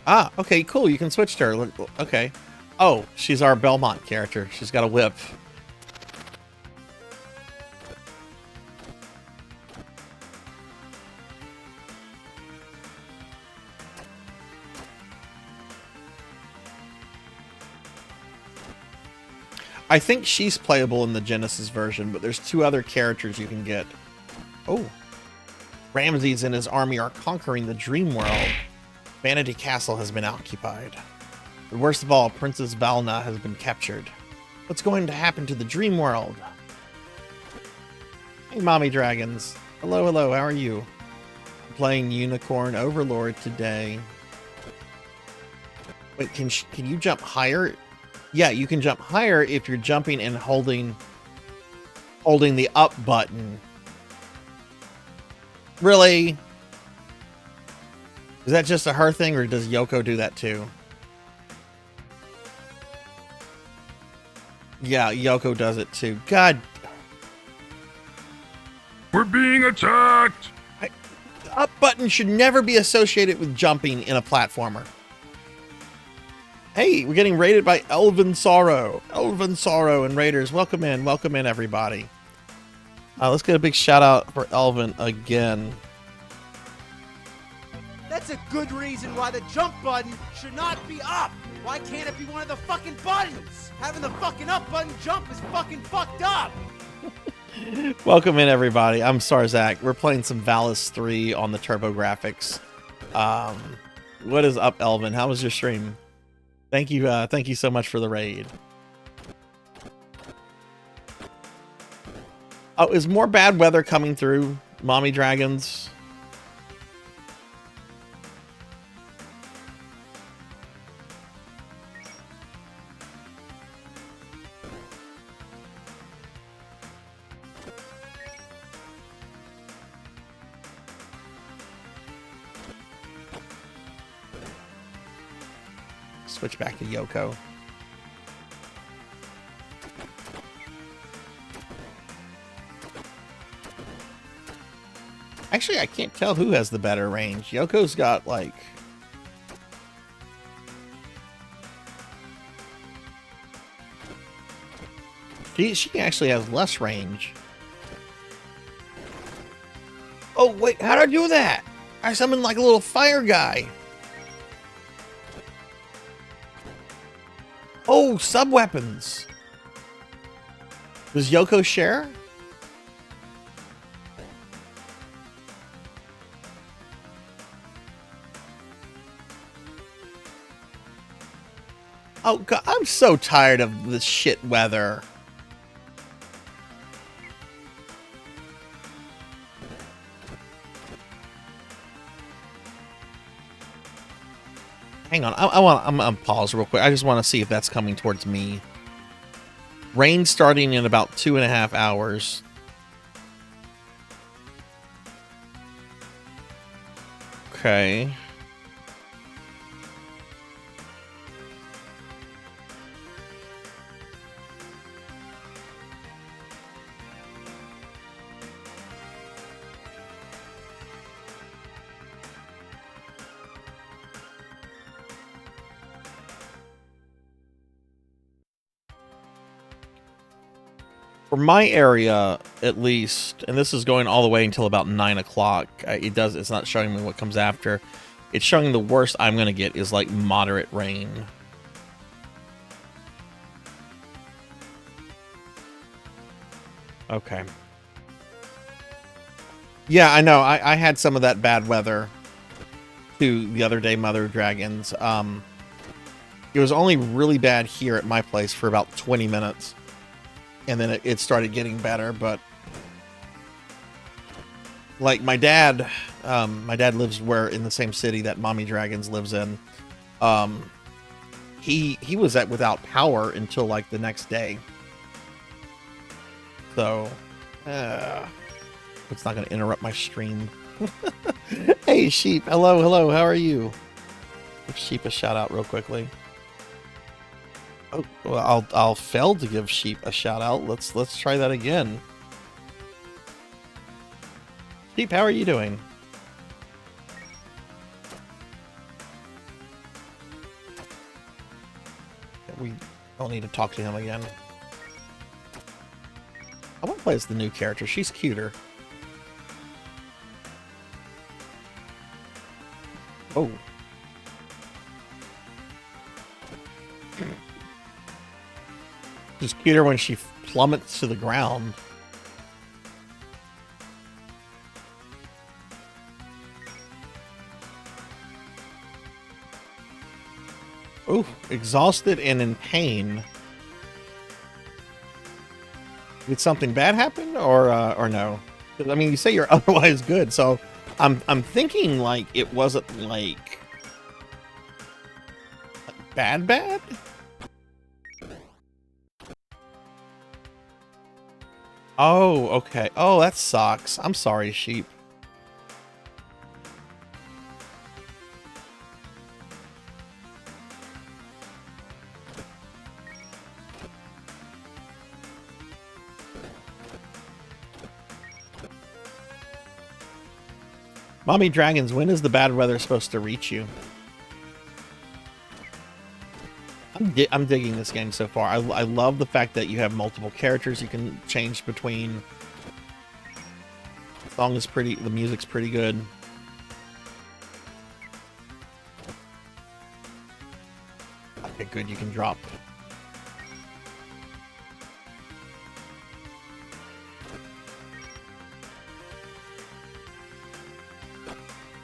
Ah, okay, cool. You can switch to her. Look, okay. Oh, she's our Belmont character. She's got a whip. I think she's playable in the Genesis version, but there's 2 other characters you can get. Oh. Ramses and his army are conquering the dream world. Vanity Castle has been occupied. But worst of all, Princess Valna has been captured. What's going to happen to the dream world? Hey, mommy dragons. Hello, hello, how are you? I'm playing Unicorn Overlord today. Wait, can you jump higher? Yeah, you can jump higher if you're jumping and holding the up button. Really? Is that just a her thing, or does Yoko do that too? Yeah, Yoko does it too. God. We're being attacked! The up button should never be associated with jumping in a platformer. Hey, we're getting raided by Elven Sorrow. Elven Sorrow and Raiders. Welcome in everybody. Let's get a big shout out for Elven again. That's a good reason why the jump button should not be up. Why can't it be one of the fucking buttons? Having the fucking up button jump is fucking fucked up. Welcome in everybody. I'm Sarzac. We're playing some Valis 3 on the TurboGrafx. What is up, Elven? How was your stream? Thank you so much for the raid. Oh, is more bad weather coming through, mommy dragons? Switch back to Yoko. Actually, I can't tell who has the better range. Yoko's got like... She actually has less range. Oh, wait, how'd I do that? I summoned like a little fire guy. Oh, sub-weapons. Does Yoko share? Oh, God, I'm so tired of this shit weather. Hang on, I'm gonna pause real quick. I just want to see if that's coming towards me. Rain starting in about 2.5 hours. Okay. For my area, at least, and this is going all the way until about 9 o'clock, it's not showing me what comes after. It's showing the worst I'm going to get is like moderate rain. Okay. Yeah, I know. I had some of that bad weather too the other day, Mother Dragons. It was only really bad here at my place for about 20 minutes. And then it started getting better, but like my dad lives in the same city that Mommy Dragons lives in. He was without power until like the next day. So, it's not going to interrupt my stream. Hey, Sheep. Hello. How are you? Give Sheep a shout out real quickly. Oh, well, I'll fail to give Sheep a shout out. Let's try that again. Sheep, how are you doing? We don't need to talk to him again. I want to play as the new character. She's cuter. Oh. It's cuter when she plummets to the ground. Ooh, exhausted and in pain. Did something bad happen, or no? I mean, you say you're otherwise good, so I'm thinking like it wasn't like bad. Oh, okay. Oh, that sucks. I'm sorry, sheep. Mommy Dragons, when is the bad weather supposed to reach you? I'm digging this game so far. I love the fact that you have multiple characters you can change between. The song is pretty, the music's pretty good. Okay, good, you can drop.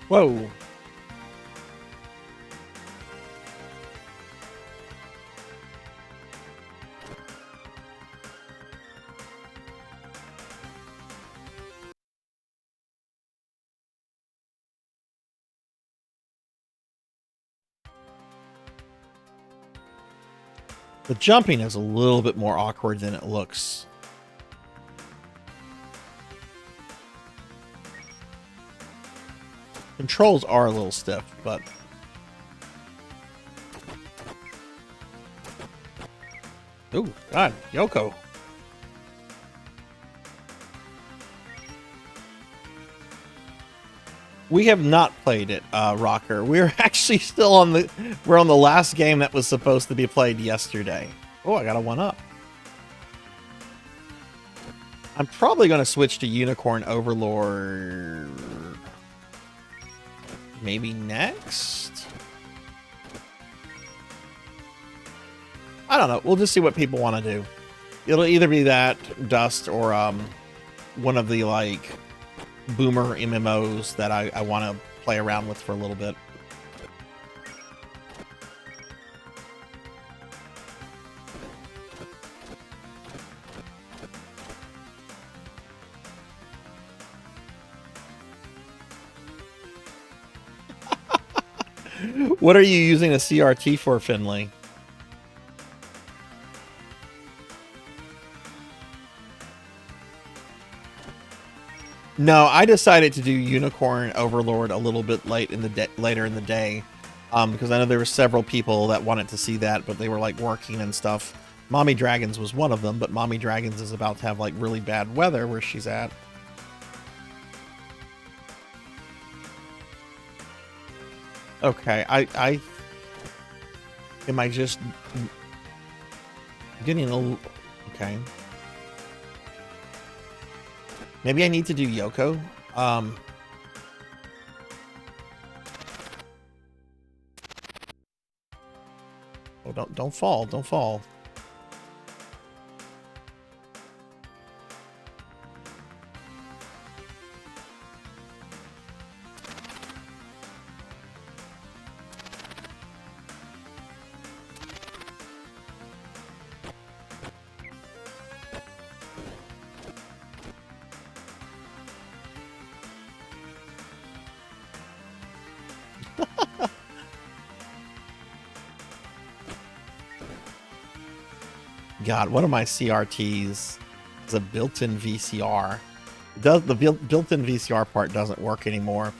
Whoa. The jumping is a little bit more awkward than it looks. Controls are a little stiff, but... Ooh, God, Yoko. We have not played it, Rocker. We're actually still on the... We're on the last game that was supposed to be played yesterday. Oh, I got a 1-up. I'm probably going to switch to Unicorn Overlord... maybe next? I don't know. We'll just see what people want to do. It'll either be that, Dust, or one of the, like, boomer MMOs that I want to play around with for a little bit. What are you using a CRT for, Finley? No, I decided to do Unicorn Overlord a little bit later in the day, because I know there were several people that wanted to see that, but they were like working and stuff. Mommy Dragons was one of them, but Mommy Dragons is about to have like really bad weather where she's at. Okay, am I just getting a little... Okay. Maybe I need to do Yoko. Oh, don't fall, don't fall. God, one of my CRTs is a built-in VCR. The built-in VCR part doesn't work anymore,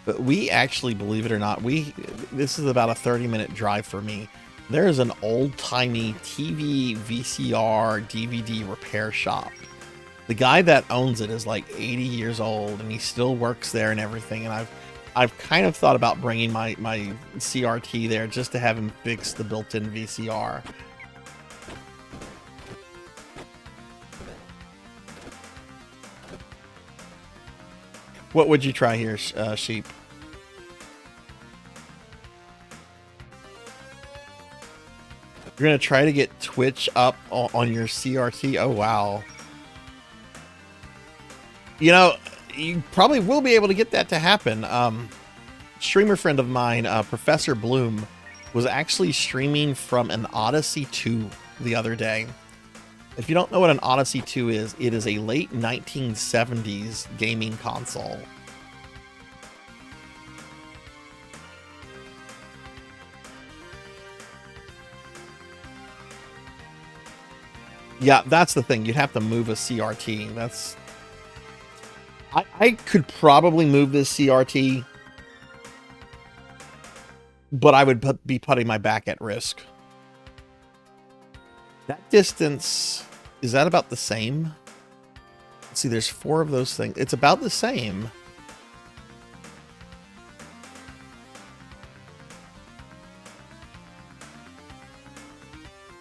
but we actually, believe it or not, this is about a 30-minute drive for me. There is an old-timey TV, VCR, DVD repair shop. The guy that owns it is like 80 years old, and he still works there and everything. And I've kind of thought about bringing my CRT there just to have him fix the built-in VCR. What would you try here, Sheep? You're gonna try to get Twitch up on your CRT? Oh wow. You know, you probably will be able to get that to happen. Streamer friend of mine, Professor Bloom, was actually streaming from an Odyssey 2 the other day. If you don't know what an Odyssey 2 is, it is a late 1970s gaming console. Yeah, that's the thing. You'd have to move a CRT. That's... I could probably move this CRT, but I would be putting my back at risk. That distance, is that about the same? Let's see, there's 4 of those things. It's about the same.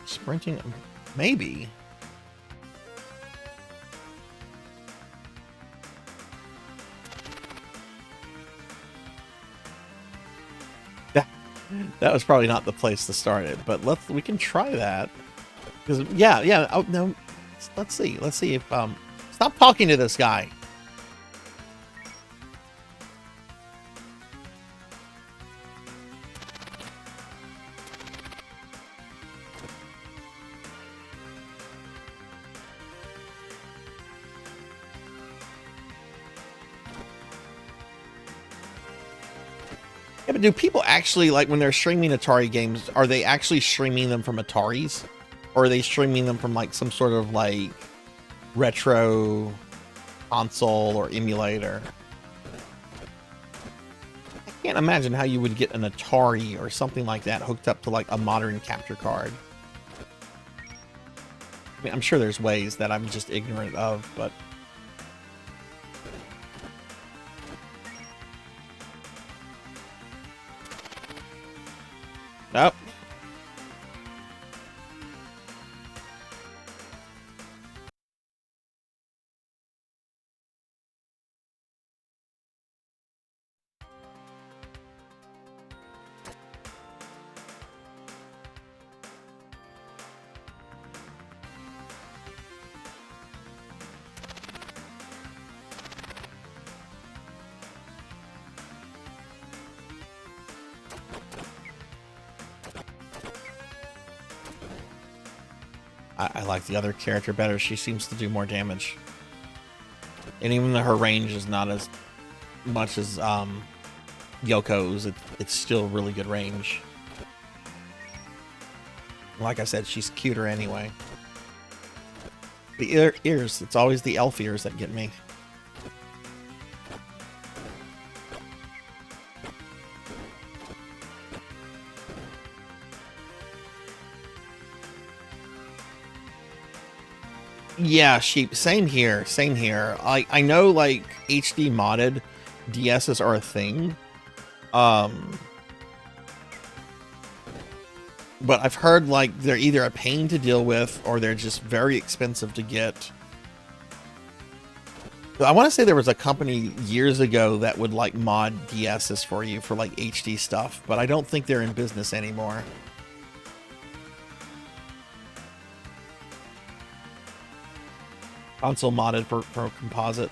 Sprinting, maybe. That was probably not the place to start it, but we can try that. Because yeah. Oh no, let's see if stop talking to this guy. Yeah, but do people actually, like, when they're streaming Atari games, are they actually streaming them from Ataris? Or are they streaming them from, like, some sort of, like, retro console or emulator? I can't imagine how you would get an Atari or something like that hooked up to, like, a modern capture card. I mean, I'm sure there's ways that I'm just ignorant of, but... Nope. I like the other character better. She seems to do more damage. And even though her range is not as much as Yoko's, it's still really good range. Like I said, she's cuter anyway. The ears, it's always the elf ears that get me. Yeah, sheep. Same here. Same here. I know, like, HD modded DSs are a thing. But I've heard, like, they're either a pain to deal with or they're just very expensive to get. I want to say there was a company years ago that would, like, mod DSs for you for, like, HD stuff, but I don't think they're in business anymore. Console modded for composite.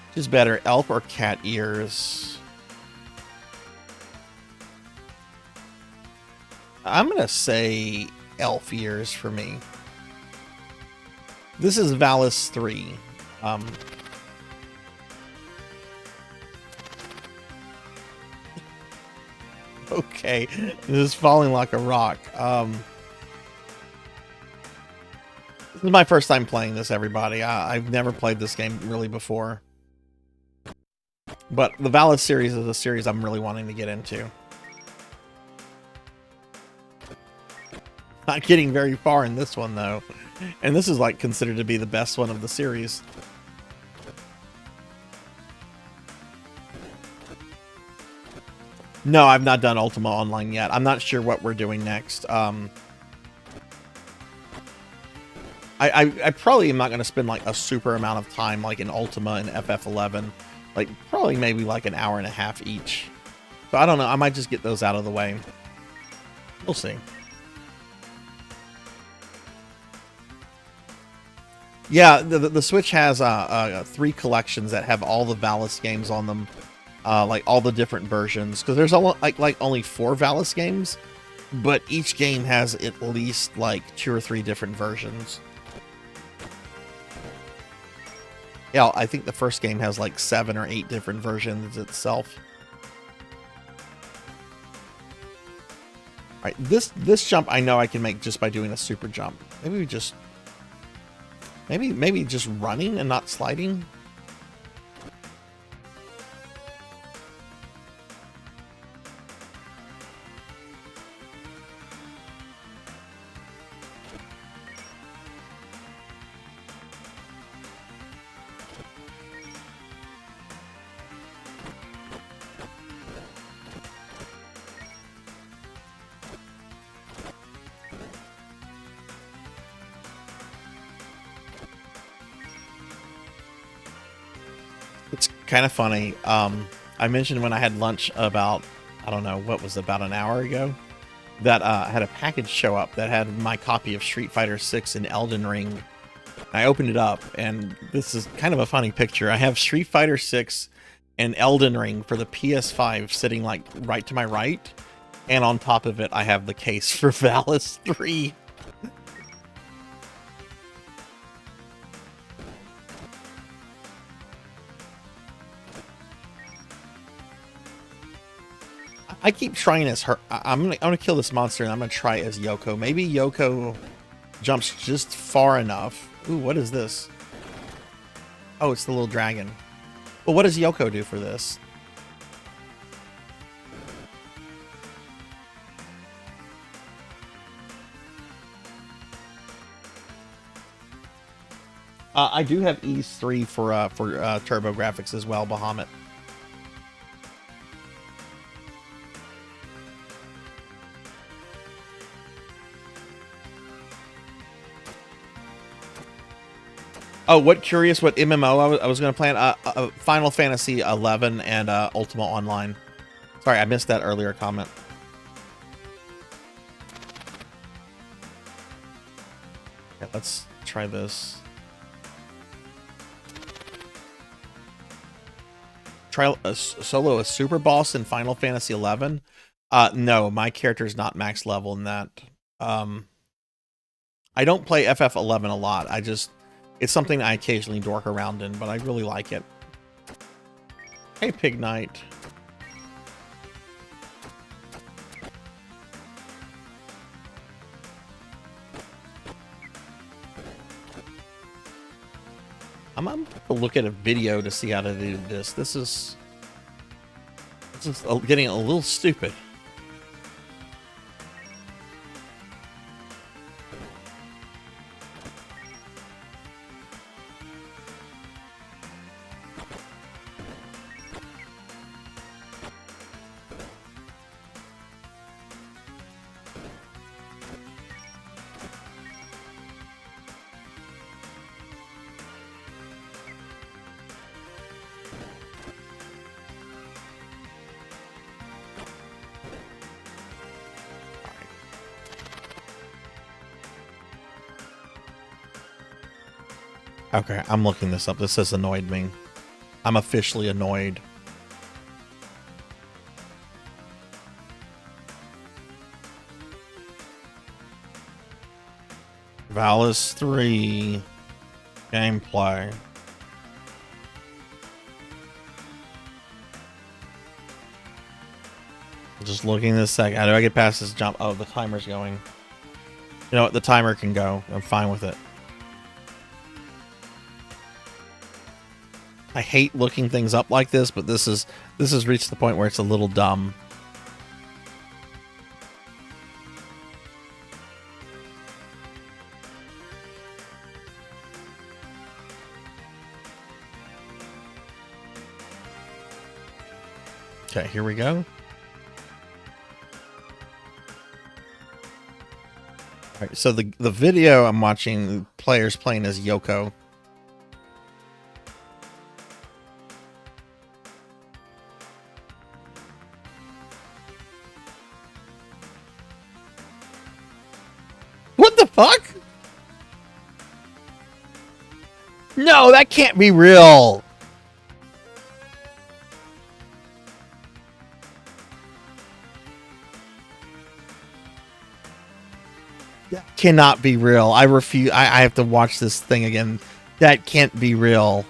Which is better, elf or cat ears? I'm gonna say elf ears for me. This is Valis III. Okay, this is falling like a rock. This is my first time playing this, everybody. I've never played this game really before. But the Valis series is a series I'm really wanting to get into. Not getting very far in this one, though. And this is, like, considered to be the best one of the series. No, I've not done Ultima Online yet. I'm not sure what we're doing next. I probably am not going to spend, like, a super amount of time, like, in Ultima and FF11. Like, probably maybe, like, an hour and a half each. So, I don't know. I might just get those out of the way. We'll see. Yeah, the Switch has 3 collections that have all the Valis games on them, like all the different versions. Because there's only 4 Valis games, but each game has at least like 2 or 3 different versions. Yeah, I think the first game has like 7 or 8 different versions itself. All right, this jump I know I can make just by doing a super jump. Maybe we just maybe just running and not sliding. It's kind of funny. I mentioned when I had lunch about, I don't know, what was it, about an hour ago, that I had a package show up that had my copy of Street Fighter 6 and Elden Ring. I opened it up, and this is kind of a funny picture. I have Street Fighter 6 and Elden Ring for the PS5 sitting like right to my right, and on top of it, I have the case for Valis III. I keep trying as her. I'm gonna kill this monster and I'm gonna try as Yoko. Maybe Yoko jumps just far enough. Ooh, what is this? Oh, it's the little dragon. Well, what does Yoko do for this? I do have Ease 3 for Turbo Graphics as well, Bahamut. Oh, what MMO I was going to plan? Final Fantasy 11 and Ultima Online. Sorry, I missed that earlier comment. Okay, let's try this. Try solo a super boss in Final Fantasy 11. No, my character's not max level in that. I don't play FF11 a lot. It's something I occasionally dork around in, but I really like it. Hey, Pig Knight. I'm going to look at a video to see how to do this. This is getting a little stupid. Okay, I'm looking this up. This has annoyed me. I'm officially annoyed. Valis III gameplay. Just looking this second. How do I get past this jump? Oh, the timer's going. You know what? The timer can go. I'm fine with it. I hate looking things up like this, but this has reached the point where it's a little dumb. Okay, here we go. All right, so the video I'm watching, players playing as Yoko. What the fuck? No, that can't be real. That cannot be real. I refuse. I have to watch this thing again. That can't be real.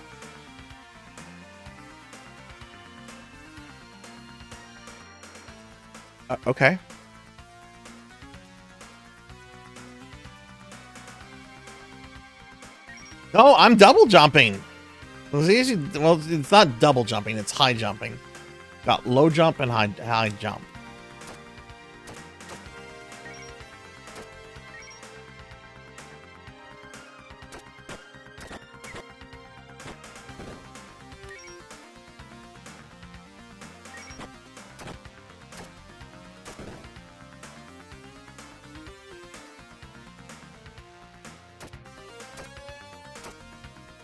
Okay. No, I'm double jumping. Well, it's not double jumping. It's high jumping. Got low jump and high jump.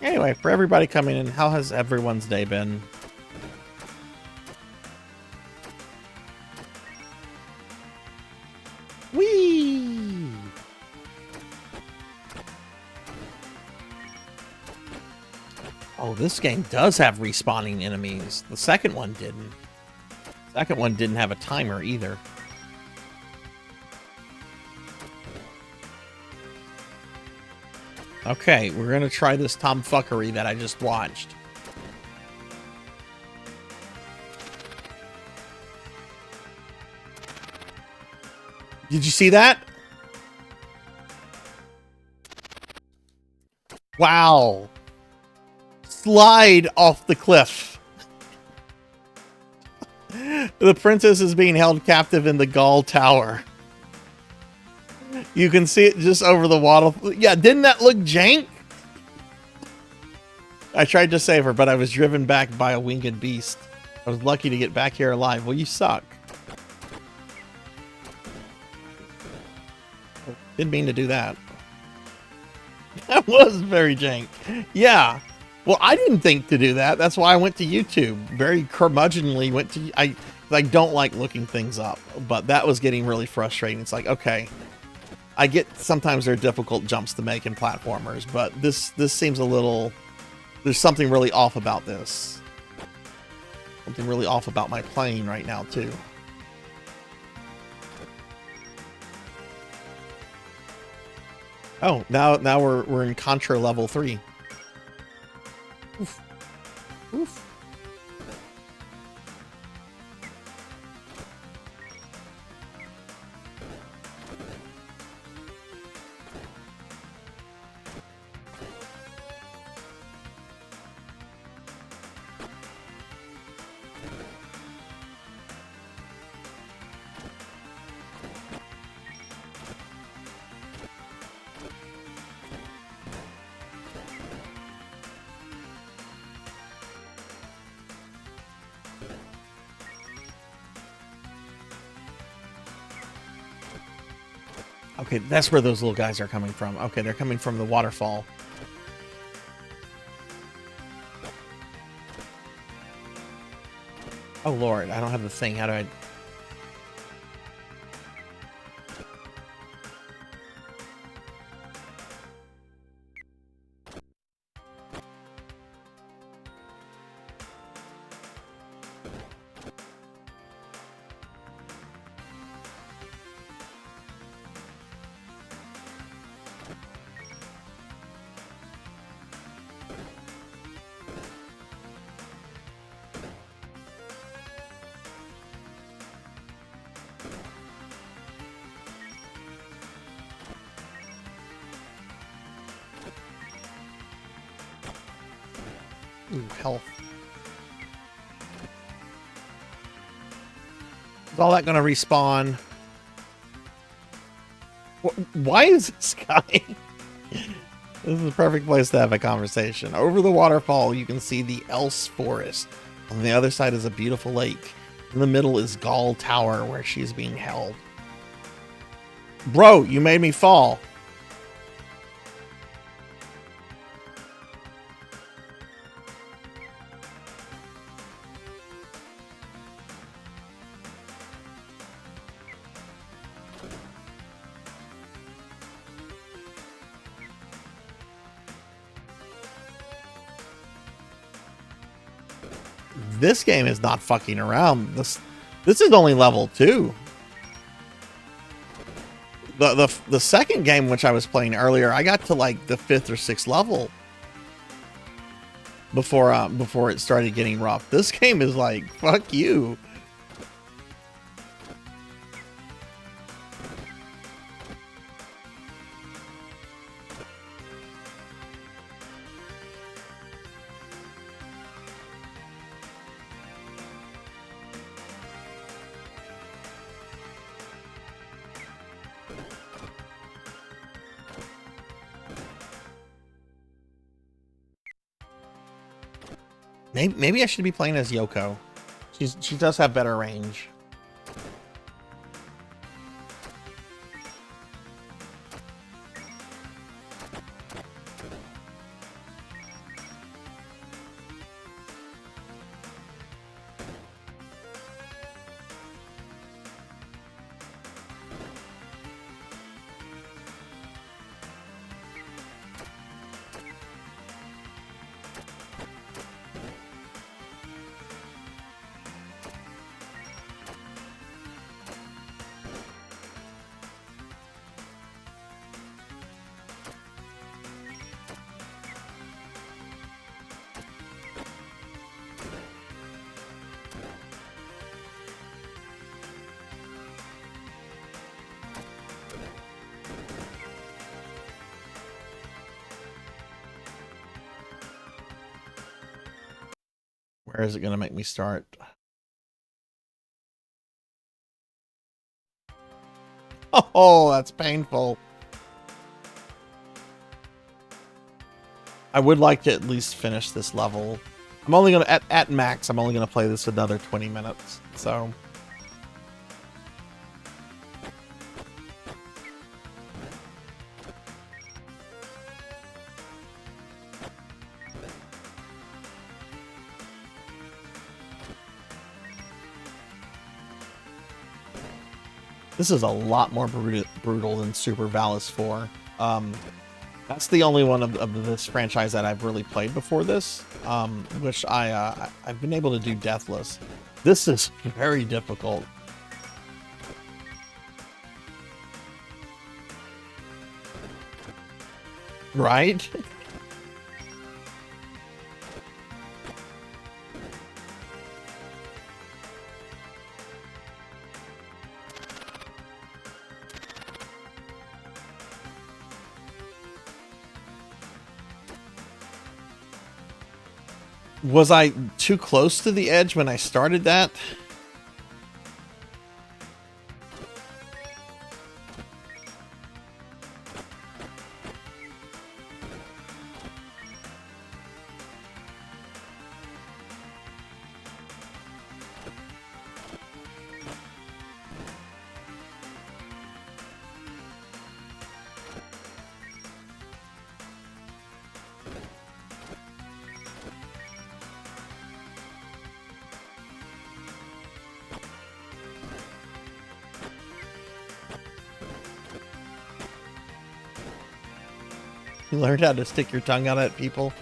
Anyway, for everybody coming in, how has everyone's day been? Whee! Oh, this game does have respawning enemies. The second one didn't. The second one didn't have a timer either. Okay, we're gonna try this tomfuckery that I just watched. Did you see that? Wow. Slide off the cliff. The princess is being held captive in the Gaul Tower. You can see it just over the water. Yeah, didn't that look jank? I tried to save her, but I was driven back by a winged beast. I was lucky to get back here alive. Well, you suck. Didn't mean to do that. That was very jank. Yeah. Well, I didn't think to do that. That's why I went to YouTube. Very curmudgeonly went to... I don't like looking things up, but that was getting really frustrating. It's like, okay... I get sometimes there are difficult jumps to make in platformers, but this seems a little... There's something really off about this. Something really off about my playing right now, too. Oh, now we're in Contra level 3. Oof. Oof. Okay, that's where those little guys are coming from. Okay, they're coming from the waterfall. Oh, Lord, I don't have the thing. How do I... Ooh, health. Is all that going to respawn? Why is this guy? This is the perfect place to have a conversation. Over the waterfall, you can see the Else Forest. On the other side is a beautiful lake. In the middle is Gaul Tower, where she's being held. Bro, you made me fall. this game is not fucking around. This is only level 2. The second game, which I was playing earlier, I got to like the 5th or 6th level before it started getting rough. This game is like, fuck you. Maybe I should be playing as Yoko. She does have better range. Where is it going to make me start? Oh, that's painful. I would like to at least finish this level. I'm only going to, at max, I'm only going to play this another 20 minutes. So... This is a lot more brutal than Super Valis 4. That's the only one of this franchise that I've really played before this, which I've been able to do deathless. This is very difficult. Right? Was I too close to the edge when I started that? You learned how to stick your tongue out at people.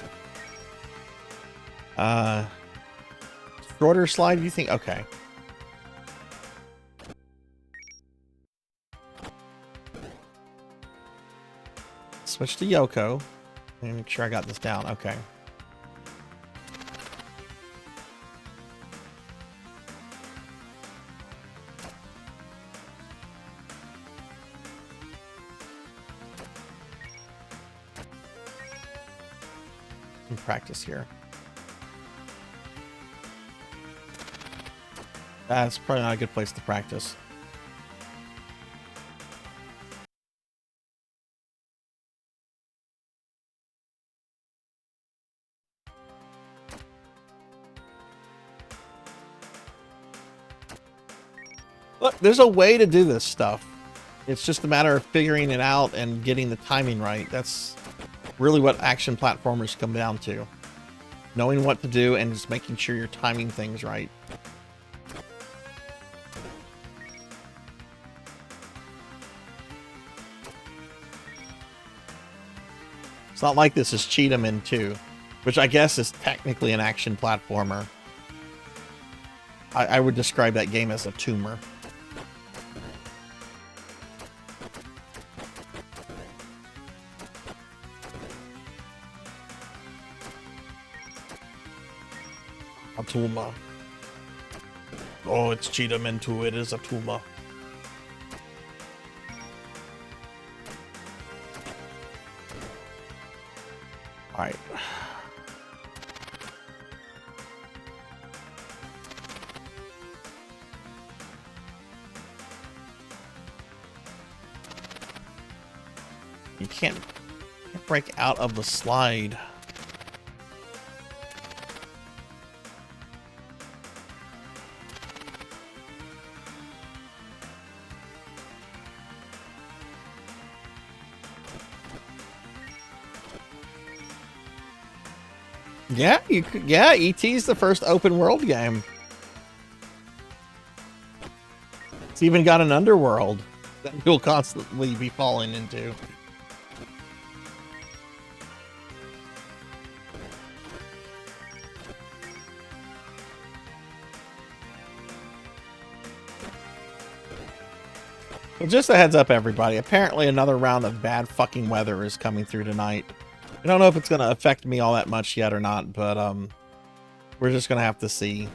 Shorter slide, you think? Okay. Switch to Yoko. Let me make sure I got this down. Okay. Practice here. That's probably not a good place to practice. Look, there's a way to do this stuff. It's just a matter of figuring it out and getting the timing right. That's really what action platformers come down to. Knowing what to do and just making sure you're timing things right. It's not like this is Cheetah Man 2, which I guess is technically an action platformer. I would describe that game as a tumor. A tumor. Oh, it's cheetah into it is a tumor. All right. You can't break out of the slide. Yeah, you could, yeah, E.T.'s the first open world game. It's even got an underworld that you'll constantly be falling into. Well, just a heads up, everybody. Apparently another round of bad fucking weather is coming through tonight. I don't know if it's going to affect me all that much yet or not, but we're just going to have to see.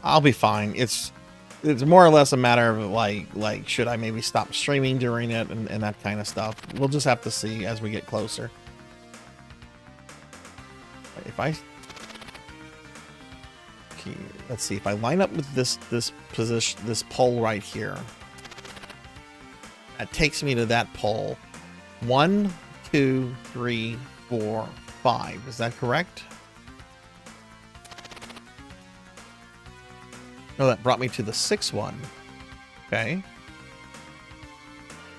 I'll be fine. It's more or less a matter of like should I maybe stop streaming during it and that kind of stuff. We'll just have to see as we get closer. If I let's see, if I line up with this position, this pole right here, that takes me to that pole. 1, 2, 3, 4, 5. Is that correct? No, that brought me to the 6th one. Okay.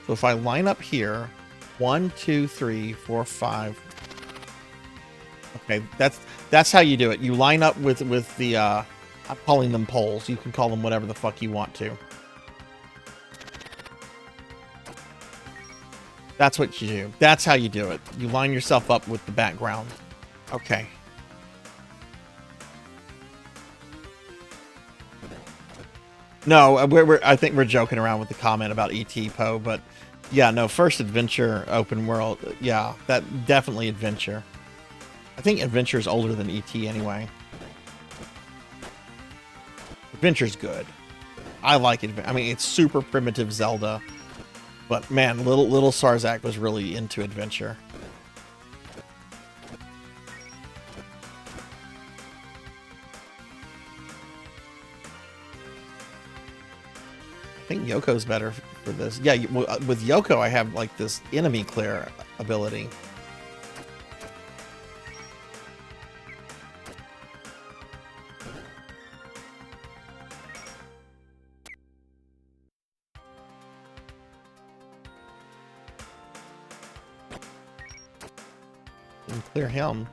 So if I line up here, 1, 2, 3, 4, 5. Okay, that's how you do it. You line up with the I'm calling them poles. You can call them whatever the fuck you want to. That's what you do. That's how you do it. You line yourself up with the background. Okay. No, I think we're joking around with the comment about E.T. Poe, but yeah, no, first adventure open world. Yeah, that definitely adventure. I think Adventure's older than E.T. anyway. Adventure's good. I like it. I mean, it's super primitive Zelda, but man, little Sarzac was really into adventure. I think Yoko's better for this. Yeah, with Yoko, I have like this enemy clear ability. And clear him.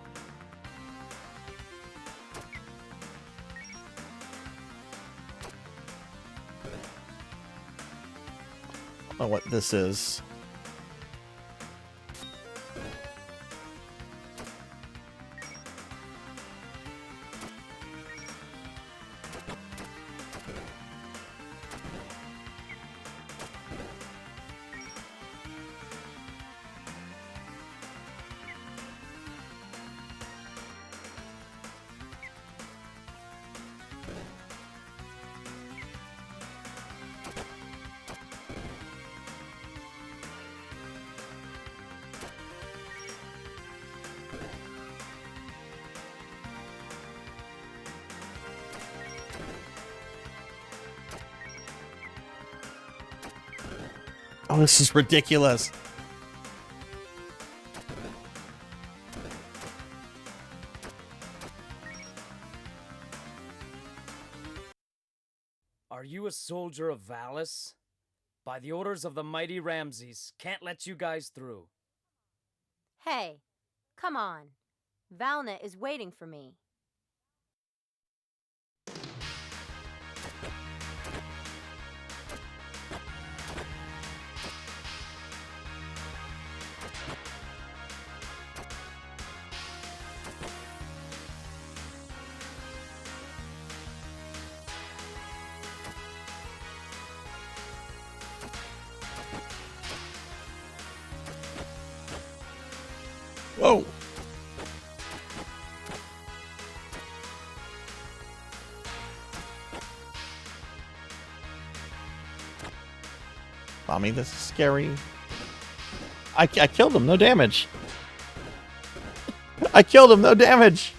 I don't know what this is. Oh, this is ridiculous. Are you a soldier of Valis? By the orders of the mighty Ramses, can't let you guys through. Hey, come on. Valna is waiting for me. Oh. Mommy, this is scary. I killed him, no damage. I killed him, no damage.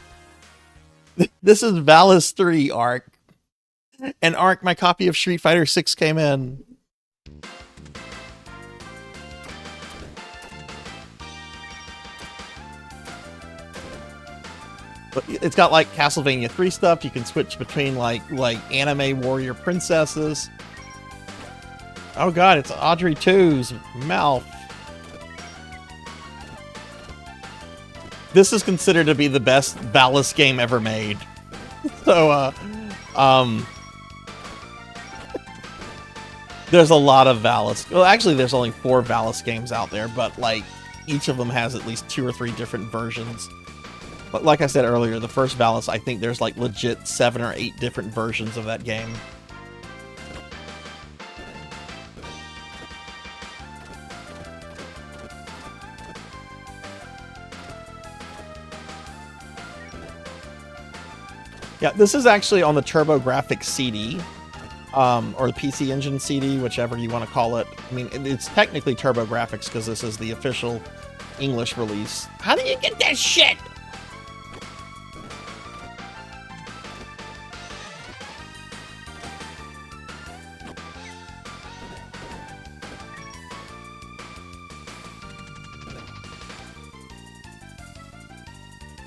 This is Valis III arc. And arc, my copy of Street Fighter 6 came in. But it's got like Castlevania 3 stuff. You can switch between like anime warrior princesses. Oh god, it's Audrey 2's mouth. This is considered to be the best Valis game ever made. So, there's a lot of Valis. Well, actually, there's only 4 Valis games out there, but like each of them has at least 2 or 3 different versions. But like I said earlier, the first Valis, I think there's like legit 7 or 8 different versions of that game. Yeah, this is actually on the TurboGrafx CD, or the PC Engine CD, whichever you want to call it. I mean, it's technically TurboGrafx because this is the official English release. How do you get that shit?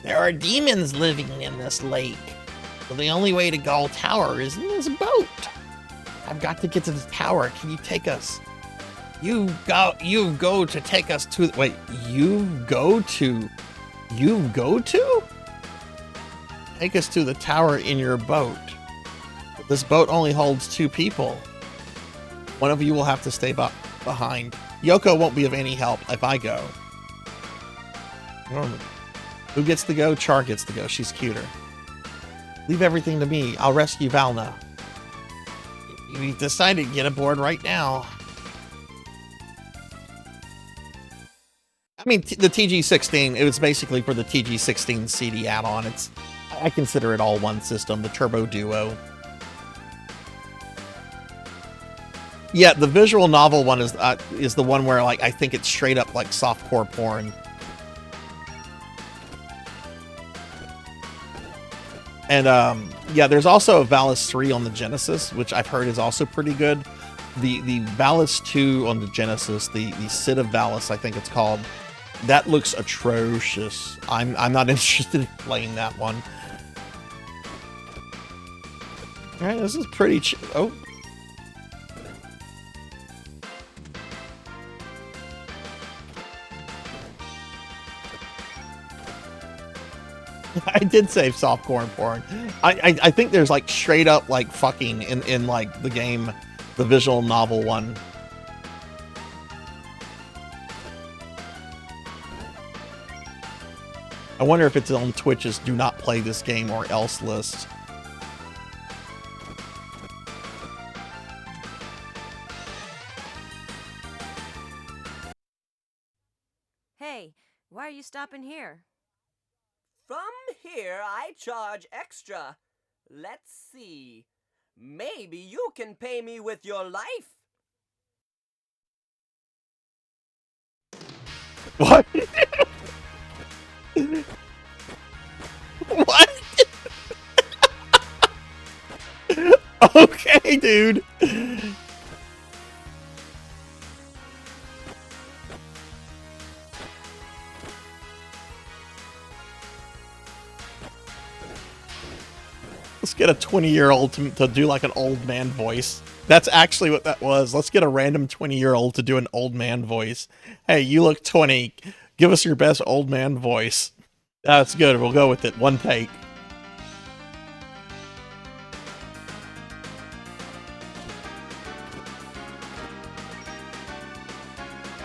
There are demons living in this lake. So the only way to Gull Tower is in this boat. I've got to get to the tower. Can you take us? You go to take us to... Wait, you go to... Take us to the tower in your boat. This boat only holds 2 people. One of you will have to stay behind. Yoko won't be of any help if I go. Who gets to go? Char gets to go. She's cuter. Leave everything to me. I'll rescue Valna. We decided to get aboard right now. I mean, the TG16, it was basically for the TG16 CD add-on. I consider it all one system, the Turbo Duo. Yeah, the visual novel one is the one where like I think it's straight up like softcore porn. And yeah, there's also a Valis 3 on the Genesis, which I've heard is also pretty good. The Valis 2 on the Genesis, the Cid of Valis, I think it's called, that looks atrocious. I'm not interested in playing that one. All right, this is pretty oh. I did save softcore and porn. I think there's like straight up like fucking in like the game, the visual novel one. I wonder if it's on Twitch's do not play this game or else list. Hey, why are you stopping here? From here, I charge extra. Let's see. Maybe you can pay me with your life. What? What? Okay, dude. Let's get a 20-year-old to do like an old man voice. That's actually what that was. Let's get a random 20-year-old to do an old man voice. Hey, you look 20. Give us your best old man voice. That's good. We'll go with it. One take.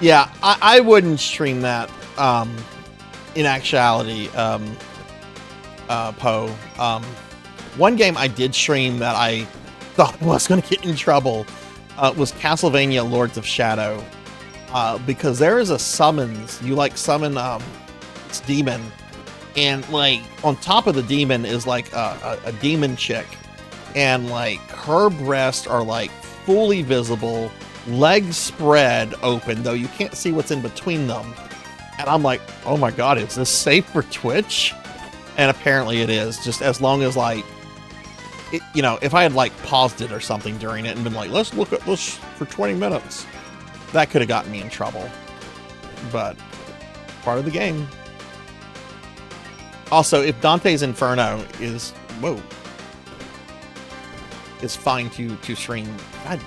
Yeah, I wouldn't stream that in actuality, Poe. One game I did stream that I thought was going to get in trouble was Castlevania Lords of Shadow. Because there is a summons. You like summon 6 demon, and like on top of the demon is like a demon chick, and like her breasts are like fully visible, legs spread open, though you can't see what's in between them. And I'm like, oh my god, is this safe for Twitch? And apparently it is, just as long as like, you know, if I had like paused it or something during it and been like, let's look at this for 20 minutes, that could have gotten me in trouble. But part of the game. Also, if Dante's Inferno is fine to stream, god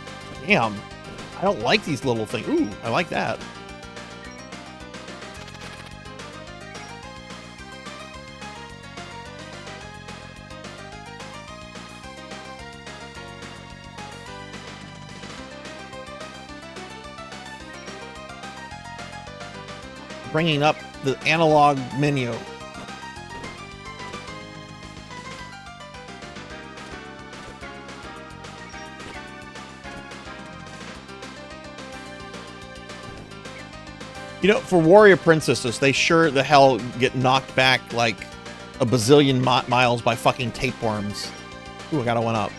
damn, I don't like these little things. Ooh, I like that. Bringing up the analog menu. You know, for warrior princesses, they sure the hell get knocked back like a bazillion miles by fucking tapeworms. Ooh, I got a one up.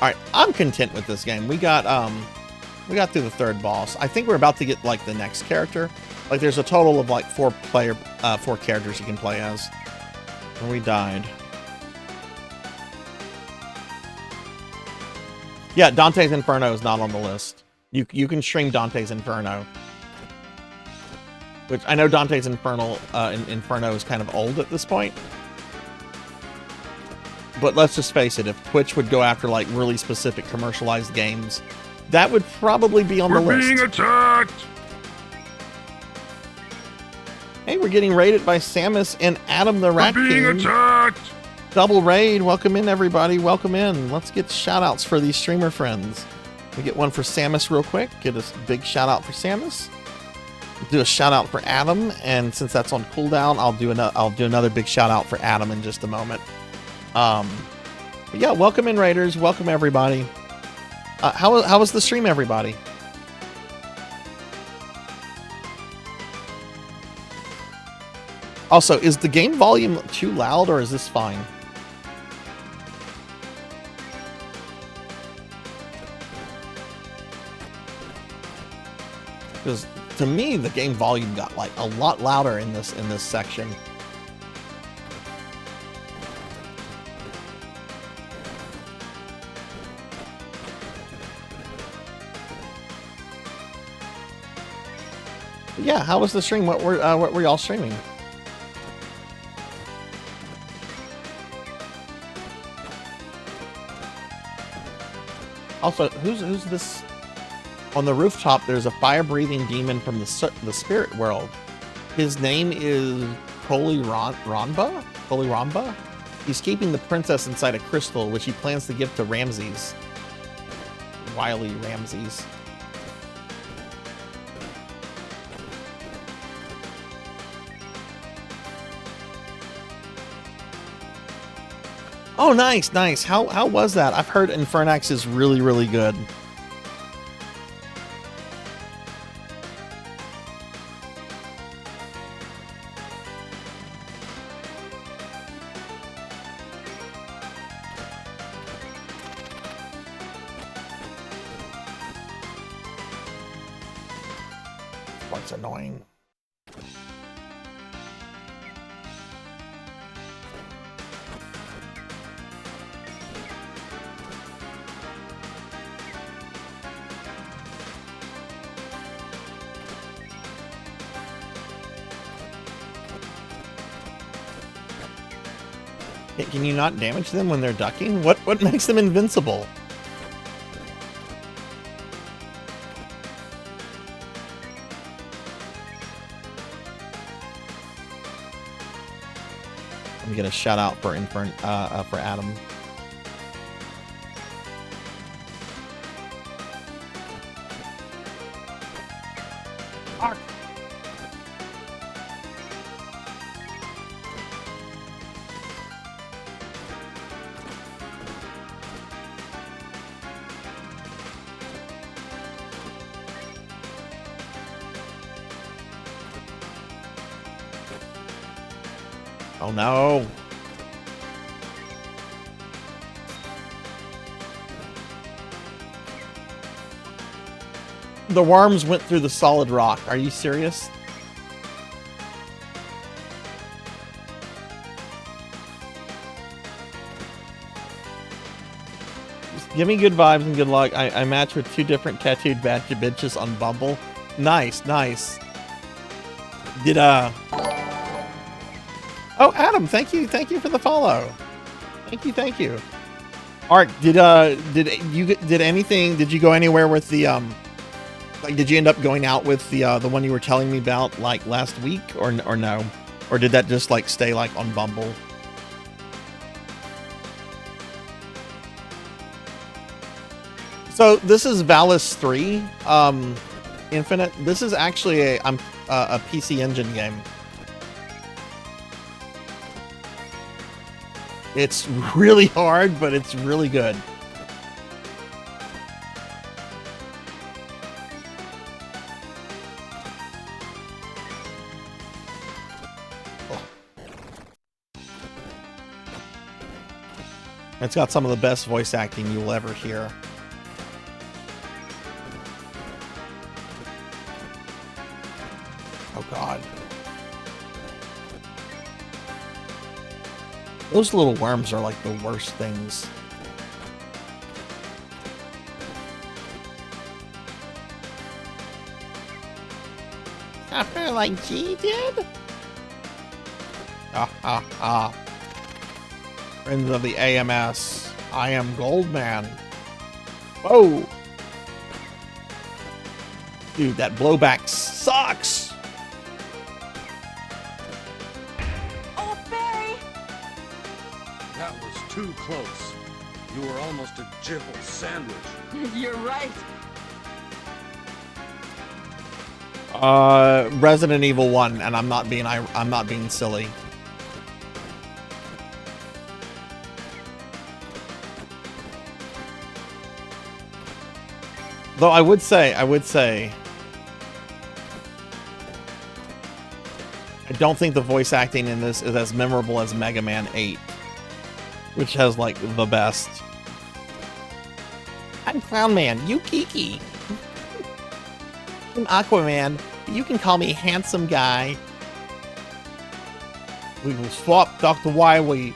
Alright, I'm content with this game. We got through the 3rd boss. I think we're about to get like the next character. Like there's a total of like 4 characters you can play as. And we died. Yeah, Dante's Inferno is not on the list. You can stream Dante's Inferno. Which I know Dante's Inferno is kind of old at this point. But let's just face it, if Twitch would go after like really specific commercialized games, that would probably be on the list. We're being attacked! Hey, we're getting raided by Samus and Adam the Rat King. We're being attacked! Double raid. Welcome in, everybody. Welcome in. Let's get shout-outs for these streamer friends. We get one for Samus real quick. Get a big shout-out for Samus. Do a shout-out for Adam, and since that's on cooldown, I'll do another big shout-out for Adam in just a moment. But yeah, welcome in, Raiders. Welcome, everybody. How was the stream, everybody? Also, is the game volume too loud, or is this fine? Because to me, the game volume got like a lot louder in this section. Yeah, how was the stream? What were y'all streaming? Also, who's this? On the rooftop, there's a fire-breathing demon from the spirit world. His name is Ramba. He's keeping the princess inside a crystal, which he plans to give to Ramses. Wily Ramses. Oh, nice, nice. How was that? I've heard Infernax is really, really good. What's annoying? Can you not damage them when they're ducking? What makes them invincible? Let me get a shout out for Adam. Oh no. The worms went through the solid rock. Are you serious? Just give me good vibes and good luck. I match with 2 different tattooed bad bitches on Bumble. Nice, nice. Did Oh, Adam, thank you for the follow. Thank you. Art, did you go anywhere with the like, did you end up going out with the one you were telling me about like last week or no? Or did that just like stay like on Bumble? So this is Valis III Infinite. This is actually a PC Engine game. It's really hard, but it's really good. It's got some of the best voice acting you will ever hear. Oh God. Those little worms are like the worst things. I feel like G did. Friends of the AMS. I am Goldman. Whoa. Dude, that blowback sucks. Oh, Barry! That was too close. You were almost a jibble sandwich. You're right. Resident Evil 1, and I'm not being silly. Though I would say, I don't think the voice acting in this is as memorable as Mega Man 8, which has like the best. I'm Clown Man, you Kiki. I'm Aquaman, you can call me Handsome Guy. We will swap Dr. Wily.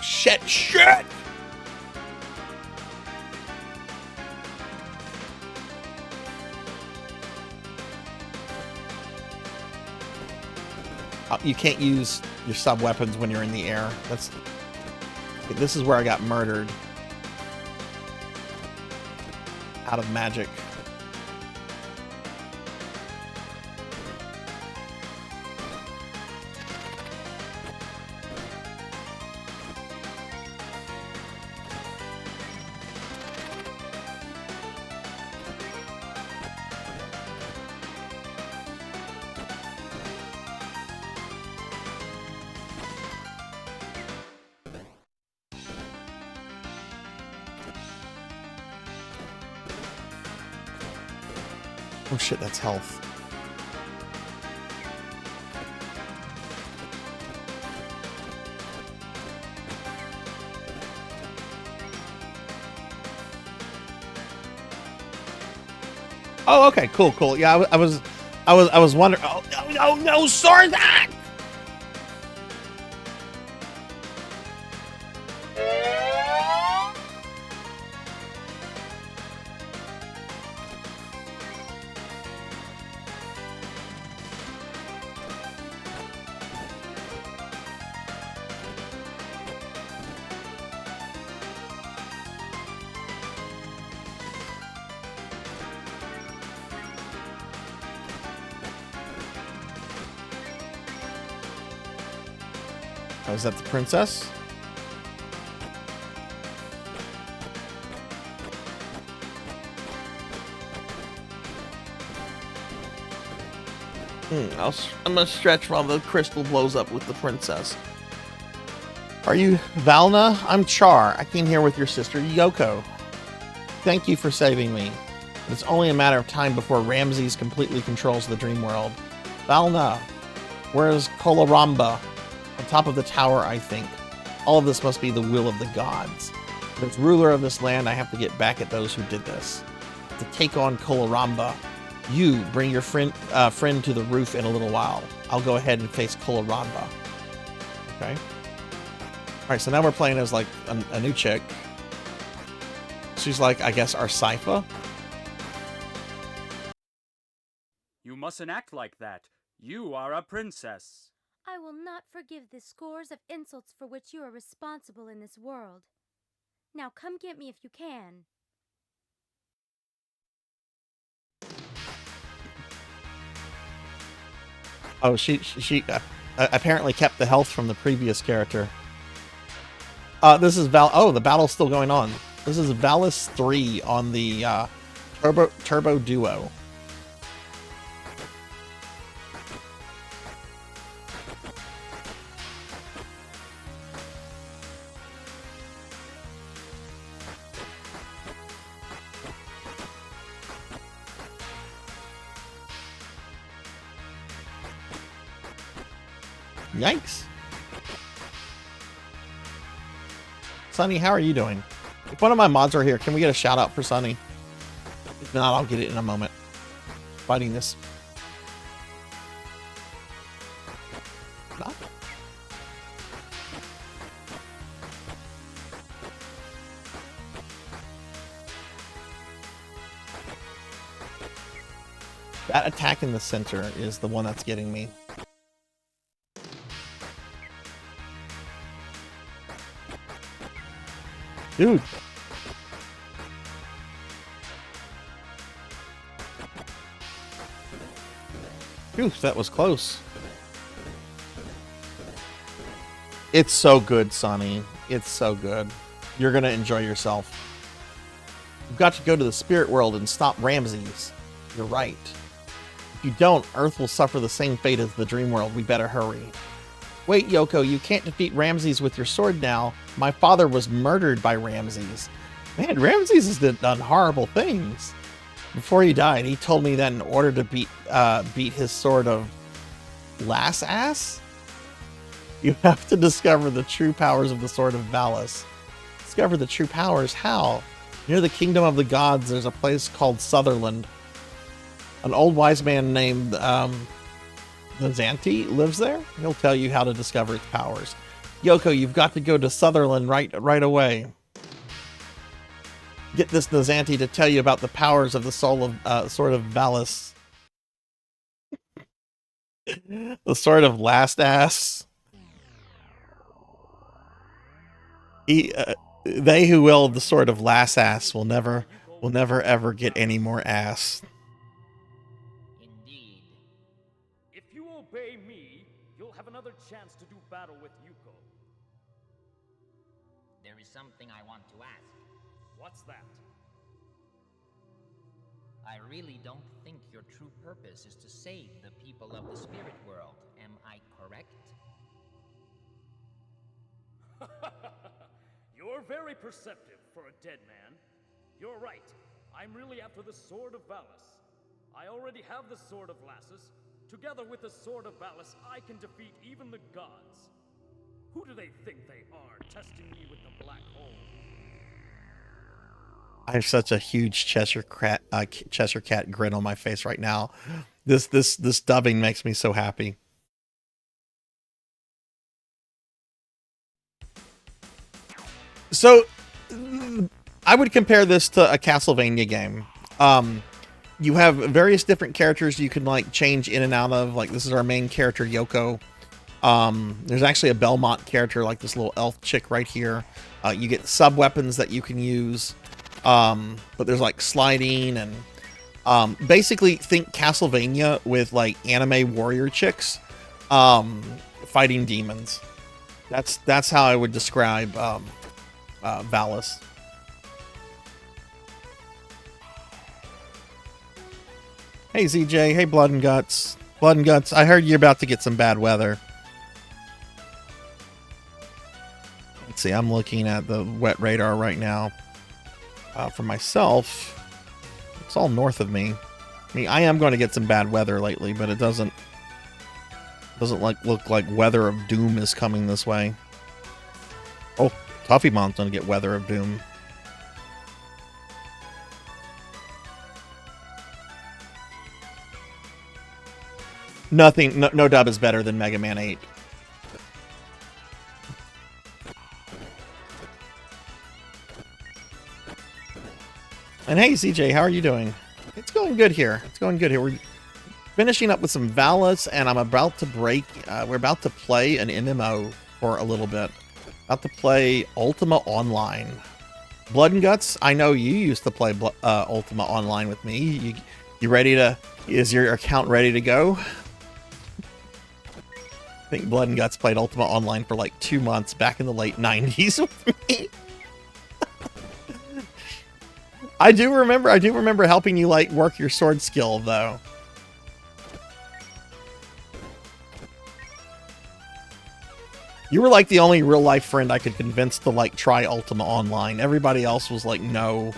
Shit! You can't use your sub weapons when you're in the air. This is where I got murdered. Out of magic. Oh shit, that's health. Oh, okay, cool. Yeah, I was wondering. Oh no, Sarzac! Oh, is that the princess? I'm gonna stretch while the crystal blows up with the princess. Are you Valna? I'm Char. I came here with your sister Yoko. Thank you for saving me. It's only a matter of time before Ramses completely controls the dream world. Valna, Where's Coloramba? On top of the tower, I think. All of this must be the will of the gods. As ruler of this land, I have to get back at those who did this. To take on Coloramba, you bring your friend to the roof in a little while. I'll go ahead and face Coloramba. Okay. All right, so now we're playing as like a new chick. She's like, I guess, our Sypha. You mustn't act like that. You are a princess. I will not forgive the scores of insults for which you are responsible in this world. Now come get me if you can. Oh, she apparently kept the health from the previous character. This is the battle's still going on. This is Valis III on the Turbo Duo. Yikes. Sunny, how are you doing? If one of my mods are here, can we get a shout out for Sunny? If not, I'll get it in a moment. Fighting this. No. That attack in the center is the one that's getting me. Dude. Phew, that was close. It's so good, Sonny. It's so good. You're gonna enjoy yourself. You've got to go to the spirit world and stop Ramses. You're right. If you don't, Earth will suffer the same fate as the dream world. We better hurry. Wait, Yoko, you can't defeat Ramses with your sword now. My father was murdered by Ramses. Man, Ramses has done horrible things. Before he died, he told me that in order to beat his sword of Lass Ass, you have to discover the true powers of the sword of Valis. Discover the true powers? How? Near the kingdom of the gods, there's a place called Sutherland. An old wise man named Nazanti lives there. He'll tell you how to discover its powers. Yoko, you've got to go to Sutherland right away. Get this Nazanti to tell you about the powers of the sword of Valis. The sword of Last Ass. They who wield the sword of Last Ass will never ever get any more ass. If you obey me, you'll have another chance to do battle with Yuko. There is something I want to ask. What's that? I really don't think your true purpose is to save the people of the spirit world. Am I correct? You're very perceptive for a dead man. You're right. I'm really after the sword of Valis. I already have the sword of Lassus. Together with the sword of Valis, I can defeat even the gods. Who do they think they are, testing me with the black hole? I have such a huge Cheshire Cat grin on my face right now. This dubbing makes me so happy. So, I would compare this to a Castlevania game. You have various different characters you can like change in and out of. Like this is our main character, Yoko. There's actually a Belmont character, like this little elf chick right here. You get sub weapons that you can use. But there's like sliding and basically think Castlevania with like anime warrior chicks fighting demons. That's how I would describe Valis. Hey ZJ, hey Blood and Guts. Blood and Guts, I heard you're about to get some bad weather. Let's see, I'm looking at the wet radar right now. For myself, it's all north of me. I mean, I am going to get some bad weather lately, but it doesn't Doesn't look like Weather of Doom is coming this way. Oh, Tuffymon's gonna get Weather of Doom. Nothing, no dub is better than Mega Man 8. And hey, CJ, how are you doing? It's going good here. It's going good here. We're finishing up with some Valis, and I'm about to break. We're about to play an MMO for a little bit. About to play Ultima Online. Blood and Guts, I know you used to play Ultima Online with me. You ready to... Is your account ready to go? I think Blood and Guts played Ultima Online for like 2 months back in the late 90s with me. I do remember helping you like work your sword skill though. You were like the only real life friend I could convince to like try Ultima Online. Everybody else was like, no.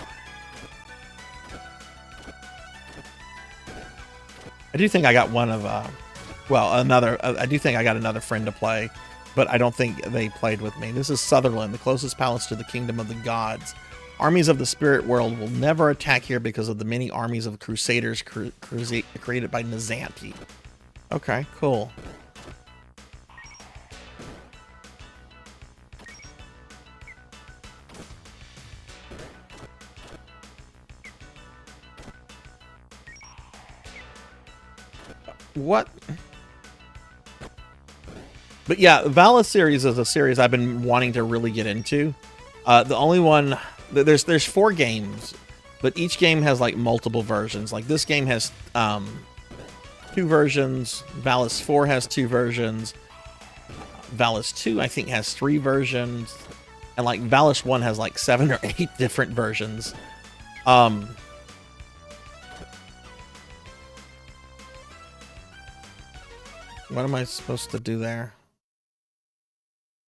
I do think I got one of, I do think I got another friend to play, but I don't think they played with me. This is Sutherland, the closest palace to the kingdom of the gods. Armies of the spirit world will never attack here because of the many armies of crusaders created by Nizanti. Okay, cool. What? But yeah, Valis series is a series I've been wanting to really get into. The only one, there's 4 games, but each game has like multiple versions. Like this game has 2 versions. Valis 4 has 2 versions. Valis 2 I think has 3 versions, and like Valis 1 has like 7 or 8 different versions. What am I supposed to do there?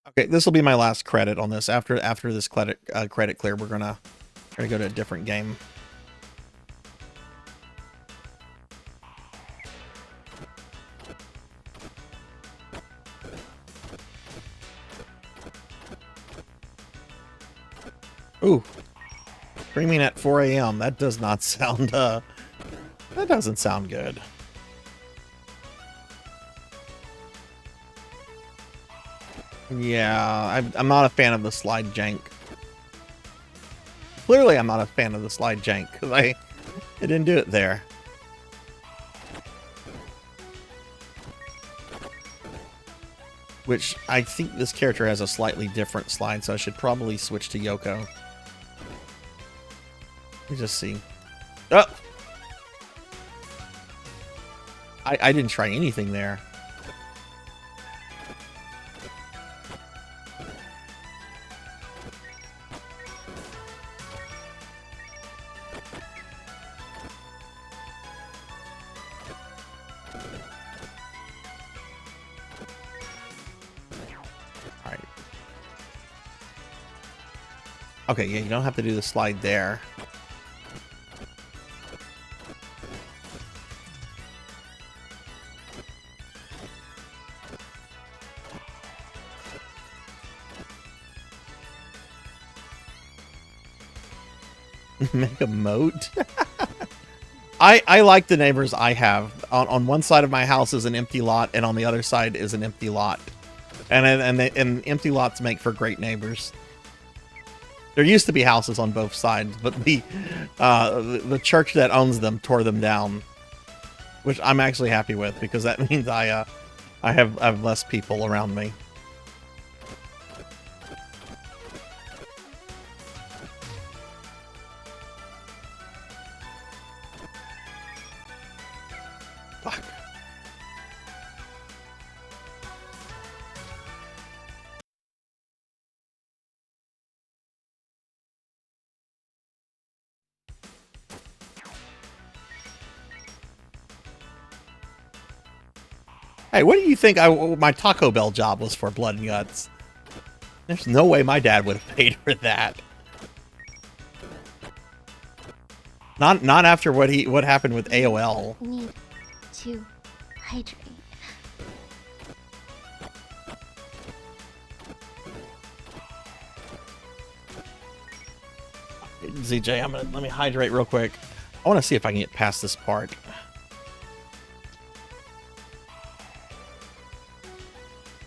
Okay, this will be my last credit on this. After this credit clear, we're gonna go to a different game. Ooh, streaming at 4 a.m. That does not sound. That doesn't sound good. Yeah, I'm not a fan of the slide jank. Clearly, I'm not a fan of the slide jank because I didn't do it there. Which I think this character has a slightly different slide, so I should probably switch to Yoko. Let me just see. Oh! I didn't try anything there. Okay, yeah, you don't have to do the slide there. Make a moat? I like the neighbors I have. On one side of my house is an empty lot, and on the other side is an empty lot. And empty lots make for great neighbors. There used to be houses on both sides, but the church that owns them tore them down, which I'm actually happy with because that means I have less people around me. Fuck. Hey, what do you think my Taco Bell job was for, Blood and Guts? There's no way my dad would have paid for that. Not after what happened with AOL. Need to hydrate. ZJ, let me hydrate real quick. I want to see if I can get past this part.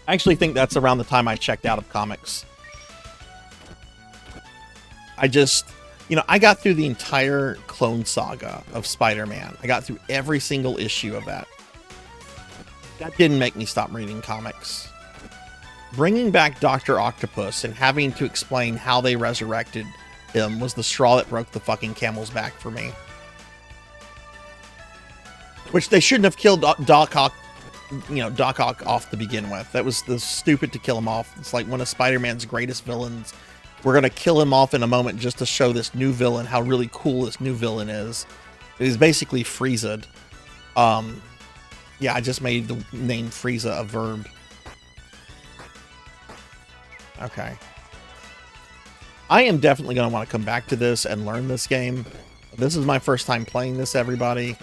I actually think that's around the time I checked out of comics. I just, I got through the entire Clone Saga of Spider-Man. I got through every single issue of that. That didn't make me stop reading comics. Bringing back Dr. Octopus and having to explain how they resurrected him was the straw that broke the fucking camel's back for me. Which they shouldn't have killed Doc Ock, Doc Ock off to begin with. That was stupid to kill him off. It's like one of Spider-Man's greatest villains. We're gonna kill him off in a moment just to show this new villain how really cool this new villain is. He's basically Frieza. Yeah, I just made the name Frieza a verb. Okay. I am definitely going to want to come back to this and learn this game. This is my first time playing this, everybody.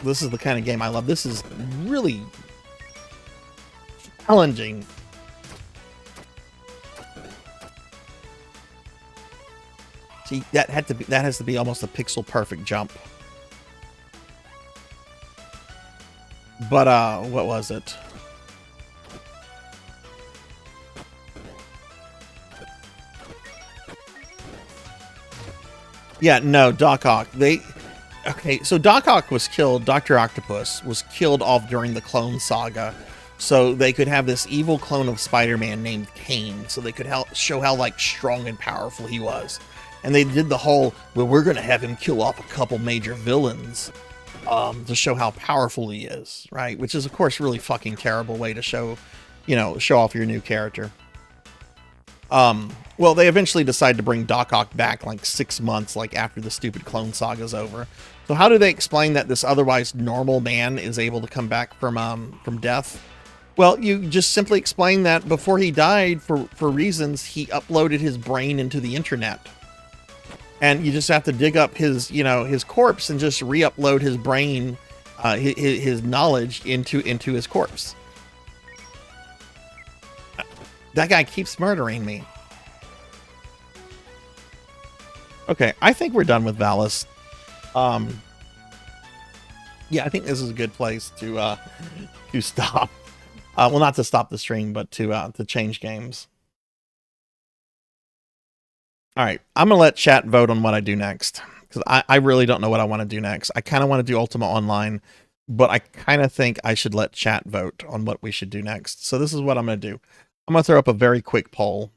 This is the kind of game I love. This is really challenging. See, that has to be almost a pixel perfect jump. But what was it? Yeah, no, Doc Ock. Okay, so Doc Ock was killed. Dr. Octopus was killed off during the Clone Saga, so they could have this evil clone of Spider-Man named Kane, so they could show how like strong and powerful he was. And they did the whole, well, we're gonna have him kill off a couple major villains to show how powerful he is, right? Which is, of course, really fucking terrible way to show off your new character. Well, they eventually decide to bring Doc Ock back like 6 months, like after the stupid Clone Saga's over. So how do they explain that this otherwise normal man is able to come back from death? Well, you just simply explain that before he died, for reasons, he uploaded his brain into the internet. And you just have to dig up his corpse and just re-upload his brain, his knowledge into his corpse. That guy keeps murdering me. Okay, I think we're done with Valis. Yeah, I think this is a good place to stop. Well, not to stop the stream, but to change games. All right, I'm gonna let chat vote on what I do next, because I really don't know what I want to do next. I kind of want to do Ultima Online, but I kind of think I should let chat vote on what we should do next. So this is what I'm gonna do. I'm gonna throw up a very quick poll,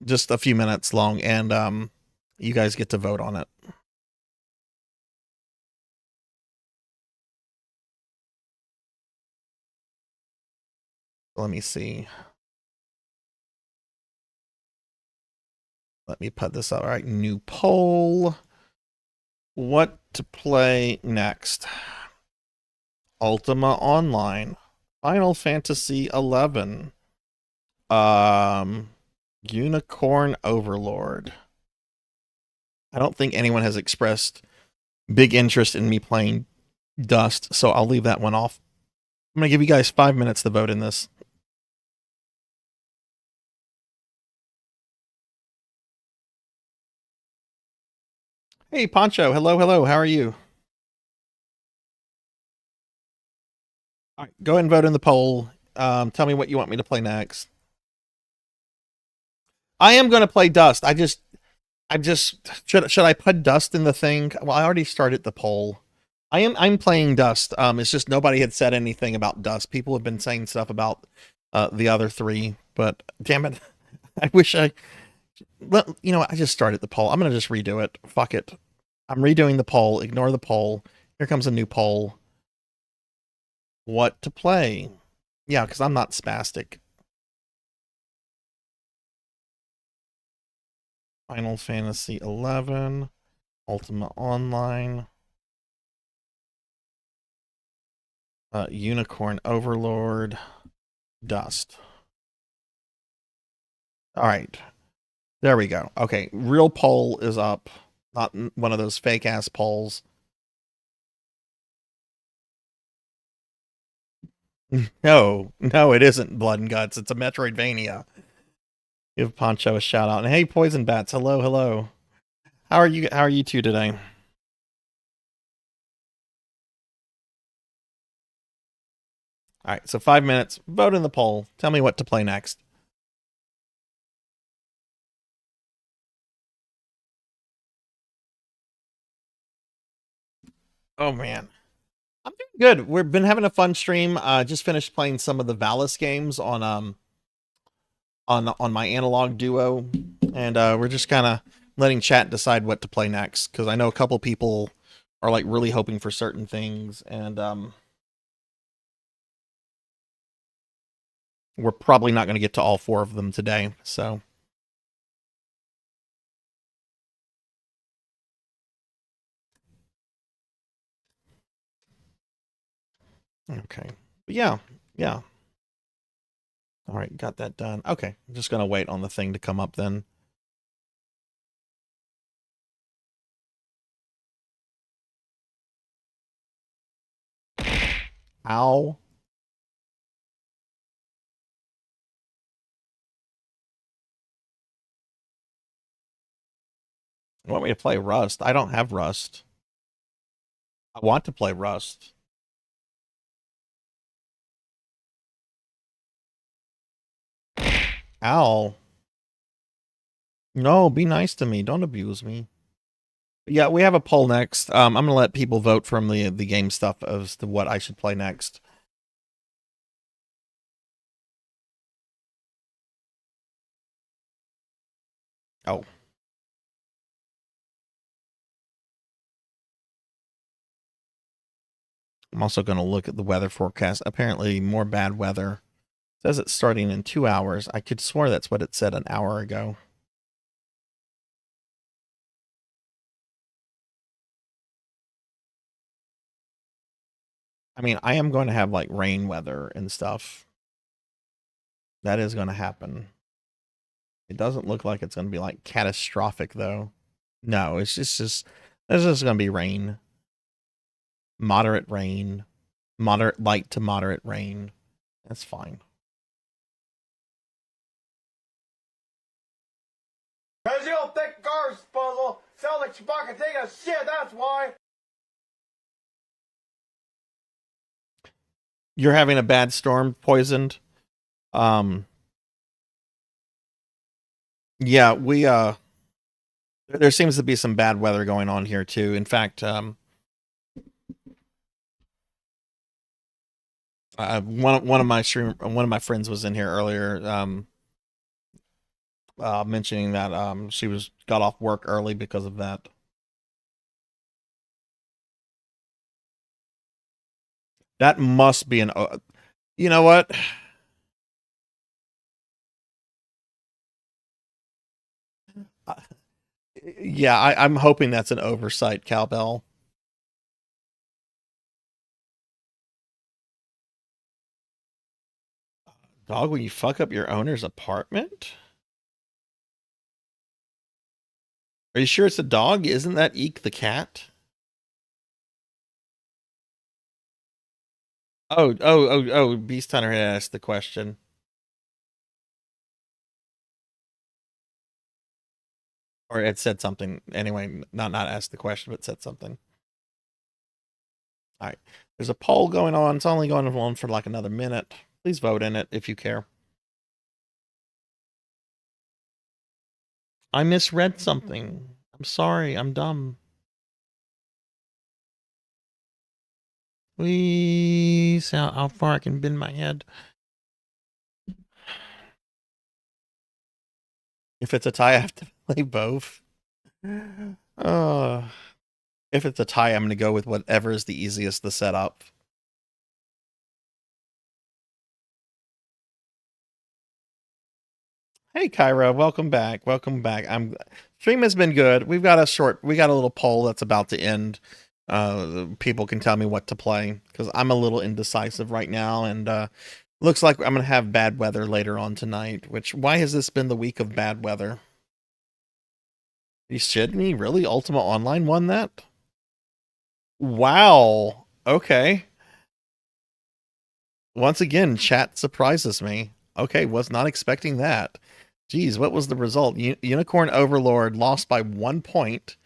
just a few minutes long, and you guys get to vote on it. Let me see. Let me put this up. All right, new poll. What to play next? Ultima Online, Final Fantasy 11, Unicorn Overlord. I don't think anyone has expressed big interest in me playing Dust, so I'll leave that one off. I'm going to give you guys 5 minutes to vote in this. Hey, Poncho. Hello, hello. How are you? All right, go ahead and vote in the poll. Tell me what you want me to play next. I am going to play Dust. Should I put Dust in the thing? Well, I already started the poll. I'm playing Dust. It's just nobody had said anything about Dust. People have been saying stuff about the other three, but damn it, I wish I just started the poll. I'm gonna just redo it. Fuck it. I'm redoing the poll. Ignore the poll. Here comes a new poll. What to play? Yeah, because I'm not spastic. Final Fantasy 11, Ultima Online, Unicorn Overlord, Dust. All right. There we go. Okay, real poll is up. Not one of those fake ass polls. No, it isn't Blood and Guts. It's a Metroidvania. Give Poncho a shout out. And hey, Poison Bats, hello, hello. How are you? How are you two today? All right, so 5 minutes. Vote in the poll. Tell me what to play next. Oh man, I'm doing good. We've been having a fun stream. Just finished playing some of the Valis games on my analog duo, and we're just kind of letting chat decide what to play next, because I know a couple people are like really hoping for certain things, and we're probably not going to get to all 4 of them today. So okay, but yeah. All right, got that done. Okay, I'm just gonna wait on the thing to come up then. Ow. You want me to play Rust? I don't have Rust. I want to play Rust. Ow. No, be nice to me. Don't abuse me. Yeah, we have a poll next. I'm gonna let people vote from the game stuff as to what I should play next. Oh. I'm also going to look at the weather forecast. Apparently, more bad weather. It says it's starting in 2 hours. I could swear that's what it said an hour ago. I mean, I am going to have like rain weather and stuff. That is going to happen. It doesn't look like it's going to be like catastrophic though. No, it's just there's just going to be rain. Moderate rain. Moderate light to moderate rain. That's fine. Cause you don't think garbage disposal sounds like Chewbacca taking a shit, that's why. You're having a bad storm, Poisoned. Yeah, we there seems to be some bad weather going on here too. In fact, one of my friends was in here earlier, mentioning that she got off work early because of that. That must be an. You know what? Yeah, I'm hoping that's an oversight, Cowbell. Dog, will you fuck up your owner's apartment? Are you sure it's a dog? Isn't that Eek the cat? Oh, Beast Hunter had asked the question. Or it said something. Anyway, not asked the question, but said something. All right. There's a poll going on. It's only going on for like another minute. Please vote in it if you care. I misread something. I'm sorry. I'm dumb. Please, how far I can bend my head. If it's a tie, I have to play both. If it's a tie, I'm going to go with whatever is the easiest to set up. Hey, Kyra, welcome back. Welcome back. Stream has been good. We got a little poll that's about to end. People can tell me what to play because I'm a little indecisive right now, and looks like I'm gonna have bad weather later on tonight. Why has this been the week of bad weather? Are you shitting me? Really? Ultima Online won that? Wow. Okay. Once again, chat surprises me. Okay, was not expecting that. Geez, what was the result? Unicorn Overlord lost by 1 point.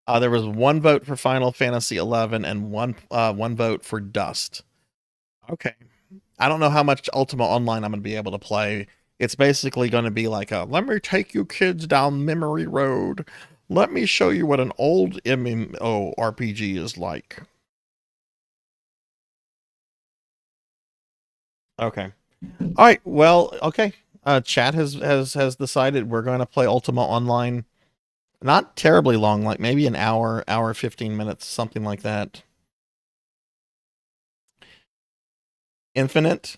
There was 1 vote for Final Fantasy 11 and one vote for Dust. Okay. I don't know how much Ultima Online I'm going to be able to play. It's basically going to be like let me take you kids down memory road. Let me show you what an old MMORPG is like. Okay. All right. Well, okay. Chat has decided we're going to play Ultima Online. Not terribly long, like maybe an hour, 15 minutes, something like that. Infinite?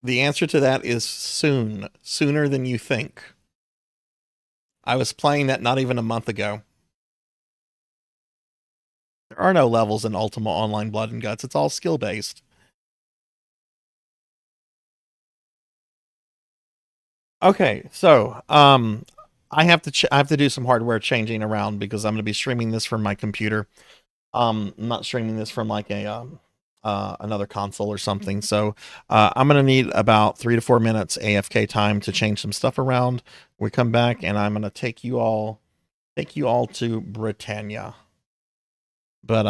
The answer to that is soon. Sooner than you think. I was playing that not even a month ago. There are no levels in Ultima Online Blood and Guts. It's all skill-based. Okay, so I have to do some hardware changing around because I'm going to be streaming this from my computer. I'm not streaming this from like a another console or something. So I'm going to need about 3 to 4 minutes AFK time to change some stuff around. We come back and I'm going to take you all to Britannia. But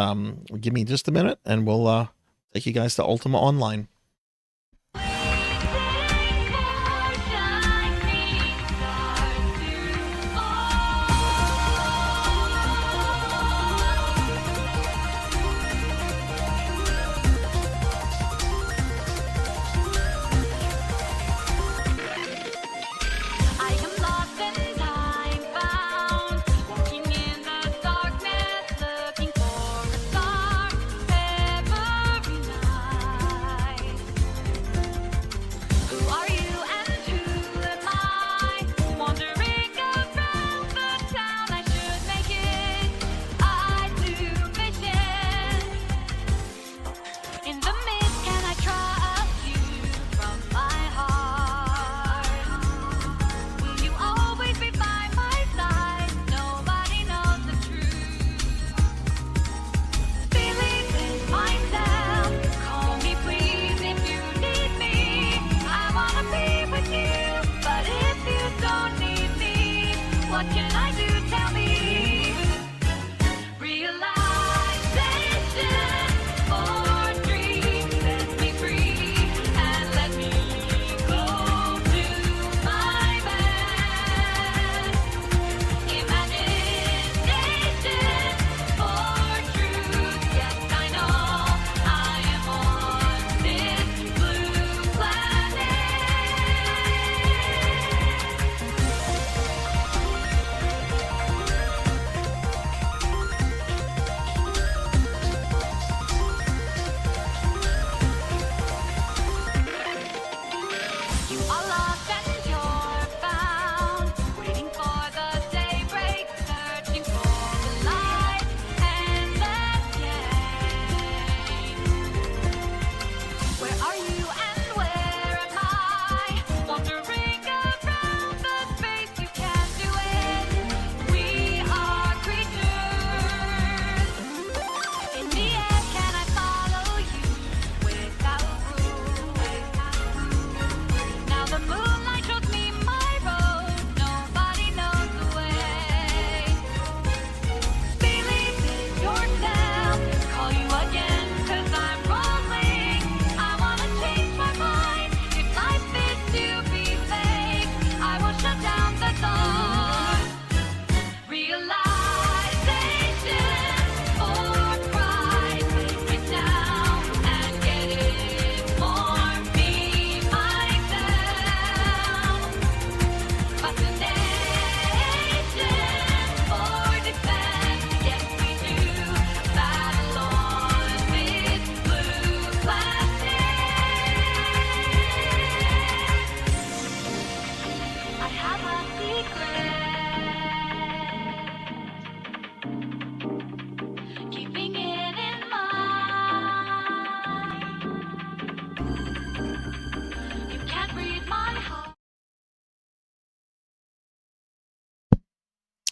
give me just a minute and we'll take you guys to Ultima Online.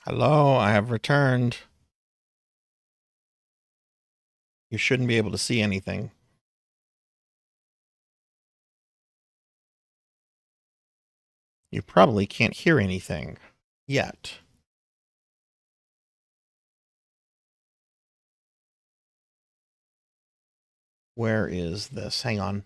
Hello, I have returned. You shouldn't be able to see anything. You probably can't hear anything yet. Where is this? Hang on.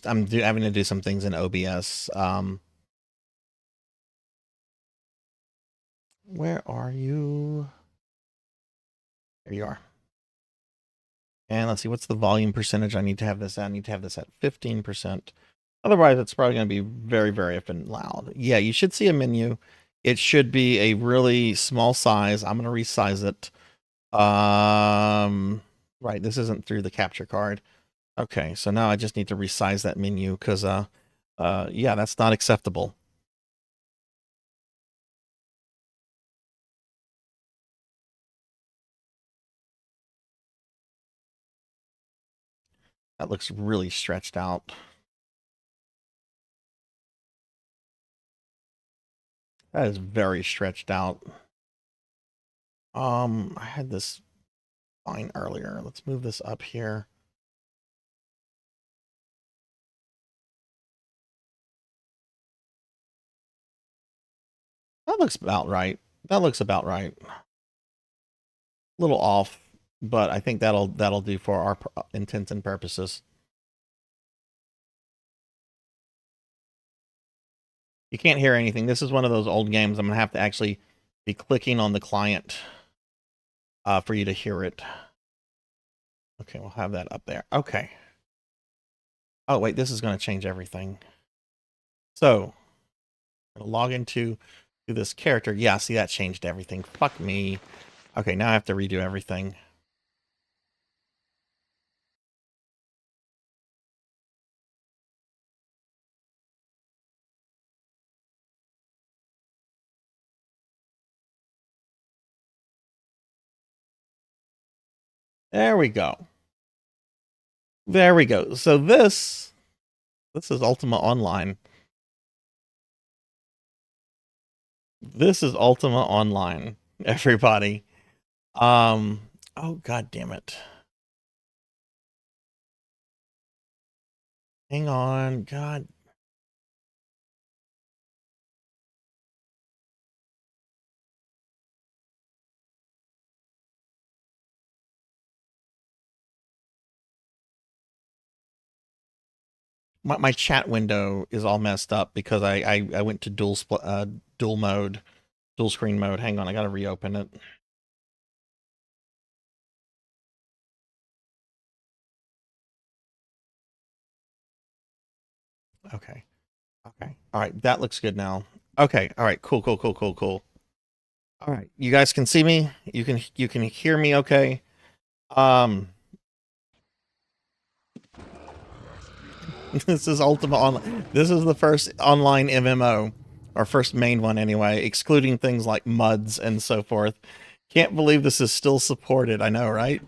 I'm having to do some things in OBS. Where are you? There you are. And let's see, what's the volume percentage I need to have this at? I need to have this at 15%. Otherwise, it's probably going to be very, very effing loud. Yeah, you should see a menu. It should be a really small size. I'm going to resize it. Right, this isn't through the capture card. Okay, so now I just need to resize that menu because, yeah, that's not acceptable. That looks really stretched out. That is very stretched out. I had this fine earlier. Let's move this up here. That looks about right. That looks about right. A little off, but I think that'll do for our intents and purposes. You can't hear anything. This is one of those old games. I'm gonna have to actually be clicking on the client for you to hear it. Okay, we'll have that up there. Okay. Oh wait, this is gonna change everything. So I'm gonna log into this character. Yeah, see, that changed everything. Fuck me. Okay, now I have to redo everything. There we go. There we go. So this is Ultima Online. This is Ultima Online, everybody. Oh god damn it. Hang on, god. My chat window is all messed up because I went to dual mode, dual screen mode. Hang on, I gotta reopen it. Okay. Okay. All right, that looks good now. Okay. All right. Cool. All right. You guys can see me. You can hear me. Okay. This is Ultima Online. This is the first online MMO, or first main one anyway, excluding things like MUDs and so forth. Can't believe this is still supported. I know, right?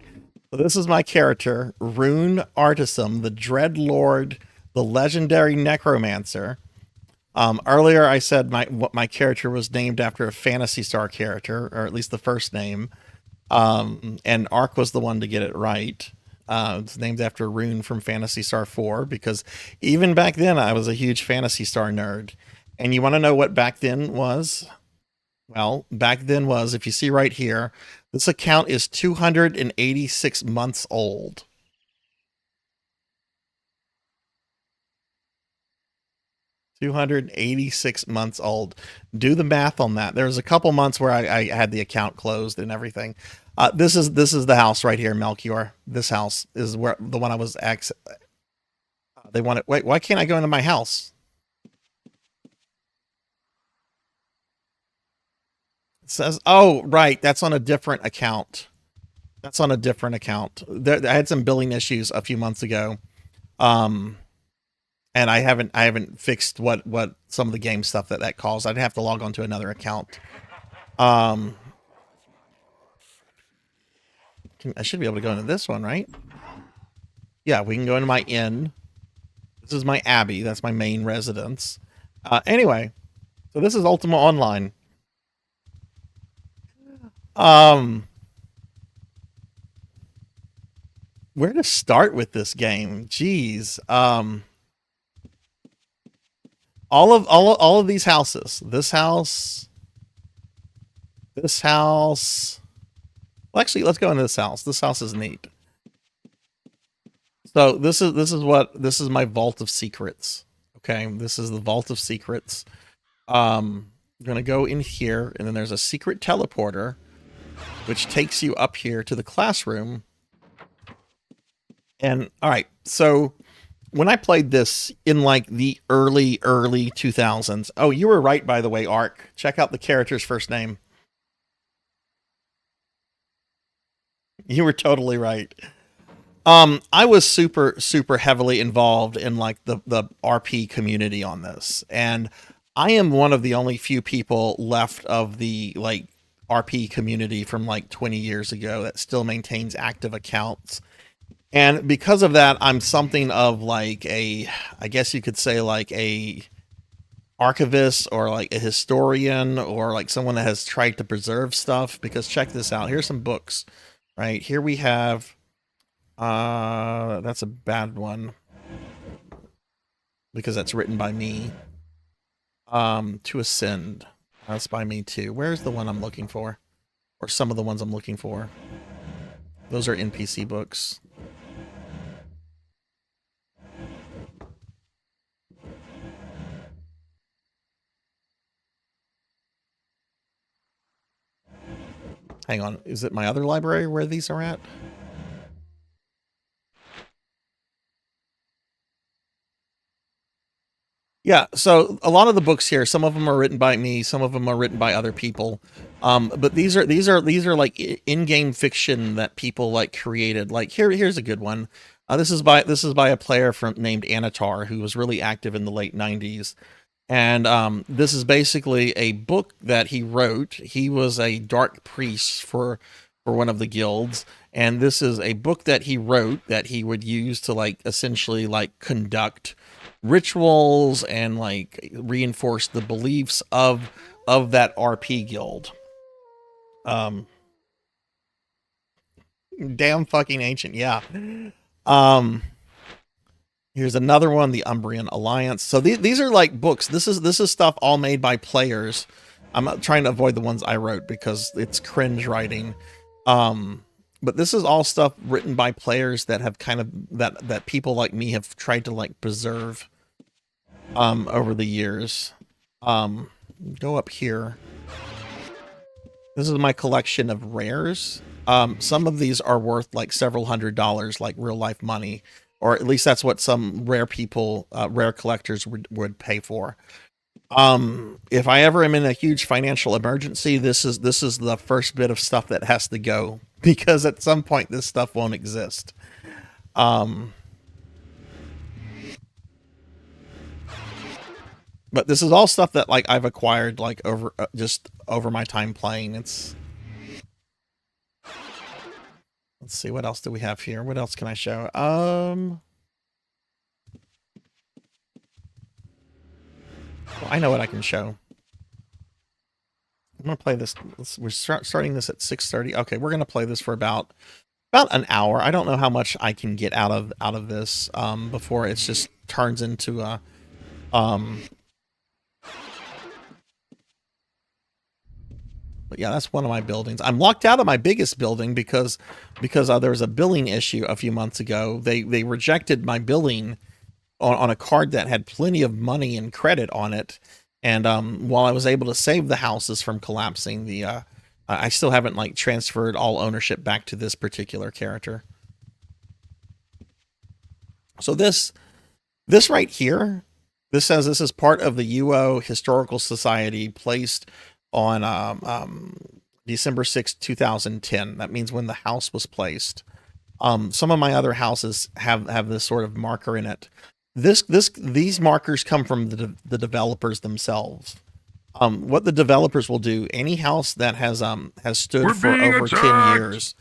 So this is my character, Rune Artisom, the Dread Lord, the legendary necromancer. Earlier I said my character was named after a Phantasy Star character, or at least the first name. And Ark was the one to get it right. It's named after Rune from Phantasy Star 4, because even back then I was a huge Phantasy Star nerd. And you want to know what back then was? Well, back then was, if you see right here, this account is 286 months old. $286 months old. Do the math on that. There was a couple months where I had the account closed and everything. This is the house right here, Melchior. This house is where the one I was they want it. Wait, why can't I go into my house? It says, oh, right, that's on a different account. That's on a different account. I had some billing issues a few months ago. And I haven't fixed what some of the game stuff that caused. I'd have to log on to another account. I should be able to go into this one, right? Yeah, we can go into my inn. This is my abbey. That's my main residence. Anyway, so this is Ultima Online. Where to start with this game? Jeez. All of these houses. This house. Well, actually, let's go into this house. This house is neat. So this is my vault of secrets. Okay, this is the vault of secrets. I'm gonna go in here, and then there's a secret teleporter, which takes you up here to the classroom. And all right, so when I played this in like the early 2000s. Oh, you were right, by the way, Ark. Check out the character's first name. You were totally right. I was super heavily involved in like the RP community on this, and I am one of the only few people left of the like RP community from like 20 years ago that still maintains active accounts. And because of that, I'm something of like I guess you could say like a archivist or like a historian or like someone that has tried to preserve stuff. Because check this out. Here's some books. Right here we have, that's a bad one because that's written by me. To Ascend, that's by me too. Where's the one I'm looking for? Or some of the ones I'm looking for. Those are NPC books. Hang on, is it my other library where these are at? Yeah, so a lot of the books here, some of them are written by me, some of them are written by other people. But these are like in-game fiction that people like created. Like here's a good one. This is by a player named Anatar, who was really active in the late 90s. And this is basically a book that he wrote. He was a dark priest for one of the guilds, and this is a book that he wrote that he would use to like essentially like conduct rituals and like reinforce the beliefs of that RP guild. Damn fucking ancient, yeah. Here's another one, the Umbrian Alliance. So these are like books. This is stuff all made by players. I'm trying to avoid the ones I wrote because it's cringe writing. But this is all stuff written by players that have kind of that people like me have tried to like preserve over the years. Go up here. This is my collection of rares. Some of these are worth like several $100s, like real life money. Or at least that's what some rare people, rare collectors would pay for. If I ever am in a huge financial emergency, this is the first bit of stuff that has to go, because at some point this stuff won't exist. But this is all stuff that like I've acquired like over just over my time playing. Let's see, what else do we have here? What else can I show? Well, I know what I can show. I'm gonna play this. We're starting this at 6:30. Okay, we're gonna play this for about an hour. I don't know how much I can get out of this before it just turns into a But yeah, that's one of my buildings. I'm locked out of my biggest building because there was a billing issue a few months ago. They rejected my billing on a card that had plenty of money and credit on it. And while I was able to save the houses from collapsing, I still haven't like transferred all ownership back to this particular character. So this right here, this says this is part of the UO Historical Society placed on December 6, 2010. That means when the house was placed. Some of my other houses have this sort of marker in it. These markers come from the developers themselves. What the developers will do, any house that has stood for over 10 years,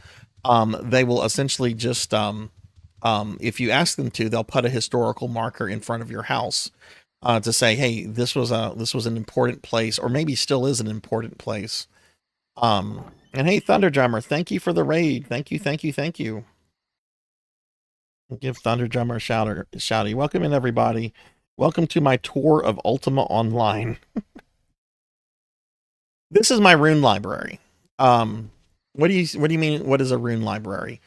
they will essentially just if you ask them to, they'll put a historical marker in front of your house to say, hey, this was an important place, or maybe still is an important place. And And hey, Thunder Drummer, thank you for the raid. Thank you, thank you, thank you. Give Thunder Drummer a shouty. Welcome in, everybody. Welcome to my tour of Ultima Online. This is my rune library. What do you mean? What is a rune library?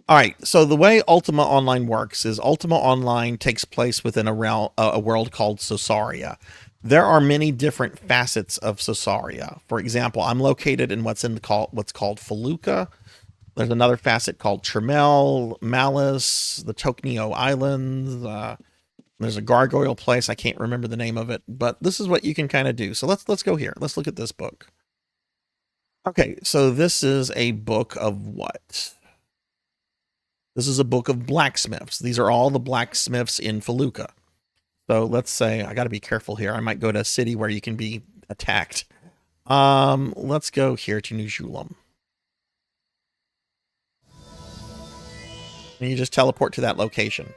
All right. So the way Ultima Online works is Ultima Online takes place within a world called Sosaria. There are many different facets of Sosaria. For example, I'm located in what's called Feluca. There's another facet called Tremel, Malice, the Tokneo Islands. There's a gargoyle place. I can't remember the name of it, but this is what you can kind of do. So let's go here. Let's look at this book. Okay, so this is a book of what? This is a book of blacksmiths. These are all the blacksmiths in Feluca. So let's say, I got to be careful here. I might go to a city where you can be attacked. Let's go here to New Julum. And you just teleport to that location.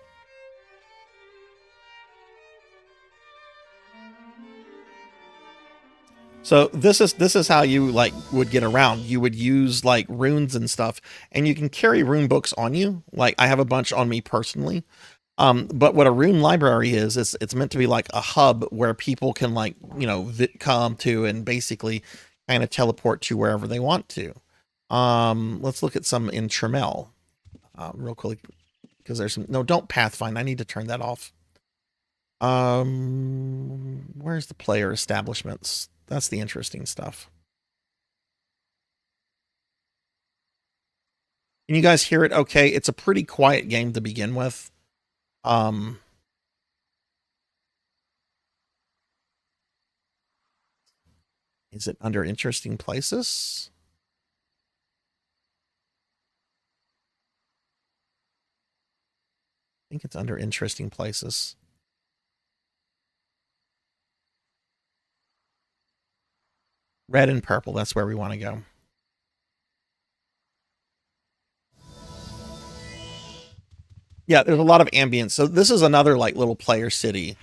So this is how you would get around. You would use like runes and stuff, and you can carry rune books on you. Like I have a bunch on me personally. But what a rune library is it's meant to be like a hub where people can come to and basically kind of teleport to wherever they want to. Let's look at some in Tremel real quick, because there's some. No, don't Pathfind. I need to turn that off. Where's the player establishments? That's the interesting stuff. Can you guys hear it okay? It's a pretty quiet game to begin with. Is it under interesting places? I think it's under interesting places. Red and purple, that's where we want to go. Yeah, there's a lot of ambience. So this is another like little player city.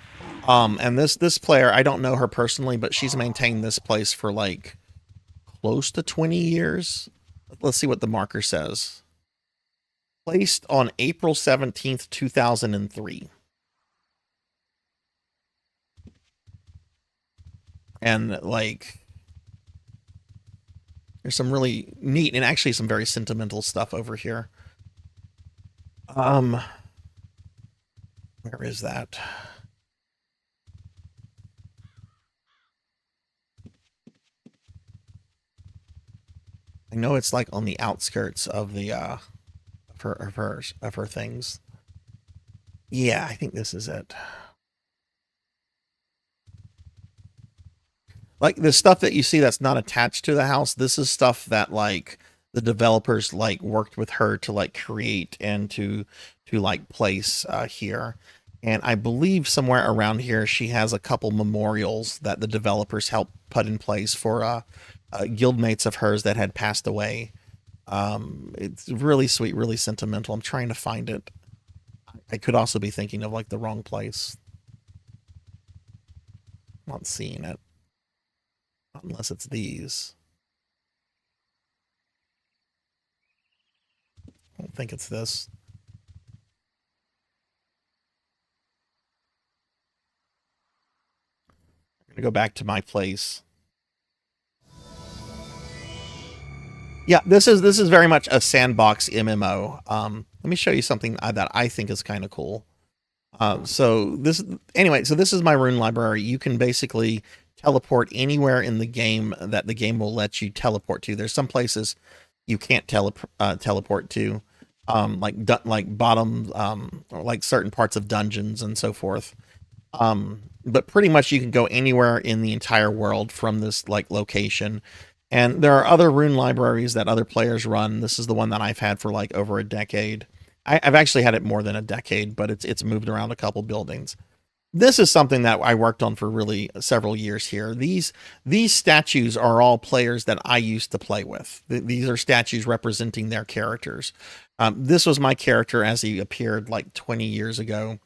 And this player, I don't know her personally, but she's maintained this place for like close to 20 years. Let's see what the marker says. Placed on April 17th, 2003. And like there's some really neat and actually some very sentimental stuff over here. Where is that? I know it's like on the outskirts of the of her things. Yeah, I think this is it. Like the stuff that you see that's not attached to the house, this is stuff that like the developers like worked with her to like create and to like place here. And I believe somewhere around here she has a couple memorials that the developers helped put in place for guildmates of hers that had passed away. It's really sweet, really sentimental. I'm trying to find it. I could also be thinking of like the wrong place. I'm not seeing it. Unless it's these. I don't think it's this. I'm gonna go back to my place. Yeah, this is very much a sandbox MMO. Let me show you something that I think is kind of cool. So this is my rune library. You can basically teleport anywhere in the game that the game will let you teleport to. There's some places you can't teleport to, like bottom, or like certain parts of dungeons and so forth. But pretty much you can go anywhere in the entire world from this like location. And there are other rune libraries that other players run. This is the one that I've had for like over a decade. I've actually had it more than a decade, but it's moved around a couple buildings. This is something that I worked on for really several years here. These statues are all players that I used to play with. These are statues representing their characters. This was my character as he appeared like 20 years ago.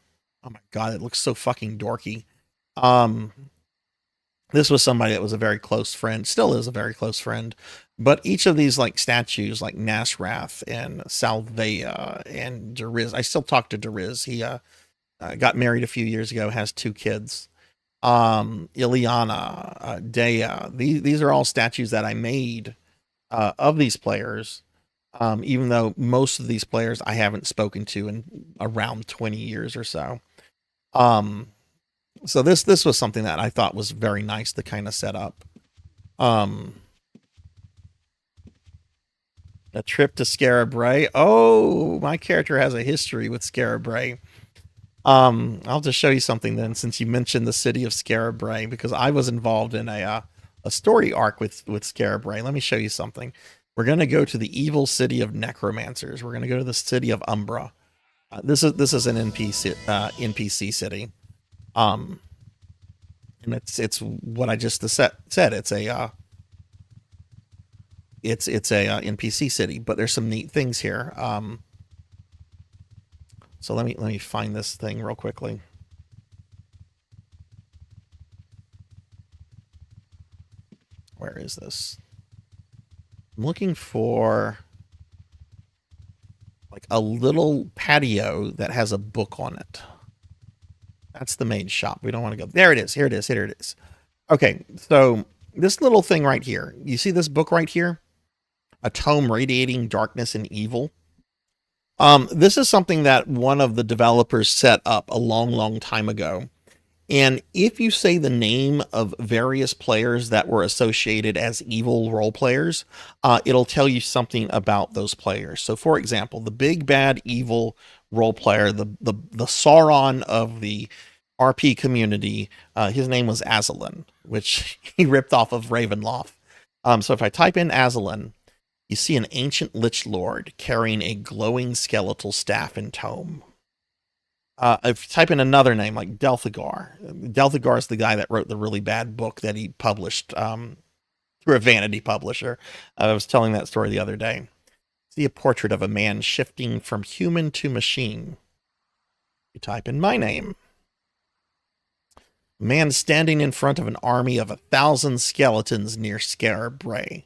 Oh my God, it looks so fucking dorky. This was somebody that was a very close friend, still is a very close friend. But each of these like statues, like Nasrath and Salvea and Deriz, I still talk to Deriz. He got married a few years ago, has 2 kids. Ileana, Dea. These are all statues that I made of these players. Even though most of these players I haven't spoken to in around 20 years or so. So this was something that I thought was very nice to kind of set up. A trip to Scarabray. Oh, my character has a history with Scarabray. I'll just show you something then, since you mentioned the city of Scarabray, because I was involved in a story arc with Scarabray. Let me show you something. We're going to go to the evil city of necromancers. We're going to go to the city of Umbra. This is an NPC city. And it's what I just said. It's a NPC city, but there's some neat things here. So let me find this thing real quickly. Where is this? I'm looking for like a little patio that has a book on it. That's the main shop. We don't want to go. There it is. Here it is. Here it is. Okay, so this little thing right here. You see this book right here? A tome radiating darkness and evil. This is something that one of the developers set up a long time ago. And if you say the name of various players that were associated as evil role players, it'll tell you something about those players. So for example, the big bad evil role player, the Sauron of the RP community, his name was Aslan, which he ripped off of Ravenloft. So if I type in Aslan, you see an ancient lich lord carrying a glowing skeletal staff and tome. If you type in another name like Delthagar, Delthagar is the guy that wrote the really bad book that he published through a vanity publisher. I was telling that story the other day. See a portrait of a man shifting from human to machine. You type in my name. Man standing in front of an army of 1,000 skeletons near Scarabray.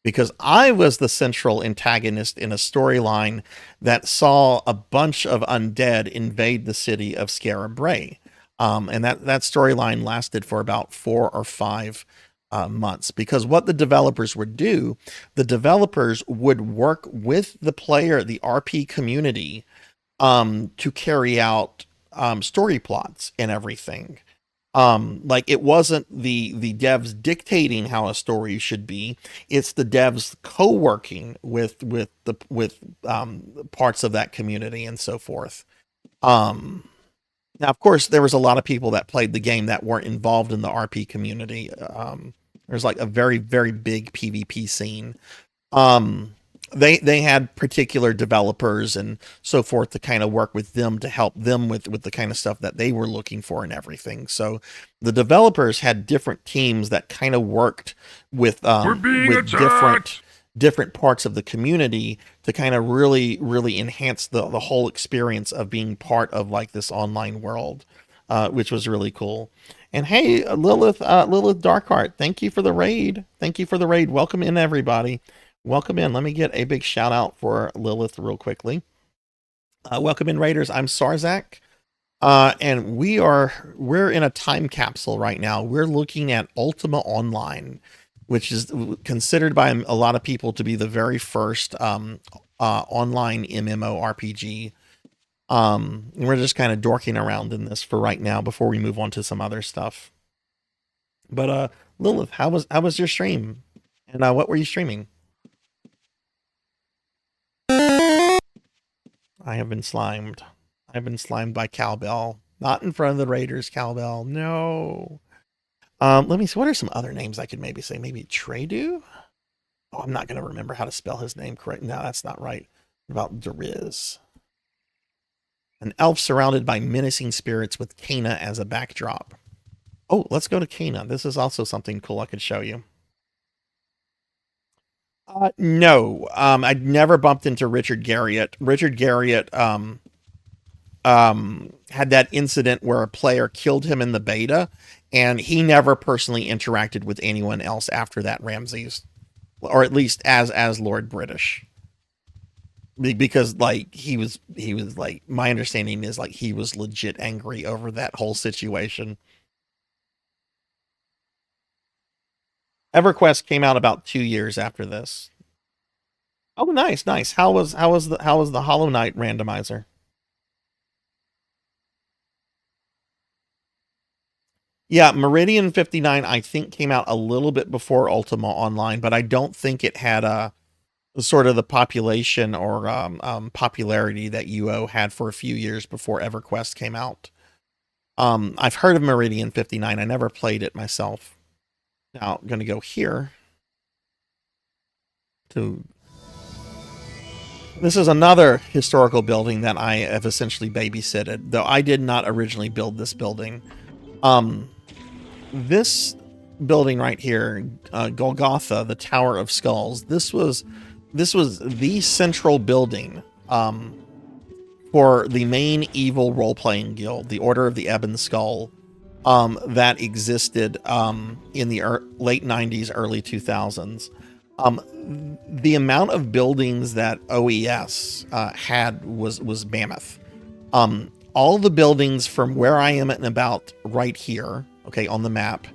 Because I was the central antagonist in a storyline that saw a bunch of undead invade the city of Scarabray. And that storyline lasted for about 4 or 5 months. Because what the developers would do, the developers would work with the player, the RP community, to carry out story plots and everything. Like it wasn't the devs dictating how a story should be. It's the devs co-working with parts of that community and so forth. Now, of course, there was a lot of people that played the game that weren't involved in the RP community. There's like a very, very big PvP scene. They had particular developers and so forth to kind of work with them to help them with the kind of stuff that they were looking for and everything. So the developers had different teams that kind of worked with different parts of the community to kind of really enhance the whole experience of being part of like this online world, which was really cool. And hey, Lilith Darkheart, thank you for the raid. Thank you for the raid. Welcome in, everybody. Welcome in. Let me get a big shout out for Lilith real quickly. Welcome in, Raiders. I'm Sarzac. And we're in a time capsule right now. We're looking at Ultima Online, which is considered by a lot of people to be the very first online MMORPG. We're just kind of dorking around in this for right now before we move on to some other stuff. But Lilith, how was your stream? And what were you streaming? I have been slimed. I've been slimed by Cowbell. Not in front of the Raiders, Cowbell. No. Let me see. What are some other names I could maybe say? Maybe Tredu? Oh, I'm not going to remember how to spell his name correct. No, that's not right. What about Deriz? An elf surrounded by menacing spirits with Cana as a backdrop. Oh, let's go to Cana. This is also something cool I could show you. No, I'd never bumped into Richard Garriott. Richard Garriott had that incident where a player killed him in the beta, And he never personally interacted with anyone else after that, Ramses, or at least as Lord British, because like he was like, my understanding is like he was legit angry over that whole situation. EverQuest came out about 2 years after this. Oh, nice. How was the Hollow Knight randomizer? Yeah, Meridian 59, I think, came out a little bit before Ultima Online, but I don't think it had a sort of the population or popularity that UO had for a few years before EverQuest came out. I've heard of Meridian 59. I never played it myself. Now, I'm going to go here to... This is another historical building that I have essentially babysitted, though I did not originally build this building. This building right here, Golgotha, the Tower of Skulls, this was the central building for the main evil role-playing guild, the Order of the Ebon Skull, that existed in the late 90s, early 2000s. The amount of buildings that OES had was mammoth. All the buildings from where I am at about right here, okay, on the map,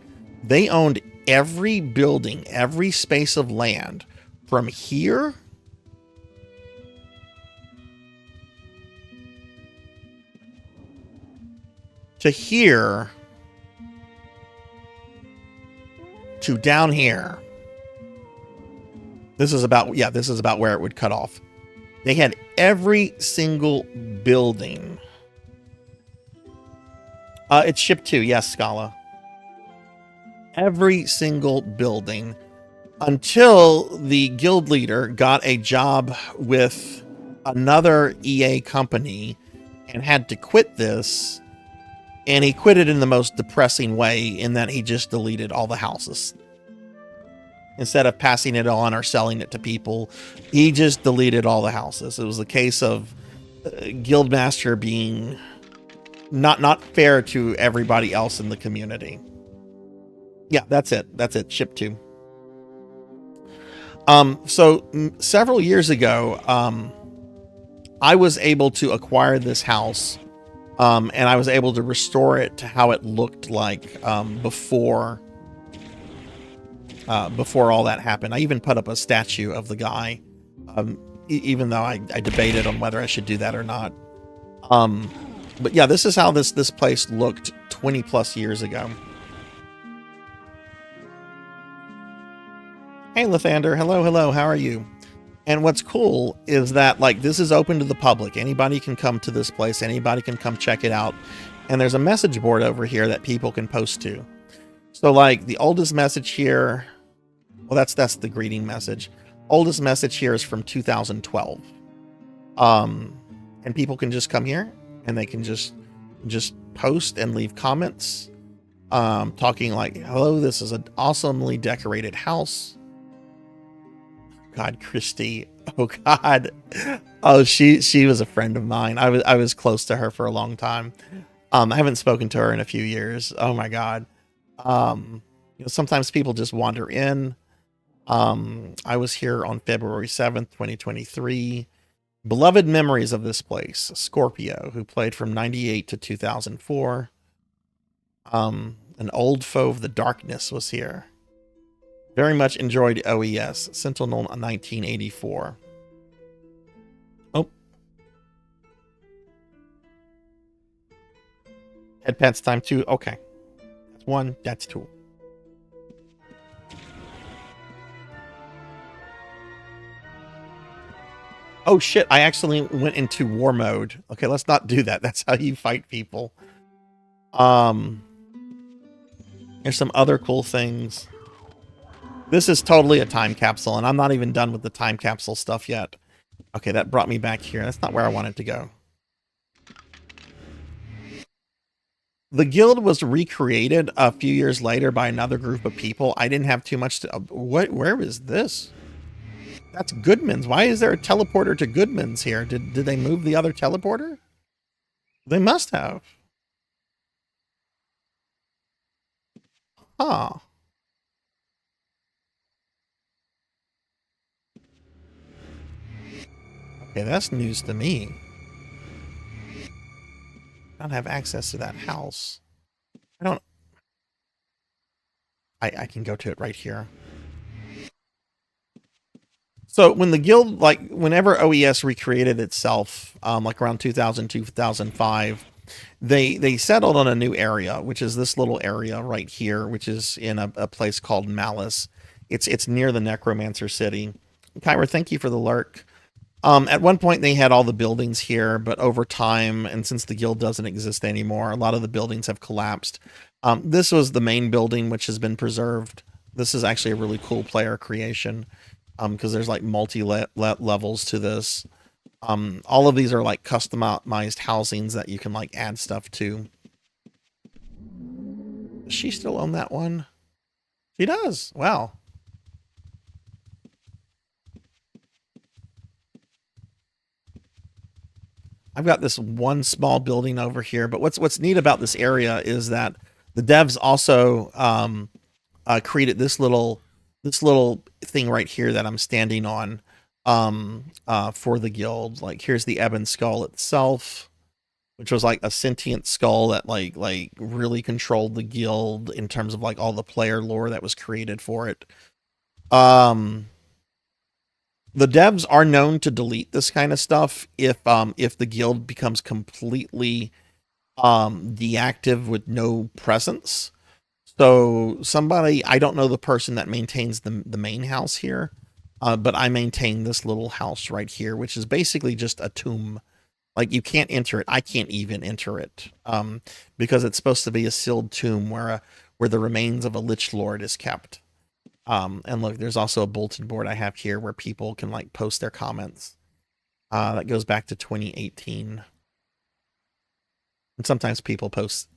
they owned every building, every space of land from here to here to down here. This is about where it would cut off. They had every single building. It's ship 2, yes, Scala. Every single building until the guild leader got a job with another EA company and had to quit this. And he quit it in the most depressing way, in that he just deleted all the houses. Instead of passing it on or selling it to people, he just deleted all the houses. It was a case of Guildmaster being not fair to everybody else in the community. Yeah, that's it. Ship 2. So several years ago, I was able to acquire this house, and I was able to restore it to how it looked like before all that happened. I even put up a statue of the guy, even though I debated on whether I should do that or not. But yeah, this is how this place looked 20 plus years ago. Hey, Lathander. Hello. How are you? And what's cool is that, like, this is open to the public. Anybody can come to this place. Anybody can come check it out. And there's a message board over here that people can post to. So, like, the oldest message here, well, that's the greeting message. Oldest message here is from 2012. And people can just come here and they can just post and leave comments, talking like, hello, this is an awesomely decorated house. God, Christy. Oh God. Oh, she was a friend of mine. I was close to her for a long time. I haven't spoken to her in a few years. Oh my God. Sometimes people just wander in. I was here on February 7th, 2023. Beloved memories of this place. Scorpio, who played from 98 to 2004. An old foe of the darkness was here. Very much enjoyed OES. Sentinel 1984. Oh. Head pets time 2. Okay. That's 1. That's 2. Oh shit, I actually went into war mode. Okay, let's not do that. That's how you fight people. There's some other cool things. This is totally a time capsule, and I'm not even done with the time capsule stuff yet. Okay, that brought me back here. That's not where I wanted to go. The guild was recreated a few years later by another group of people. I didn't have too much to... Where is this? That's Goodman's. Why is there a teleporter to Goodman's here? Did they move the other teleporter? They must have. Huh. Okay, that's news to me. I don't have access to that house. I can go to it right here. So when the guild, like whenever OES recreated itself, like around 2002, 2005, they settled on a new area, which is this little area right here, which is in a place called Malice. It's near the Necromancer City. Kyra, thank you for the lurk. At one point they had all the buildings here, but over time, and since the guild doesn't exist anymore, a lot of the buildings have collapsed. This was the main building, which has been preserved. This is actually a really cool player creation, because there's like levels to this. All of these are like customized housings that you can like add stuff to. Does she still own that one? She does. Wow. I've got this one small building over here, but what's neat about this area is that the devs also created this little thing right here that I'm standing on for the guild. Like here's the Ebon Skull itself, which was like a sentient skull that like really controlled the guild in terms of like all the player lore that was created for it. The devs are known to delete this kind of stuff if the guild becomes completely deactive with no presence. So somebody, I don't know the person that maintains the main house here, but I maintain this little house right here, which is basically just a tomb. Like you can't enter it. I can't even enter it because it's supposed to be a sealed tomb where the remains of a Lich Lord is kept. And look, there's also a bulletin board I have here where people can like post their comments. That goes back to 2018. And sometimes people post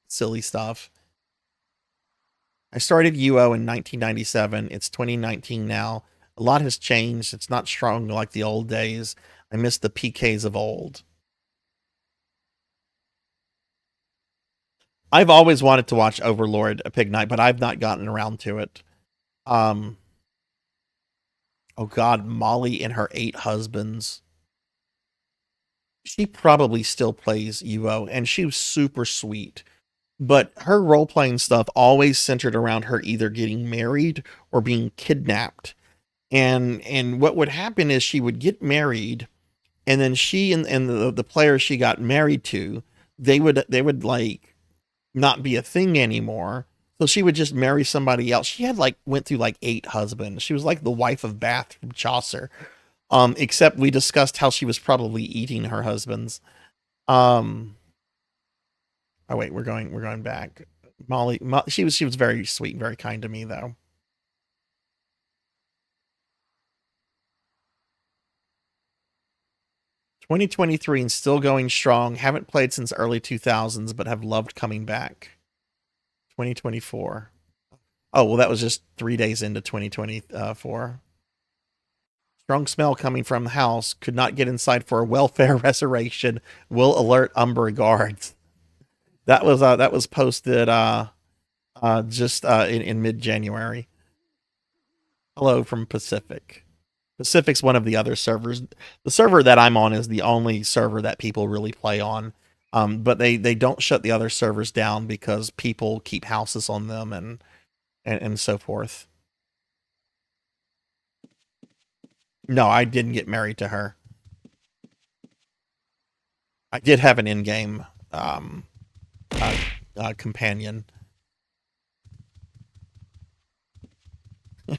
silly stuff. I started UO in 1997. It's 2019 now. A lot has changed. It's not strong like the old days. I miss the PKs of old. I've always wanted to watch Overlord, A Pig Night, but I've not gotten around to it. Oh God, Molly and her 8 husbands. She probably still plays UO, and she was super sweet. But her role-playing stuff always centered around her either getting married or being kidnapped. And what would happen is she would get married, and then she and the player she got married to, they would like not be a thing anymore. So she would just marry somebody else. She had like went through like 8 husbands. She was like the wife of Bath from Chaucer. Except we discussed how she was probably eating her husbands. Oh wait, we're going back. Molly, she was very sweet and very kind to me though. ...2023 and still going strong. Haven't played since early 2000s, but have loved coming back. 2024. Oh, well, that was just 3 days into 2024. Strong smell coming from the house. Could not get inside for a welfare restoration. Will alert Umbra guards. That was posted just in mid-January. Hello from Pacific. Pacific's one of the other servers. The server that I'm on is the only server that people really play on. But they don't shut the other servers down because people keep houses on them and so forth. No, I didn't get married to her. I did have an in-game companion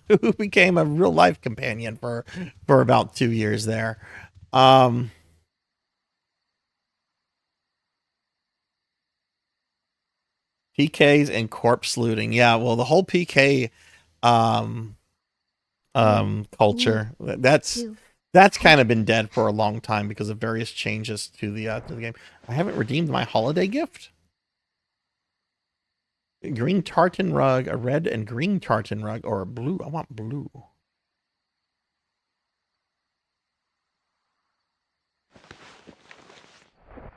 who became a real-life companion for about 2 years there. PKs and corpse looting. Yeah, well, the whole PK culture, that's kind of been dead for a long time because of various changes to the game. I haven't redeemed my holiday gift. Green tartan rug, a red and green tartan rug, or a blue. I want blue.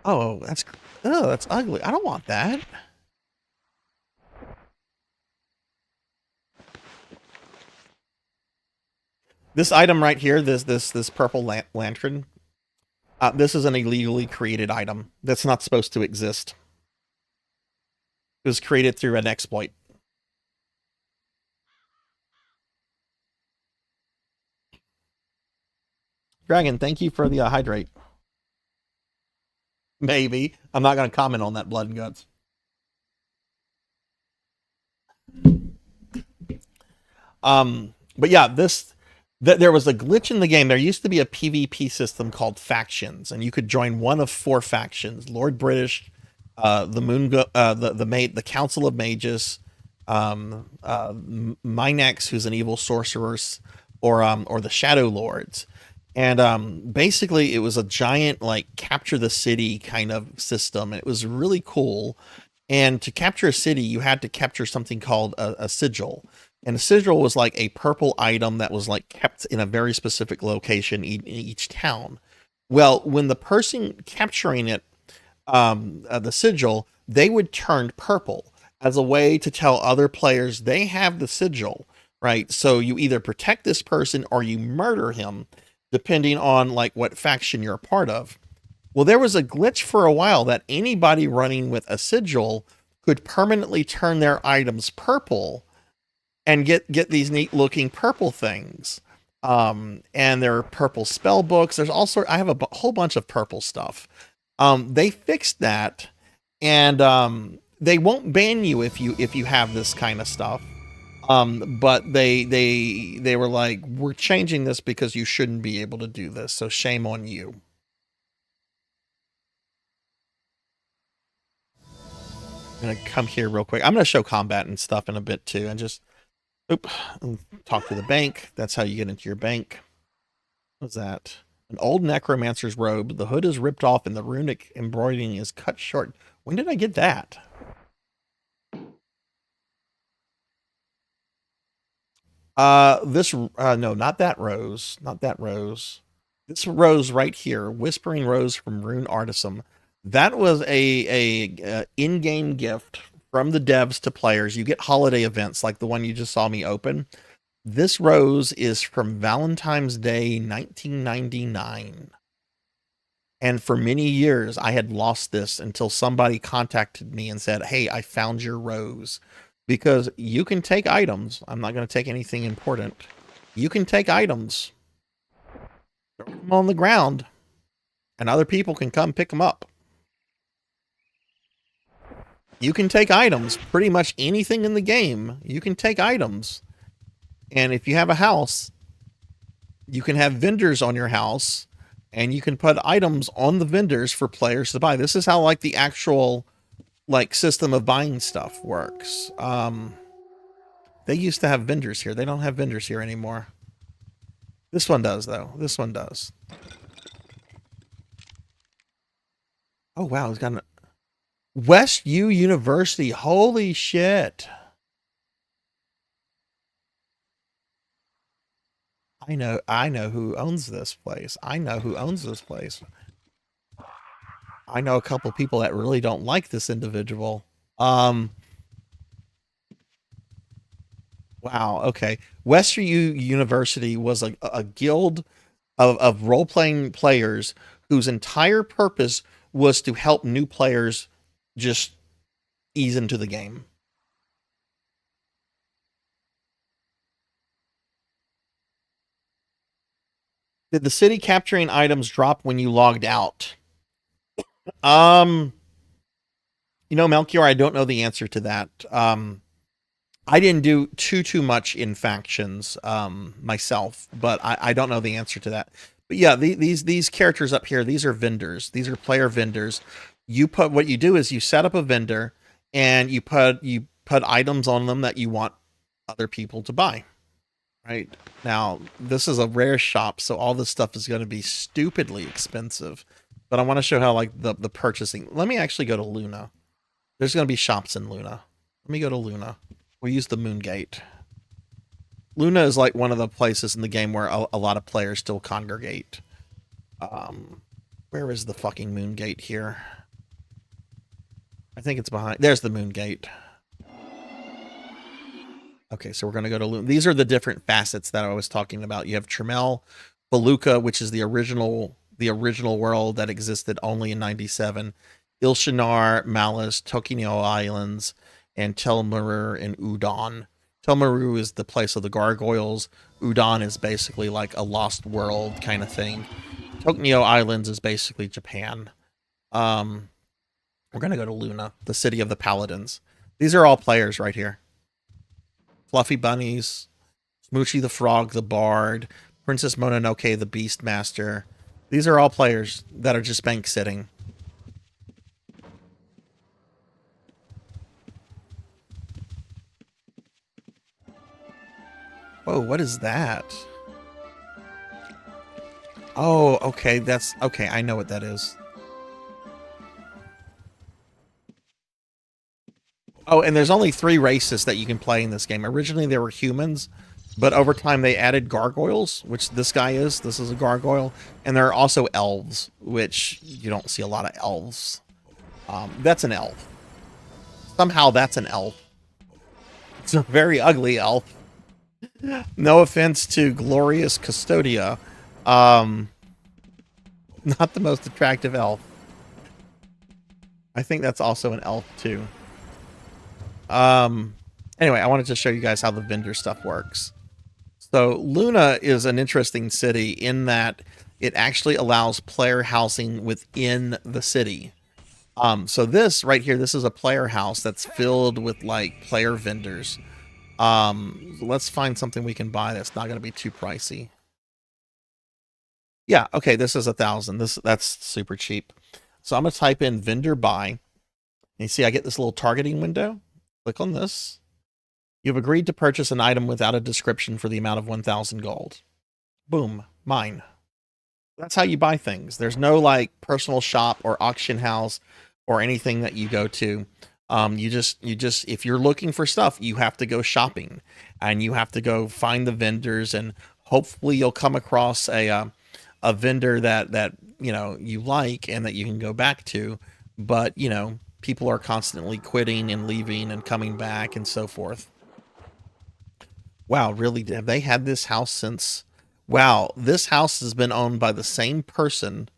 Oh, that's ugly. I don't want that. This item right here, this purple lantern, this is an illegally created item that's not supposed to exist. It was created through an exploit. Dragon, thank you for the hydrate. Maybe. I'm not going to comment on that, Blood and Guts. But yeah, there was a glitch in the game. There used to be a PvP system called factions, and you could join one of 4 factions: Lord British, the Council of Mages, Minax, who's an evil sorceress, or the Shadow Lords. And basically, it was a giant like capture the city kind of system. It was really cool. And to capture a city, you had to capture something called a sigil. And a sigil was like a purple item that was like kept in a very specific location in each town. Well, when the person capturing it, the sigil, they would turn purple as a way to tell other players they have the sigil, right? So you either protect this person or you murder him, depending on like what faction you're a part of. Well, there was a glitch for a while that anybody running with a sigil could permanently turn their items purple and get these neat looking purple things. And there are purple spell books. There's also, I have a whole bunch of purple stuff. They fixed that, and they won't ban you if you have this kind of stuff. But they were like, we're changing this because you shouldn't be able to do this. So shame on you. I'm going to come here real quick. I'm going to show combat and stuff in a bit too. And just talk to the bank. That's how you get into your bank. What's that? An old necromancer's robe. The hood is ripped off and the runic embroidering is cut short. When did I get that? No, not that rose. Not that rose. This rose right here. Whispering Rose from Rune Artisan. That was a in-game gift from the devs to players. You get holiday events like the one you just saw me open. This rose is from Valentine's Day 1999. And for many years, I had lost this until somebody contacted me and said, hey, I found your rose. Because you can take items. I'm not going to take anything important. You can take items, throw them on the ground, and other people can come pick them up. You can take items, pretty much anything in the game. You can take items. And if you have a house, you can have vendors on your house, and you can put items on the vendors for players to buy. This is how like the actual like system of buying stuff works. They used to have vendors here. They don't have vendors here anymore. This one does though. This one does. Oh wow, it's got an West U University. Holy shit. I know who owns this place. I know who owns this place. I know a couple people that really don't like this individual. Wow, okay. West U University was a guild of role-playing players whose entire purpose was to help new players just ease into the game. Did the city capturing items drop when you logged out? You know, Melchior, I don't know the answer to that. I didn't do too much in factions myself, but I don't know the answer to that. But yeah, these characters up here, these are vendors. These are player vendors. What you do is you set up a vendor and you put items on them that you want other people to buy. Right now, this is a rare shop, so all this stuff is going to be stupidly expensive. But I want to show how like the purchasing. Let me actually go to Luna. There's going to be shops in Luna. Let me go to Luna. We'll use the Moon Gate. Luna is like one of the places in the game where a lot of players still congregate. Where is the fucking Moon Gate here? I think it's behind. There's the Moon Gate. Okay, so we're going to go to Luna. These are the different facets that I was talking about. You have Tremel, Feluca, which is the original world that existed only in 97, Ilshanar, Malice, Tokyo Islands, and Telmaru and Udon. Telmaru is the place of the gargoyles. Udon is basically like a lost world kind of thing. Tokyo Islands is basically Japan. We're going to go to Luna, the city of the paladins. These are all players right here. Fluffy Bunnies, Smoochy the Frog, the Bard, Princess Mononoke, the Beastmaster. These are all players that are just bank sitting. Whoa, what is that? Oh, okay, that's... Okay, I know what that is. Oh, and there's only 3 races that you can play in this game. Originally, there were humans, but over time they added gargoyles, which this guy is. This is a gargoyle. And there are also elves, which you don't see a lot of elves. That's an elf. Somehow that's an elf. It's a very ugly elf. No offense to Glorious Custodia. Not the most attractive elf. I think that's also an elf too. Anyway, I wanted to show you guys how the vendor stuff works. So Luna is an interesting city in that it actually allows player housing within the city. So this right here, this is a player house that's filled with like player vendors. Let's find something we can buy that's not going to be too pricey. Yeah, okay, this is 1,000. That's super cheap. So I'm going to type in vendor buy. And you see I get this little targeting window. Click on this. You've agreed to purchase an item without a description for the amount of 1,000 gold. Boom, mine. That's how you buy things. There's no like personal shop or auction house or anything that you go to. You just if you're looking for stuff, you have to go shopping and you have to go find the vendors, and hopefully you'll come across a vendor that you know you like and that you can go back to. But you know, people are constantly quitting and leaving and coming back and so forth. Wow, really? Have they had this house since? Wow, this house has been owned by the same person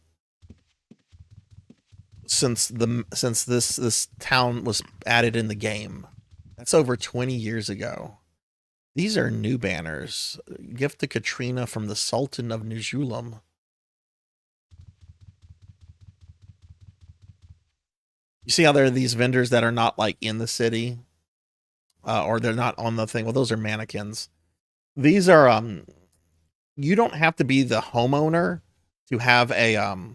since this town was added in the game. That's over 20 years ago. These are new banners. Gift to Katrina from the Sultan of Nujulum. You see how there are these vendors that are not like in the city, or they're not on the thing. Well, those are mannequins. These are you don't have to be the homeowner to have a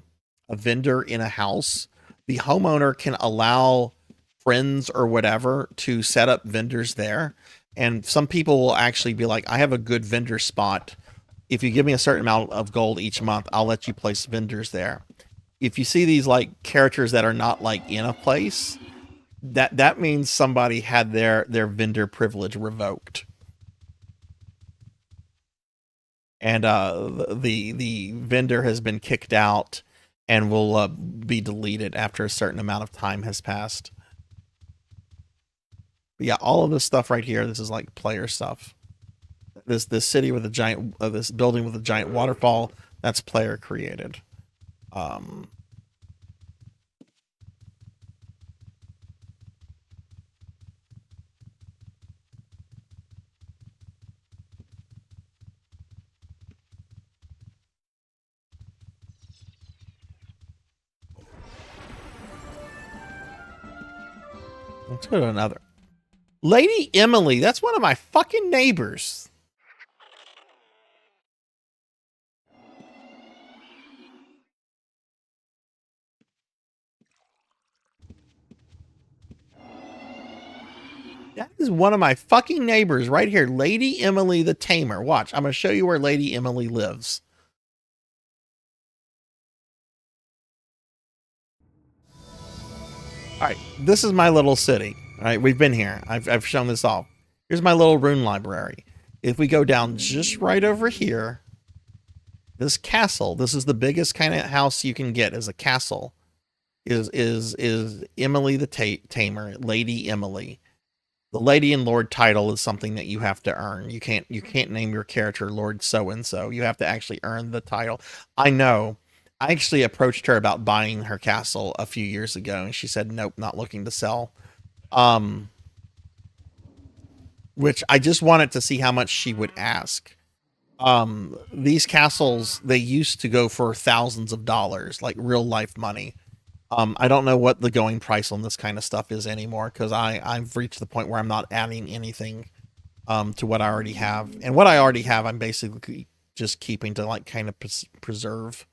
vendor in a house. The homeowner can allow friends or whatever to set up vendors there. And some people will actually be like, I have a good vendor spot. If you give me a certain amount of gold each month, I'll let you place vendors there. If you see these like characters that are not like in a place, that means somebody had their vendor privilege revoked. And the vendor has been kicked out and will be deleted after a certain amount of time has passed. But yeah, all of this stuff right here, this is like player stuff. This city with a giant, this building with a giant waterfall, that's player created. Let's go to another. Lady Emily, that's one of my fucking neighbors. That is one of my fucking neighbors right here. Lady Emily the Tamer. Watch, I'm going to show you where Lady Emily lives. All right, this is my little city. All right, we've been here. I've shown this off. Here's my little rune library. If we go down just right over here, this castle, this is the biggest kind of house you can get as a castle, is Emily the Tamer, Lady Emily. The Lady and Lord title is something that you have to earn. You can't name your character Lord so and so. You have to actually earn the title. I know. I actually approached her about buying her castle a few years ago, and she said, "Nope, not looking to sell." Which I just wanted to see how much she would ask. These castles, they used to go for thousands of dollars, like real life money. I don't know what the going price on this kind of stuff is anymore, because I've reached the point where I'm not adding anything to what I already have. And what I already have, I'm basically just keeping to like kind of preserve.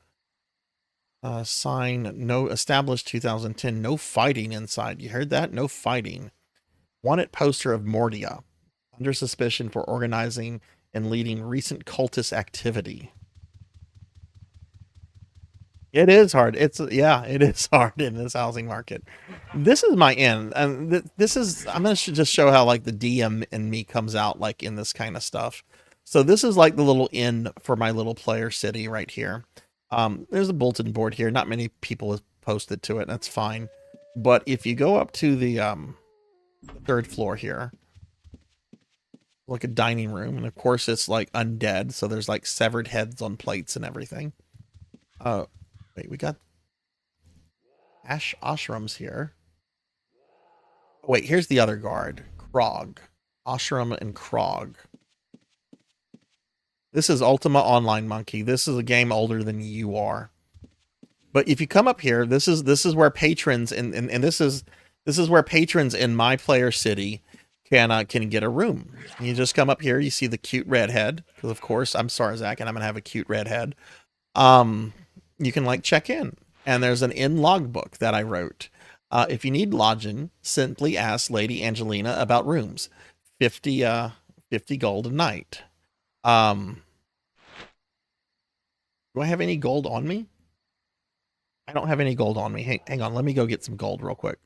Sign, no, established 2010, no fighting inside. You heard that? No fighting. Wanted poster of Mordia, under suspicion for organizing and leading recent cultist activity. It is hard. It is hard in this housing market. This is my end, and this is, I'm gonna just show how like the DM in me comes out like in this kind of stuff. So this is like the little inn for my little player city right here. There's a bulletin board here. Not many people have posted to it. That's fine. But if you go up to the third floor here, like a dining room, and of course it's like undead, so there's like severed heads on plates and everything. Wait, we got ashrams here. Oh, wait, here's the other guard. Krog. Ashram and Krog. This is Ultima Online, Monkey. This is a game older than you are. But if you come up here, this is where patrons and this is where patrons in my player city can get a room. You just come up here, you see the cute redhead, because of course I'm Sarzac and I'm gonna have a cute redhead. You can like check in, and there's an inn logbook that I wrote. If you need lodging, simply ask Lady Angelina about rooms. 50 gold a night. Do I have any gold on me? I don't have any gold on me. Hang on, let me go get some gold real quick.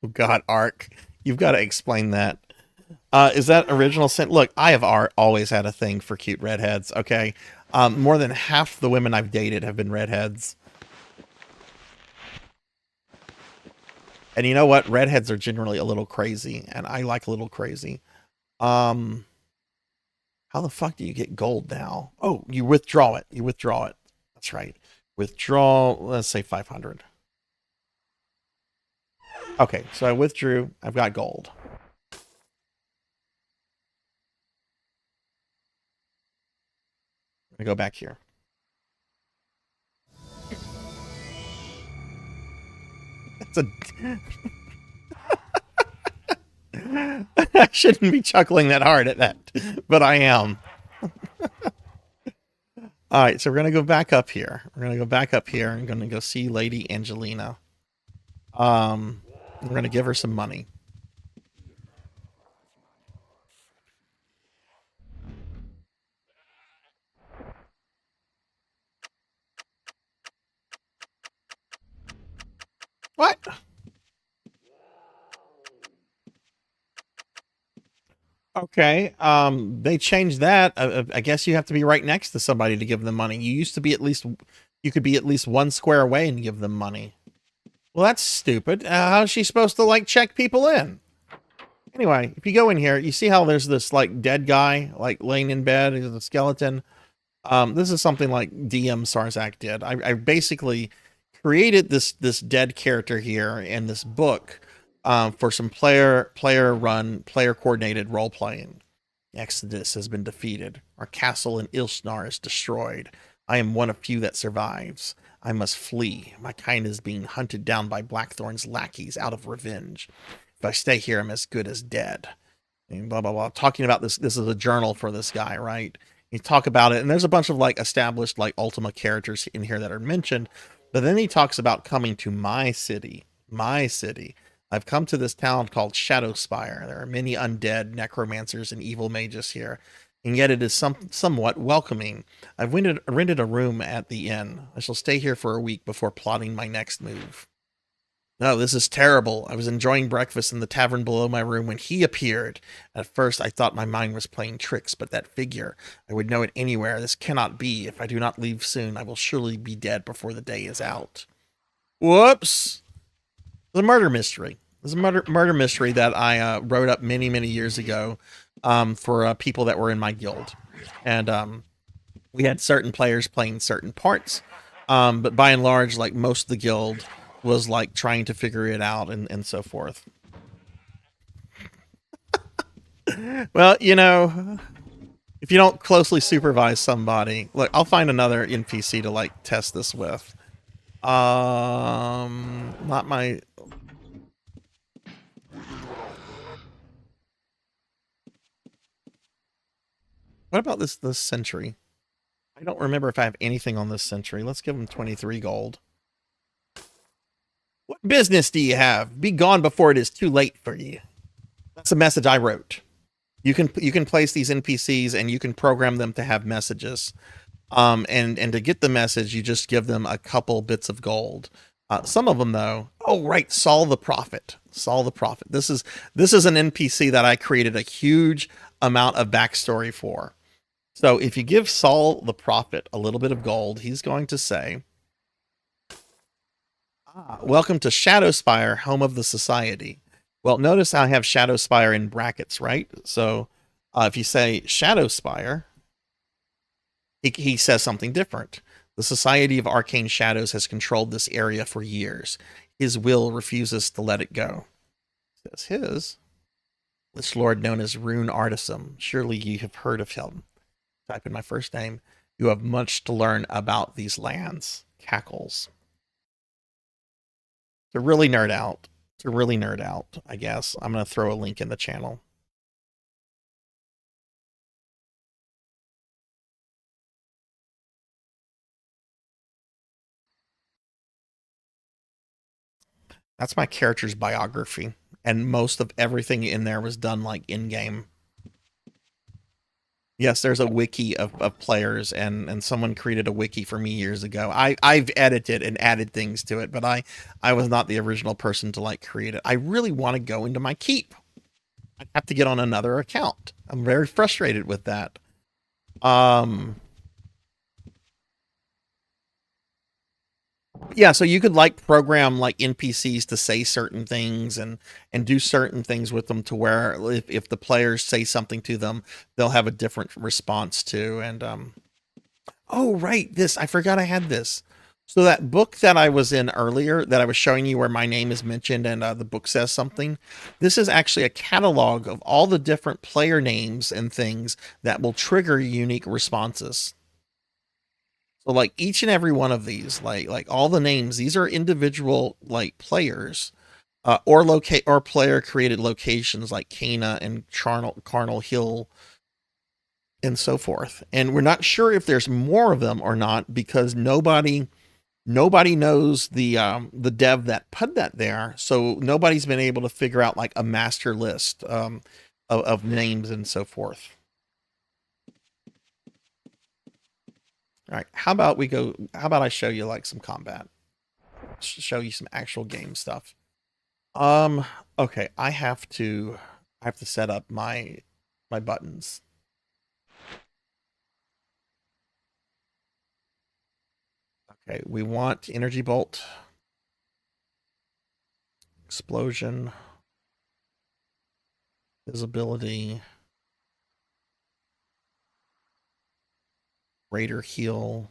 Oh God, Ark, you've got to explain that. Is that original sin? Look, I have always had a thing for cute redheads. Okay, more than half the women I've dated have been redheads. And you know what? Redheads are generally a little crazy, and I like a little crazy. How the fuck do you get gold now? Oh, you withdraw it. You withdraw it. That's right. Withdraw, let's say 500. Okay, so I withdrew. I've got gold. I'm gonna go back here. That's a... I shouldn't be chuckling that hard at that, but I am. All right, so we're going to go back up here. We're going to go back up here and going to go see Lady Angelina. We're going to give her some money. What? Okay, they changed that. I guess you have to be right next to somebody to give them money. You used to be you could be at least 1 square away and give them money. Well, that's stupid. How's she supposed to, like, check people in? Anyway, if you go in here, you see how there's this, like, dead guy, like, laying in bed. He's a skeleton. This is something like DM Sarzac did. I basically created this dead character here in this book for some player coordinated role playing. Exodus has been defeated. Our castle in Ilshnar is destroyed. I am one of few that survives. I must flee. My kind is being hunted down by Blackthorn's lackeys out of revenge. If I stay here, I'm as good as dead. And blah, blah, blah. Talking about this. This is a journal for this guy, right? You talk about it, and there's a bunch of like established like Ultima characters in here that are mentioned. But then he talks about coming to my city. My city. I've come to this town called Shadowspire. There are many undead, necromancers, and evil mages here, and yet it is somewhat welcoming. I've rented a room at the inn. I shall stay here for a week before plotting my next move. No, this is terrible. I was enjoying breakfast in the tavern below my room when he appeared. At first, I thought my mind was playing tricks, but that figure, I would know it anywhere. This cannot be. If I do not leave soon, I will surely be dead before the day is out. Whoops. The murder mystery. There's a murder mystery that I wrote up many, many years ago for people that were in my guild. And we had certain players playing certain parts. But by and large, like most of the guild was like trying to figure it out and so forth. Well, you know, if you don't closely supervise somebody, look, I'll find another NPC to like test this with. Not my. What about this sentry? I don't remember if I have anything on this sentry. Let's give him 23 gold. What business do you have? Be gone before it is too late for you. That's a message I wrote. You can place these NPCs and you can program them to have messages. And to get the message, you just give them a couple bits of gold. Some of them though, oh right, Saul the Prophet. Saul the Prophet. This is an NPC that I created a huge amount of backstory for. So if you give Saul the Prophet a little bit of gold, he's going to say, welcome to Shadowspire, home of the society. Well, notice I have Shadowspire in brackets, right? So if you say Shadowspire, he says something different. The Society of Arcane Shadows has controlled this area for years. His will refuses to let it go. Says his. This lord known as Rune Artisan. Surely you have heard of him. Type in my first name. You have much to learn about these lands. Cackles. To really nerd out. I guess. I'm going to throw a link in the channel. That's my character's biography. And most of everything in there was done like in-game. Yes, there's a wiki of players, and someone created a wiki for me years ago. I've edited and added things to it, but I was not the original person to like create it. I really want to go into my keep. I have to get on another account. I'm very frustrated with that. Yeah, so you could like program like NPCs to say certain things and do certain things with them to where if the players say something to them, they'll have a different response to. And oh right, this I forgot I had this. So that book that I was in earlier that I was showing you where my name is mentioned and the book says something. This is actually a catalog of all the different player names and things that will trigger unique responses. So like each and every one of these, like all the names, these are individual like players, or player created locations like Cana and Carnal Hill, and so forth. And we're not sure if there's more of them or not because nobody knows the dev that put that there. So nobody's been able to figure out like a master list of names and so forth. All right, how about I show you like some combat? Show you some actual game stuff. Okay, I have to set up my buttons. Okay, we want energy bolt, explosion, visibility, Raider heal.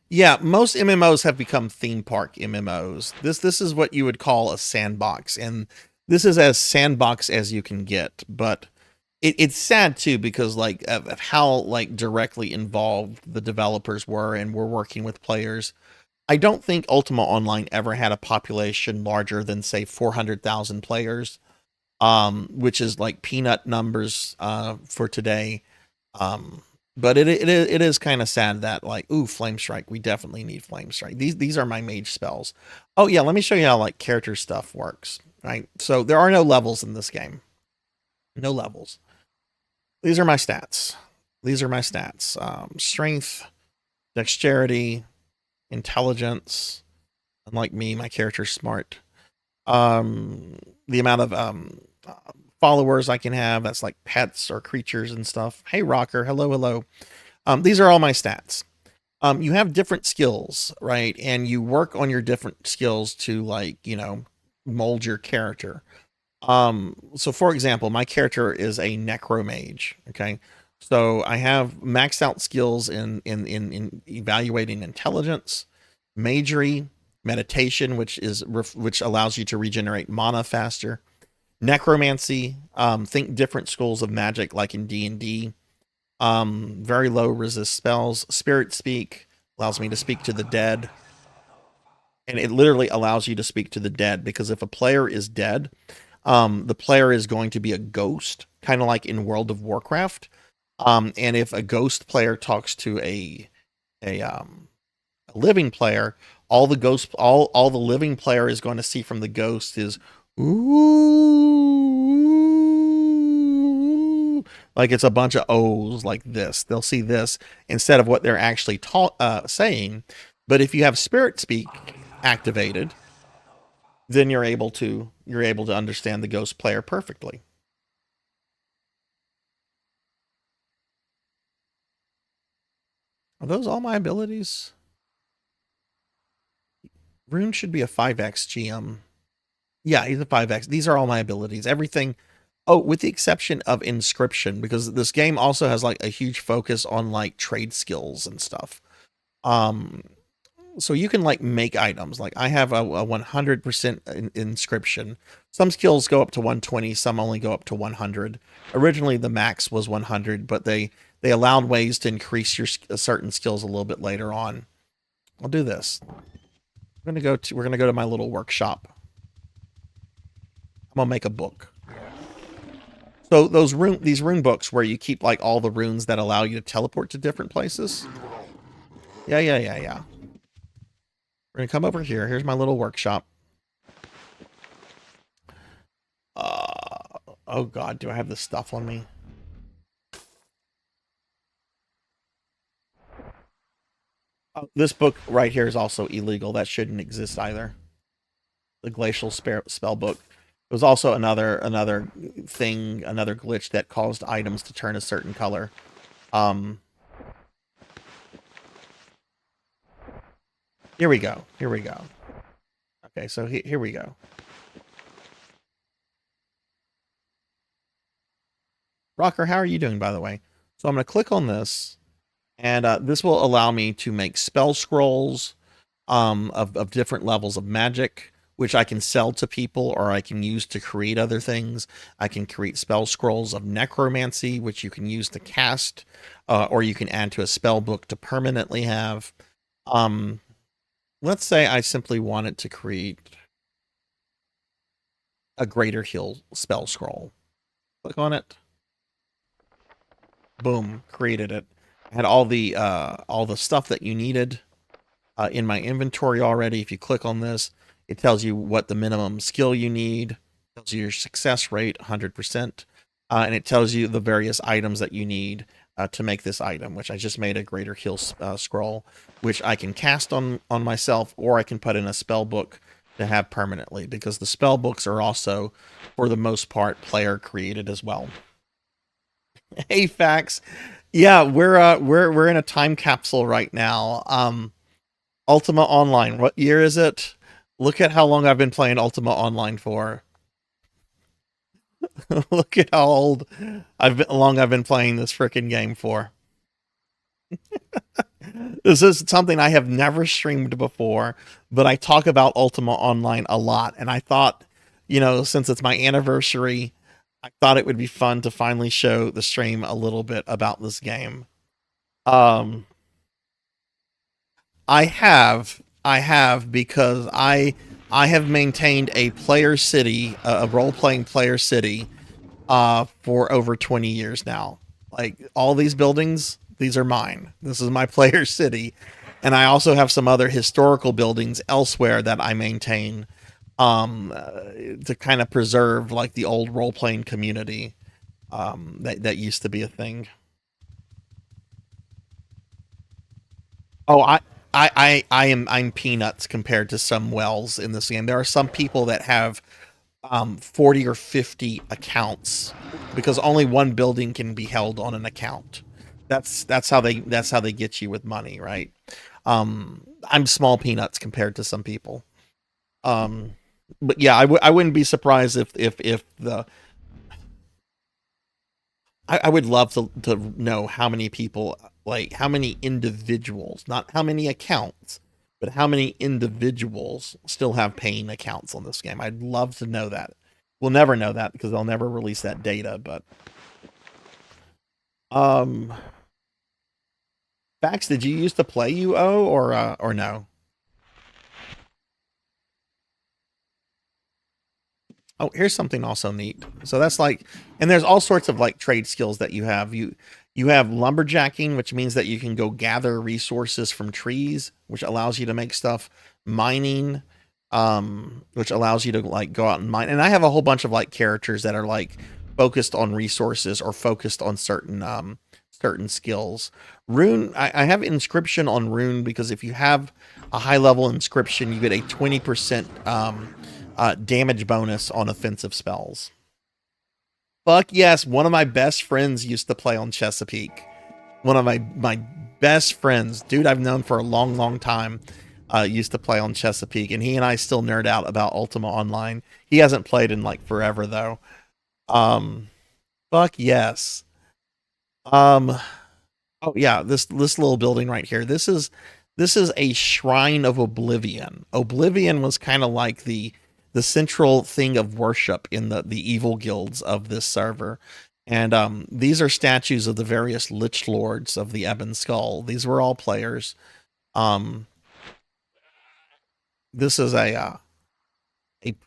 Yeah, most MMOs have become theme park MMOs. This is what you would call a sandbox, and this is as sandbox as you can get. But it's sad too because like of how like directly involved the developers were and were working with players. I don't think Ultima Online ever had a population larger than say 400,000 players, which is like peanut numbers for today. But it is kind of sad that like, ooh, Flame Strike, we definitely need Flame Strike. These are my mage spells. Oh yeah, let me show you how like character stuff works. Right, so there are no levels in this game. No levels. These are my stats. Strength, dexterity, intelligence. Unlike me, my character's smart. The amount of followers I can have, that's like pets or creatures and stuff. Hey, Rocker. Hello. These are all my stats. You have different skills, right? And you work on your different skills to, like, mold your character. So for example, my character is a necromage. Okay. So I have maxed out skills in evaluating intelligence, magery, meditation, which allows you to regenerate mana faster, necromancy, think different schools of magic like in D&D, very low resist spells, spirit speak allows me to speak to the dead, and it literally allows you to speak to the dead, because if a player is dead, the player is going to be a ghost, kind of like in World of Warcraft. And if a ghost player talks to a living player, all the living player is going to see from the ghost is ooh, like it's a bunch of O's like this. They'll see this instead of what they're actually saying. But if you have spirit speak activated, then you're able to understand the ghost player perfectly. Are those all my abilities? Rune should be a 5x GM. Yeah, he's a 5x. These are all my abilities. Everything. Oh, with the exception of inscription, because this game also has like a huge focus on like trade skills and stuff. So you can like make items. Like I have a 100% inscription. Some skills go up to 120, some only go up to 100. Originally the max was 100, but they allowed ways to increase your certain skills a little bit later on. I'll do this. We're gonna go to my little workshop. I'm gonna make a book. So these rune books where you keep like all the runes that allow you to teleport to different places. Yeah. We're gonna come over here. Here's my little workshop. Oh God, do I have this stuff on me? Oh, this book right here is also illegal. That shouldn't exist either. The Glacial Spell Book. It was also another thing, another glitch that caused items to turn a certain color. Here we go. Okay, so here we go. Rocker, how are you doing, by the way? So I'm going to click on this, and this will allow me to make spell scrolls of different levels of magic, which I can sell to people or I can use to create other things. I can create spell scrolls of necromancy, which you can use to cast, or you can add to a spell book to permanently have. Let's say I simply wanted to create a Greater Heal spell scroll. Click on it. Boom, created it. I had all the stuff that you needed in my inventory already. If you click on this, it tells you what the minimum skill you need, tells you your success rate, 100%, and it tells you the various items that you need to make this item, which I just made a Greater Heal scroll, which I can cast on myself, or I can put in a spell book to have permanently, because the spell books are also, for the most part, player created as well. Hey, Fax. Yeah, we're in a time capsule right now. Ultima Online. What year is it? Look at how long I've been playing Ultima Online for. Look at how long I've been playing this freaking game for. This is something I have never streamed before, but I talk about Ultima Online a lot, and I thought, since it's my anniversary, I thought it would be fun to finally show the stream a little bit about this game. I have because I have maintained a player city, a role-playing player city, for over 20 years now. Like, all these buildings, these are mine. This is my player city. And I also have some other historical buildings elsewhere that I maintain to kind of preserve like the old role-playing community. that used to be a thing. Oh, I'm peanuts compared to some wells in this game. There are some people that have 40 or 50 accounts because only one building can be held on an account. That's how they get you with money, right? I'm small peanuts compared to some people. But yeah, I wouldn't be surprised if the I would love to know how many people, like how many individuals, not how many accounts, but how many individuals still have paying accounts on this game. I'd love to know that. We'll never know that because they'll never release that data, but Fax, did you used to play UO or no? Oh, here's something also neat. So that's like, and there's all sorts of like trade skills that you have. You have lumberjacking, which means that you can go gather resources from trees, which allows you to make stuff. Mining, which allows you to like go out and mine. And I have a whole bunch of like characters that are like focused on resources or focused on certain skills. Rune, I have inscription on rune because if you have a high level inscription, you get a 20% damage bonus on offensive spells. Fuck yes, one of my best friends used to play on Chesapeake. One of my best friends, dude I've known for a long time, used to play on Chesapeake, and he and I still nerd out about Ultima Online. He hasn't played in like forever though. Fuck yes. Oh yeah, this little building right here. This is a shrine of Oblivion. Oblivion was kind of like the central thing of worship in the evil guilds of this server. And these are statues of the various Lich Lords of the Ebon Skull. These were all players. This is a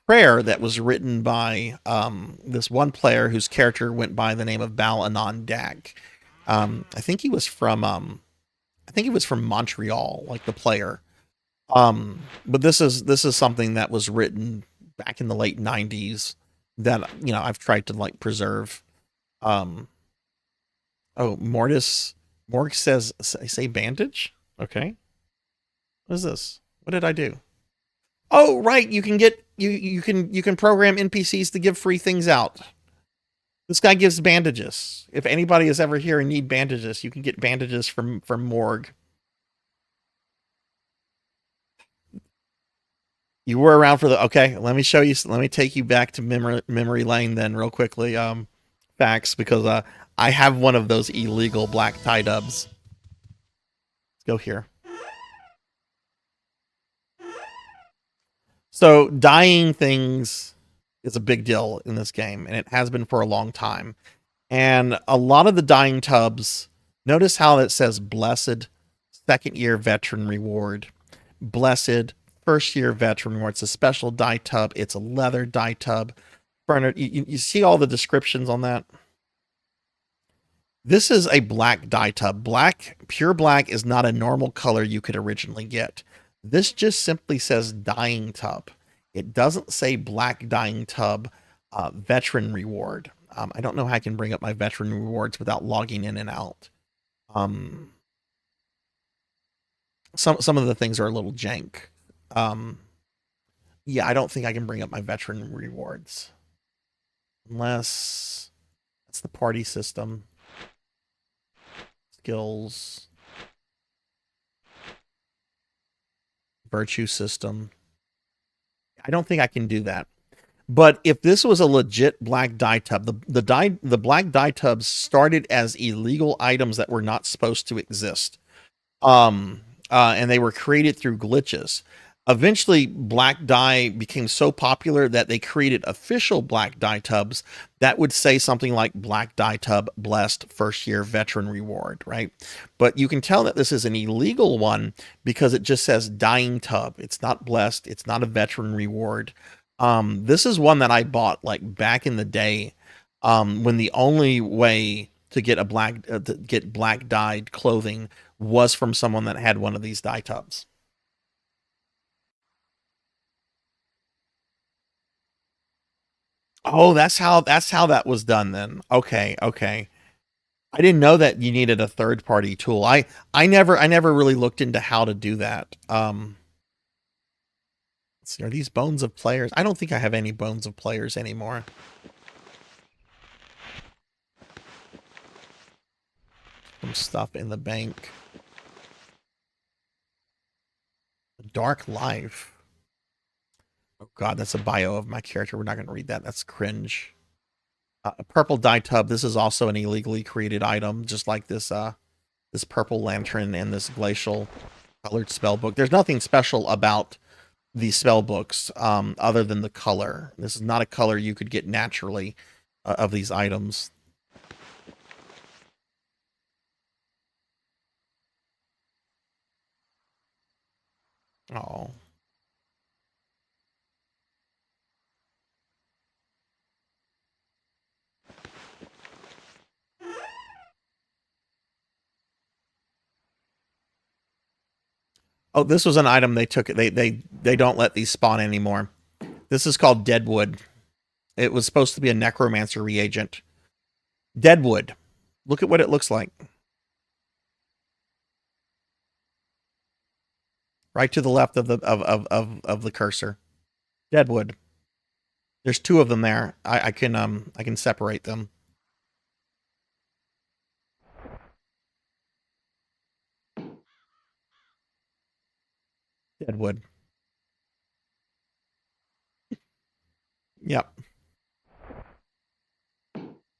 prayer that was written by this one player whose character went by the name of Bal-Anon Dak. I think he was from Montreal, like the player. But this is something that was written back in the late 90s that, you know, I've tried to like preserve. Oh, Morg says, say bandage. Okay. What is this? What did I do? Oh, right. You can get, you can program NPCs to give free things out. This guy gives bandages. If anybody is ever here and need bandages, you can get bandages from Morg. You were around for the, okay, let me show you, let me take you back to memory lane then real quickly, Fax, because I have one of those illegal black tie dubs. Let's go here. So dying things is a big deal in this game, and it has been for a long time. And a lot of the dying tubs, notice how it says blessed, second year veteran reward, blessed, first year veteran reward. It's a special dye tub. It's a leather dye tub. You see all the descriptions on that? This is a black dye tub. Black, pure black is not a normal color you could originally get. This just simply says dyeing tub. It doesn't say black dyeing tub veteran reward. I don't know how I can bring up my veteran rewards without logging in and out. Some of the things are a little jank. Yeah, I don't think I can bring up my veteran rewards. Unless that's the party system. Skills. Virtue system. I don't think I can do that. But if this was a legit black dye tub, the black dye tubs started as illegal items that were not supposed to exist. And they were created through glitches. Eventually, black dye became so popular that they created official black dye tubs that would say something like black dye tub blessed first year veteran reward, right? But you can tell that this is an illegal one because it just says dyeing tub. It's not blessed. It's not a veteran reward. This is one that I bought like back in the day, when the only way to get black dyed clothing was from someone that had one of these dye tubs. Oh, that's how that was done then. Okay, okay. I didn't know that you needed a third party tool. I never really looked into how to do that. Let's see, are these bones of players? I don't think I have any bones of players anymore. Some stuff in the bank. Dark Life. Oh god, that's a bio of my character. We're not going to read that. That's cringe. A purple dye tub. This is also an illegally created item, just like this this purple lantern and this glacial colored spell book. There's nothing special about these spell books other than the color. This is not a color you could get naturally of these items. Oh. Oh, this was an item they took. They don't let these spawn anymore. This is called Deadwood. It was supposed to be a necromancer reagent. Deadwood. Look at what it looks like. Right to the left of the cursor. Deadwood. There's two of them there. I can separate them. Deadwood. Yep.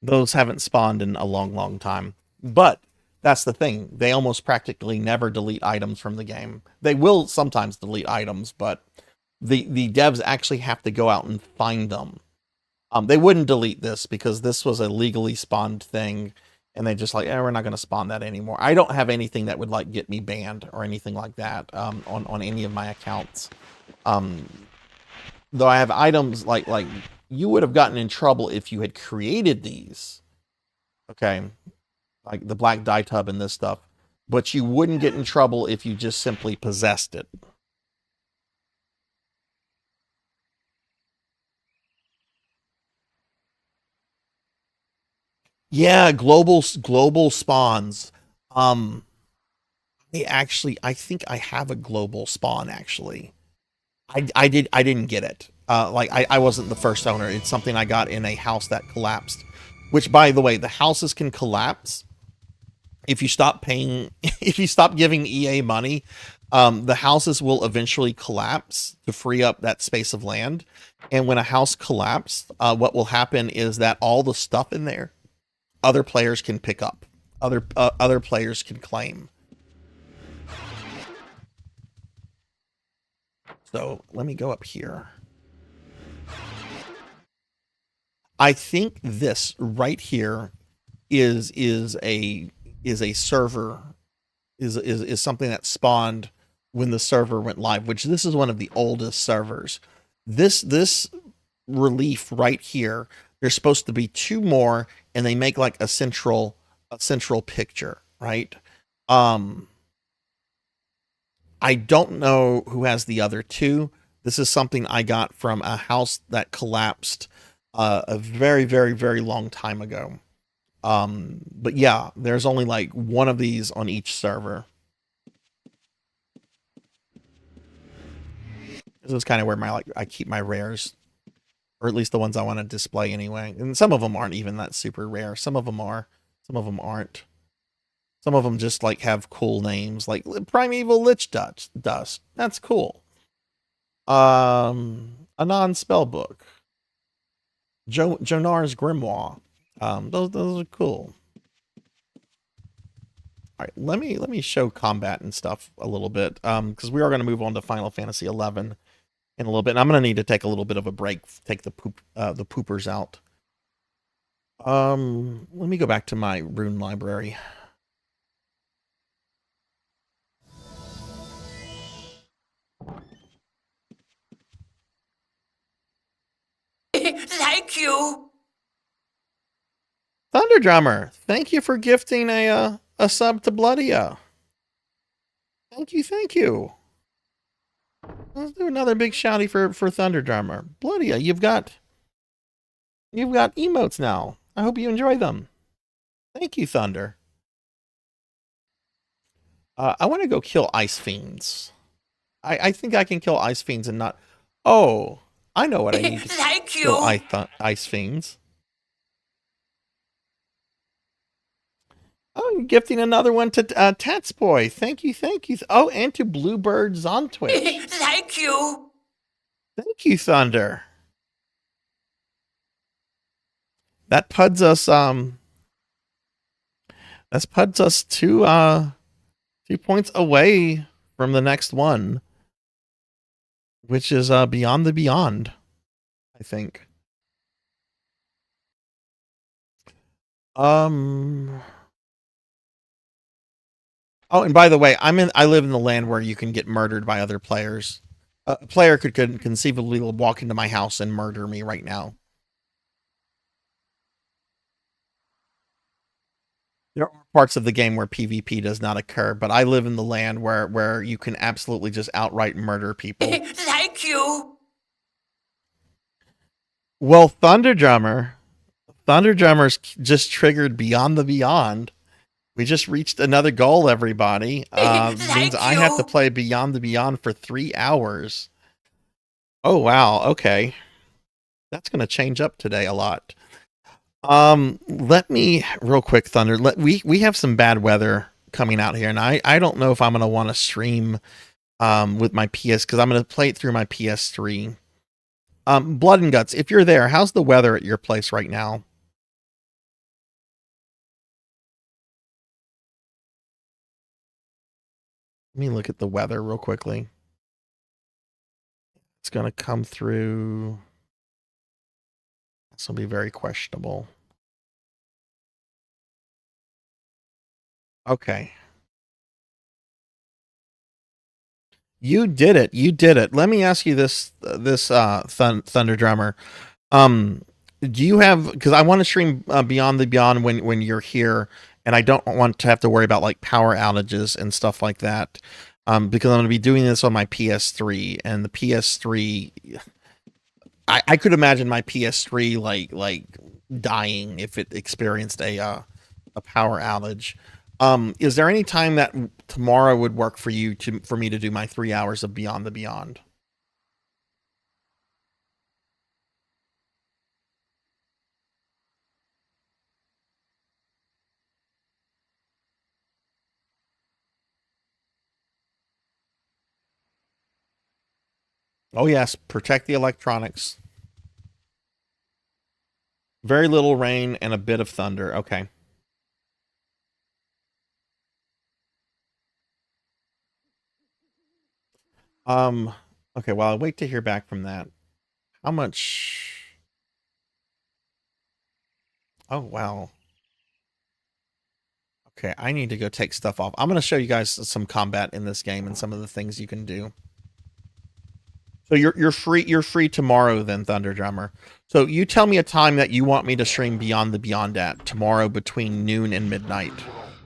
Those haven't spawned in a long time. But that's the thing. They almost practically never delete items from the game. They will sometimes delete items, but the devs actually have to go out and find them. They wouldn't delete this because this was a legally spawned thing, and they just like, we're not going to spawn that anymore. I don't have anything that would like get me banned or anything like that on any of my accounts. Though I have items like you would have gotten in trouble if you had created these. Okay, like the black dye tub and this stuff, but you wouldn't get in trouble if you just simply possessed it. Yeah, global spawns. I think I have a global spawn actually. I didn't get it. Like I wasn't the first owner. It's something I got in a house that collapsed. Which, by the way, the houses can collapse if you stop paying. If you stop giving EA money, the houses will eventually collapse to free up that space of land. And when a house collapses, what will happen is that all the stuff in there, other players can pick up. Other players can claim. So let me go up here. I think this right here is a server is something that spawned when the server went live, which this is one of the oldest servers. This relief right here, there's supposed to be two more, and they make like a central picture, right? I don't know who has the other two. This is something I got from a house that collapsed a very, very, very long time ago. But yeah, there's only like one of these on each server. This is kind of where I keep my rares, or at least the ones I want to display anyway. And some of them aren't even that super rare. Some of them are, some of them aren't. Some of them just like have cool names, like Primeval Lich Dust. That's cool. A non-spell book. Jonar's Grimoire. Those are cool. All right, let me show combat and stuff a little bit, because we are going to move on to Final Fantasy 11 in a little bit. And I'm going to need to take a little bit of a break, take the poopers out. Let me go back to my rune library. Thank you. Thunder Drummer, thank you for gifting a sub to Bloodia. Thank you. Let's do another big shouty for Thunder Drummer. Bloodia, you've got You've got emotes now. I hope you enjoy them. Thank you, Thunder. I want to go kill ice fiends. I think I can kill ice fiends and not... Oh, I know what I need to kill ice fiends. Oh, you're gifting another one to Tats Boy. Thank you, thank you. Oh, and to Bluebirds on Twitch. Thank you. Thank you, Thunder. That puts us 2 points away from the next one, which is Beyond the Beyond, I think. Oh, and by the way, I live in the land where you can get murdered by other players. A player could conceivably walk into my house and murder me right now. There are parts of the game where PvP does not occur, but I live in the land where you can absolutely just outright murder people. Thank you. Well, Thunderdrummer's just triggered Beyond the Beyond. We just reached another goal, everybody. Means I have to play Beyond the Beyond for 3 hours. Oh, wow. Okay. That's going to change up today a lot. Let me, real quick, Thunder, we have some bad weather coming out here, and I don't know if I'm going to want to stream with my PS, because I'm going to play it through my PS3. Blood and Guts, if you're there, how's the weather at your place right now? Let me look at the weather real quickly. It's going to come through. This will be very questionable. Okay. You did it. You did it. Let me ask you this, Thunder Drummer. Do you have, because I want to stream Beyond the Beyond when you're here, and I don't want to have to worry about like power outages and stuff like that, because I'm going to be doing this on my PS3, and the PS3, I could imagine my PS3 like dying if it experienced a power outage. Is there any time that tomorrow would work for you for me to do my 3 hours of Beyond the Beyond? Oh yes, protect the electronics. Very little rain and a bit of thunder. Okay. Okay, well, I'll wait to hear back from that. How much? Oh, wow. Okay, I need to go take stuff off. I'm going to show you guys some combat in this game and some of the things you can do. So you're free tomorrow then, Thunder Drummer. So you tell me a time that you want me to stream Beyond the Beyond at tomorrow between noon and midnight,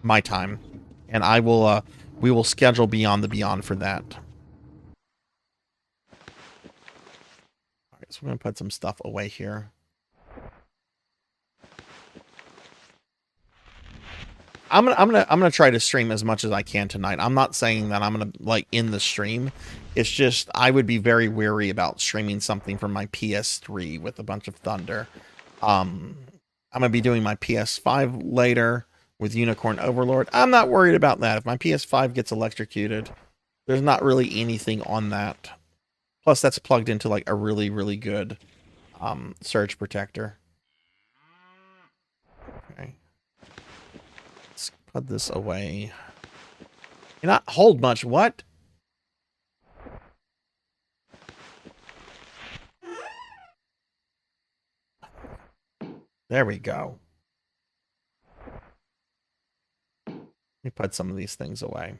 my time. And I will we will schedule Beyond the Beyond for that. So we're gonna put some stuff away here. I'm gonna try to stream as much as I can tonight. I'm not saying that I'm gonna like end the stream. It's just I would be very wary about streaming something from my PS3 with a bunch of thunder. I'm gonna be doing my PS5 later with Unicorn Overlord. I'm not worried about that. If my PS5 gets electrocuted, there's not really anything on that. Plus, that's plugged into like a really, really good surge protector. Okay. Let's put this away. You're not hold much. What? There we go. Let me put some of these things away.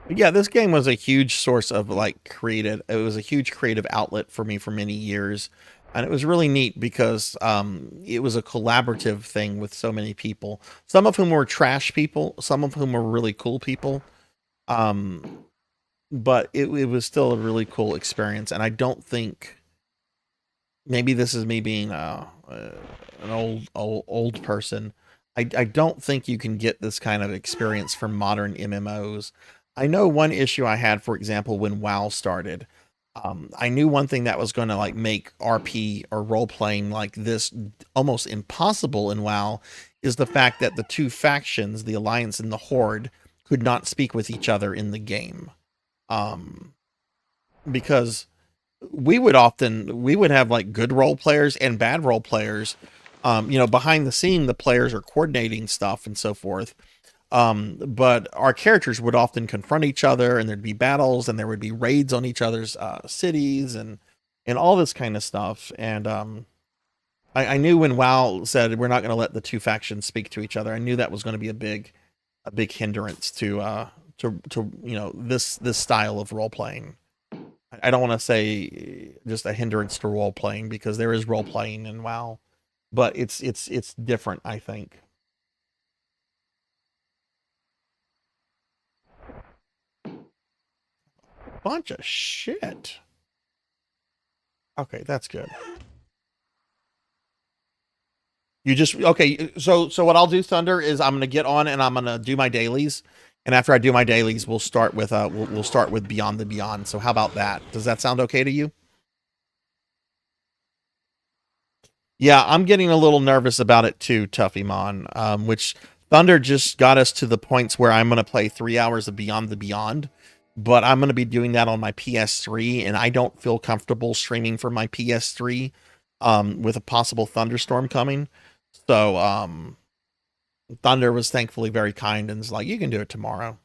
But yeah, this game was a huge source of like it was a huge creative outlet for me for many years. And it was really neat because it was a collaborative thing with so many people, some of whom were trash people, some of whom were really cool people. But it was still a really cool experience. And I don't think, maybe this is me being an old person, I don't think you can get this kind of experience from modern MMOs. I know one issue I had, for example, when WoW started, I knew one thing that was going to like make RP or role playing like this almost impossible in WoW is the fact that the two factions, the Alliance and the Horde, could not speak with each other in the game. Because we would have like good role players and bad role players. Behind the scene, the players are coordinating stuff and so forth. But our characters would often confront each other, and there'd be battles, and there would be raids on each other's cities, and all this kind of stuff. And I knew when WoW said we're not going to let the two factions speak to each other, I knew that was going to be a big hindrance to this style of role playing. I don't want to say just a hindrance to role playing, because there is role playing in WoW, but it's different, I think. Bunch of shit. Okay, that's good. You just okay. So what I'll do, Thunder, is I'm gonna get on and I'm gonna do my dailies, and after I do my dailies, we'll start with we'll start with Beyond the Beyond. So how about that? Does that sound okay to you? Yeah, I'm getting a little nervous about it too, Tuffymon. Which Thunder just got us to the points where I'm gonna play 3 hours of Beyond the Beyond. But I'm going to be doing that on my PS3, and I don't feel comfortable streaming from my PS3 with a possible thunderstorm coming. So Thunder was thankfully very kind and was like, you can do it tomorrow.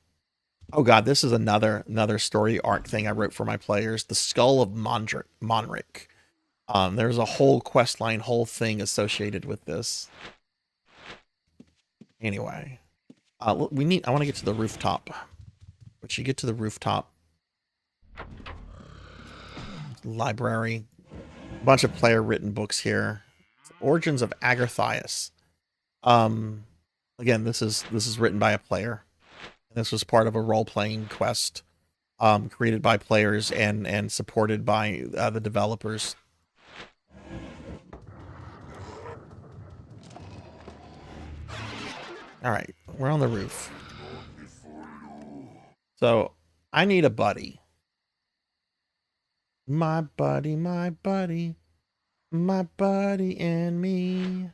Oh god, this is another story arc thing I wrote for my players. The Skull of Monric. There's a whole quest line, whole thing associated with this. Anyway, I want to get to the rooftop. But you get to the rooftop. Library. A bunch of player-written books here. Origins of Agarthias. Again, this is written by a player. This was part of a role-playing quest created by players and supported by the developers. All right, we're on the roof. So, I need a buddy. My buddy, my buddy. My buddy and me.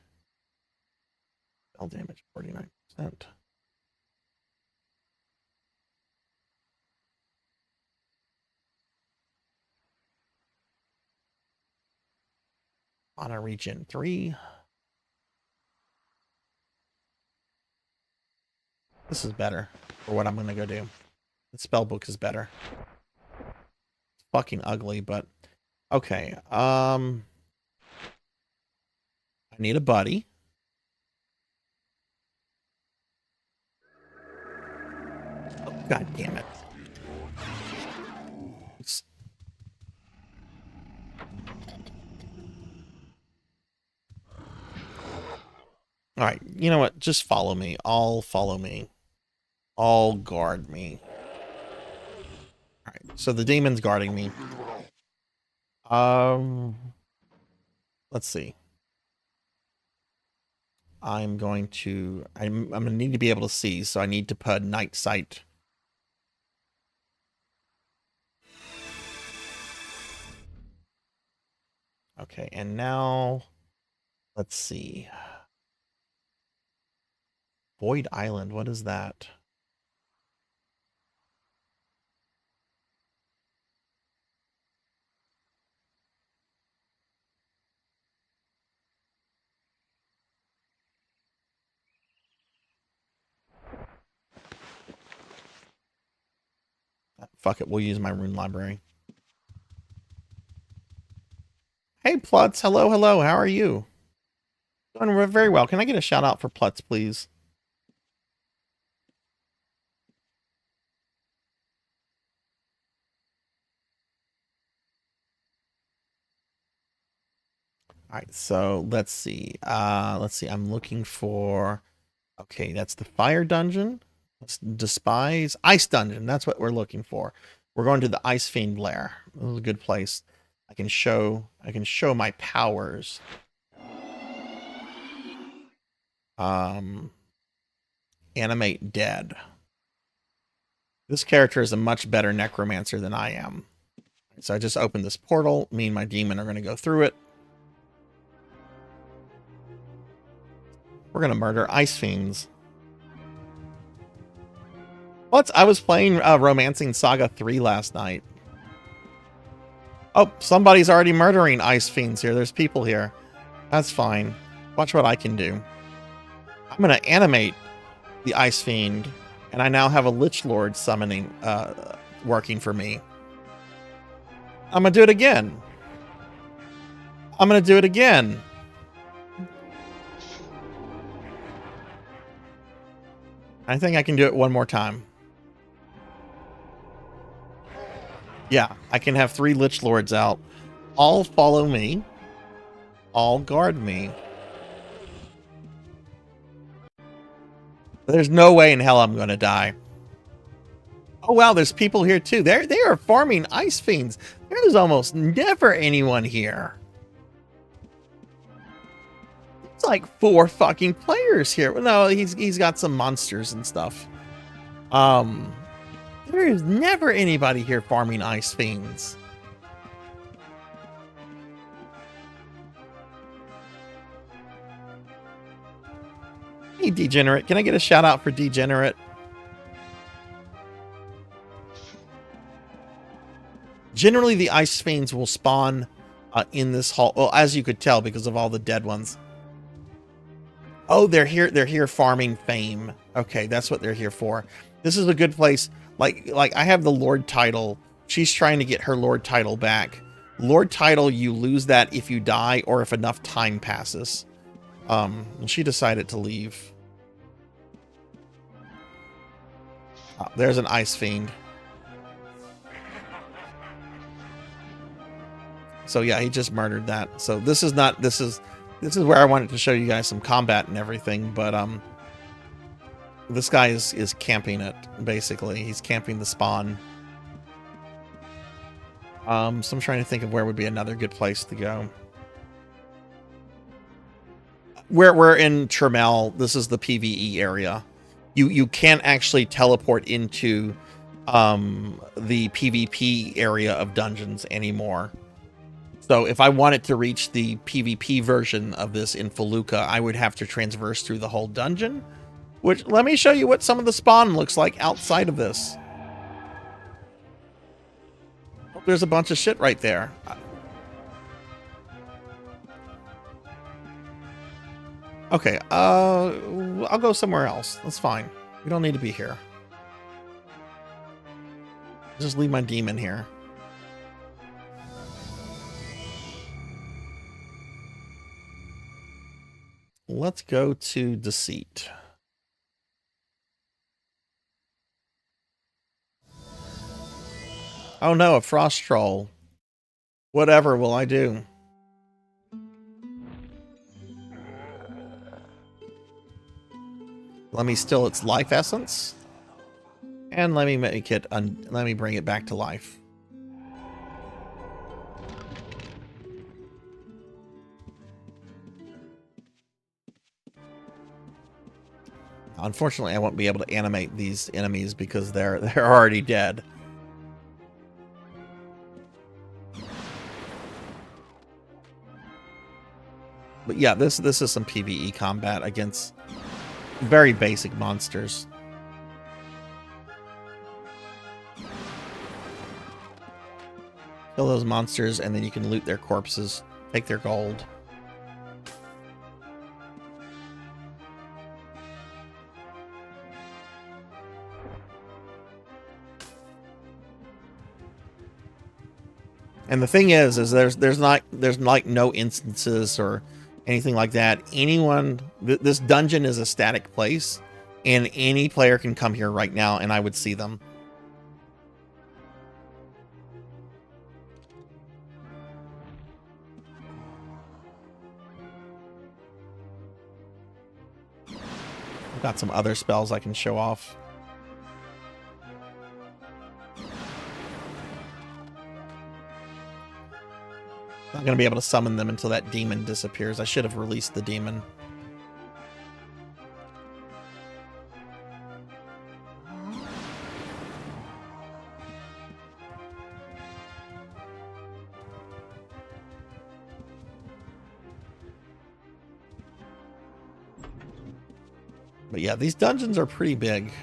Spell damage 49%. On a region 3. This is better for what I'm going to go do. The spell book is better. It's fucking ugly, but okay. I need a buddy. Oh, god damn it. All right, you know what? Just follow me. All follow me. All guard me. All right, so the demon's guarding me. Let's see. I'm going to need to be able to see, so I need to put night sight. Okay, and now let's see. Void Island, what is that? Fuck it, we'll use my rune library. Hey, Plutz. Hello, hello. How are you? Doing very well. Can I get a shout out for Plutz, please? right, so let's see. I'm looking for. Okay, that's the fire dungeon. Let's despise ice dungeon. That's what we're looking for. We're going to the Ice Fiend lair. This is a good place. I can show my powers. Animate dead. This character is a much better necromancer than I am. So I just opened this portal. Me and my demon are going to go through it. We're going to murder ice fiends. What? I was playing Romancing Saga 3 last night. Oh, somebody's already murdering ice fiends here. There's people here. That's fine. Watch what I can do. I'm going to animate the ice fiend, and I now have a Lich Lord summoning, working for me. I'm going to do it again. I'm going to do it again. I think I can do it one more time. Yeah, I can have 3 Lich Lords out. All follow me. All guard me. There's no way in hell I'm going to die. Oh, wow, there's people here too. They are farming ice fiends. There's almost never anyone here. It's like 4 fucking players here. Well, no, he's got some monsters and stuff. There is never anybody here farming ice fiends. Hey, Degenerate. Can I get a shout out for Degenerate? Generally, the ice fiends will spawn in this hall. Well, as you could tell, because of all the dead ones. Oh, they're here. They're here farming fame. Okay, that's what they're here for. This is a good place. Like I have the Lord title. She's trying to get her Lord title back. Lord title, you lose that if you die or if enough time passes. And she decided to leave. Oh, there's an ice fiend. So yeah, he just murdered that. So this is where I wanted to show you guys some combat and everything, but this guy is camping it, basically. He's camping the spawn. So I'm trying to think of where would be another good place to go. We're in Tremel. This is the PvE area. You can't actually teleport into the PvP area of dungeons anymore. So if I wanted to reach the PvP version of this in Felucca, I would have to traverse through the whole dungeon. Which, let me show you what some of the spawn looks like outside of this. Oh, there's a bunch of shit right there. Okay, I'll go somewhere else. That's fine. We don't need to be here. Just leave my demon here. Let's go to Deceit. Oh no, a frost troll. Whatever will I do? Let me steal its life essence. And let me make it, let me bring it back to life. Unfortunately, I won't be able to animate these enemies because they're already dead. But yeah, this is some PvE combat against very basic monsters. Kill those monsters and then you can loot their corpses, take their gold. And the thing is there's like no instances or anything like that. This dungeon is a static place, and any player can come here right now, and I would see them. got some other spells I can show off. Not going to be able to summon them until that demon disappears. I should have released the demon. But yeah, these dungeons are pretty big.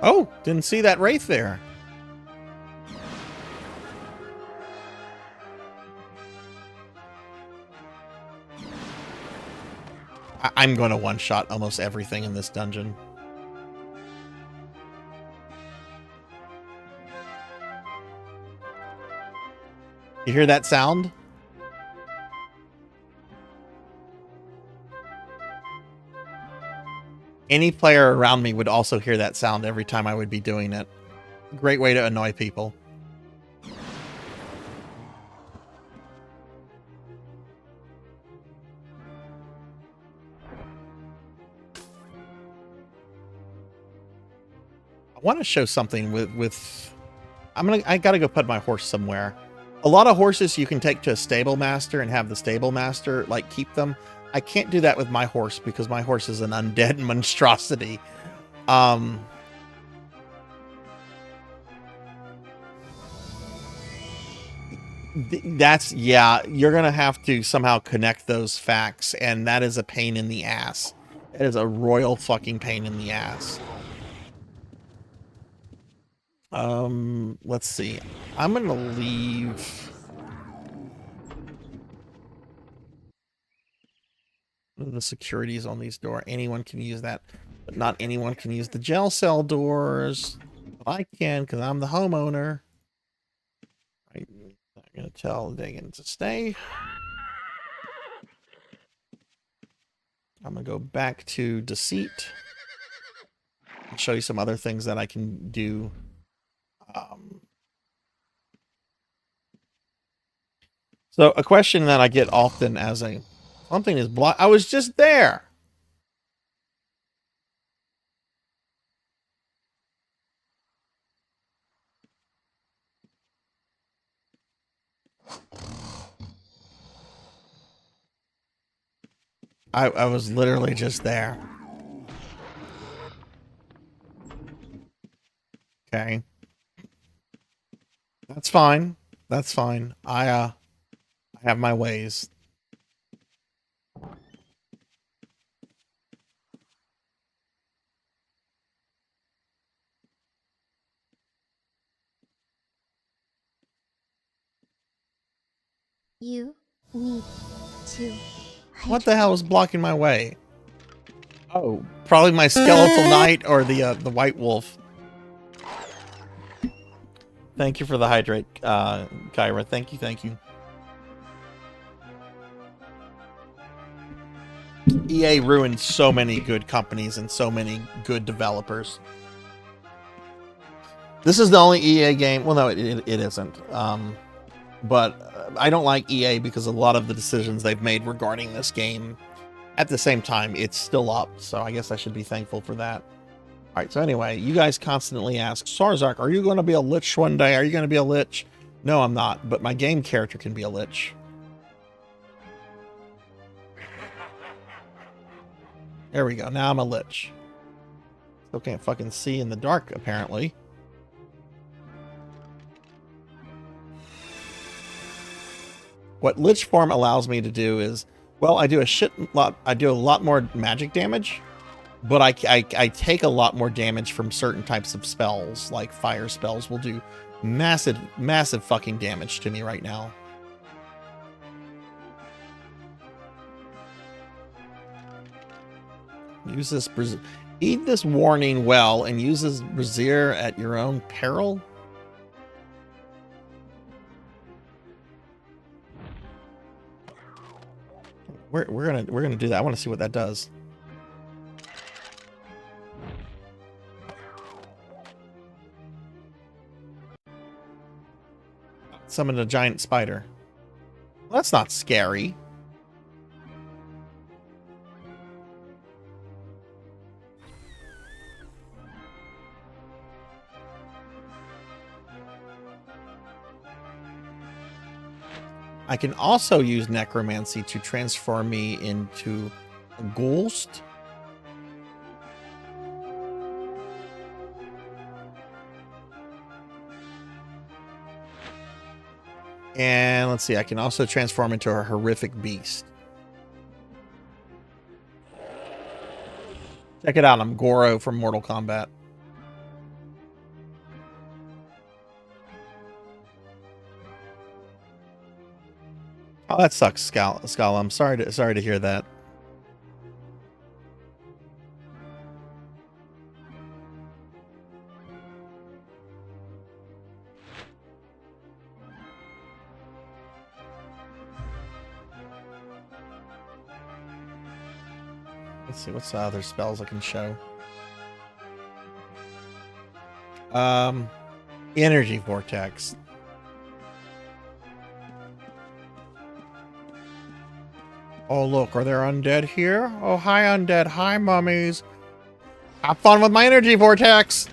Oh, didn't see that wraith there. I'm going to one-shot almost everything in this dungeon. You hear that sound? Any player around me would also hear that sound every time I would be doing it. Great way to annoy people. I want to show something with I gotta go put my horse somewhere. A lot of horses you can take to a stable master and have the stable master like keep them. I can't do that with my horse because my horse is an undead monstrosity. That's, yeah, you're going to have to somehow connect those facts, and that is a pain in the ass. It is a royal fucking pain in the ass. Let's see. I'm going to leave... the securities on these doors. Anyone can use that, but not anyone can use the jail cell doors. Well, I can because I'm the homeowner. I'm not going to tell Dagan to stay. I'm going to go back to deceit. I'll show you some other things that I can do. So a question that I get often as a something is blocked. I was just there. I was literally just there. Okay. That's fine. That's fine. I have my ways. You need to... What the hell is blocking my way? Oh, probably my skeletal knight or the white wolf. Thank you for the hydrate, Kyra. Thank you, thank you. EA ruined so many good companies and so many good developers. This is the only EA game. Well, no, it isn't. But I don't like EA because a lot of the decisions they've made regarding this game. At the same time, it's still up, so I guess I should be thankful for that. All right, so anyway, you guys constantly ask, Sarzac, are you going to be a lich one day? Are you going to be a lich? No, I'm not, but my game character can be a lich. There we go. Now I'm a lich. Still can't fucking see in the dark, apparently. What lich form allows me to do is, well, I do a lot more magic damage, but I take a lot more damage from certain types of spells, like fire spells will do massive fucking damage to me right now. Use this, heed this warning well and use this brazier at your own peril. We're gonna do that. I want to see what that does. Summon a giant spider. Well, that's not scary. I can also use necromancy to transform me into a ghost. And let's see, I can also transform into a horrific beast. Check it out, I'm Goro from Mortal Kombat. Oh, that sucks, Scala. I'm sorry to hear that. Let's see, what's the other spells I can show? Energy Vortex. Oh, look, are there undead here? Oh, hi, undead. Hi, mummies. Have fun with my energy vortex.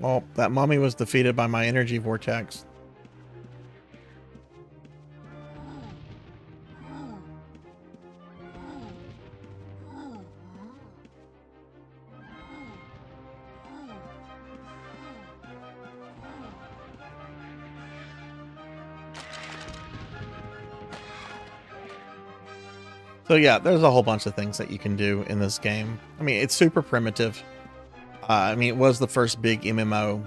Oh, that mummy was defeated by my energy vortex. So yeah, there's a whole bunch of things that you can do in this game. I mean, it's super primitive. I mean, it was the first big MMO.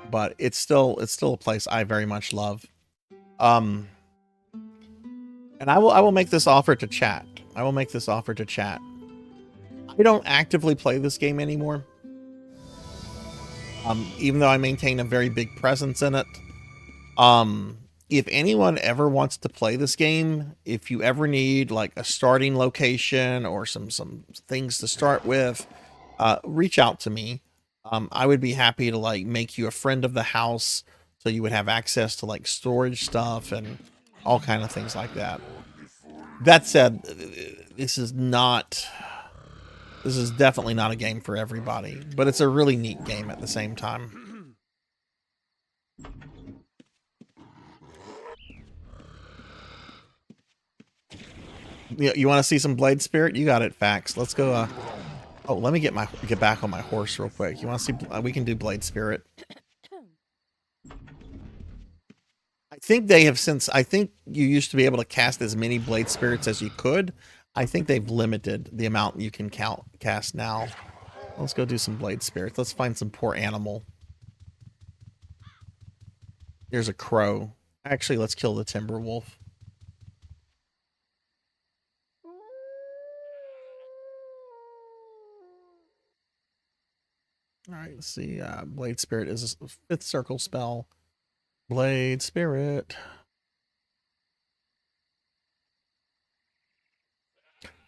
But it's still a place I very much love. And I will make this offer to chat. I will make this offer to chat. I don't actively play this game anymore. Even though I maintain a very big presence in it. If anyone ever wants to play this game, if you ever need like a starting location or some things to start with, reach out to me. I would be happy to like make you a friend of the house so you would have access to like storage stuff and all kind of things like that. That said, this is definitely not a game for everybody, but it's a really neat game at the same time. You want to see some Blade Spirit? You got it, Fax. Let's go. Oh, let me get back on my horse real quick. You want to see? We can do Blade Spirit. I think they have since. I think you used to be able to cast as many Blade Spirits as you could. I think they've limited the amount you can cast now. Let's go do some Blade Spirits. Let's find some poor animal. There's a crow. Actually, let's kill the timber wolf. All right, let's see. Blade Spirit is a 5th circle spell. Blade Spirit.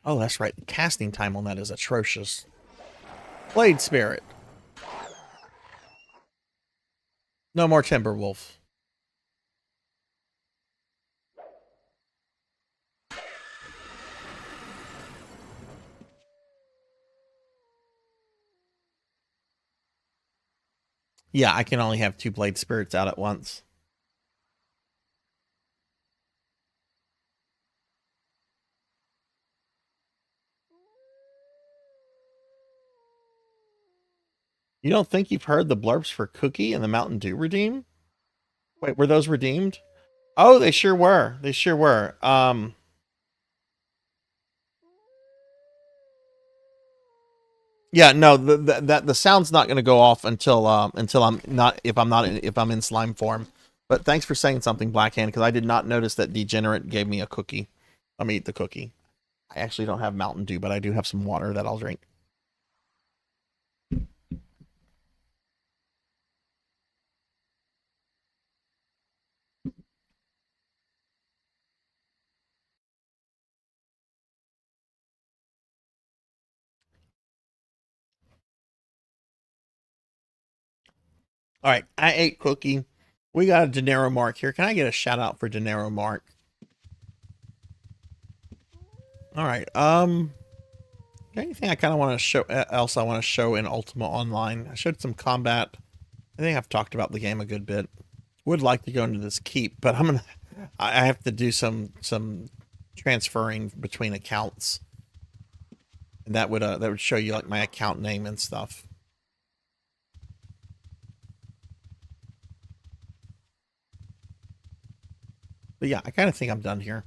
Oh, that's right. The casting time on that is atrocious. Blade Spirit. No more Timberwolf. Yeah, I can only have 2 Blade Spirits out at once. You don't think you've heard the blurbs for Cookie and the Mountain Dew redeem? Wait, were those redeemed? Oh, they sure were. They sure were. Yeah, no, the sound's not going to go off until if I'm in slime form. But thanks for saying something, Blackhand, because I did not notice that Degenerate gave me a cookie. I'm gonna eat the cookie. I actually don't have Mountain Dew, but I do have some water that I'll drink. All right, I ate cookie. We got a Dinero Mark here. Can I get a shout out for Dinero Mark? All right. Anything I kind of want to show else I want to show in Ultima Online? I showed some combat. I think I've talked about the game a good bit. Would like to go into this keep, but I have to do some transferring between accounts, and that would show you like my account name and stuff. But yeah, I kind of think I'm done here.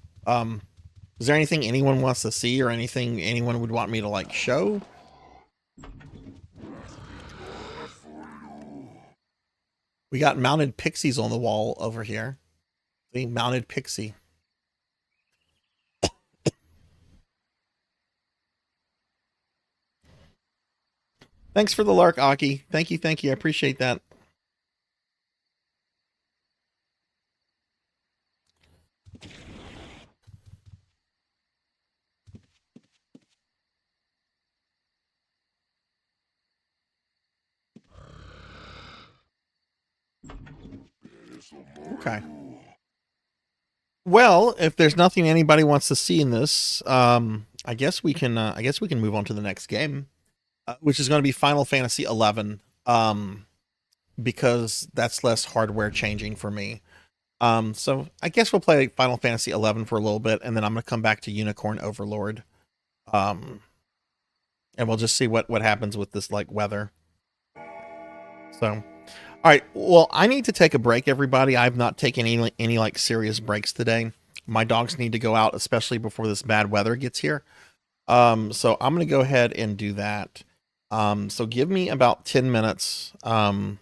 Is there anything anyone wants to see or anything anyone would want me to like show? We got mounted pixies on the wall over here. The mounted pixie. Thanks for the lark, Aki. Thank you. I appreciate that. Okay. Well, if there's nothing anybody wants to see in this, I guess we can move on to the next game, which is going to be Final Fantasy XI, because that's less hardware changing for me. So I guess we'll play Final Fantasy XI for a little bit, and then I'm going to come back to Unicorn Overlord, and we'll just see what happens with this like weather. So. All right, well, I need to take a break, everybody. I've not taken any like serious breaks today. My dogs need to go out, especially before this bad weather gets here. So I'm going to go ahead and do that. So give me about 10 minutes to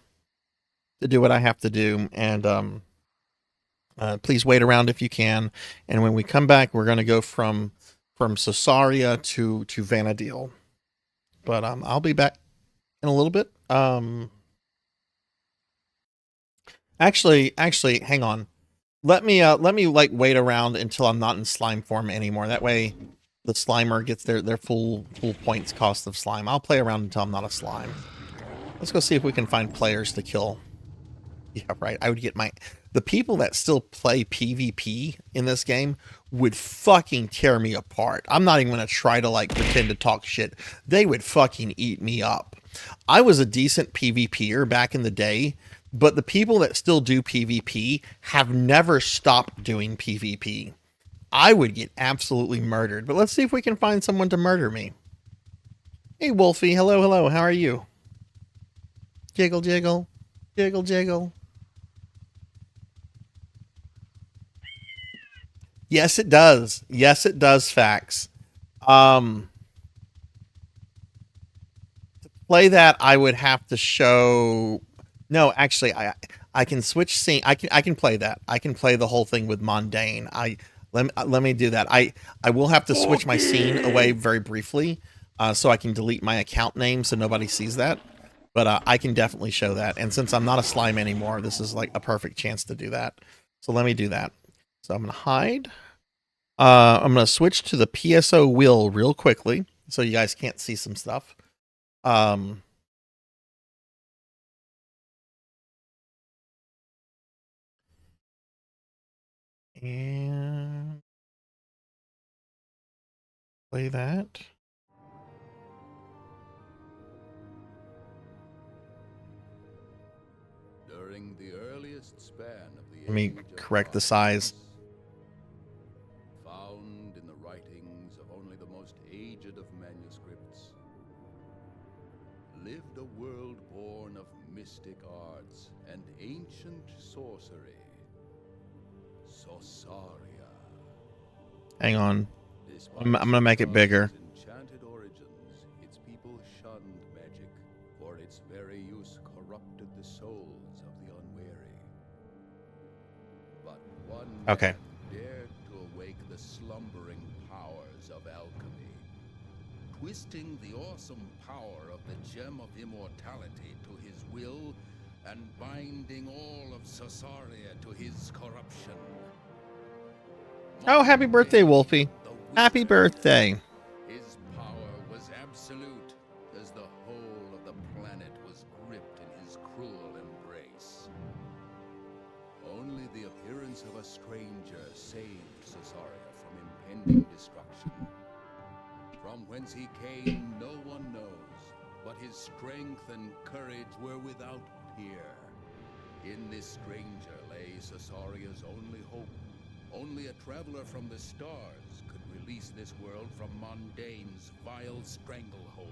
do what I have to do, and please wait around if you can. And when we come back, we're going to go from Caesarea to Vanadil. But I'll be back in a little bit. Actually, hang on. Let me like wait around until I'm not in slime form anymore. That way, the Slimer gets their full points cost of slime. I'll play around until I'm not a slime. Let's go see if we can find players to kill. Yeah, right. I would get the people that still play PvP in this game would fucking tear me apart. I'm not even gonna try to like pretend to talk shit. They would fucking eat me up. I was a decent PvPer back in the day. But the people that still do PvP have never stopped doing PvP. I would get absolutely murdered. But let's see if we can find someone to murder me. Hey, Wolfie. Hello. How are you? Jiggle, jiggle. Jiggle, jiggle. Yes, it does. Yes, it does, Facts. To play that, I would have to show... No, actually, I can switch scene. I can play that. I can play the whole thing with Mundane. Let me do that. I will have to switch my scene away very briefly, so I can delete my account name so nobody sees that. But I can definitely show that. And since I'm not a slime anymore, this is like a perfect chance to do that. So let me do that. So I'm gonna hide. I'm gonna switch to the PSO wheel real quickly so you guys can't see some stuff. And play that. During the earliest span of the Let me correct the size. Found in the writings of only the most aged of manuscripts, lived a world born of mystic arts and ancient sorcery. Sorsaria. Hang on. I'm gonna make it bigger. Enchanted origins, its people shunned magic, for its very use corrupted the souls of the unwary. But one Okay. dared to awake the slumbering powers of alchemy, twisting the awesome power of the Gem of Immortality to his will and binding all of Sarzac to his corruption. Oh, happy birthday, Wolfie. Happy birthday. His power was absolute, as the whole of the planet was gripped in his cruel embrace. Only the appearance of a stranger saved Sarzac from impending destruction. From whence he came, no one knows, but his strength and courage were without peer. In this stranger lay Sarzac's only hope. Only a traveler from the stars could release this world from Mondane's vile stranglehold.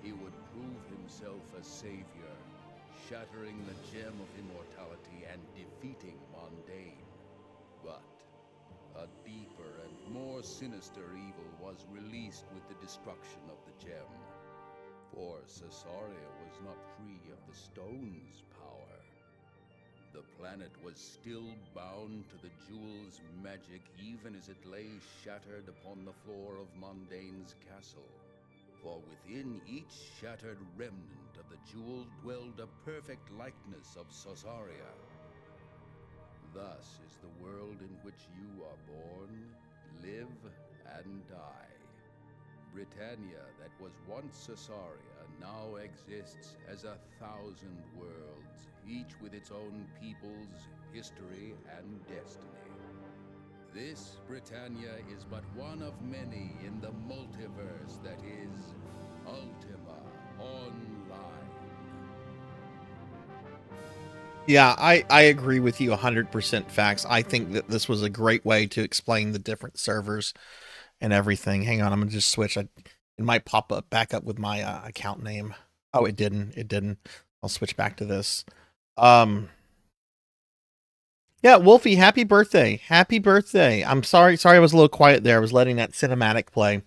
He would prove himself a savior, shattering the Gem of Immortality and defeating Mondane. But a deeper and more sinister evil was released with the destruction of the gem. For Sarzac was not free of the stone's power. The planet was still bound to the jewel's magic even as it lay shattered upon the floor of Mondane's castle. For within each shattered remnant of the jewel dwelled a perfect likeness of Sarzac. Thus is the world in which you are born, live, and die. Britannia, that was once Sarzac, now exists as 1,000 worlds, each with its own peoples, history, and destiny. This Britannia is but one of many in the multiverse that is Ultima Online. Yeah, I agree with you 100% facts. I think that this was a great way to explain the different servers and everything. Hang on, I'm going to just switch. It might pop up back up with my account name. Oh, it didn't. It didn't. I'll switch back to this. Yeah, Wolfie, happy birthday. Happy birthday. I'm sorry I was a little quiet there. I was letting that cinematic play.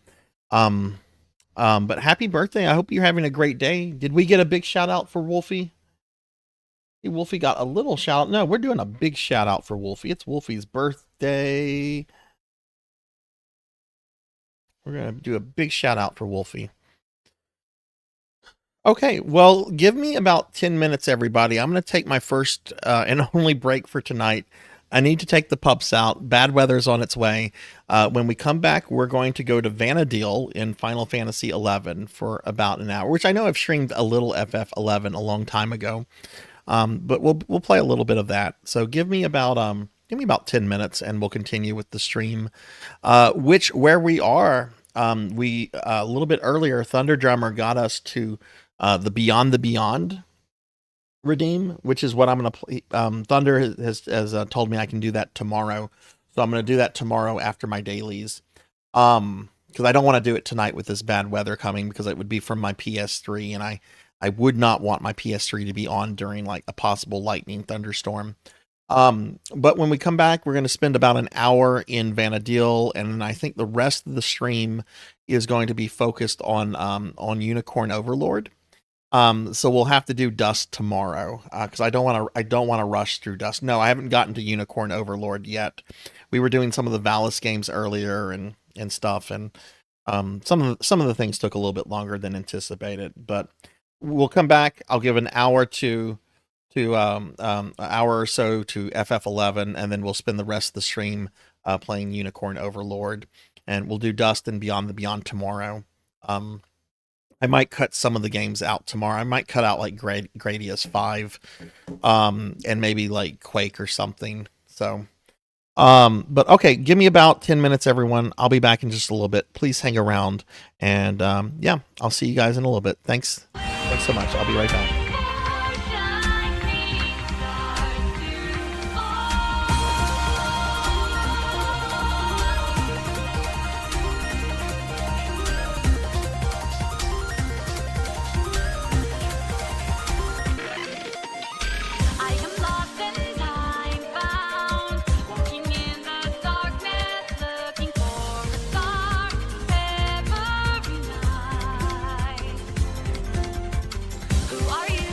But happy birthday. I hope you're having a great day. Did we get a big shout out for Wolfie? Wolfie got a little shout out. No, we're doing a big shout out for Wolfie. It's Wolfie's birthday. We're going to do a big shout out for Wolfie. Okay, well, give me about 10 minutes, everybody. I'm going to take my first and only break for tonight. I need to take the pups out. Bad weather's on its way. When we come back, we're going to go to Vanadil in Final Fantasy XI for about an hour, which I know I've streamed a little FF11 a long time ago. But we'll play a little bit of that. So give me about 10 minutes and we'll continue with the stream. Where we are, we a little bit earlier, Thunder Drummer got us to the Beyond redeem, which is what I'm going to play. Thunder has told me I can do that tomorrow. So I'm going to do that tomorrow after my dailies. Because I don't want to do it tonight with this bad weather coming, because it would be from my PS3 and I would not want my PS3 to be on during like a possible lightning thunderstorm. But when we come back, we're going to spend about an hour in Vanadil, and I think the rest of the stream is going to be focused on Unicorn Overlord. So we'll have to do Dust tomorrow, because I don't want to rush through Dust. No, I haven't gotten to Unicorn Overlord yet. We were doing some of the Valis games earlier and stuff, and some of the things took a little bit longer than anticipated, but we'll come back. I'll give an hour to an hour or so to FF11, and then we'll spend the rest of the stream playing Unicorn Overlord, and we'll do Dust and Beyond the Beyond tomorrow. I might cut some of the games out tomorrow. I might cut out like Gradius 5, and maybe like Quake or something. So, but okay, give me about 10 minutes, everyone. I'll be back in just a little bit. Please hang around, and yeah, I'll see you guys in a little bit. Thanks so much. I'll be right back. Who are you?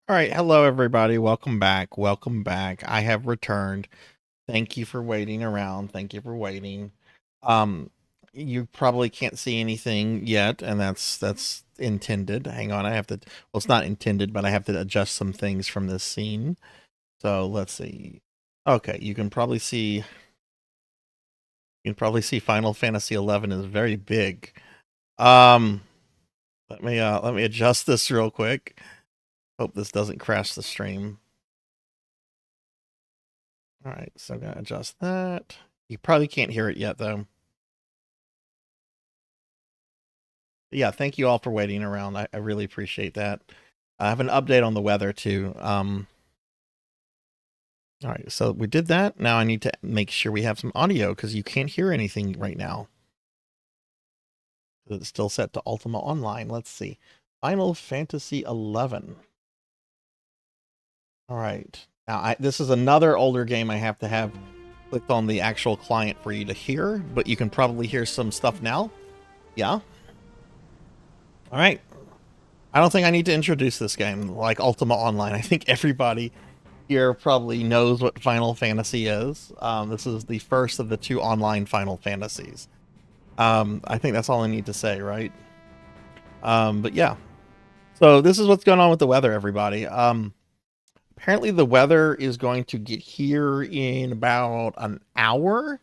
All right, hello everybody. Welcome back. Welcome back. I have returned. Thank you for waiting around. Thank you for waiting. You probably can't see anything yet, and that's intended. Hang on, I have to. Well, it's not intended, but I have to adjust some things from this scene. So let's see. Okay, you can probably see. You can probably see Final Fantasy 11 is very big. Let me adjust this real quick. Hope this doesn't crash the stream. All right, so I'm gonna adjust that. You probably can't hear it yet, though. Yeah, thank you all for waiting around. I really appreciate that. I have an update on the weather too. All right, so we did that. Now I need to make sure we have some audio because you can't hear anything right now. It's still set to Ultima Online. Let's see. Final Fantasy 11. All right. Now this is another older game I have to have clicked on the actual client for you to hear, but you can probably hear some stuff now. Yeah. All right. I don't think I need to introduce this game like Ultima Online. I think everybody here probably knows what Final Fantasy is. This is the first of the 2 online Final Fantasies. I think that's all I need to say, right? But yeah. So this is what's going on with the weather, everybody. Apparently the weather is going to get here in about an hour,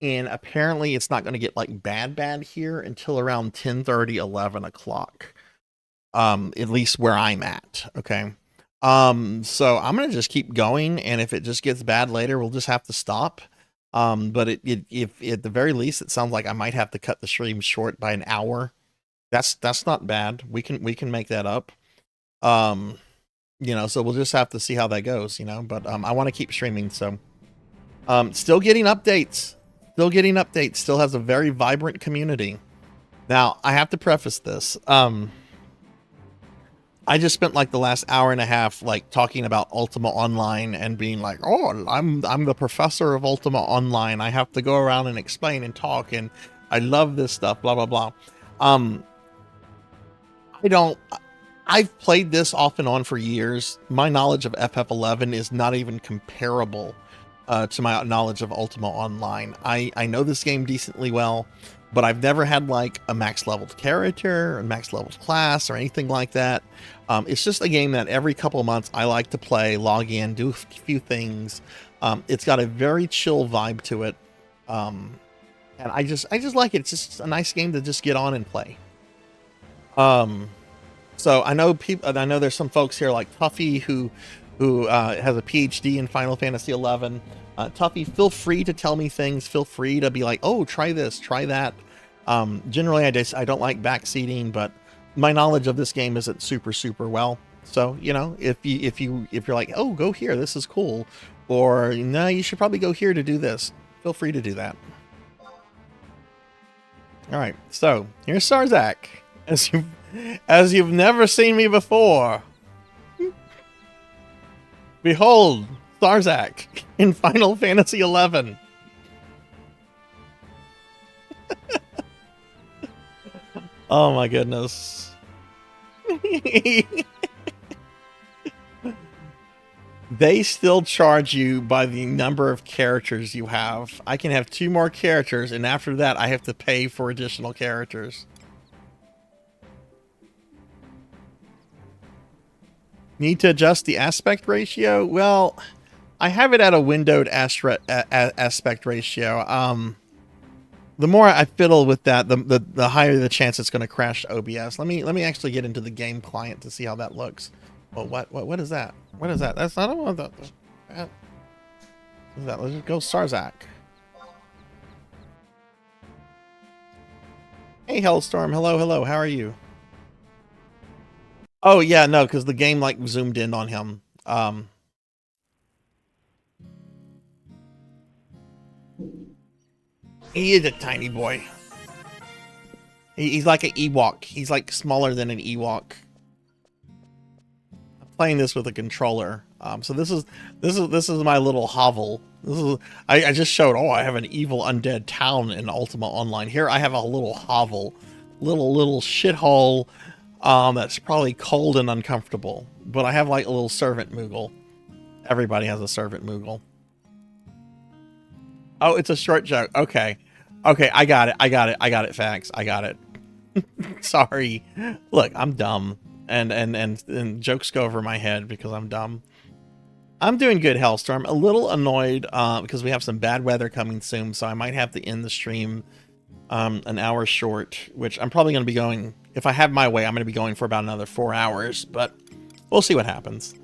and apparently it's not going to get like bad here until around 10:30, 11 o'clock. At least where I'm at. Okay. So I'm going to just keep going, and if it just gets bad later, we'll just have to stop. But if at the very least, it sounds like I might have to cut the stream short by an hour. That's not bad. We can make that up. You know, so we'll just have to see how that goes, you know, but I want to keep streaming. So, still getting updates, still has a very vibrant community. Now I have to preface this. I just spent like the last hour and a half like talking about Ultima Online and being like, oh, I'm the professor of Ultima Online. I have to go around and explain and talk, and I love this stuff, blah blah blah. I've played this off and on for years. My knowledge of FF11 is not even comparable to my knowledge of Ultima Online. I know this game decently well, but I've never had like a max leveled character or max leveled class or anything like that. It's just a game that every couple of months I like to play, log in, do a few things. It's got a very chill vibe to it. And I just like it. It's just a nice game to just get on and play. So I know there's some folks here like Tuffy who has a PhD in Final Fantasy 11. Tuffy, feel free to tell me things. Feel free to be like, oh, try this, try that. Generally, I don't like backseating, but my knowledge of this game isn't super well. So you know, if you're like, oh, go here, this is cool, or no, you should probably go here to do this. Feel free to do that. All right, so here's Sarzac, as you've never seen me before. Behold, Sarzac in Final Fantasy 11. Oh my goodness. They still charge you by the number of characters you have. I can have 2 more characters, and after that I have to pay for additional characters. Need to adjust the aspect ratio? Well, I have it at a windowed aspect ratio. The more I fiddle with that, the higher the chance it's going to crash OBS. Let me actually get into the game client to see how that looks. Oh, what is that? What is that? That's not what that. What is that? Let's just go Sarzac. Hey, Hellstorm. Hello. How are you? Oh yeah, no, because the game like zoomed in on him. He is a tiny boy. He's like an Ewok. He's like smaller than an Ewok. I'm playing this with a controller. So this is my little hovel. I just showed. Oh, I have an evil undead town in Ultima Online. Here I have a little hovel, little shithole. That's probably cold and uncomfortable. But I have like a little servant Moogle. Everybody has a servant Moogle. Oh, it's a short joke. Okay. Okay, I got it, Fax. I got it. Sorry. Look, I'm dumb. And jokes go over my head because I'm dumb. I'm doing good, Hellstorm. A little annoyed because we have some bad weather coming soon, so I might have to end the stream an hour short, which I'm probably going to be going, if I have my way, I'm going to be going for about another 4 hours, but we'll see what happens.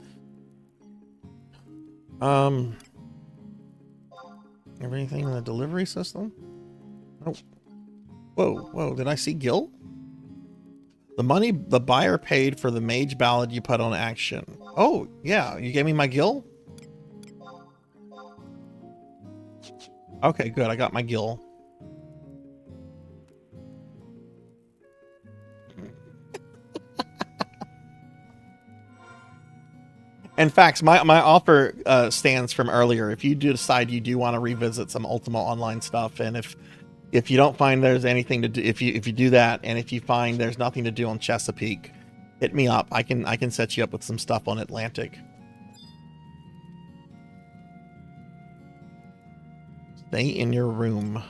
Everything in the delivery system? Oh. Whoa, did I see Gil? The money the buyer paid for the mage ballad you put on action. Oh, yeah, you gave me my Gil? Okay, good, I got my Gil. In fact, my offer stands from earlier. If you do decide you do want to revisit some Ultima Online stuff, and if you don't find there's anything to do, if you do that, and if you find there's nothing to do on Chesapeake, hit me up. I can set you up with some stuff on Atlantic. Stay in your room.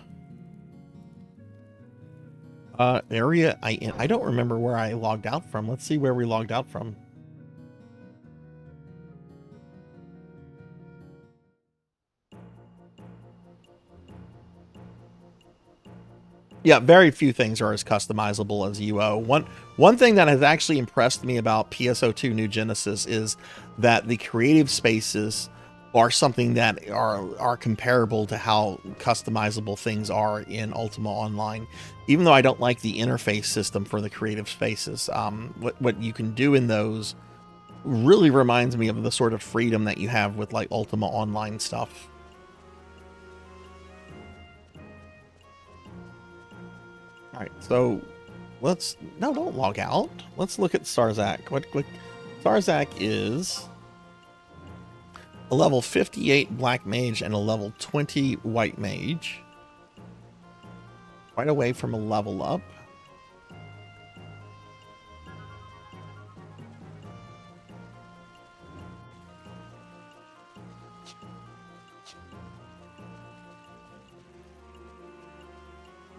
Area I don't remember where I logged out from. Let's see where we logged out from. Yeah, very few things are as customizable as UO. One thing that has actually impressed me about PSO2 New Genesis is that the creative spaces are something that are comparable to how customizable things are in Ultima Online. Even though I don't like the interface system for the creative spaces, what you can do in those really reminds me of the sort of freedom that you have with like Ultima Online stuff. All right, so don't log out. Let's look at Sarzac. What Sarzac is a level 58 black mage and a level 20 white mage. Quite a way from a level up.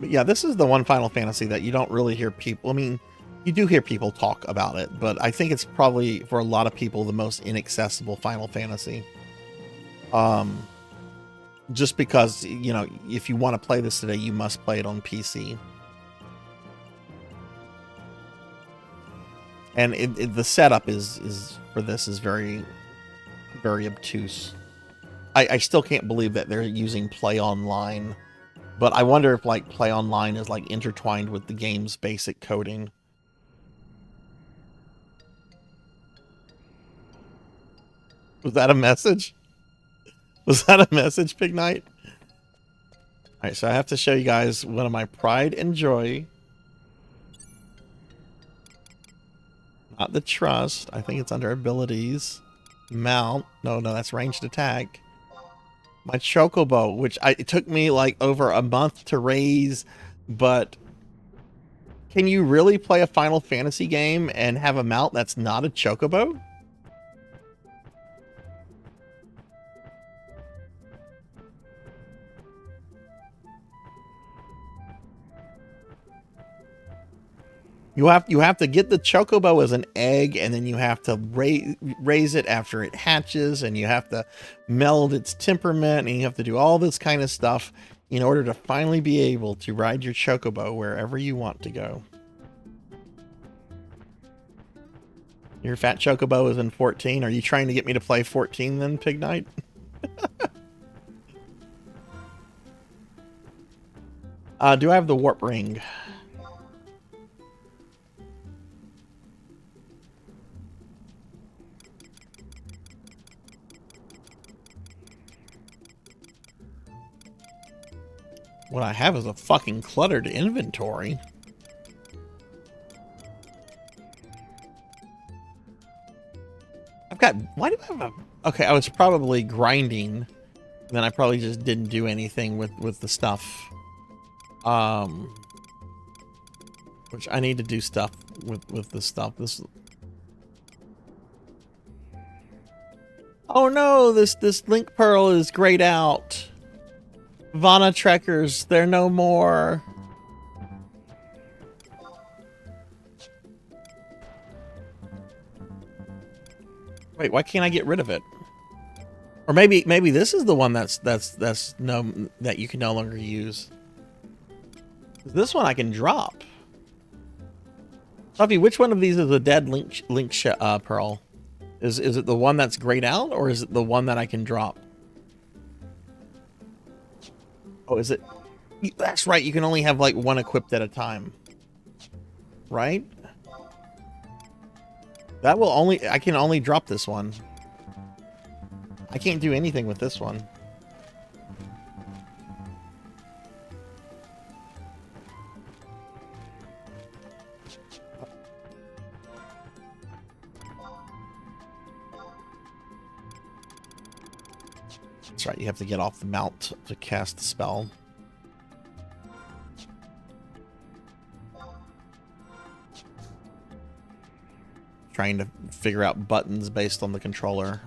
But yeah, this is the one Final Fantasy that you don't really hear people. I mean, you do hear people talk about it, but I think it's probably for a lot of people the most inaccessible Final Fantasy. Just because, you know, if you want to play this today, you must play it on PC. And the setup is for this is very, very obtuse. I still can't believe that they're using Play Online. But I wonder if like Play Online is like intertwined with the game's basic coding. Was that a message? Was that a message, Pig Knight? Alright, so I have to show you guys one of my pride and joy. Not the trust. I think it's under abilities. Mount. No, that's ranged attack. My Chocobo, which it took me like over a month to raise, but can you really play a Final Fantasy game and have a mount that's not a Chocobo? You have to get the Chocobo as an egg, and then you have to raise it after it hatches, and you have to meld its temperament, and you have to do all this kind of stuff in order to finally be able to ride your Chocobo wherever you want to go. Your fat Chocobo is in 14. Are you trying to get me to play 14 then, Pig Knight? Do I have the warp ring? What I have is a fucking cluttered inventory. I've got... Why do I have a... Okay, I was probably grinding. And then I probably just didn't do anything with the stuff. Which I need to do stuff with this stuff. This. Oh no! This link pearl is grayed out. Vana Trekkers, they're no more. Wait, why can't I get rid of it? Or maybe this is the one that you can no longer use. This one I can drop. Tuffy, which one of these is a dead link pearl? Is it the one that's grayed out, or is it the one that I can drop? Oh, is it? That's right. You can only have like one equipped at a time, right? That will only. I can only drop this one. I can't do anything with this one. That's right, you have to get off the mount to cast the spell. Trying to figure out buttons based on the controller.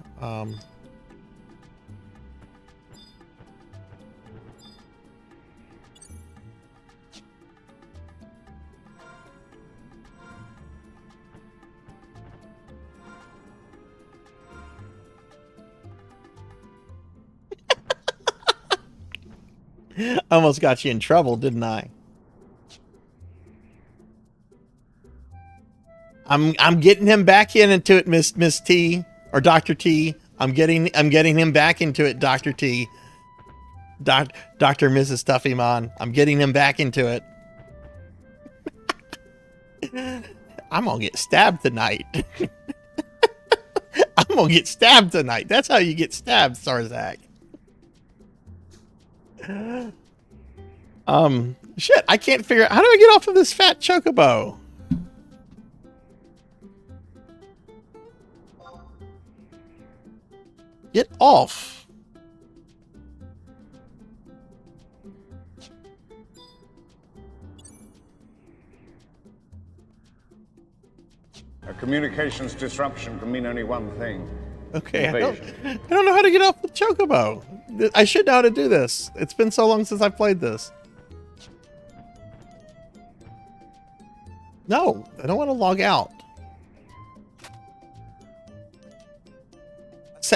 Almost got you in trouble, didn't I? I'm getting him back into it, Miss T or Dr. T. I'm getting him back into it, Dr. T. Dr. Mrs. Stuffymon. I'm getting him back into it. I'm gonna get stabbed tonight. I'm gonna get stabbed tonight. That's how you get stabbed, Sarzac. Shit, I can't figure out how do I get off of this fat chocobo? Get off. A communications disruption can mean only one thing. Okay, I don't know how to get off the chocobo. I should know how to do this. It's been so long since I've played this. No, I don't want to log out.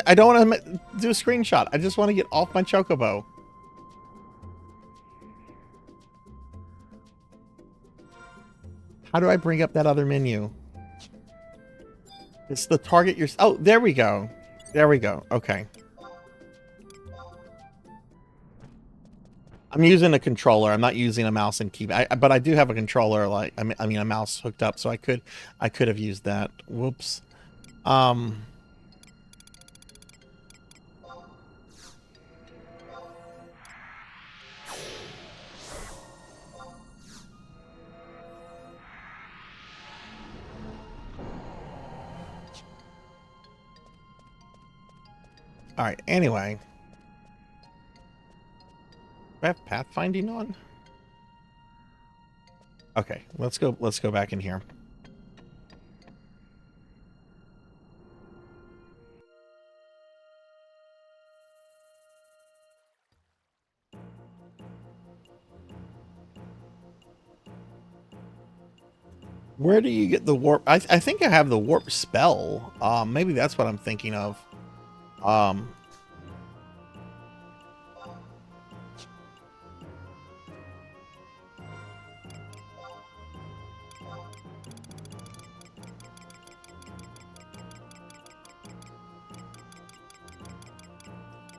I don't want to do a screenshot. I just want to get off my chocobo. How do I bring up that other menu? It's the target your... Oh, there we go. There we go. Okay. I'm using a controller. I'm not using a mouse and keyboard. But I do have a controller, like I mean a mouse hooked up, so I could have used that. Whoops. All right. Anyway, do I have pathfinding on? Okay, let's go back in here. Where do you get the warp? I think I have the warp spell. Maybe that's what I'm thinking of.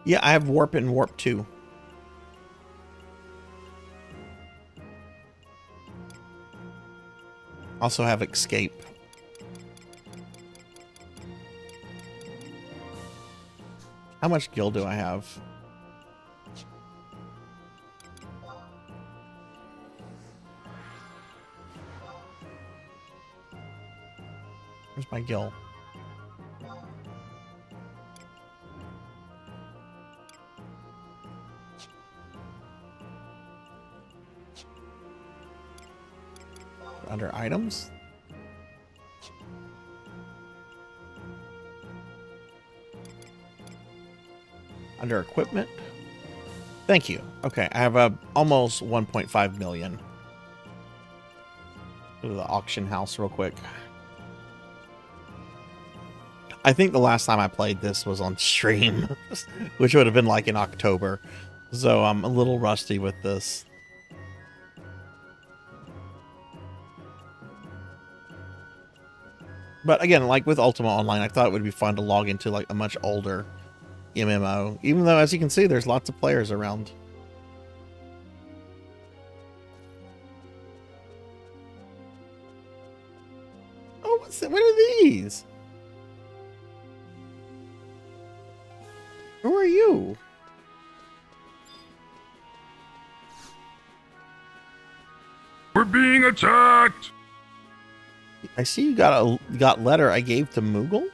Yeah, I have warp and warp 2. Also have escape. How much gil do I have? Where's my gil? Under items. Under equipment. Thank you. Okay, I have almost 1.5 million. Go to the auction house real quick. I think the last time I played this was on stream, which would have been like in October. So I'm a little rusty with this. But again, like with Ultima Online, I thought it would be fun to log into like a much older MMO, even though, as you can see, there's lots of players around. Oh, what are these? Who are you? We're being attacked. I see you got letter I gave to Moogle.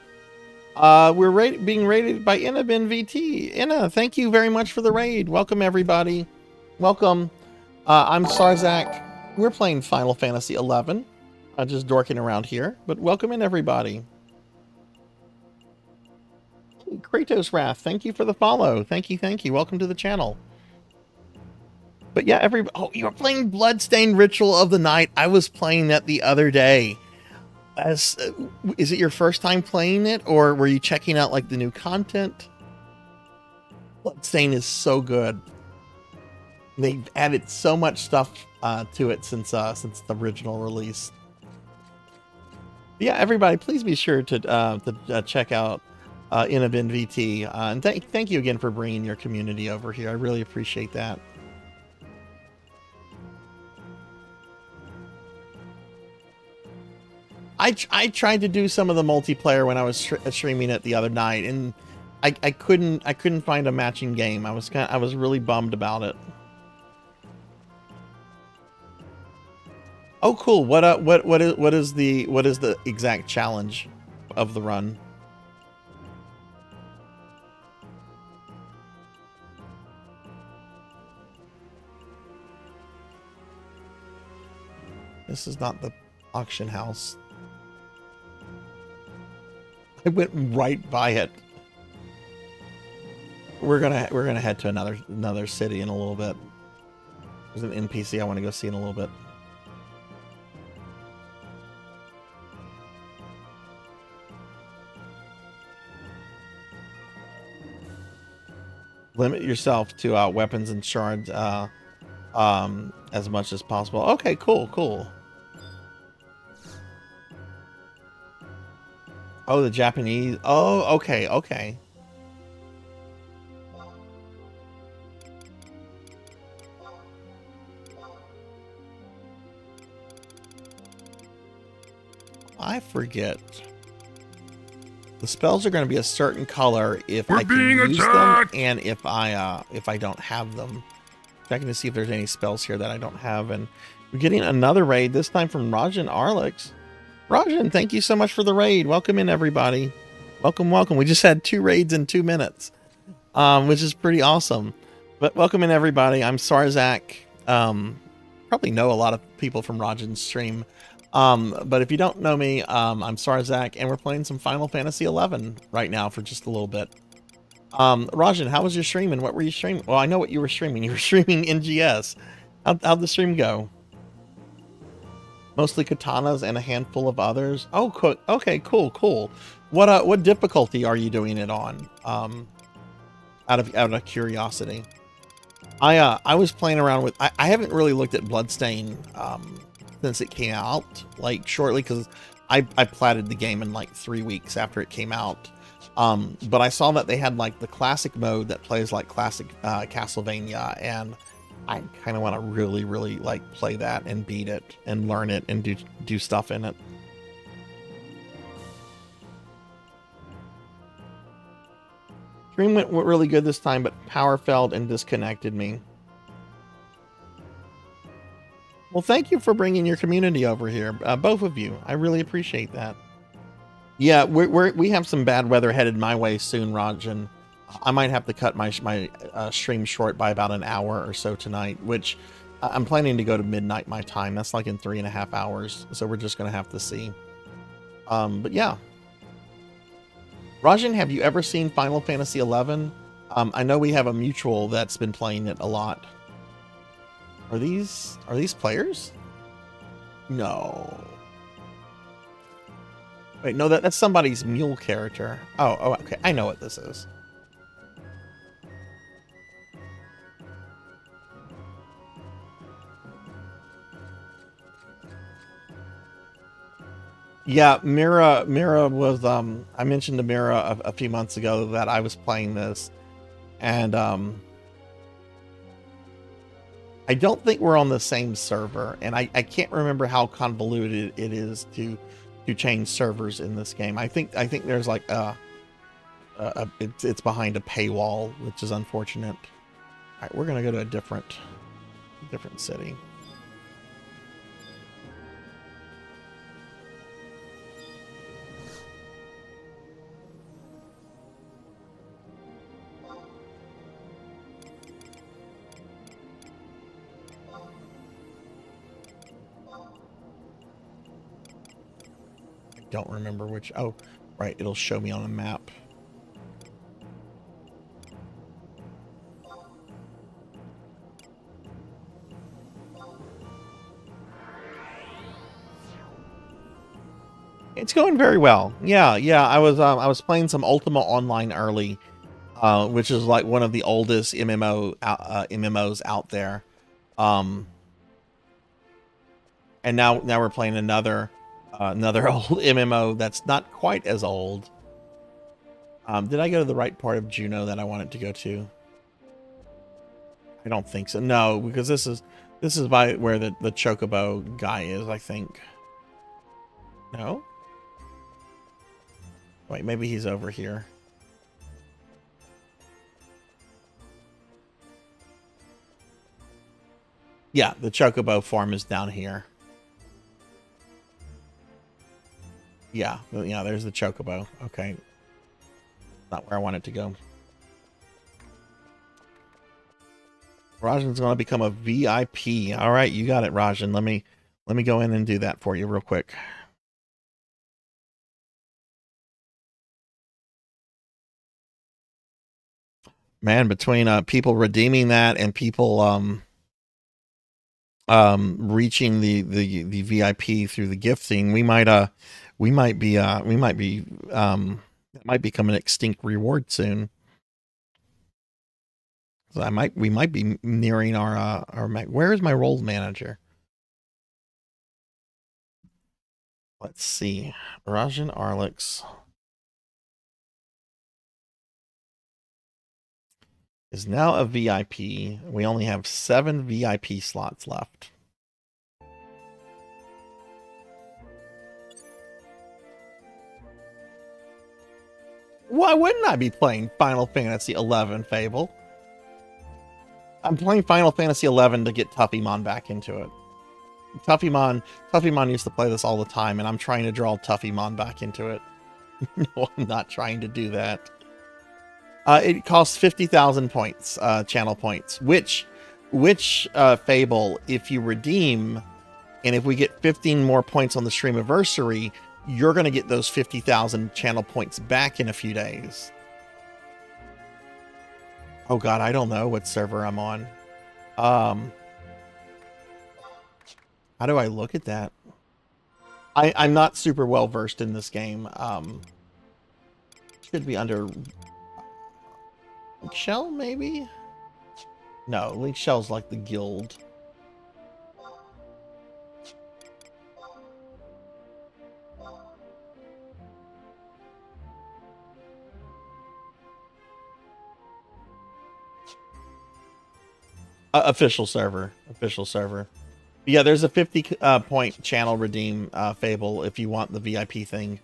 We're being raided by ENVTuber. Inna, thank you very much for the raid. Welcome everybody. Welcome. I'm Sarzac. We're playing Final Fantasy 11. Just dorking around here, but welcome in everybody. Kratos Wrath, thank you for the follow. Thank you. Welcome to the channel. But yeah, oh, you're playing Bloodstained Ritual of the Night. I was playing that the other day. Is it your first time playing it, or were you checking out like the new content? Bloodstained is so good. They've added so much stuff to it since the original release. But yeah, everybody, please be sure to check out ENVT, and thank you again for bringing your community over here. I really appreciate that. I tried to do some of the multiplayer when I was streaming it the other night, and I couldn't find a matching game. I was really bummed about it. Oh, cool. What is the exact challenge of the run? This is not the auction house. I went right by it. We're gonna head to another city in a little bit. There's an NPC I want to go see in a little bit. Limit yourself to weapons and shards as much as possible. Okay, cool. Oh, the Japanese. Oh, okay. I forget. The spells are going to be a certain color if I can use them, and if I don't have them. Checking to see if there's any spells here that I don't have, and we're getting another raid, this time from Rajan Arlix. Rajan, thank you so much for the raid. Welcome in, everybody. Welcome. We just had 2 raids in 2 minutes, which is pretty awesome. But welcome in, everybody. I'm Sarzac. Probably know a lot of people from Rajan's stream. But if you don't know me, I'm Sarzac, and we're playing some Final Fantasy 11 right now for just a little bit. Rajan, how was your stream, and what were you streaming? Well, I know what you were streaming. You were streaming NGS. How'd the stream go? Mostly katanas and a handful of others. Oh, cool. Okay, cool. What difficulty are you doing it on? Out of curiosity. I was playing around with. I haven't really looked at Bloodstain since it came out, like shortly, because I platted the game in like 3 weeks after it came out. But I saw that they had like the classic mode that plays like classic Castlevania, and I kind of want to really like play that and beat it and learn it and do stuff in it. Stream went really good this time, but power failed and disconnected me. Well, thank you for bringing your community over here, both of you. I really appreciate that. Yeah, we have some bad weather headed my way soon, Rajan. I might have to cut my stream short by about an hour or so tonight, which I'm planning to go to midnight my time. That's like in 3.5 hours. So we're just going to have to see. But yeah. Rajan, have you ever seen Final Fantasy XI? I know we have a mutual that's been playing it a lot. Are these players? No. Wait, no, that's somebody's mule character. Oh, okay. I know what this is. Yeah, Mira was, I mentioned to Mira a few months ago that I was playing this, and I don't think we're on the same server, and I can't remember how convoluted it is to change servers in this game. I think there's like it's behind a paywall, which is unfortunate. All right, we're gonna go to a different city. Don't remember which. Oh, right. It'll show me on a map. It's going very well. Yeah. I was playing some Ultima Online early, which is like one of the oldest MMOs out there. And now we're playing another old MMO that's not quite as old. Did I go to the right part of Juneau that I wanted to go to? I don't think so. No, because this is by where the Chocobo guy is, I think. No? Wait, maybe he's over here. Yeah, the Chocobo farm is down here. Yeah, there's the Chocobo. Okay. Not where I want it to go. Rajan's going to become a VIP. All right, you got it, Rajan. Let me go in and do that for you real quick. Man, between people redeeming that and people reaching the VIP through the gifting, it might become an extinct reward soon. So we might be nearing our where is my role manager? Let's see. Rajan Arlix is now a VIP. We only have 7 VIP slots left. Why wouldn't I be playing Final Fantasy XI, Fable? I'm playing Final Fantasy XI to get Tuffymon back into it. Tuffymon used to play this all the time, and I'm trying to draw Tuffymon back into it. No, I'm not trying to do that. It costs 50,000 points, channel points, which Fable, if you redeem, and if we get 15 more points on the Streamiversary, you're going to get those 50,000 channel points back in a few days. Oh god, I don't know what server I'm on. How do I look at that? I'm not super well versed in this game. Should be under Link Shell, maybe? No, Link Shell's like the guild. Official server. Yeah, there's a 50 point channel redeem, Fable, if you want the VIP thing.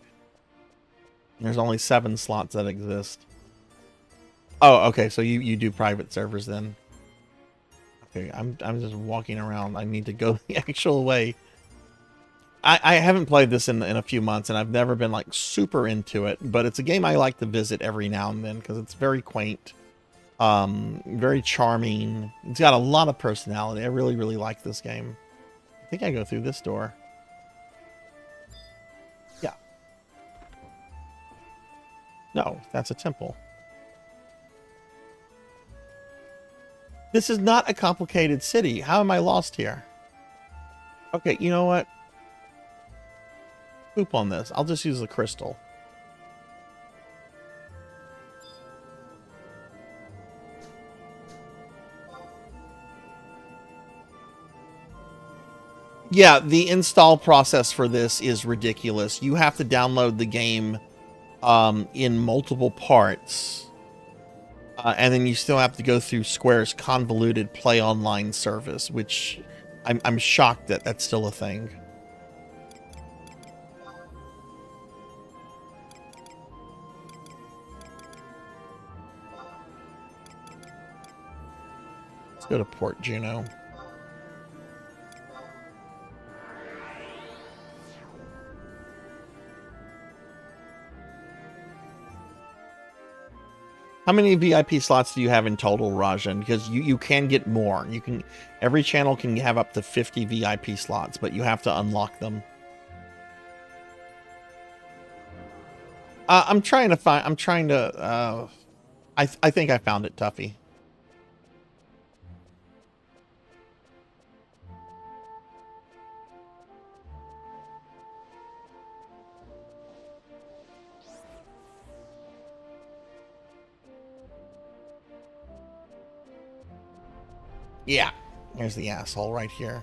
There's only 7 slots that exist. Oh, okay, so you do private servers then. Okay, I'm just walking around. I need to go the actual way. I haven't played this in a few months, and I've never been like super into it, but it's a game I like to visit every now and then because it's very quaint. Very charming. It's got a lot of personality. I really, really like this game. I think I go through this door. Yeah. No, that's a temple. This is not a complicated city. How am I lost here? Okay, you know what? Poop on this. I'll just use the crystal. Yeah, the install process for this is ridiculous. You have to download the game in multiple parts. And then you still have to go through Square's convoluted Play Online service, which I'm shocked that that's still a thing. Let's go to Port Juno. How many VIP slots do you have in total, Rajan? Because you can get more. You can, every channel can have up to 50 VIP slots, but you have to unlock them. I think I found it, Tuffy. Yeah, there's the asshole right here.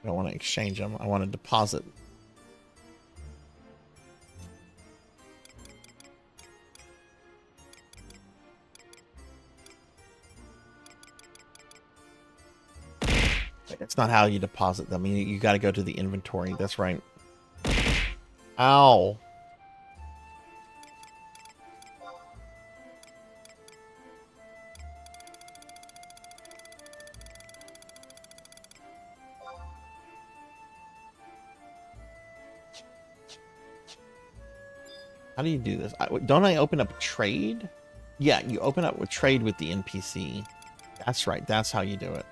I don't want to exchange them. I want to deposit. It's not how you deposit them. You got to go to the inventory. That's right. Ow. How do you do this? Don't I open up trade? Yeah, you open up with trade with the NPC. That's right. That's how you do it.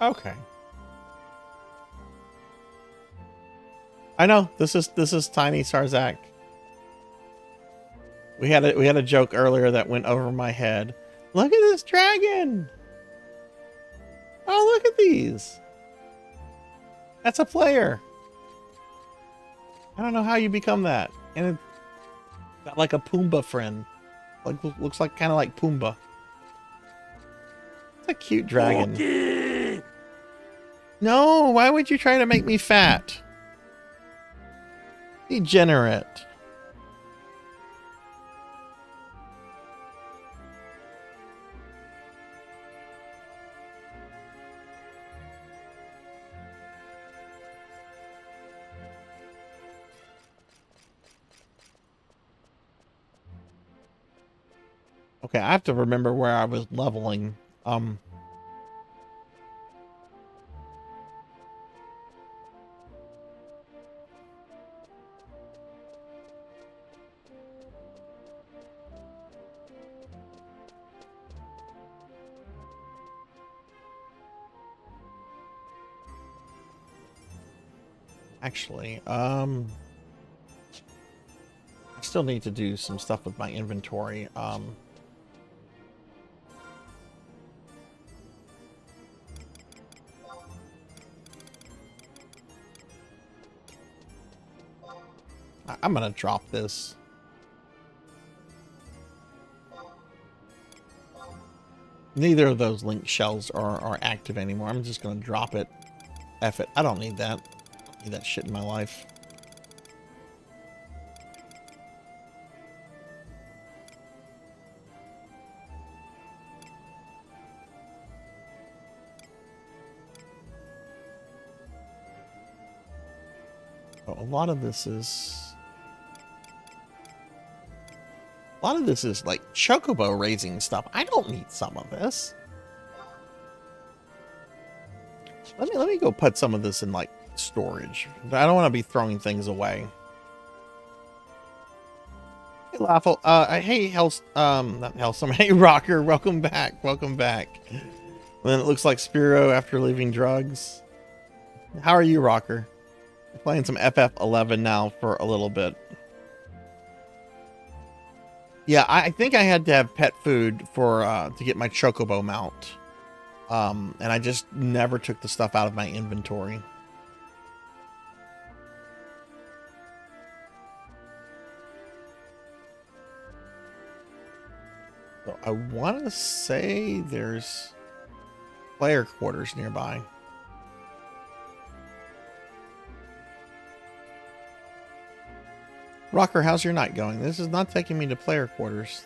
Okay. I know this is tiny Sarzac. We had a joke earlier that went over my head. Look at this dragon. Oh, look at these. That's a player. I don't know how you become that. And it got like a Pumbaa friend. Like looks like kind of like Pumbaa. It's a cute dragon. Okay. No, why would you try to make me fat? Degenerate. Okay, I have to remember where I was leveling. Actually, I still need to do some stuff with my inventory. I'm gonna drop this. Neither of those link shells are active anymore. I'm just gonna drop it. F it. I don't need that. I don't need that shit in my life. Oh, a lot of this is like chocobo raising stuff. I don't need some of this. Let me go put some of this in like storage. I don't want to be throwing things away. Hey, Lawful. Hey, not Hellstorm. Hey, Rocker. Welcome back. Welcome back. Then it looks like Spiro after leaving drugs. How are you, Rocker? I'm playing some FF11 now for a little bit. Yeah, I think I had to have pet food for to get my chocobo mount. And I just never took the stuff out of my inventory. So I want to say there's player quarters nearby. Rocker, how's your night going? This is not taking me to player quarters.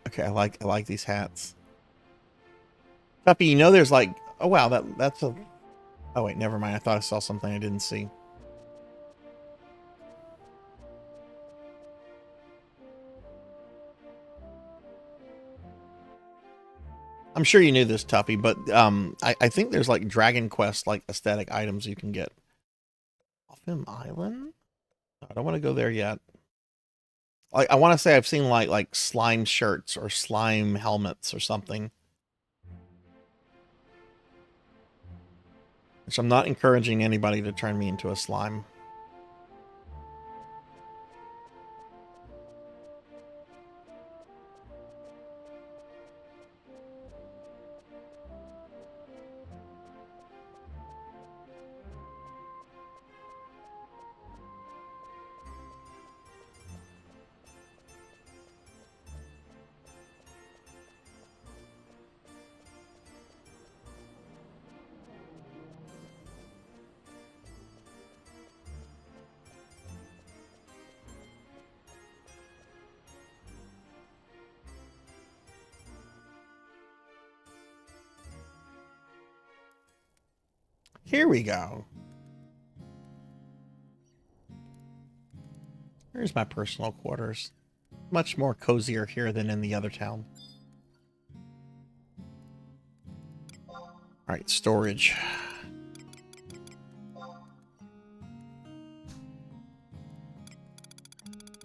Okay, I like these hats. Puppy, you know there's like, oh wow, that's a, oh wait, never mind. I thought I saw something I didn't see. I'm sure you knew this, Tuffy, but I think there's like Dragon Quest like aesthetic items you can get. Off him Island? I don't want to go there yet. Like I want to say I've seen like slime shirts or slime helmets or something. Which I'm not encouraging anybody to turn me into a slime. Here we go. Here's my personal quarters. Much more cozier here than in the other town. Alright, storage.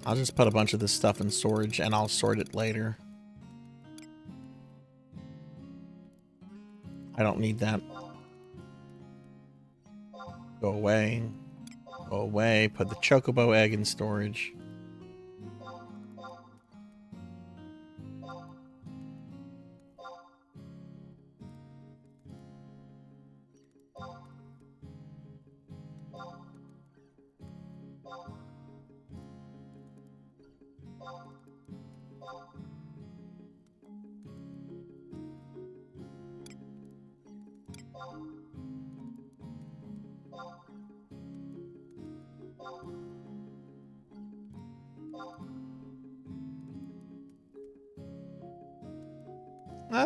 I'll just put a bunch of this stuff in storage and I'll sort it later. I don't need that. Go away. Go away. Put the chocobo egg in storage.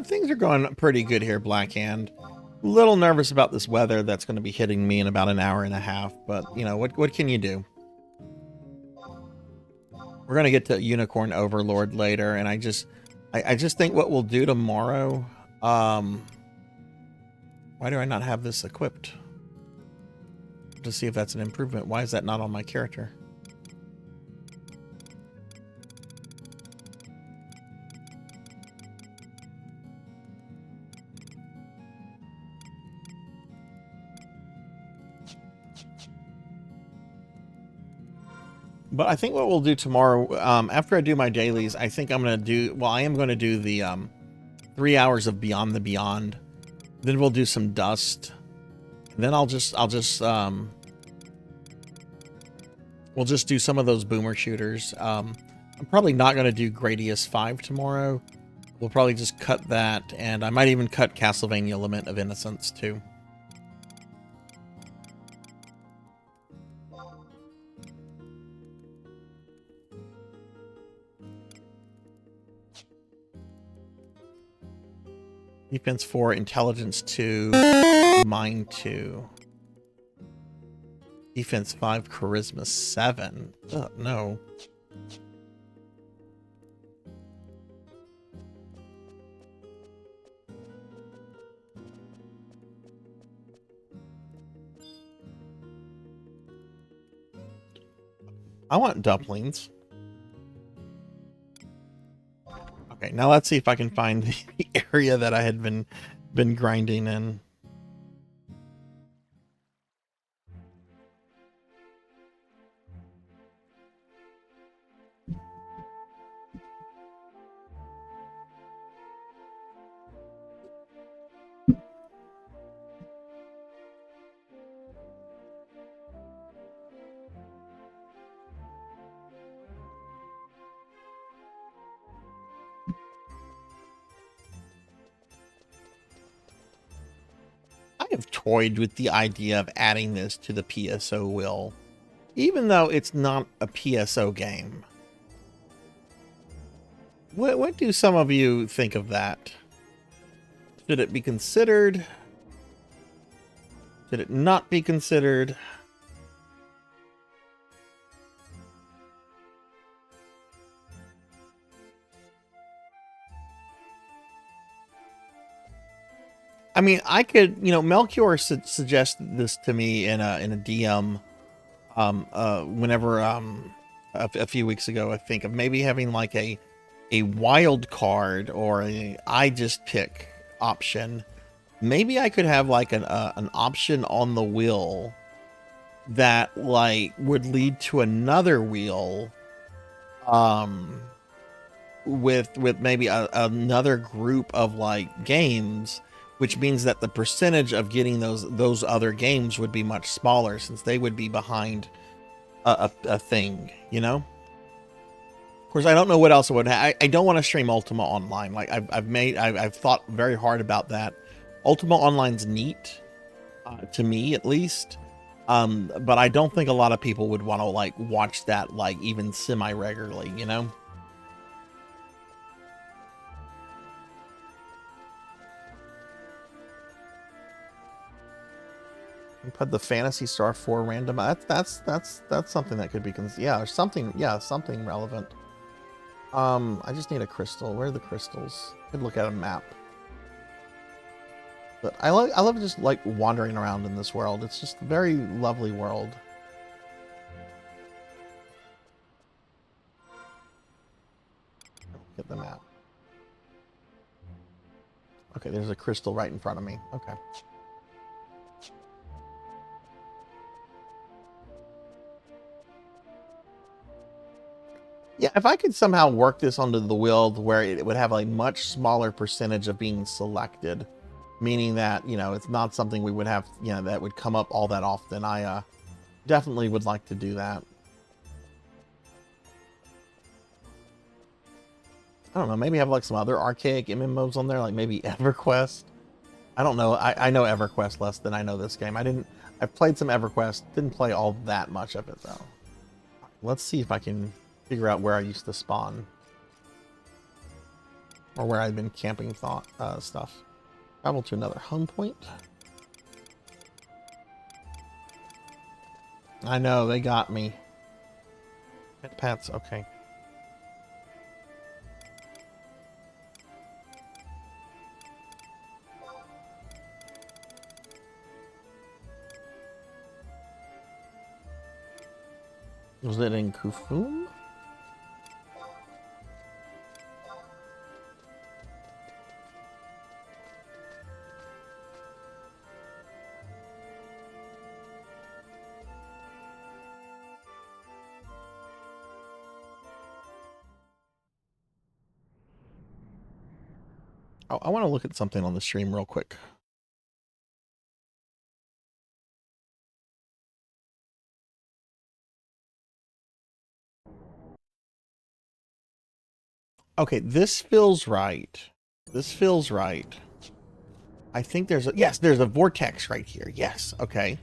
Things are going pretty good here, Blackhand. A little nervous about this weather that's going to be hitting me in about an hour and a half, but you know, what can you do? We're going to get to Unicorn Overlord later, and I just think what we'll do tomorrow, why do I not have this equipped? To see if that's an improvement. Why is that not on my character? But I think what we'll do tomorrow, after I do my dailies, I think I'm going to do, well, I am going to do the 3 hours of Beyond the Beyond. Then we'll do some Dust. And then we'll just do some of those boomer shooters. I'm probably not going to do Gradius 5 tomorrow. We'll probably just cut that, and I might even cut Castlevania Lament of Innocence too. Defense 4, Intelligence 2, Mind 2. Defense 5, Charisma 7. Oh, no. I want dumplings. Okay, now let's see if I can find the area that I had been grinding in. I have toyed with the idea of adding this to the PSO wheel, even though it's not a PSO game. What do some of you think of that? Should it be considered? Should it not be considered? I mean, I could, you know, Melchior suggested this to me in a DM, whenever, a few weeks ago, I think, of maybe having like a wild card or I just pick option. Maybe I could have like an option on the wheel that like would lead to another wheel, with maybe another group of like games, which means that the percentage of getting those other games would be much smaller since they would be behind a thing, you know? Of course, I don't know what else I would have. I don't want to stream Ultima Online. Like I've thought very hard about that. Ultima Online's neat, to me at least. But I don't think a lot of people would want to like watch that like even semi-regularly, you know? You put the Phantasy Star 4 random. That's something that could be something relevant. I just need a crystal. Where are the crystals? I could look at a map. But I love just like wandering around in this world. It's just a very lovely world. Get the map. Okay, there's a crystal right in front of me. Okay. Yeah, if I could somehow work this onto the wheel where it would have a much smaller percentage of being selected, meaning that, you know, it's not something we would have, you know, that would come up all that often, I definitely would like to do that. I don't know, maybe have like some other archaic MMOs on there, like maybe EverQuest. I don't know. I know EverQuest less than I know this game. I've played some EverQuest, didn't play all that much of it though. Let's see if I can figure out where I used to spawn. Or where I've been camping stuff. Travel to another home point. I know, they got me. Pets, okay. Was it in Kufum? I want to look at something on the stream real quick. Okay, this feels right. This feels right. I think there's a vortex right here. Yes, okay.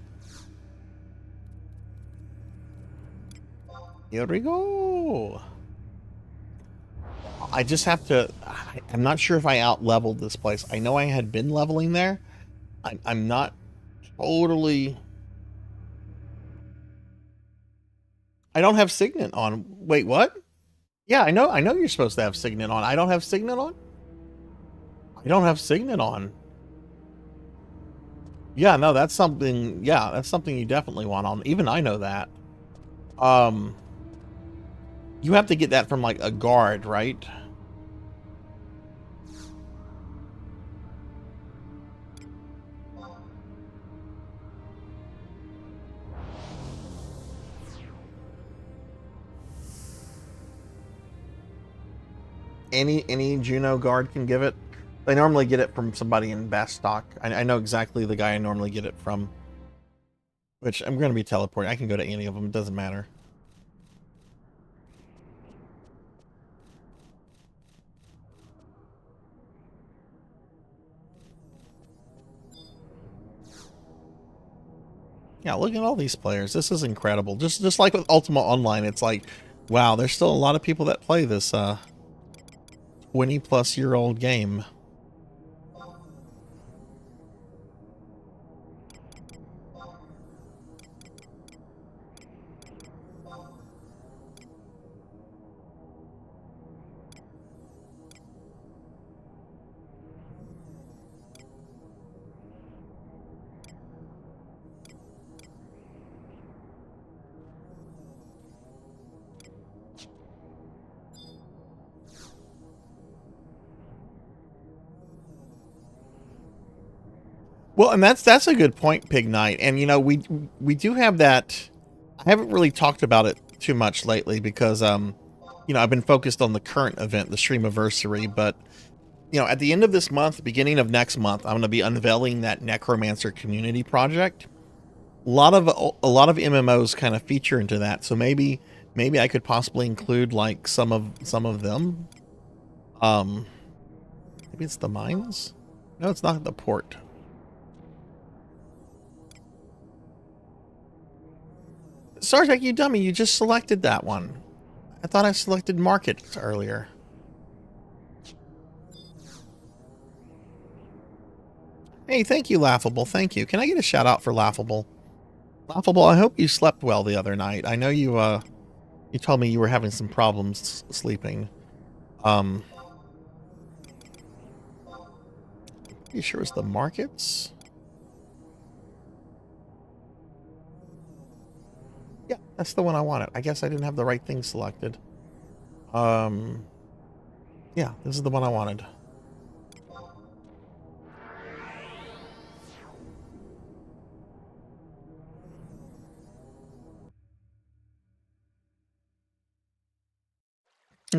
Here we go. I just have to I'm not sure if I out-leveled this place. I know I had been leveling there. I'm not totally... I don't have Signet on. Wait, what? Yeah, I know you're supposed to have Signet on. I don't have Signet on? I don't have Signet on. Yeah, no, that's something... Yeah, that's something you definitely want on. Even I know that. You have to get that from, like, a guard, right? Any Juno guard can give it. I normally get it from somebody in Bastock. I know exactly the guy I normally get it from. Which I'm going to be teleporting. I can go to any of them. It doesn't matter. Yeah, look at all these players. This is incredible. Just like with Ultima Online, it's like, wow, there's still a lot of people that play this 20-plus-year-old game. Well, and that's a good point, Pig Knight. And you know, we do have that. I haven't really talked about it too much lately because you know, I've been focused on the current event, the Streamiversary, but you know, at the end of this month, beginning of next month, I'm going to be unveiling that Necromancer community project. A lot of MMOs kind of feature into that, so maybe I could possibly include like some of them. Maybe it's the mines. No, it's not the port. Sarzac, you dummy, you just selected that one. I thought I selected market earlier. Hey, thank you, Laughable. Thank you. Can I get a shout out for Laughable? Laughable, I hope you slept well the other night. I know you you told me you were having some problems sleeping. You sure it's the markets? Yeah, that's the one I wanted. I guess I didn't have the right thing selected. Yeah, this is the one I wanted.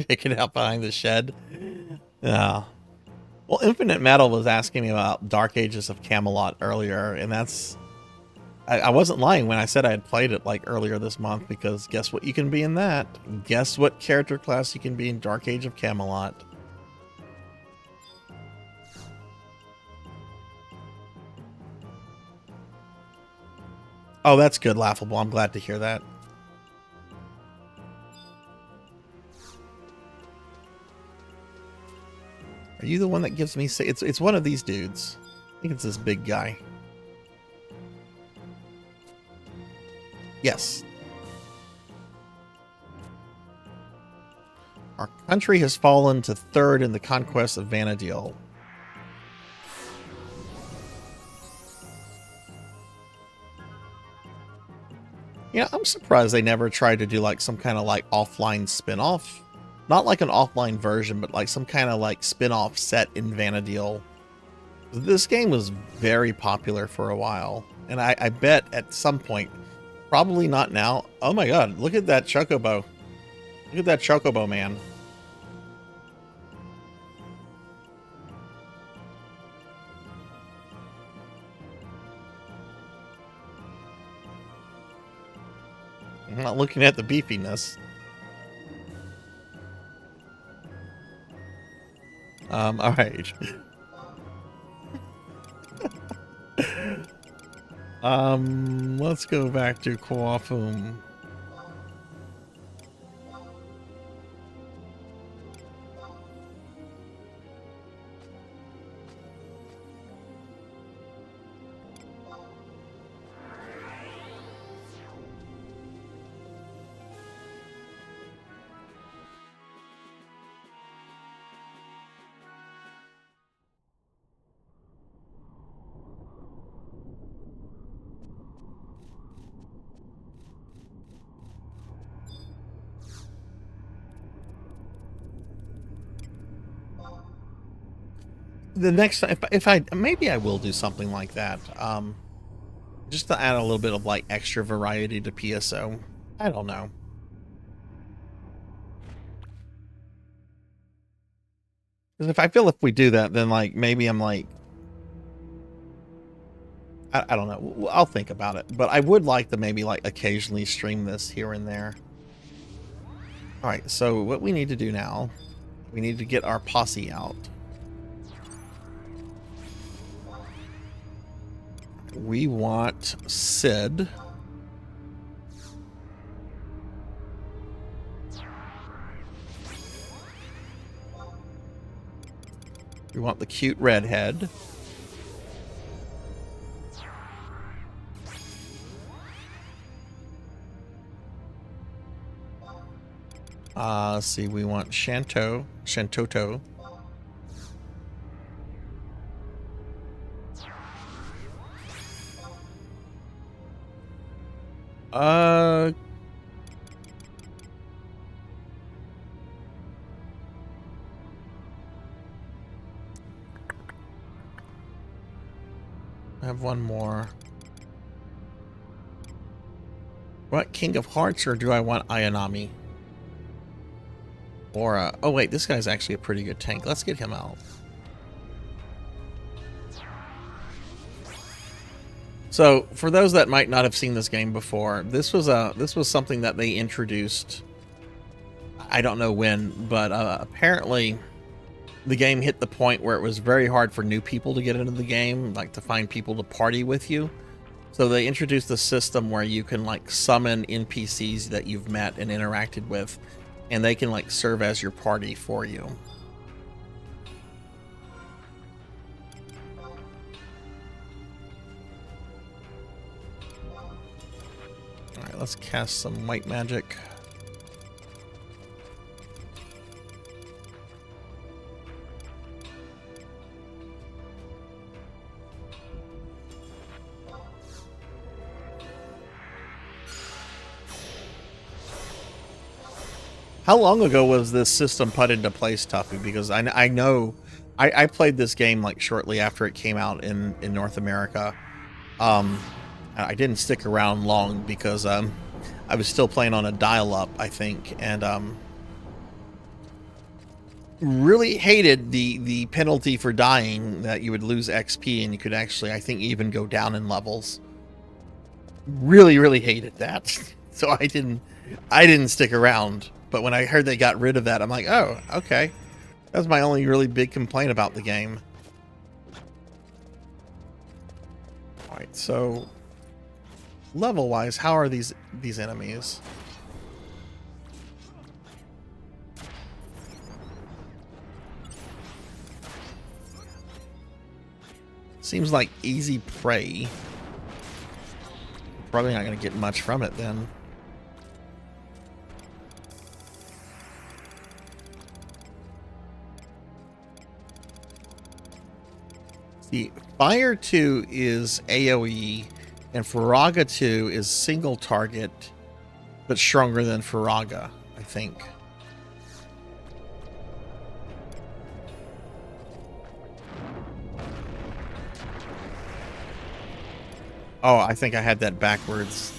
Making out behind the shed. Yeah. Well, Infinite Metal was asking me about Dark Ages of Camelot earlier, and that's... I wasn't lying when I said I had played it like earlier this month, because guess what you can be in that? Guess what character class you can be in Dark Age of Camelot? Oh, that's good, Laughable. I'm glad to hear that. Are you the one that gives me... It's one of these dudes. I think it's this big guy. Yes. Our country has fallen to 3rd in the conquest of Vanadil. Yeah, I'm surprised they never tried to do like some kind of like offline spin-off. Not like an offline version, but like some kind of like spin-off set in Vanadil. This game was very popular for a while, and I bet at some point, probably not now. Oh my god, look at that Chocobo. Look at that Chocobo, man. I'm not looking at the beefiness. All right. Let's go back to Coafum. the next if I maybe I will do something like that. Just to add a little bit of like extra variety to PSO. I don't know. Because if I feel if we do that, then like maybe I'm like I don't know. I'll think about it. But I would like to maybe like occasionally stream this here and there. All right. So what we need to do now, we need to get our posse out. We want Sid. We want the cute redhead. Let's see, we want Shantoto. I have one more. What, King of Hearts, or do I want Ayanami? Or, oh wait, this guy's actually a pretty good tank. Let's get him out. So, for those that might not have seen this game before, this was something that they introduced. I don't know when, but apparently the game hit the point where it was very hard for new people to get into the game, like to find people to party with you. So they introduced the system where you can like summon NPCs that you've met and interacted with, and they can like serve as your party for you. All right, let's cast some white magic. How long ago was this system put into place, Tuffy? Because I know I played this game like shortly after it came out in North America. I didn't stick around long because I was still playing on a dial-up, I think, and really hated the penalty for dying, that you would lose XP and you could actually, I think, even go down in levels. Really hated that. So I didn't stick around. But when I heard they got rid of that, I'm like, oh, okay. That's my only really big complaint about the game. All right, so level-wise, how are these enemies? Seems like easy prey. Probably not going to get much from it then. The Fire 2 is AoE, and Faraga 2 is single target, but stronger than Faraga, I think. Oh, I think I had that backwards.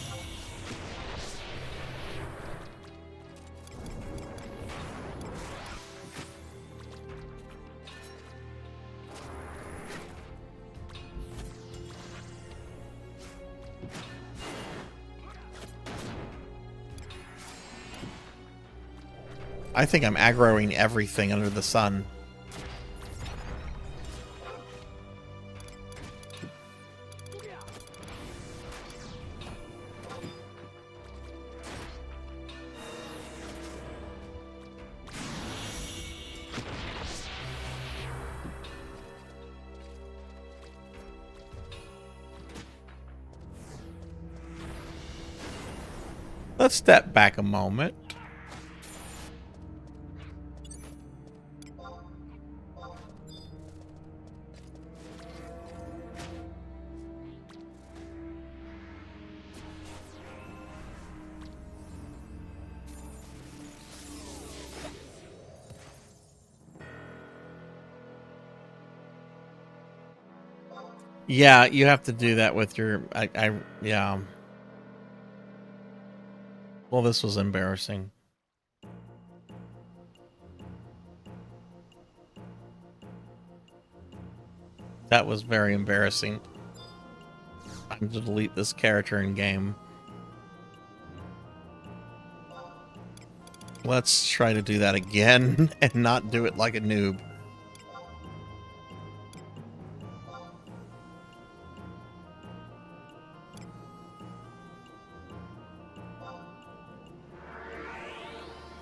I think I'm aggroing everything under the sun. Let's step back a moment. Yeah, you have to do that with your... yeah. Well, this was embarrassing. That was very embarrassing. I'm to delete this character in game. Let's try to do that again and not do it like a noob.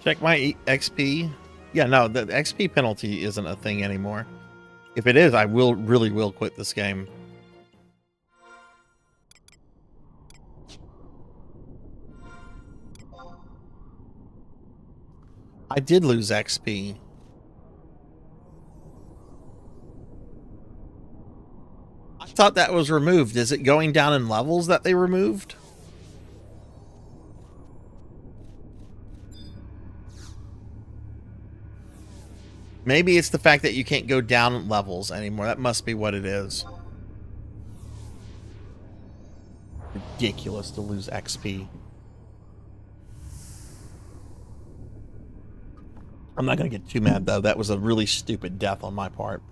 Check my XP. Yeah, no, the XP penalty isn't a thing anymore. If it is, I really will quit this game. I did lose XP. I thought that was removed. Is it going down in levels that they removed? Maybe it's the fact that you can't go down levels anymore. That must be what it is. Ridiculous to lose XP. I'm not going to get too mad, though. That was a really stupid death on my part.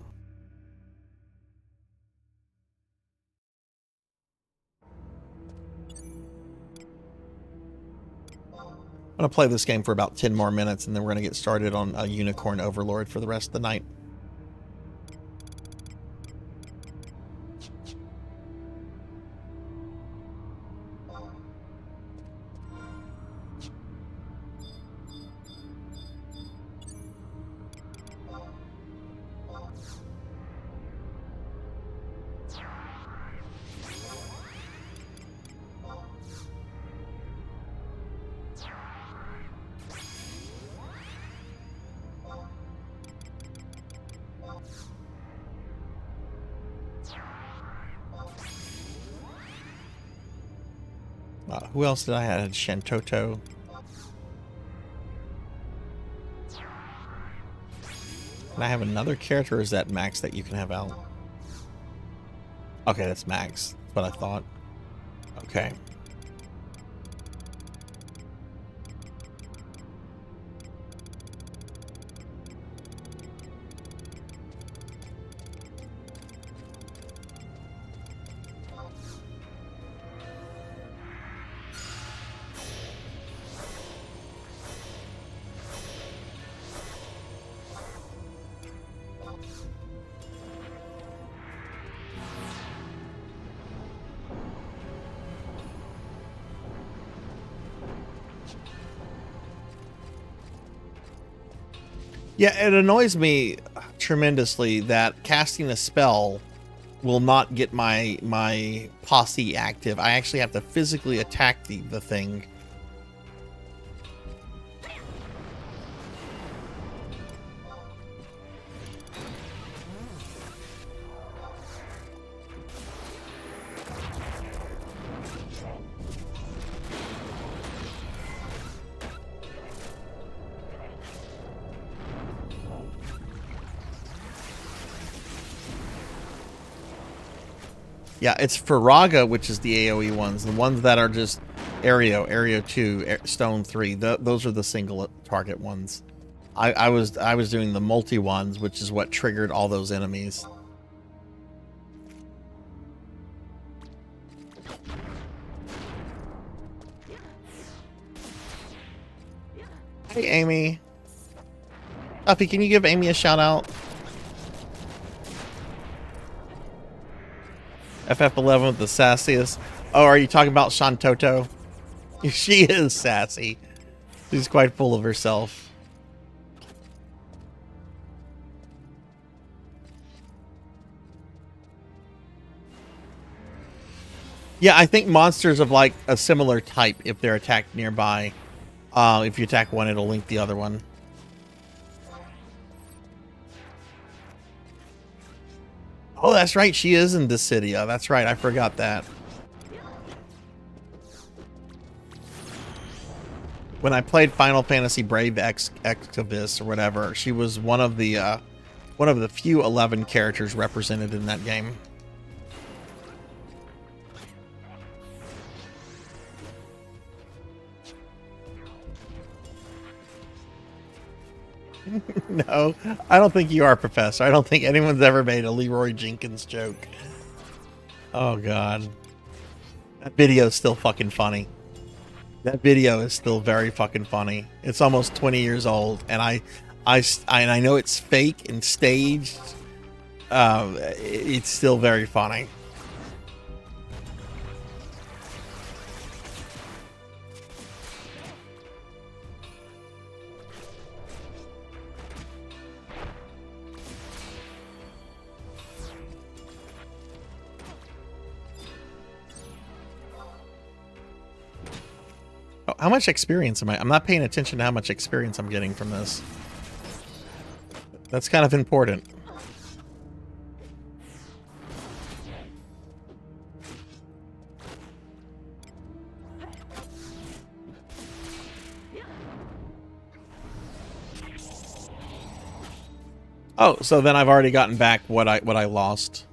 I'm going to play this game for about 10 more minutes, and then we're going to get started on a Unicorn Overlord for the rest of the night. Who else did I have? I had Shantoto. Can I have another character, or is that Max that you can have out? Okay, that's Max. That's what I thought. Okay. Yeah, it annoys me tremendously that casting a spell will not get my posse active. I actually have to physically attack the thing. Yeah, it's Faraga, which is the AoE ones. The ones that are just Area 2, Stone 3. Those are the single target ones. I was doing the multi ones, which is what triggered all those enemies. Hey, Amy. Puppy, can you give Amy a shout out? FF11 with the sassiest. Oh, are you talking about Shantoto? She is sassy. She's quite full of herself. Yeah, I think monsters of like a similar type, if they're attacked nearby. If you attack one, it'll link the other one. Oh, that's right. She is in Dissidia. That's right. I forgot that. When I played Final Fantasy Brave Exodus or whatever, she was one of the few 11 characters represented in that game. No, I don't think you are, Professor. I don't think anyone's ever made a Leroy Jenkins joke. Oh, God. That video is still fucking funny. That video is still very fucking funny. It's almost 20 years old, and I know it's fake and staged. It's still very funny. How much experience am I? I'm not paying attention to how much experience I'm getting from this. That's kind of important. Oh, so then I've already gotten back what I lost.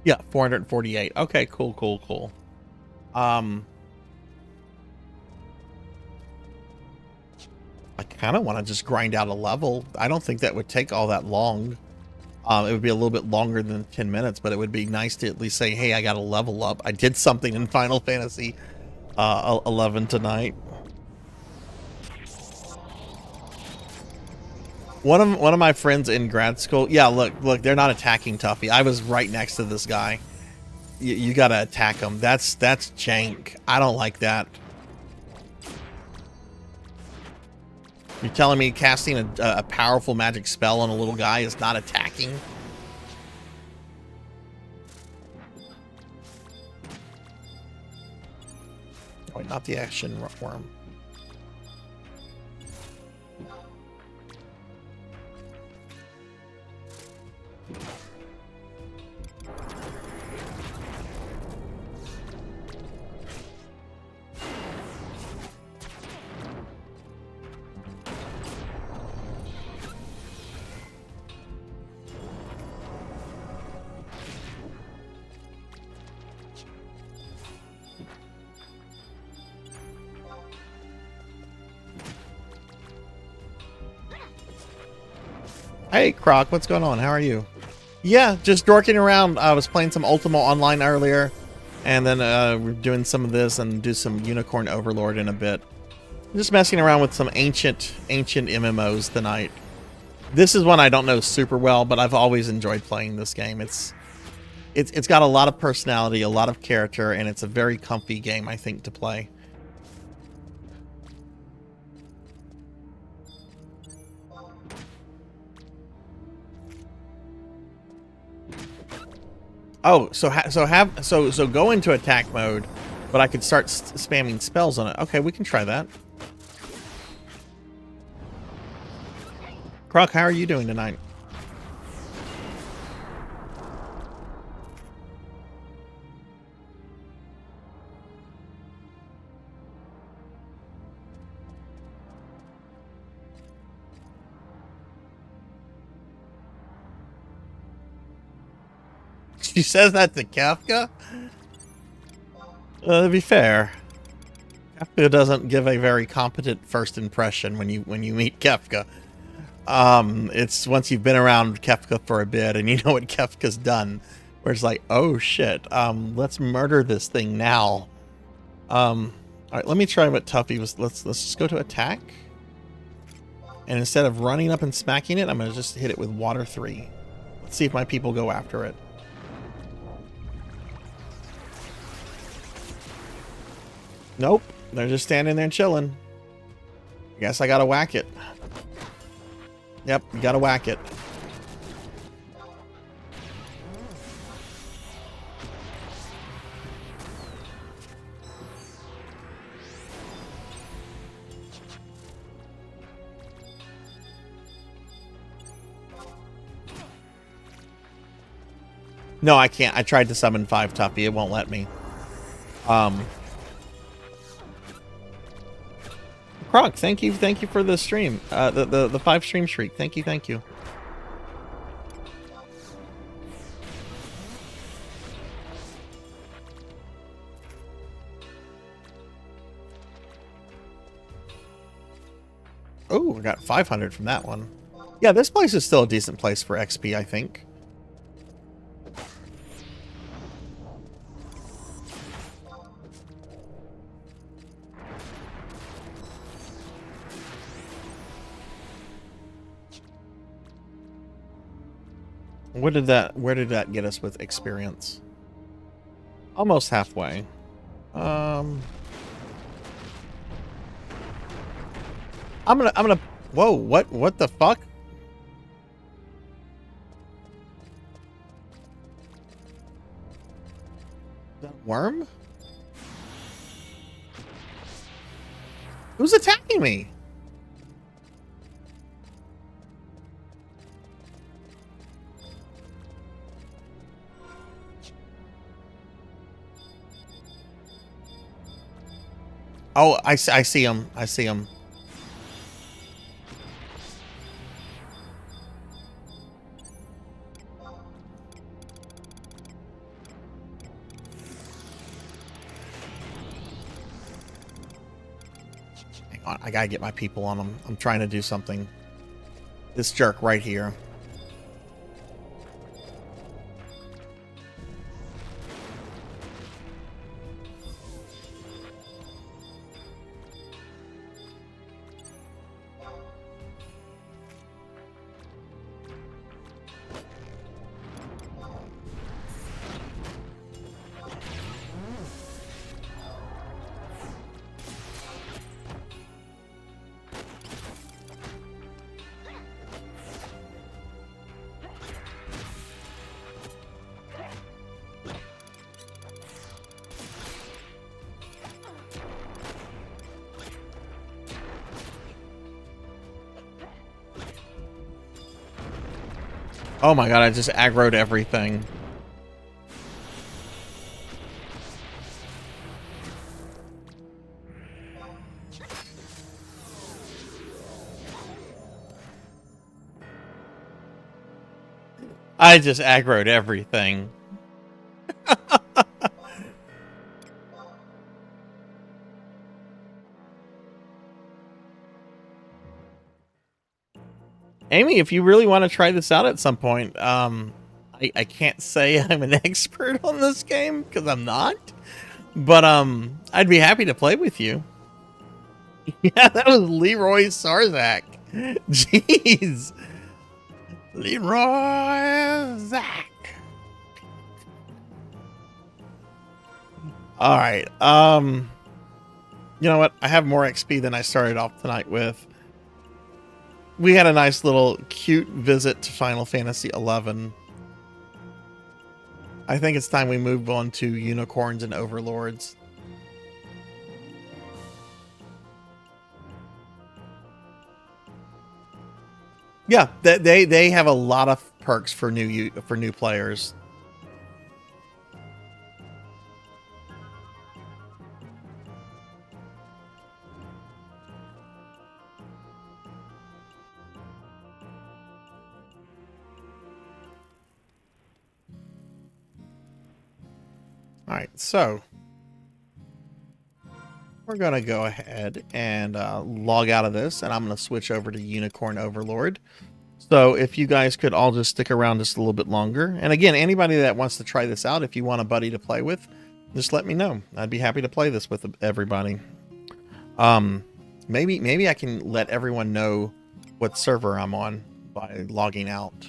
Yeah, 448. Okay, cool. I kind of want to just grind out a level. I don't think that would take all that long. It would be a little bit longer than 10 minutes, but it would be nice to at least say, hey, I got a level up. I did something in Final Fantasy 11 tonight. One of my friends in grad school. Yeah, look, they're not attacking Tuffy. I was right next to this guy. You gotta attack him. That's jank. I don't like that. You're telling me casting a powerful magic spell on a little guy is not attacking? Oh, not the action worm. Hey, Croc, what's going on? How are you? Yeah, just dorking around. I was playing some Ultima Online earlier, and then we're doing some of this and do some Unicorn Overlord in a bit. Just messing around with some ancient MMOs tonight. This is one I don't know super well, but I've always enjoyed playing this game. It's got a lot of personality, a lot of character, and it's a very comfy game, I think, to play. Oh, so go into attack mode, but I could start spamming spells on it. Okay, we can try that. Croc, how are you doing tonight? She says that to Kafka? To be fair, Kafka doesn't give a very competent first impression when you meet Kafka. It's once you've been around Kafka for a bit and you know what Kafka's done, where it's like, oh shit, let's murder this thing now. All right, let me try what Tuffy was. Let's just go to attack, and instead of running up and smacking it, I'm gonna just hit it with Water 3. Let's see if my people go after it. Nope, they're just standing there chilling. I guess I gotta whack it. Yep, you gotta whack it. No, I can't. I tried to summon 5 Tuffy. It won't let me. Croc, thank you for the stream. The 5 stream streak. Thank you. Oh, I got 500 from that one. Yeah, this place is still a decent place for XP, I think. Where did that get us with experience? Almost halfway. I'm gonna whoa, what the fuck? Is that a worm? Who's attacking me? Oh, I see him. I see him. Hang on, I gotta get my people on him. I'm trying to do something. This jerk right here. Oh my god, I just aggroed everything. I just aggroed everything. Amy, if you really want to try this out at some point, I can't say I'm an expert on this game because I'm not, but I'd be happy to play with you. Yeah, that was Leroy Sarzac. Jeez, Leroy Zac. All right, you know what? I have more XP than I started off tonight with. We had a nice little cute visit to Final Fantasy XI. I think it's time we move on to unicorns and overlords. Yeah, they have a lot of perks for new players. All right, so we're going to go ahead and log out of this, and I'm going to switch over to Unicorn Overlord. So if you guys could all just stick around just a little bit longer. And again, anybody that wants to try this out, if you want a buddy to play with, just let me know. I'd be happy to play this with everybody. Maybe I can let everyone know what server I'm on by logging out.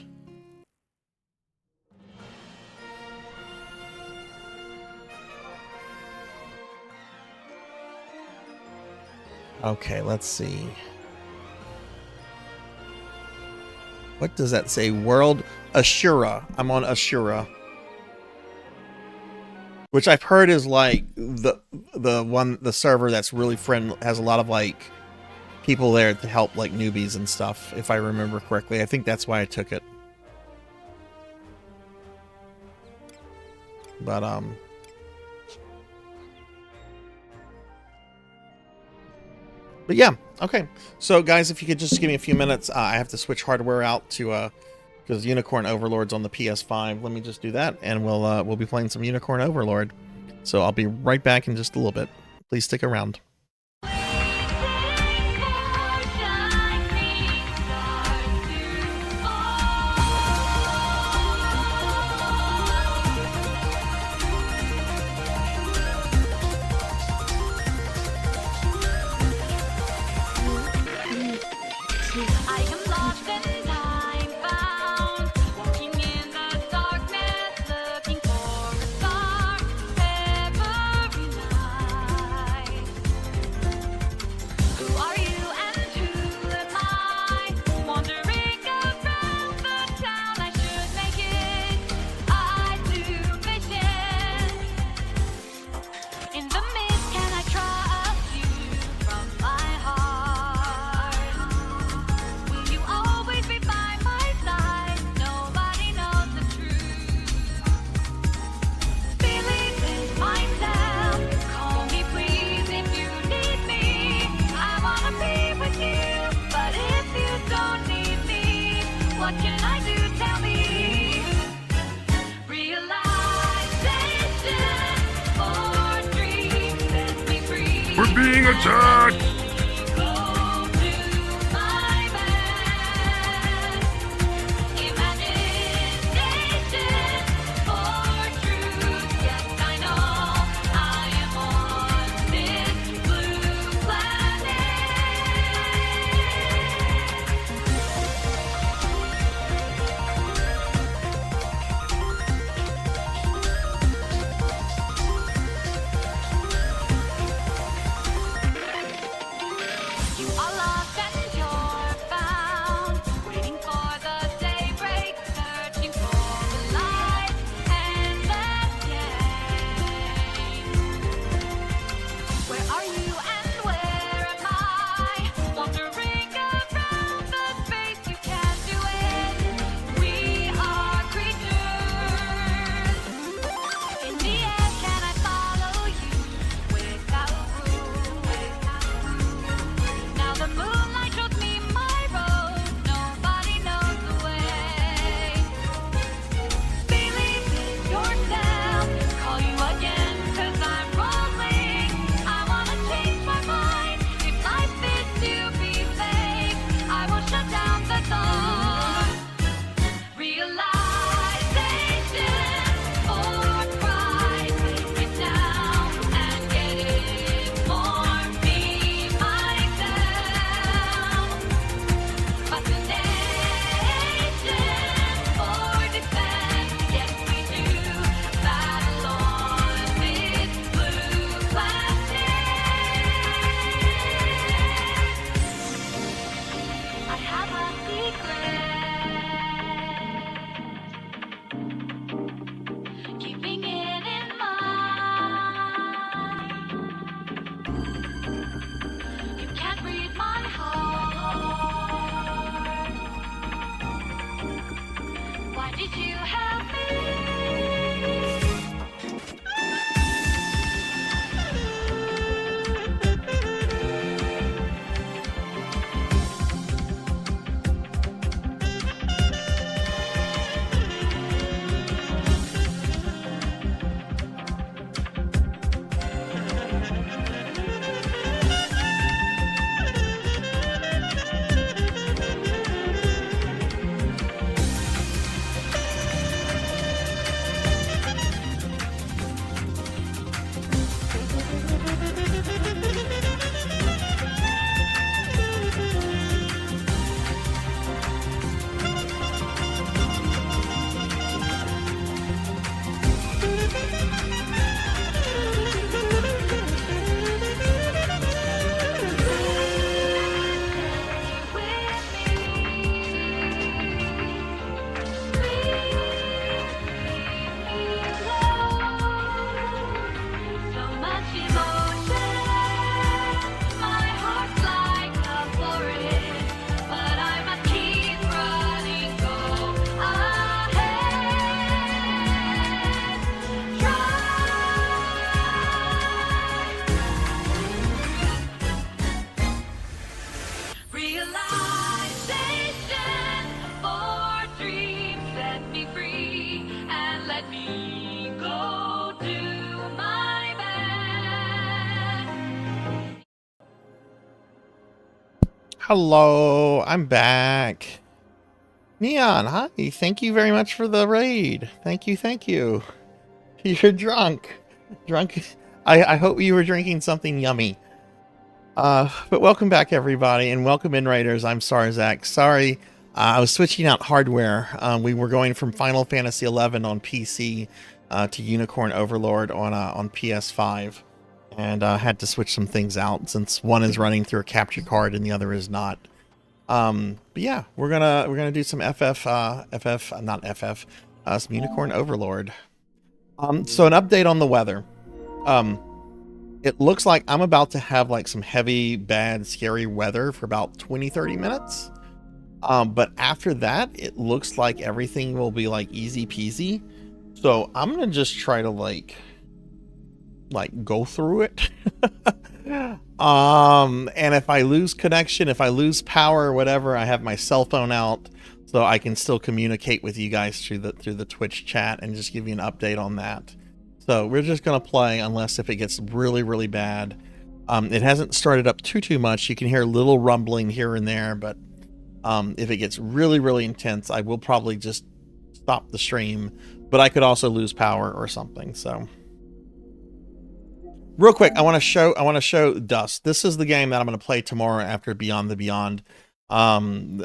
Okay, let's see. What does that say? World Ashura. I'm on Ashura, which I've heard is like the server that's really friendly, has a lot of like people there to help like newbies and stuff, if I remember correctly. I think that's why I took it. But yeah, okay. So guys, if you could just give me a few minutes, I have to switch hardware out to because Unicorn Overlord's on the PS5. Let me just do that, and we'll be playing some Unicorn Overlord. So I'll be right back in just a little bit. Please stick around. being attacked! Hello, I'm back. Neon, hi. Thank you very much for the raid. Thank you, thank you. You're drunk. I hope you were drinking something yummy. But welcome back, everybody, and welcome in, Raiders. I'm Sarzac. Sorry, I was switching out hardware. We were going from Final Fantasy XI on PC to Unicorn Overlord on PS5. And had to switch some things out since one is running through a capture card and the other is not. But yeah, we're gonna do some some Unicorn Overlord. So an update on the weather. It looks like I'm about to have like some heavy, bad, scary weather for about 20-30 minutes. But after that, it looks like everything will be like easy peasy. So I'm gonna just try to like go through it. And if I lose connection, if I lose power or whatever, I have my cell phone out so I can still communicate with you guys through the Twitch chat and just give you an update on that. So we're just gonna play unless if it gets really, really bad. It hasn't started up too much. You can hear a little rumbling here and there, but if it gets really intense, I will probably just stop the stream. But I could also lose power or something. So, real quick, I want to show Dust. This is the game that I'm going to play tomorrow after Beyond the Beyond. I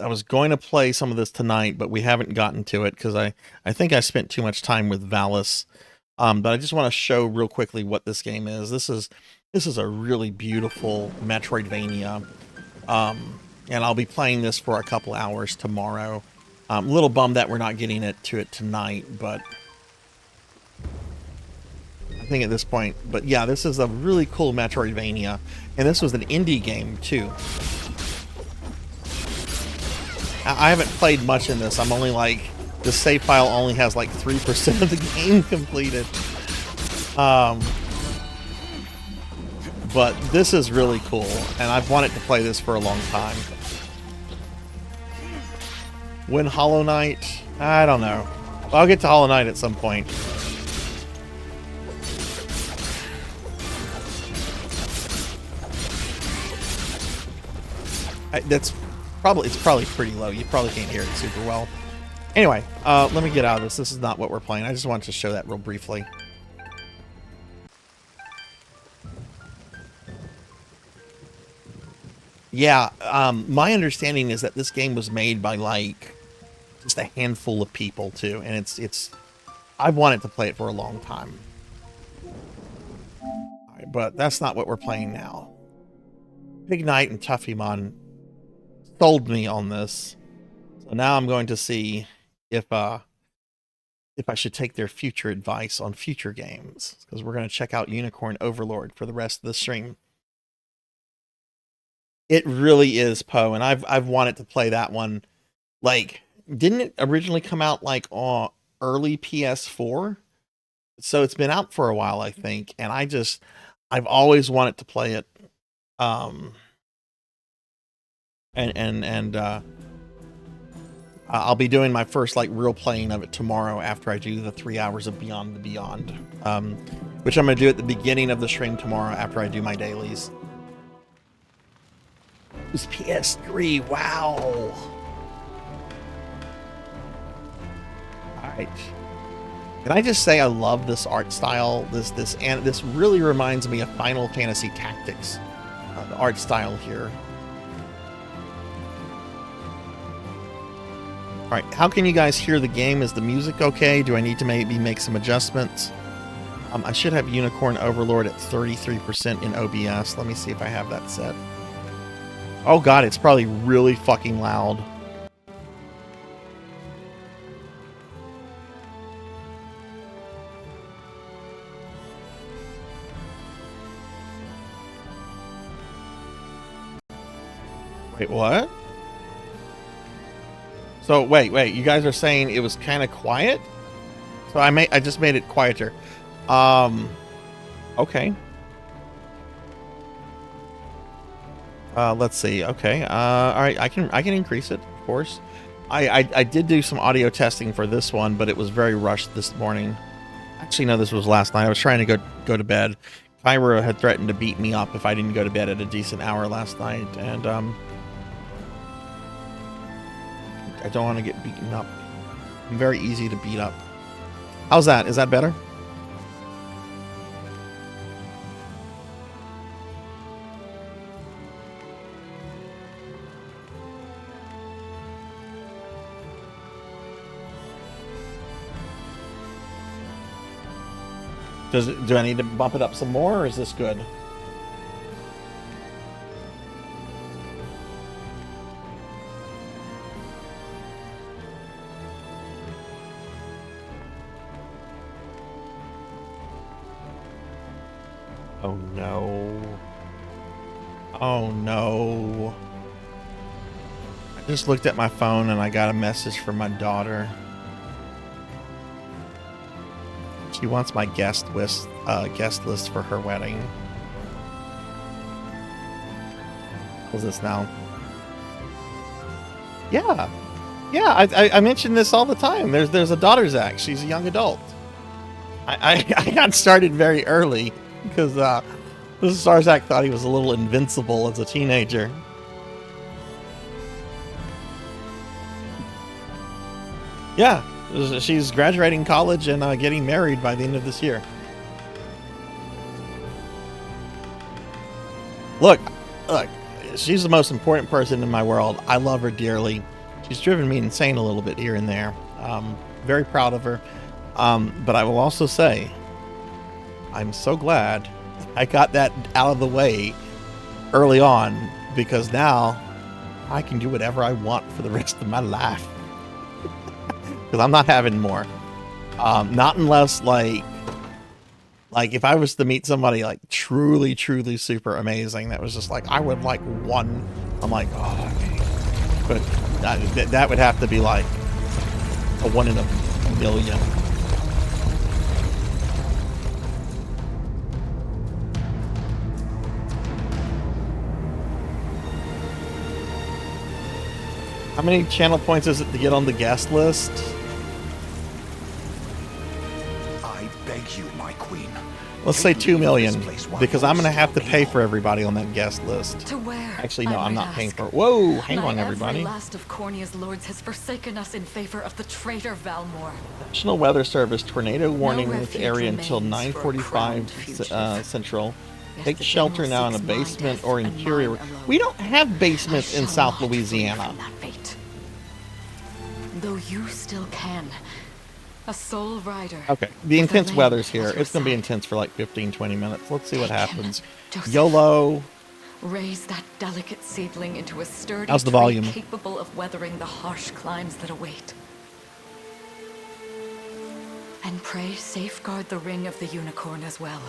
was going to play some of this tonight, but we haven't gotten to it because I think I spent too much time with Valis. But I just want to show real quickly what this game is. This is a really beautiful Metroidvania. And I'll be playing this for a couple hours tomorrow. I'm a little bummed that we're not getting to it tonight, but I think at this point. But yeah, this is a really cool Metroidvania, and this was an indie game too. I haven't played much in this. I'm only like, the save file only has like 3% of the game completed. But this is really cool, and I've wanted to play this for a long time. When Hollow Knight? I don't know. I'll get to Hollow Knight at some point. It's probably pretty low. You probably can't hear it super well. Anyway, let me get out of this. This is not what we're playing. I just wanted to show that real briefly. Yeah, my understanding is that this game was made by like just a handful of people too, and it's I've wanted to play it for a long time. All right, but that's not what we're playing now. Big Knight and Tuffymon sold me on this, so now I'm going to see if I should take their future advice on future games, because we're going to check out Unicorn Overlord for the rest of the stream. It really is, Poe, and I've wanted to play that one. Like, didn't it originally come out like on early PS4? So it's been out for a while, I think, and I've always wanted to play it. I'll be doing my first like real playing of it tomorrow after I do the 3 hours of Beyond the Beyond, which I'm gonna do at the beginning of the stream tomorrow after I do my dailies. It was PS3. Wow. All right. Can I just say I love this art style? This really reminds me of Final Fantasy Tactics. The art style here. All right, how can you guys hear the game? Is the music okay? Do I need to maybe make some adjustments? I should have Unicorn Overlord at 33% in OBS. Let me see if I have that set. Oh god, it's probably really fucking loud. Wait, what? So wait, you guys are saying it was kind of quiet? So I just made it quieter. Okay. Let's see. Okay. All right. I can increase it, of course. I did do some audio testing for this one, but it was very rushed this morning. Actually, no, this was last night. I was trying to go to bed. Kyra had threatened to beat me up if I didn't go to bed at a decent hour last night, and I don't want to get beaten up. I'm very easy to beat up. How's that? Is that better? Do I need to bump it up some more, or is this good? Oh no. Oh no. I just looked at my phone and I got a message from my daughter. She wants my guest list for her wedding. What's this now? Yeah. Yeah, I mention this all the time. There's a daughter, Zach. She's a young adult. I got started very early because Sarzac thought he was a little invincible as a teenager. Yeah, she's graduating college and getting married by the end of this year. Look, she's the most important person in my world. I love her dearly. She's driven me insane a little bit here and there. Very proud of her. But I will also say, I'm so glad I got that out of the way early on, because now I can do whatever I want for the rest of my life. Because I'm not having more. Not unless, like if I was to meet somebody like truly, truly super amazing, that was just like, I would like one. I'm like, oh, okay. But that would have to be like a 1 in a million. How many channel points is it to get on the guest list? I beg you, my queen. Let's say 2 million, because I'm going to have to pay for everybody on that guest list. To where? Actually, no, I'm not paying for it. Whoa, hang on, everybody. Every last of Cornia's lords has forsaken us in favor of the traitor Valmore. National Weather Service tornado warning in this area until 9:45 Central. Take shelter now in a basement or interior. We don't have basements in South Louisiana. Though you still can. A soul rider. Okay, the intense weather's here. It's going to be intense for like 15-20 minutes. Let's see what happens. YOLO. Raise that delicate seedling into a sturdy How's the volume? tree capable of weathering the harsh climes that await. And pray safeguard the ring of the unicorn as well.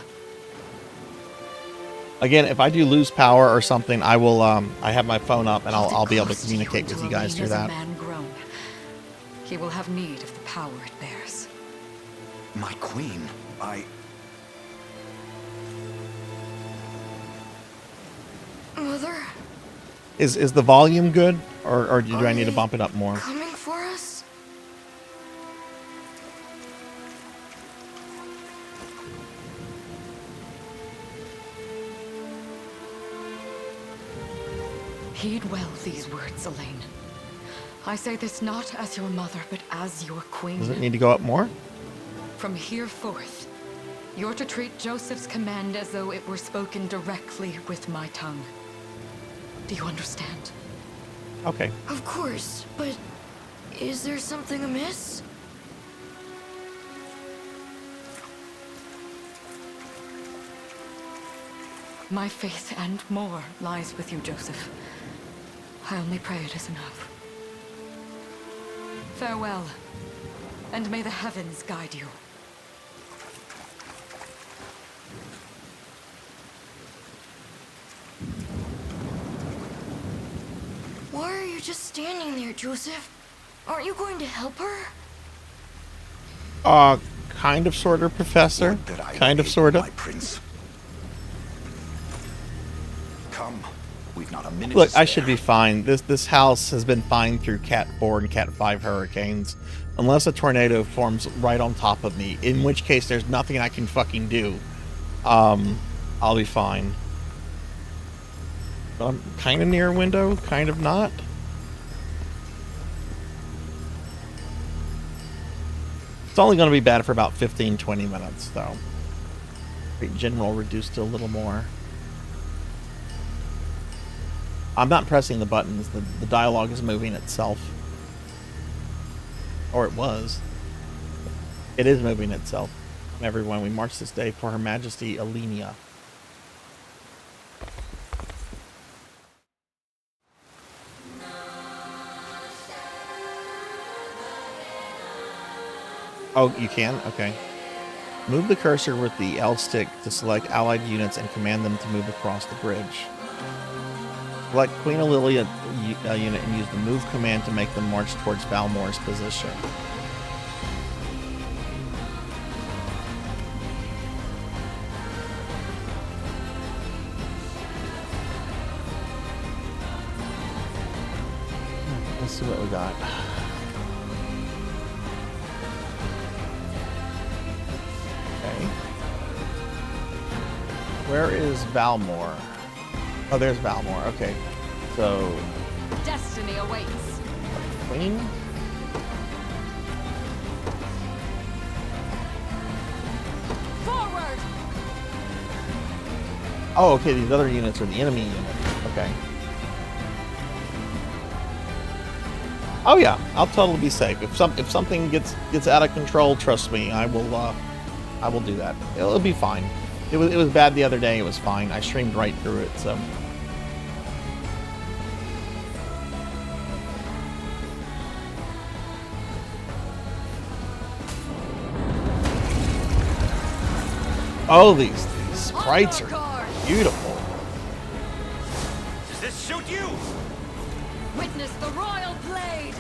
Again, if I do lose power or something, I will. I have my phone up, and I'll be able to communicate with you guys through that. He will have need of the power it bears. My queen, Mother? Is the volume good, or do I need to bump it up more? Coming for us? Heed well these words, Elaine. I say this not as your mother, but as your queen. Does it need to go up more? From here forth, you're to treat Joseph's command as though it were spoken directly with my tongue. Do you understand? Okay. Of course, but is there something amiss? My faith and more lies with you, Joseph. I only pray it is enough. Farewell, and may the heavens guide you. Why are you just standing there, Joseph? Aren't you going to help her? Kind of, sort of, Professor. Kind of, sort of. My prince. Come. We've not a minute. Look, I should be fine. This house has been fine through Cat 4 and Cat 5 hurricanes. Unless a tornado forms right on top of me. In which case, there's nothing I can fucking do. I'll be fine. But I'm kind of near a window, kind of not. It's only going to be bad for about 15-20 minutes, though. General reduced to a little more. I'm not pressing the buttons. The dialogue is moving itself. Or it was. It is moving itself. Everyone, we march this day for Her Majesty Alenia. Oh, you can? Okay. Move the cursor with the L stick to select allied units and command them to move across the bridge. Select Queen Aulilia unit and use the move command to make them march towards Valmore's position. Let's see what we got. Okay. Where is Valmore? Oh, there's Valmore. Okay. So... Destiny awaits. Queen? Forward! Oh, okay, these other units are the enemy units. Okay. Oh yeah, I'll totally be safe. If something gets out of control, trust me, I will do that. It'll be fine. It was bad the other day. It was fine. I streamed right through it. So. Oh, these sprites are beautiful. Does this suit you? Witness the royal blade.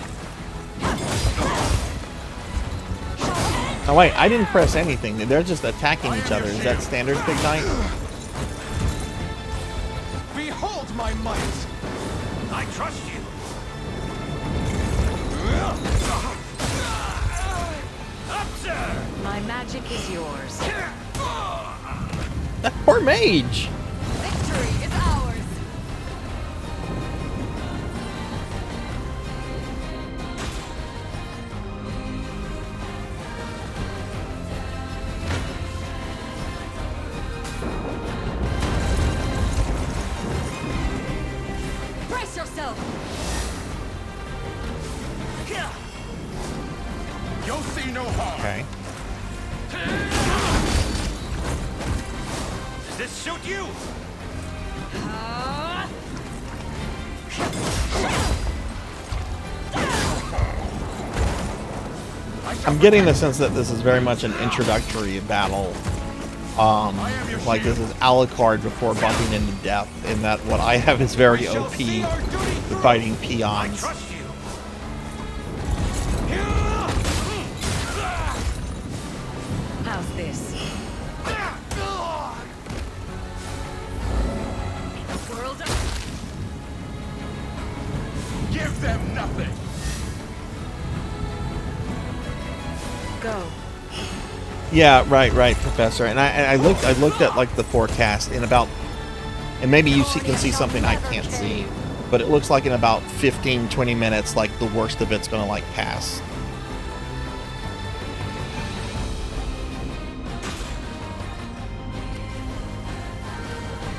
Oh wait, I didn't press anything. They're just attacking each other. Is that standard Big Knight? Behold my might. I trust you. Up, sir. My magic is yours. That poor mage. Victory is ours. Brace yourself. You'll see no harm. Okay. Does this suit you? I'm getting the sense that this is very much an introductory battle. Like this is a la carte before bumping into death, in that what I have is very OP with fighting peons. How's this? World up. Give them nothing. Go. Yeah, right, Professor. And I looked at like the forecast in about, and maybe you can see something I can't see, but it looks like in about 15-20 minutes, like the worst of it's gonna like pass.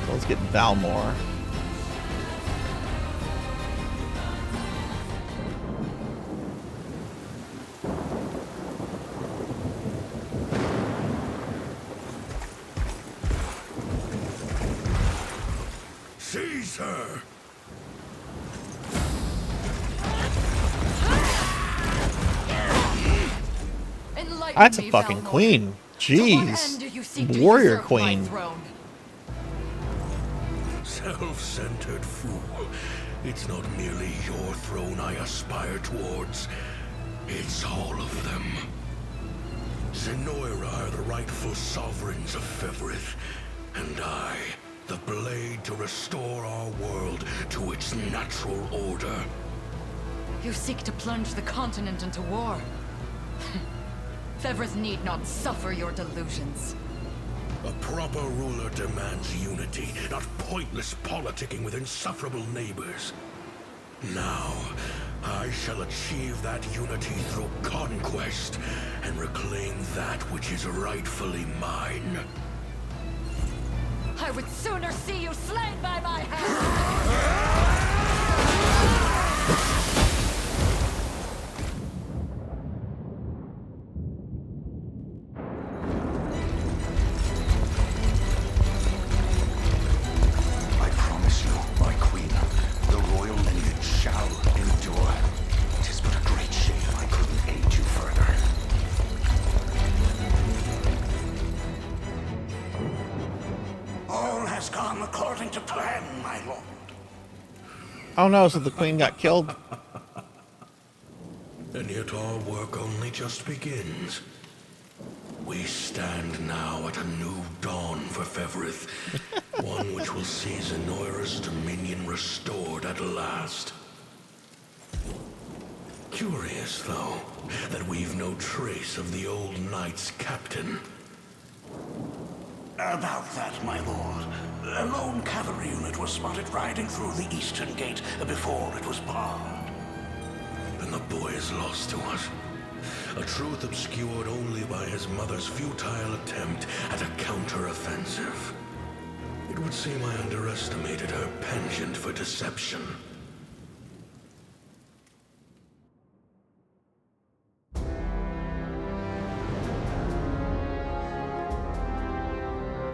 So let's get Valmore. Caesar! That's a fucking queen. Jeez. Warrior queen. Self-centered fool. It's not merely your throne I aspire towards. It's all of them. Zenoira are the rightful sovereigns of Fevrith, and I, the blade to restore our world to its natural order. You seek to plunge the continent into war. Fevrith need not suffer your delusions. A proper ruler demands unity, not pointless politicking with insufferable neighbors. Now, I shall achieve that unity through conquest and reclaim that which is rightfully mine. I would sooner see you slain by my hand! I promise you, my queen, the royal lineage shall endure. 'Tis but a great shame I couldn't aid you further. All has gone according to plan, my lord. Oh no, so the queen got killed? And yet our work only just begins. We stand now at a new dawn for Fevrith, one which will see Zenoira's dominion restored at last. Curious, though, that we've no trace of the old knight's captain. About that, my lord. A lone cavalry unit was spotted riding through the eastern gate before it was barred. And the boy is lost to us. A truth obscured only by his mother's futile attempt at a counter-offensive. It would seem I underestimated her penchant for deception.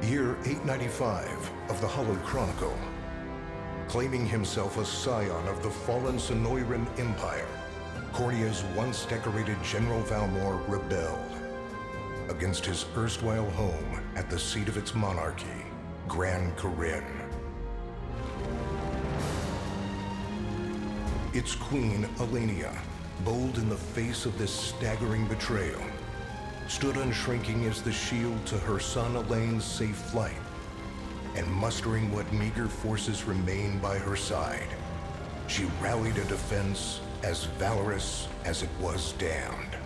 Year 895 of the Hallowed Chronicle. Claiming himself a scion of the fallen Sonoran Empire, Cornia's once decorated General Valmor rebelled against his erstwhile home at the seat of its monarchy, Gran Corinne. Its queen, Elenia, bold in the face of this staggering betrayal, stood unshrinking as the shield to her son Elaine's safe flight, and mustering what meager forces remained by her side, she rallied a defense as valorous as it was damned.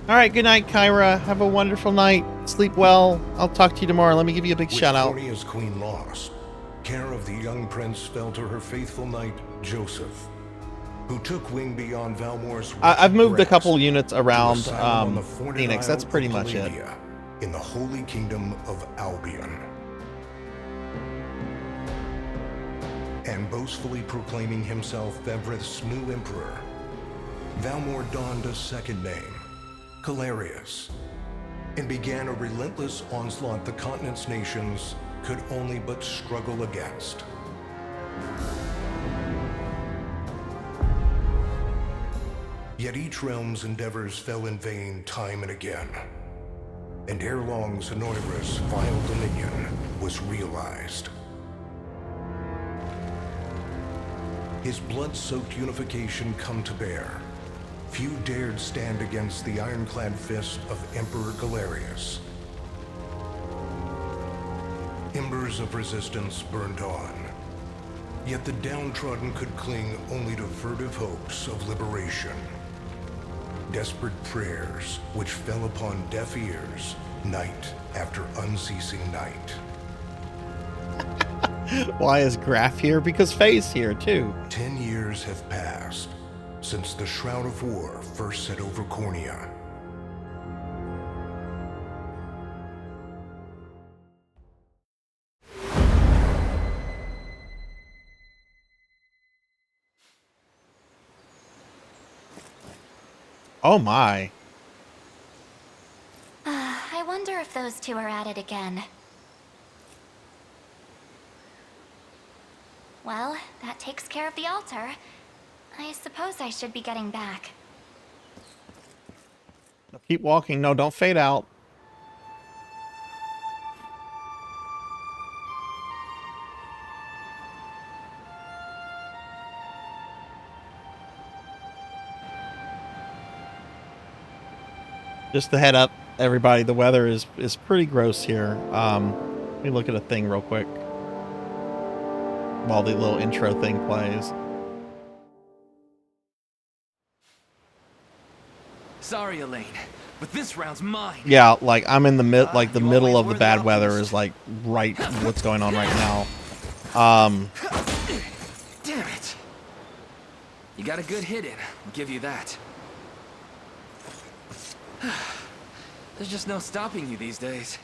All right, good night, Kyra. Have a wonderful night. Sleep well. I'll talk to you tomorrow. Let me give you a big shout out. With Cornia's queen lost, care of the young prince fell to her faithful knight, Joseph, who took wing beyond Valmor's. I've moved a couple units around Phoenix. That's pretty much it. In the holy kingdom of Albion. And boastfully proclaiming himself Bevrith's new emperor, Valmor donned a second name, Calarius, and began a relentless onslaught the continent's nations could only but struggle against. Yet each realm's endeavors fell in vain time and again, and ere long Sonoira's vile dominion was realized. His blood-soaked unification come to bear, few dared stand against the ironclad fist of Emperor Galerius. Embers of resistance burned on, yet the downtrodden could cling only to furtive hopes of liberation. Desperate prayers which fell upon deaf ears night after unceasing night. Why is Graf here? Because Faye's here too. 10 years have passed since the Shroud of War first set over Cornia. Oh my. I wonder if those two are at it again. Well, that takes care of the altar. I suppose I should be getting back. Keep walking. No, don't fade out. Just a head up, everybody. The weather is pretty gross here. Let me look at a thing real quick while the little intro thing plays. Sorry, Elaine, but this round's mine. Yeah, like I'm in the the middle of the bad weather is like right what's going on right now. Damn it! You got a good hit in. I'll give you that. There's just no stopping you these days.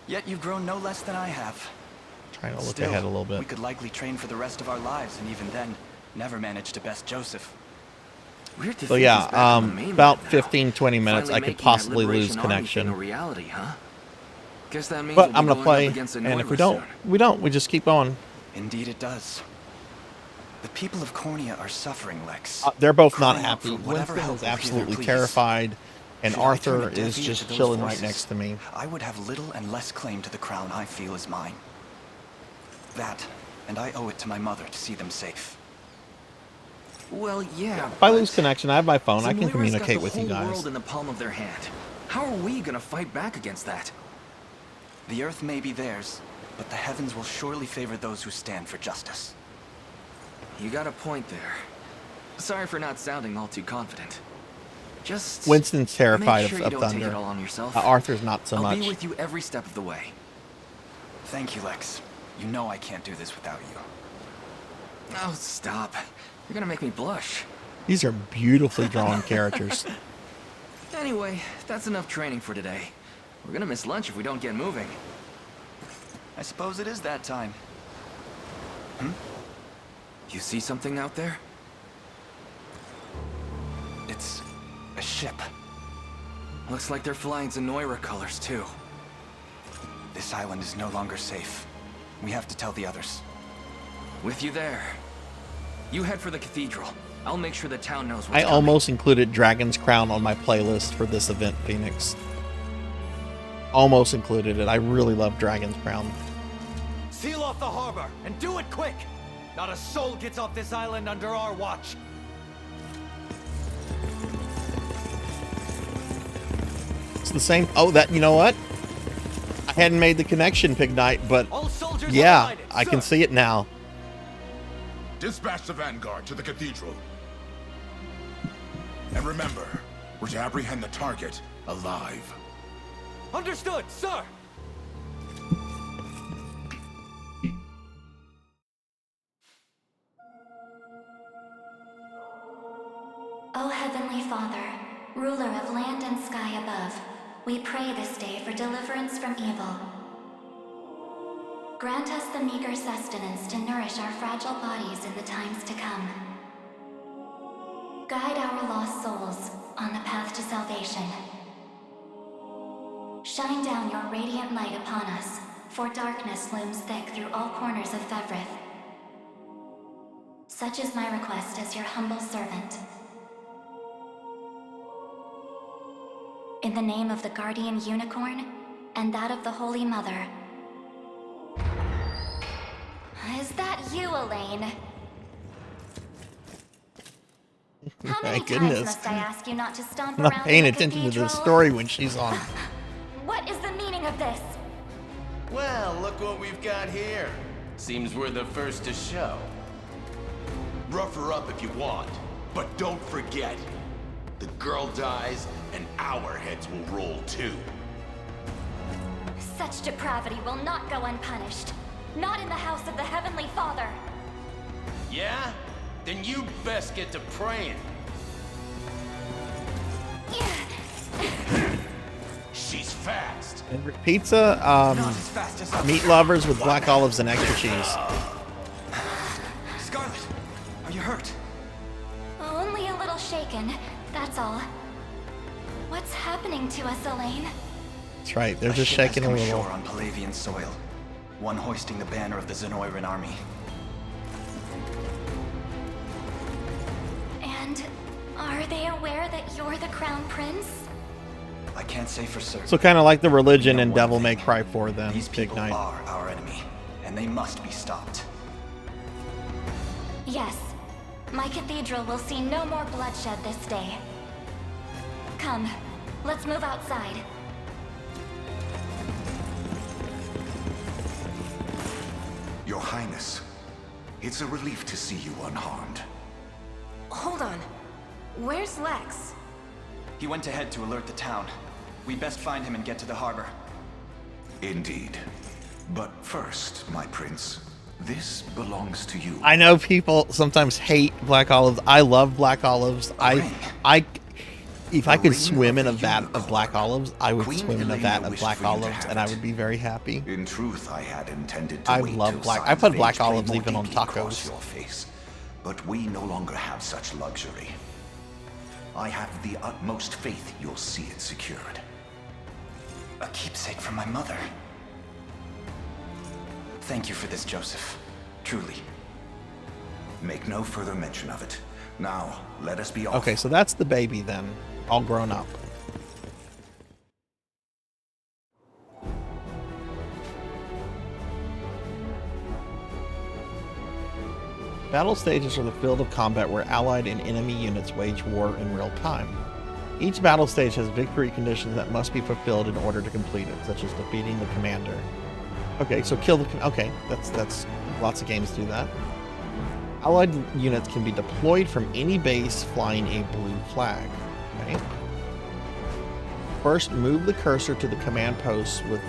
Yet you've grown no less than I have. Trying to look Still, ahead a little bit. We could likely train for the rest of our lives, and even then, never manage to best Joseph. Weird to So think yeah, he's back on the mainland about now. 15-20 minutes, Finally I could making that possibly lose Liberation Army connection. thing a reality, huh? Guess that means But we'll I'm be gonna going play, up against and if we Sonoira don't, soon. we don't. We just keep going. Indeed it does. The people of Cornia are suffering, Lex. They're both not Crying out happy. for whatever Winston help is will hear their absolutely pleas. terrified, and Should I turn Arthur a deaf is ear just to those chilling right voices, next to me. I would have little and less claim to the crown I feel is mine. That, and I owe it to my mother to see them safe. Well, yeah. If I lose connection, I have my phone. I can Sonoira's communicate got with the you whole guys. world in the palm of their hand. How are we gonna fight back against that? The earth may be theirs, but the heavens will surely favor those who stand for justice. You got a point there. Sorry for not sounding all too confident. Winston's terrified make sure you of don't take thunder. it all on yourself. Arthur's not so I'll much. be with you every step of the way. Thank you, Lex. You know I can't do this without you. Oh, stop. You're gonna make me blush. These are beautifully drawn characters. Anyway, that's enough training for today. We're gonna miss lunch if we don't get moving. I suppose it is that time. You see something out there? It's a ship. Looks like they're flying Zenoira colors, too. This island is no longer safe. We have to tell the others. With you there. You head for the cathedral. I'll make sure the town knows what's I coming. almost included Dragon's Crown on my playlist for this event, Phoenix. Almost included it. I really love Dragon's Crown. Seal off the harbor, and do it quick! Not a soul gets off this island under our watch. It's the same. Oh, that, you know what? I hadn't made the connection, Pig Knight, but yeah, I can see it now. Dispatch the vanguard to the cathedral. And remember, we're to apprehend the target alive. Understood, sir! O Heavenly Father, ruler of land and sky above, we pray this day for deliverance from evil. Grant us the meager sustenance to nourish our fragile bodies in the times to come. Guide our lost souls on the path to salvation. Shine down your radiant light upon us, for darkness looms thick through all corners of Fevrith. Such is my request as your humble servant. In the name of the Guardian Unicorn, and that of the Holy Mother. Is that you, Elaine? How many times must I ask you not to stomp I'm around not paying in the attention to the cathedral? story when she's on. What is the meaning of this? Well, look what we've got here. Seems we're the first to show. Rough her up if you want, but don't forget, the girl dies and our heads will roll too. Such depravity will not go unpunished. Not in the house of the Heavenly Father. Yeah? Then you best get to praying. She's fast. Pizza, meat lovers with black olives and extra cheese. Scarlet, are you hurt? Only a little shaken, that's all. What's happening to us, Elaine? That's right, they're just ship has shaking a come little. ashore on Palavian soil. One hoisting the banner of the Zenoiran army. And are they aware that you're the Crown Prince? I can't say for certain. So kind of like the religion and Devil May Cry 4 then, These Big people Knight. are our enemy, and they must be stopped. Yes. My cathedral will see no more bloodshed this day. Come, let's move outside. Your Highness, it's a relief to see you unharmed. Hold on. Where's Lex? He went ahead to alert the town. We best find him and get to the harbor. Indeed. But first, my prince, this belongs to you. I know people sometimes hate black olives. I love black olives. If I could swim in a vat of black olives, I would swim in a vat of black olives, and I would be very happy. In truth, I had intended to I wait love till black. I signs put of black age play olives more even on deeply across tacos. your face. But we no longer have such luxury. I have the utmost faith you'll see it secured. A keepsake from my mother. Thank you for this, Joseph. Truly. Make no further mention of it. Now, let us be off. Okay, so that's the baby then, all grown up. Battle stages are the field of combat where allied and enemy units wage war in real time. Each battle stage has victory conditions that must be fulfilled in order to complete it, such as defeating the commander. Okay, so kill the... Okay, that's lots of games do that. Allied units can be deployed from any base flying a blue flag. Okay. First, move the cursor to the command post with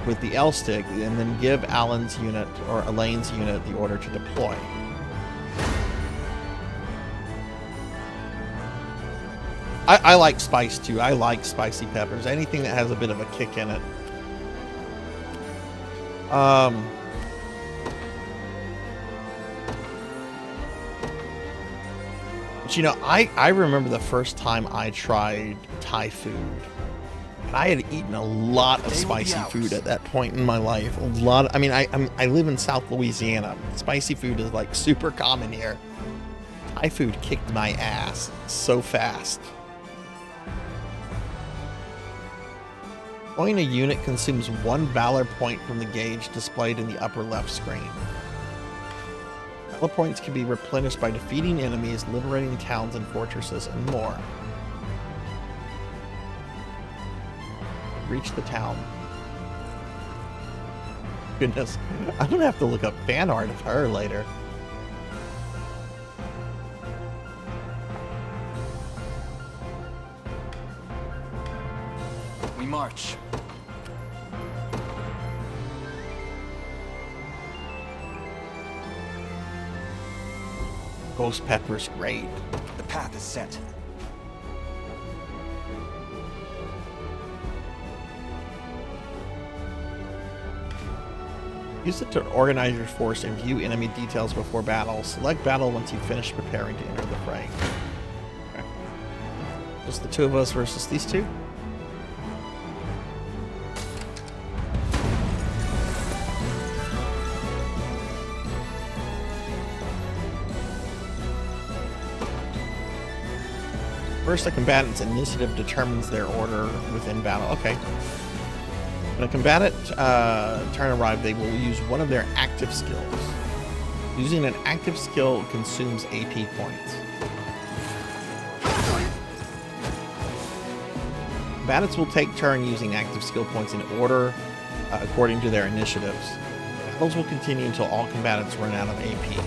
with the L stick, and then give Alan's unit or Elaine's unit the order to deploy. I like spice too. I like spicy peppers. Anything that has a bit of a kick in it. But you know, I remember the first time I tried Thai food. And I had eaten a lot of spicy food at that point in my life. A lot. I mean, I live in South Louisiana. Spicy food is like super common here. Thai food kicked my ass so fast. Deploying a unit consumes 1 valor point from the gauge displayed in the upper left screen. Valor points can be replenished by defeating enemies, liberating towns and fortresses, and more. Reach the town. Goodness, I'm gonna have to look up fan art of her later. We march. Ghost Pepper's great. The path is set. Use it to organize your force and view enemy details before battle. Select battle once you've finished preparing to enter the fray. Okay. Just the two of us versus these two? First, a combatant's initiative determines their order within battle. Okay. When a combatant turn arrives, they will use one of their active skills. Using an active skill consumes AP points. Combatants will take turn using active skill points in order according to their initiatives. Battles will continue until all combatants run out of AP.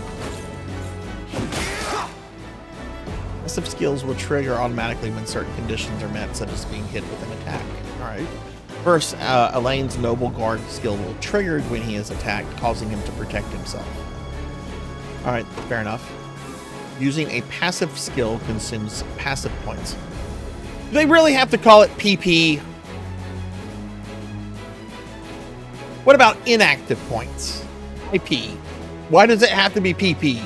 Passive skills will trigger automatically when certain conditions are met, such as being hit with an attack. Alright. First, Elaine's Noble Guard skill will trigger when he is attacked, causing him to protect himself. Alright, fair enough. Using a passive skill consumes passive points. Do they really have to call it PP? What about inactive points? AP. Why does it have to be PP?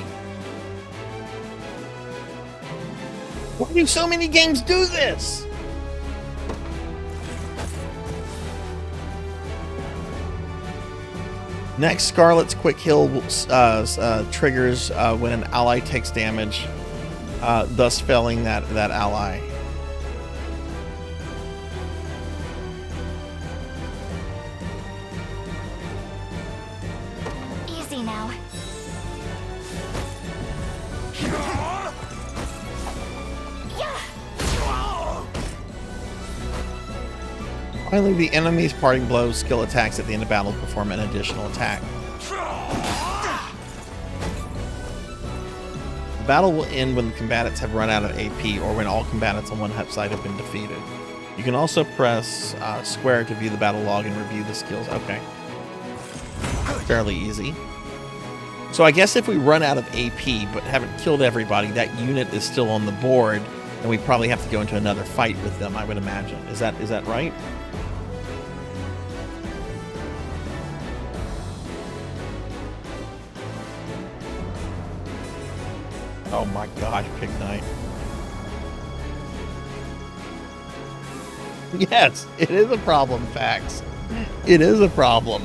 Why do so many games do this? Next, Scarlet's Quick Heal triggers when an ally takes damage, thus felling that ally. Easy now. Finally, the enemy's parting blows skill attacks at the end of battle perform an additional attack. The battle will end when the combatants have run out of AP or when all combatants on one side have been defeated. You can also press square to view the battle log and review the skills. Okay. Fairly easy. So I guess if we run out of AP but haven't killed everybody, that unit is still on the board, and we probably have to go into another fight with them, I would imagine. Is that right? Oh my gosh, Pig Knight. Yes, it is a problem, Fax. It is a problem.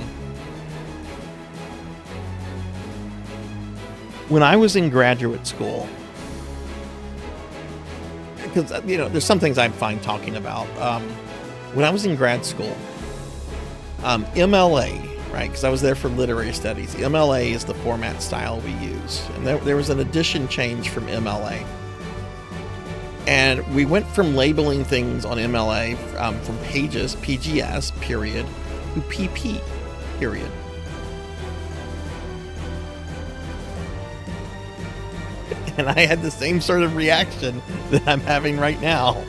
When I was in graduate school, because, you know, there's some things I'm fine talking about. When I was in grad school, MLA, right, because I was there for literary studies, MLA is the format style we use. And there was an addition change from MLA. And we went from labeling things on MLA from pages, PGS, period, to PP, period. And I had the same sort of reaction that I'm having right now.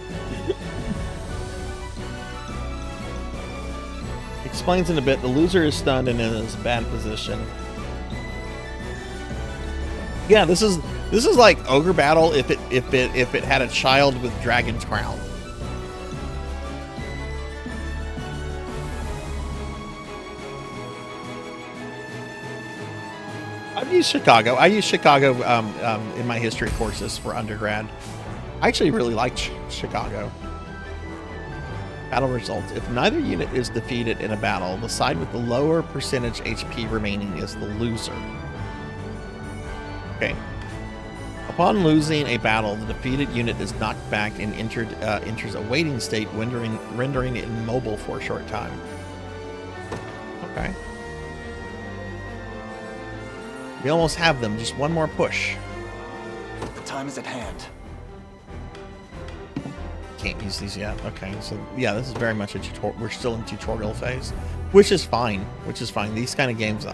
explains in a bit. The loser is stunned and in a bad position. Yeah, this is like Ogre Battle if it had a child with Dragon's Crown. I've used Chicago. I used Chicago in my history courses for undergrad. I actually really liked Chicago. Battle results. If neither unit is defeated in a battle, the side with the lower percentage HP remaining is the loser. Okay. Upon losing a battle, the defeated unit is knocked back and enters a waiting state, rendering it immobile for a short time. Okay. We almost have them. Just one more push. The time is at hand. Can't use these yet. Okay, so yeah, this is very much a tutorial. We're still in tutorial phase, which is fine. These kind of games,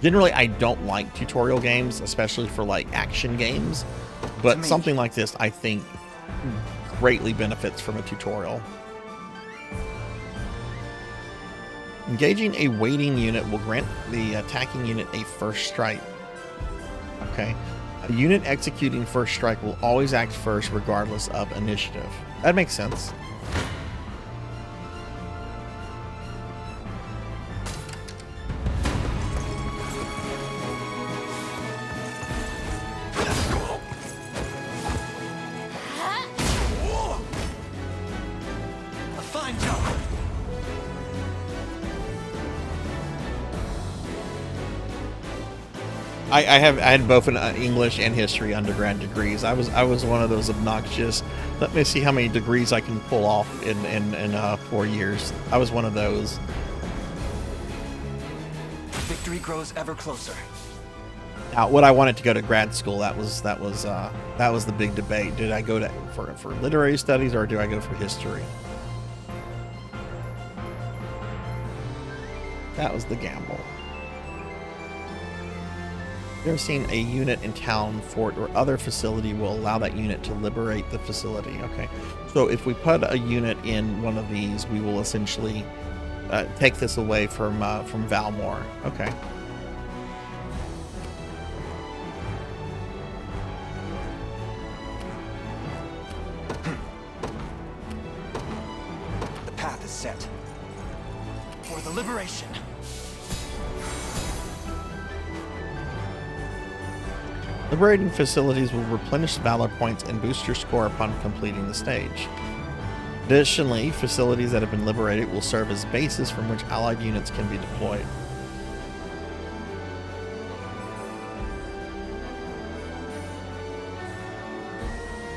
generally I don't like tutorial games, especially for like action games, but something like this I think greatly benefits from a tutorial. Engaging a waiting unit will grant the attacking unit a first strike. Okay. A unit executing first strike will always act first regardless of initiative. That makes sense. A fine job. I had both an English and history undergrad degrees. I was one of those obnoxious. Let me see how many degrees I can pull off in 4 years. I was one of those. Victory grows ever closer. Now, what I wanted to go to grad school, that was the big debate. Did I go for literary studies or do I go for history? That was the gamble. You're seeing a unit in town, fort, or other facility will allow that unit to liberate the facility. Okay, so if we put a unit in one of these, we will essentially take this away from Valmore. Okay. The path is set for the liberation. Liberating facilities will replenish valor points and boost your score upon completing the stage. Additionally, facilities that have been liberated will serve as bases from which allied units can be deployed.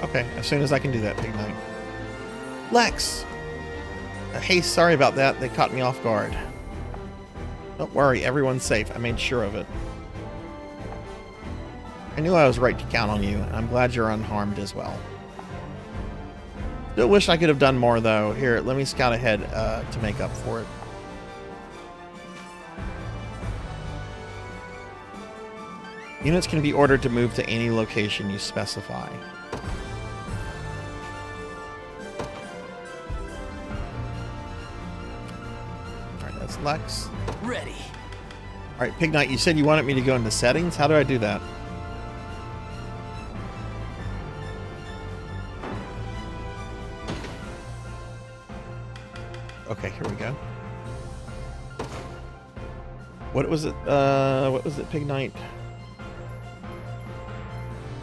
Okay, as soon as I can do that, Big Knight. Lex! Hey, sorry about that. They caught me off guard. Don't worry, everyone's safe. I made sure of it. I knew I was right to count on you, and I'm glad you're unharmed as well. Still wish I could have done more, though. Here, let me scout ahead to make up for it. Units can be ordered to move to any location you specify. Alright, that's Lex. Ready. Alright, Pig Knight, you said you wanted me to go into settings? How do I do that? Okay, here we go. What was it? What was it, Pig Knight?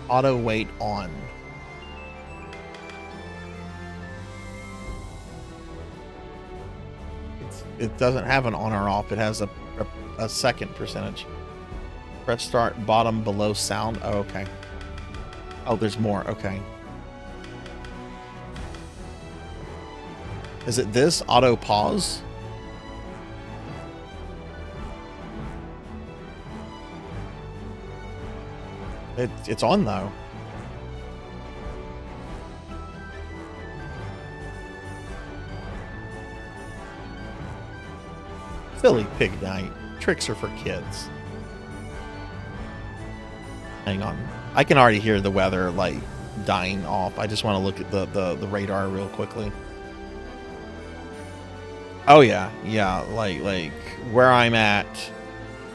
Auto wait on. It doesn't have an on or off. It has a second percentage. Press start bottom below sound. Oh, okay. Oh, there's more. Okay. Is it this? Auto pause? It's on though. Silly Pig Knight. Tricks are for kids. Hang on. I can already hear the weather like dying off. I just want to look at the radar real quickly. Oh yeah, yeah. Like where I'm at,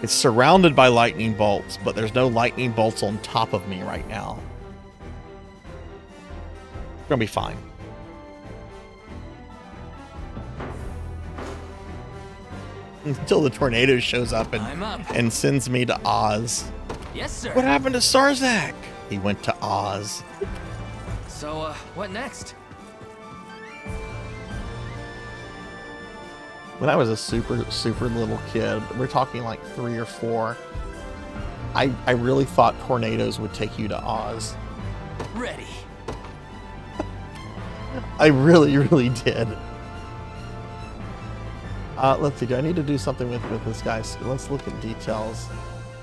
it's surrounded by lightning bolts, but there's no lightning bolts on top of me right now. It's gonna be fine. Until the tornado shows up and sends me to Oz. Yes, sir. What happened to Sarzac? He went to Oz. So, what next? When I was a super little kid, we're talking like 3 or 4, I really thought tornadoes would take you to Oz. Ready. I really did. Let's see, do I need to do something with this guy? Let's look at details.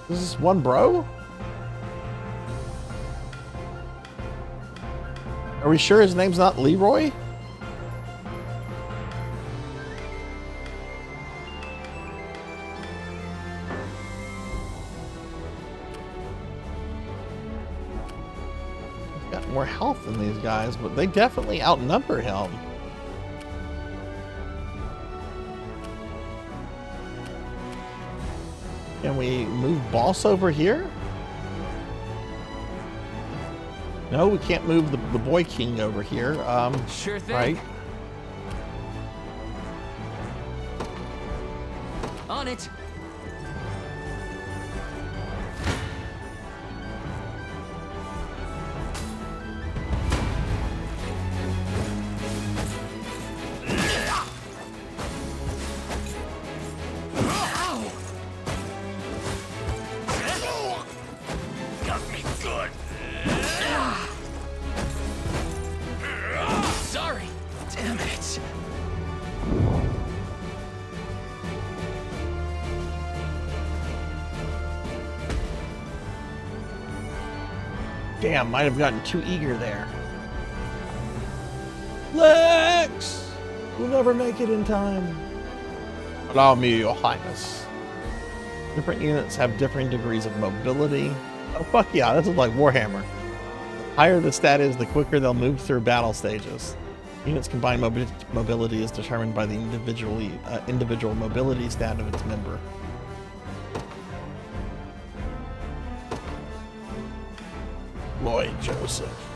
Is this one bro? Are we sure his name's not Leroy? He's got more health than these guys, but they definitely outnumber him. Can we move boss over here? No, we can't move the boy king over here. Sure thing. Right? On it. Damn, might have gotten too eager there. Lex! You'll never make it in time. Allow me, your highness. Different units have differing degrees of mobility. Oh, fuck yeah, this is like Warhammer. The higher the stat is, the quicker they'll move through battle stages. Units' combined mobility is determined by the individual mobility stat of its member. Lloyd Joseph.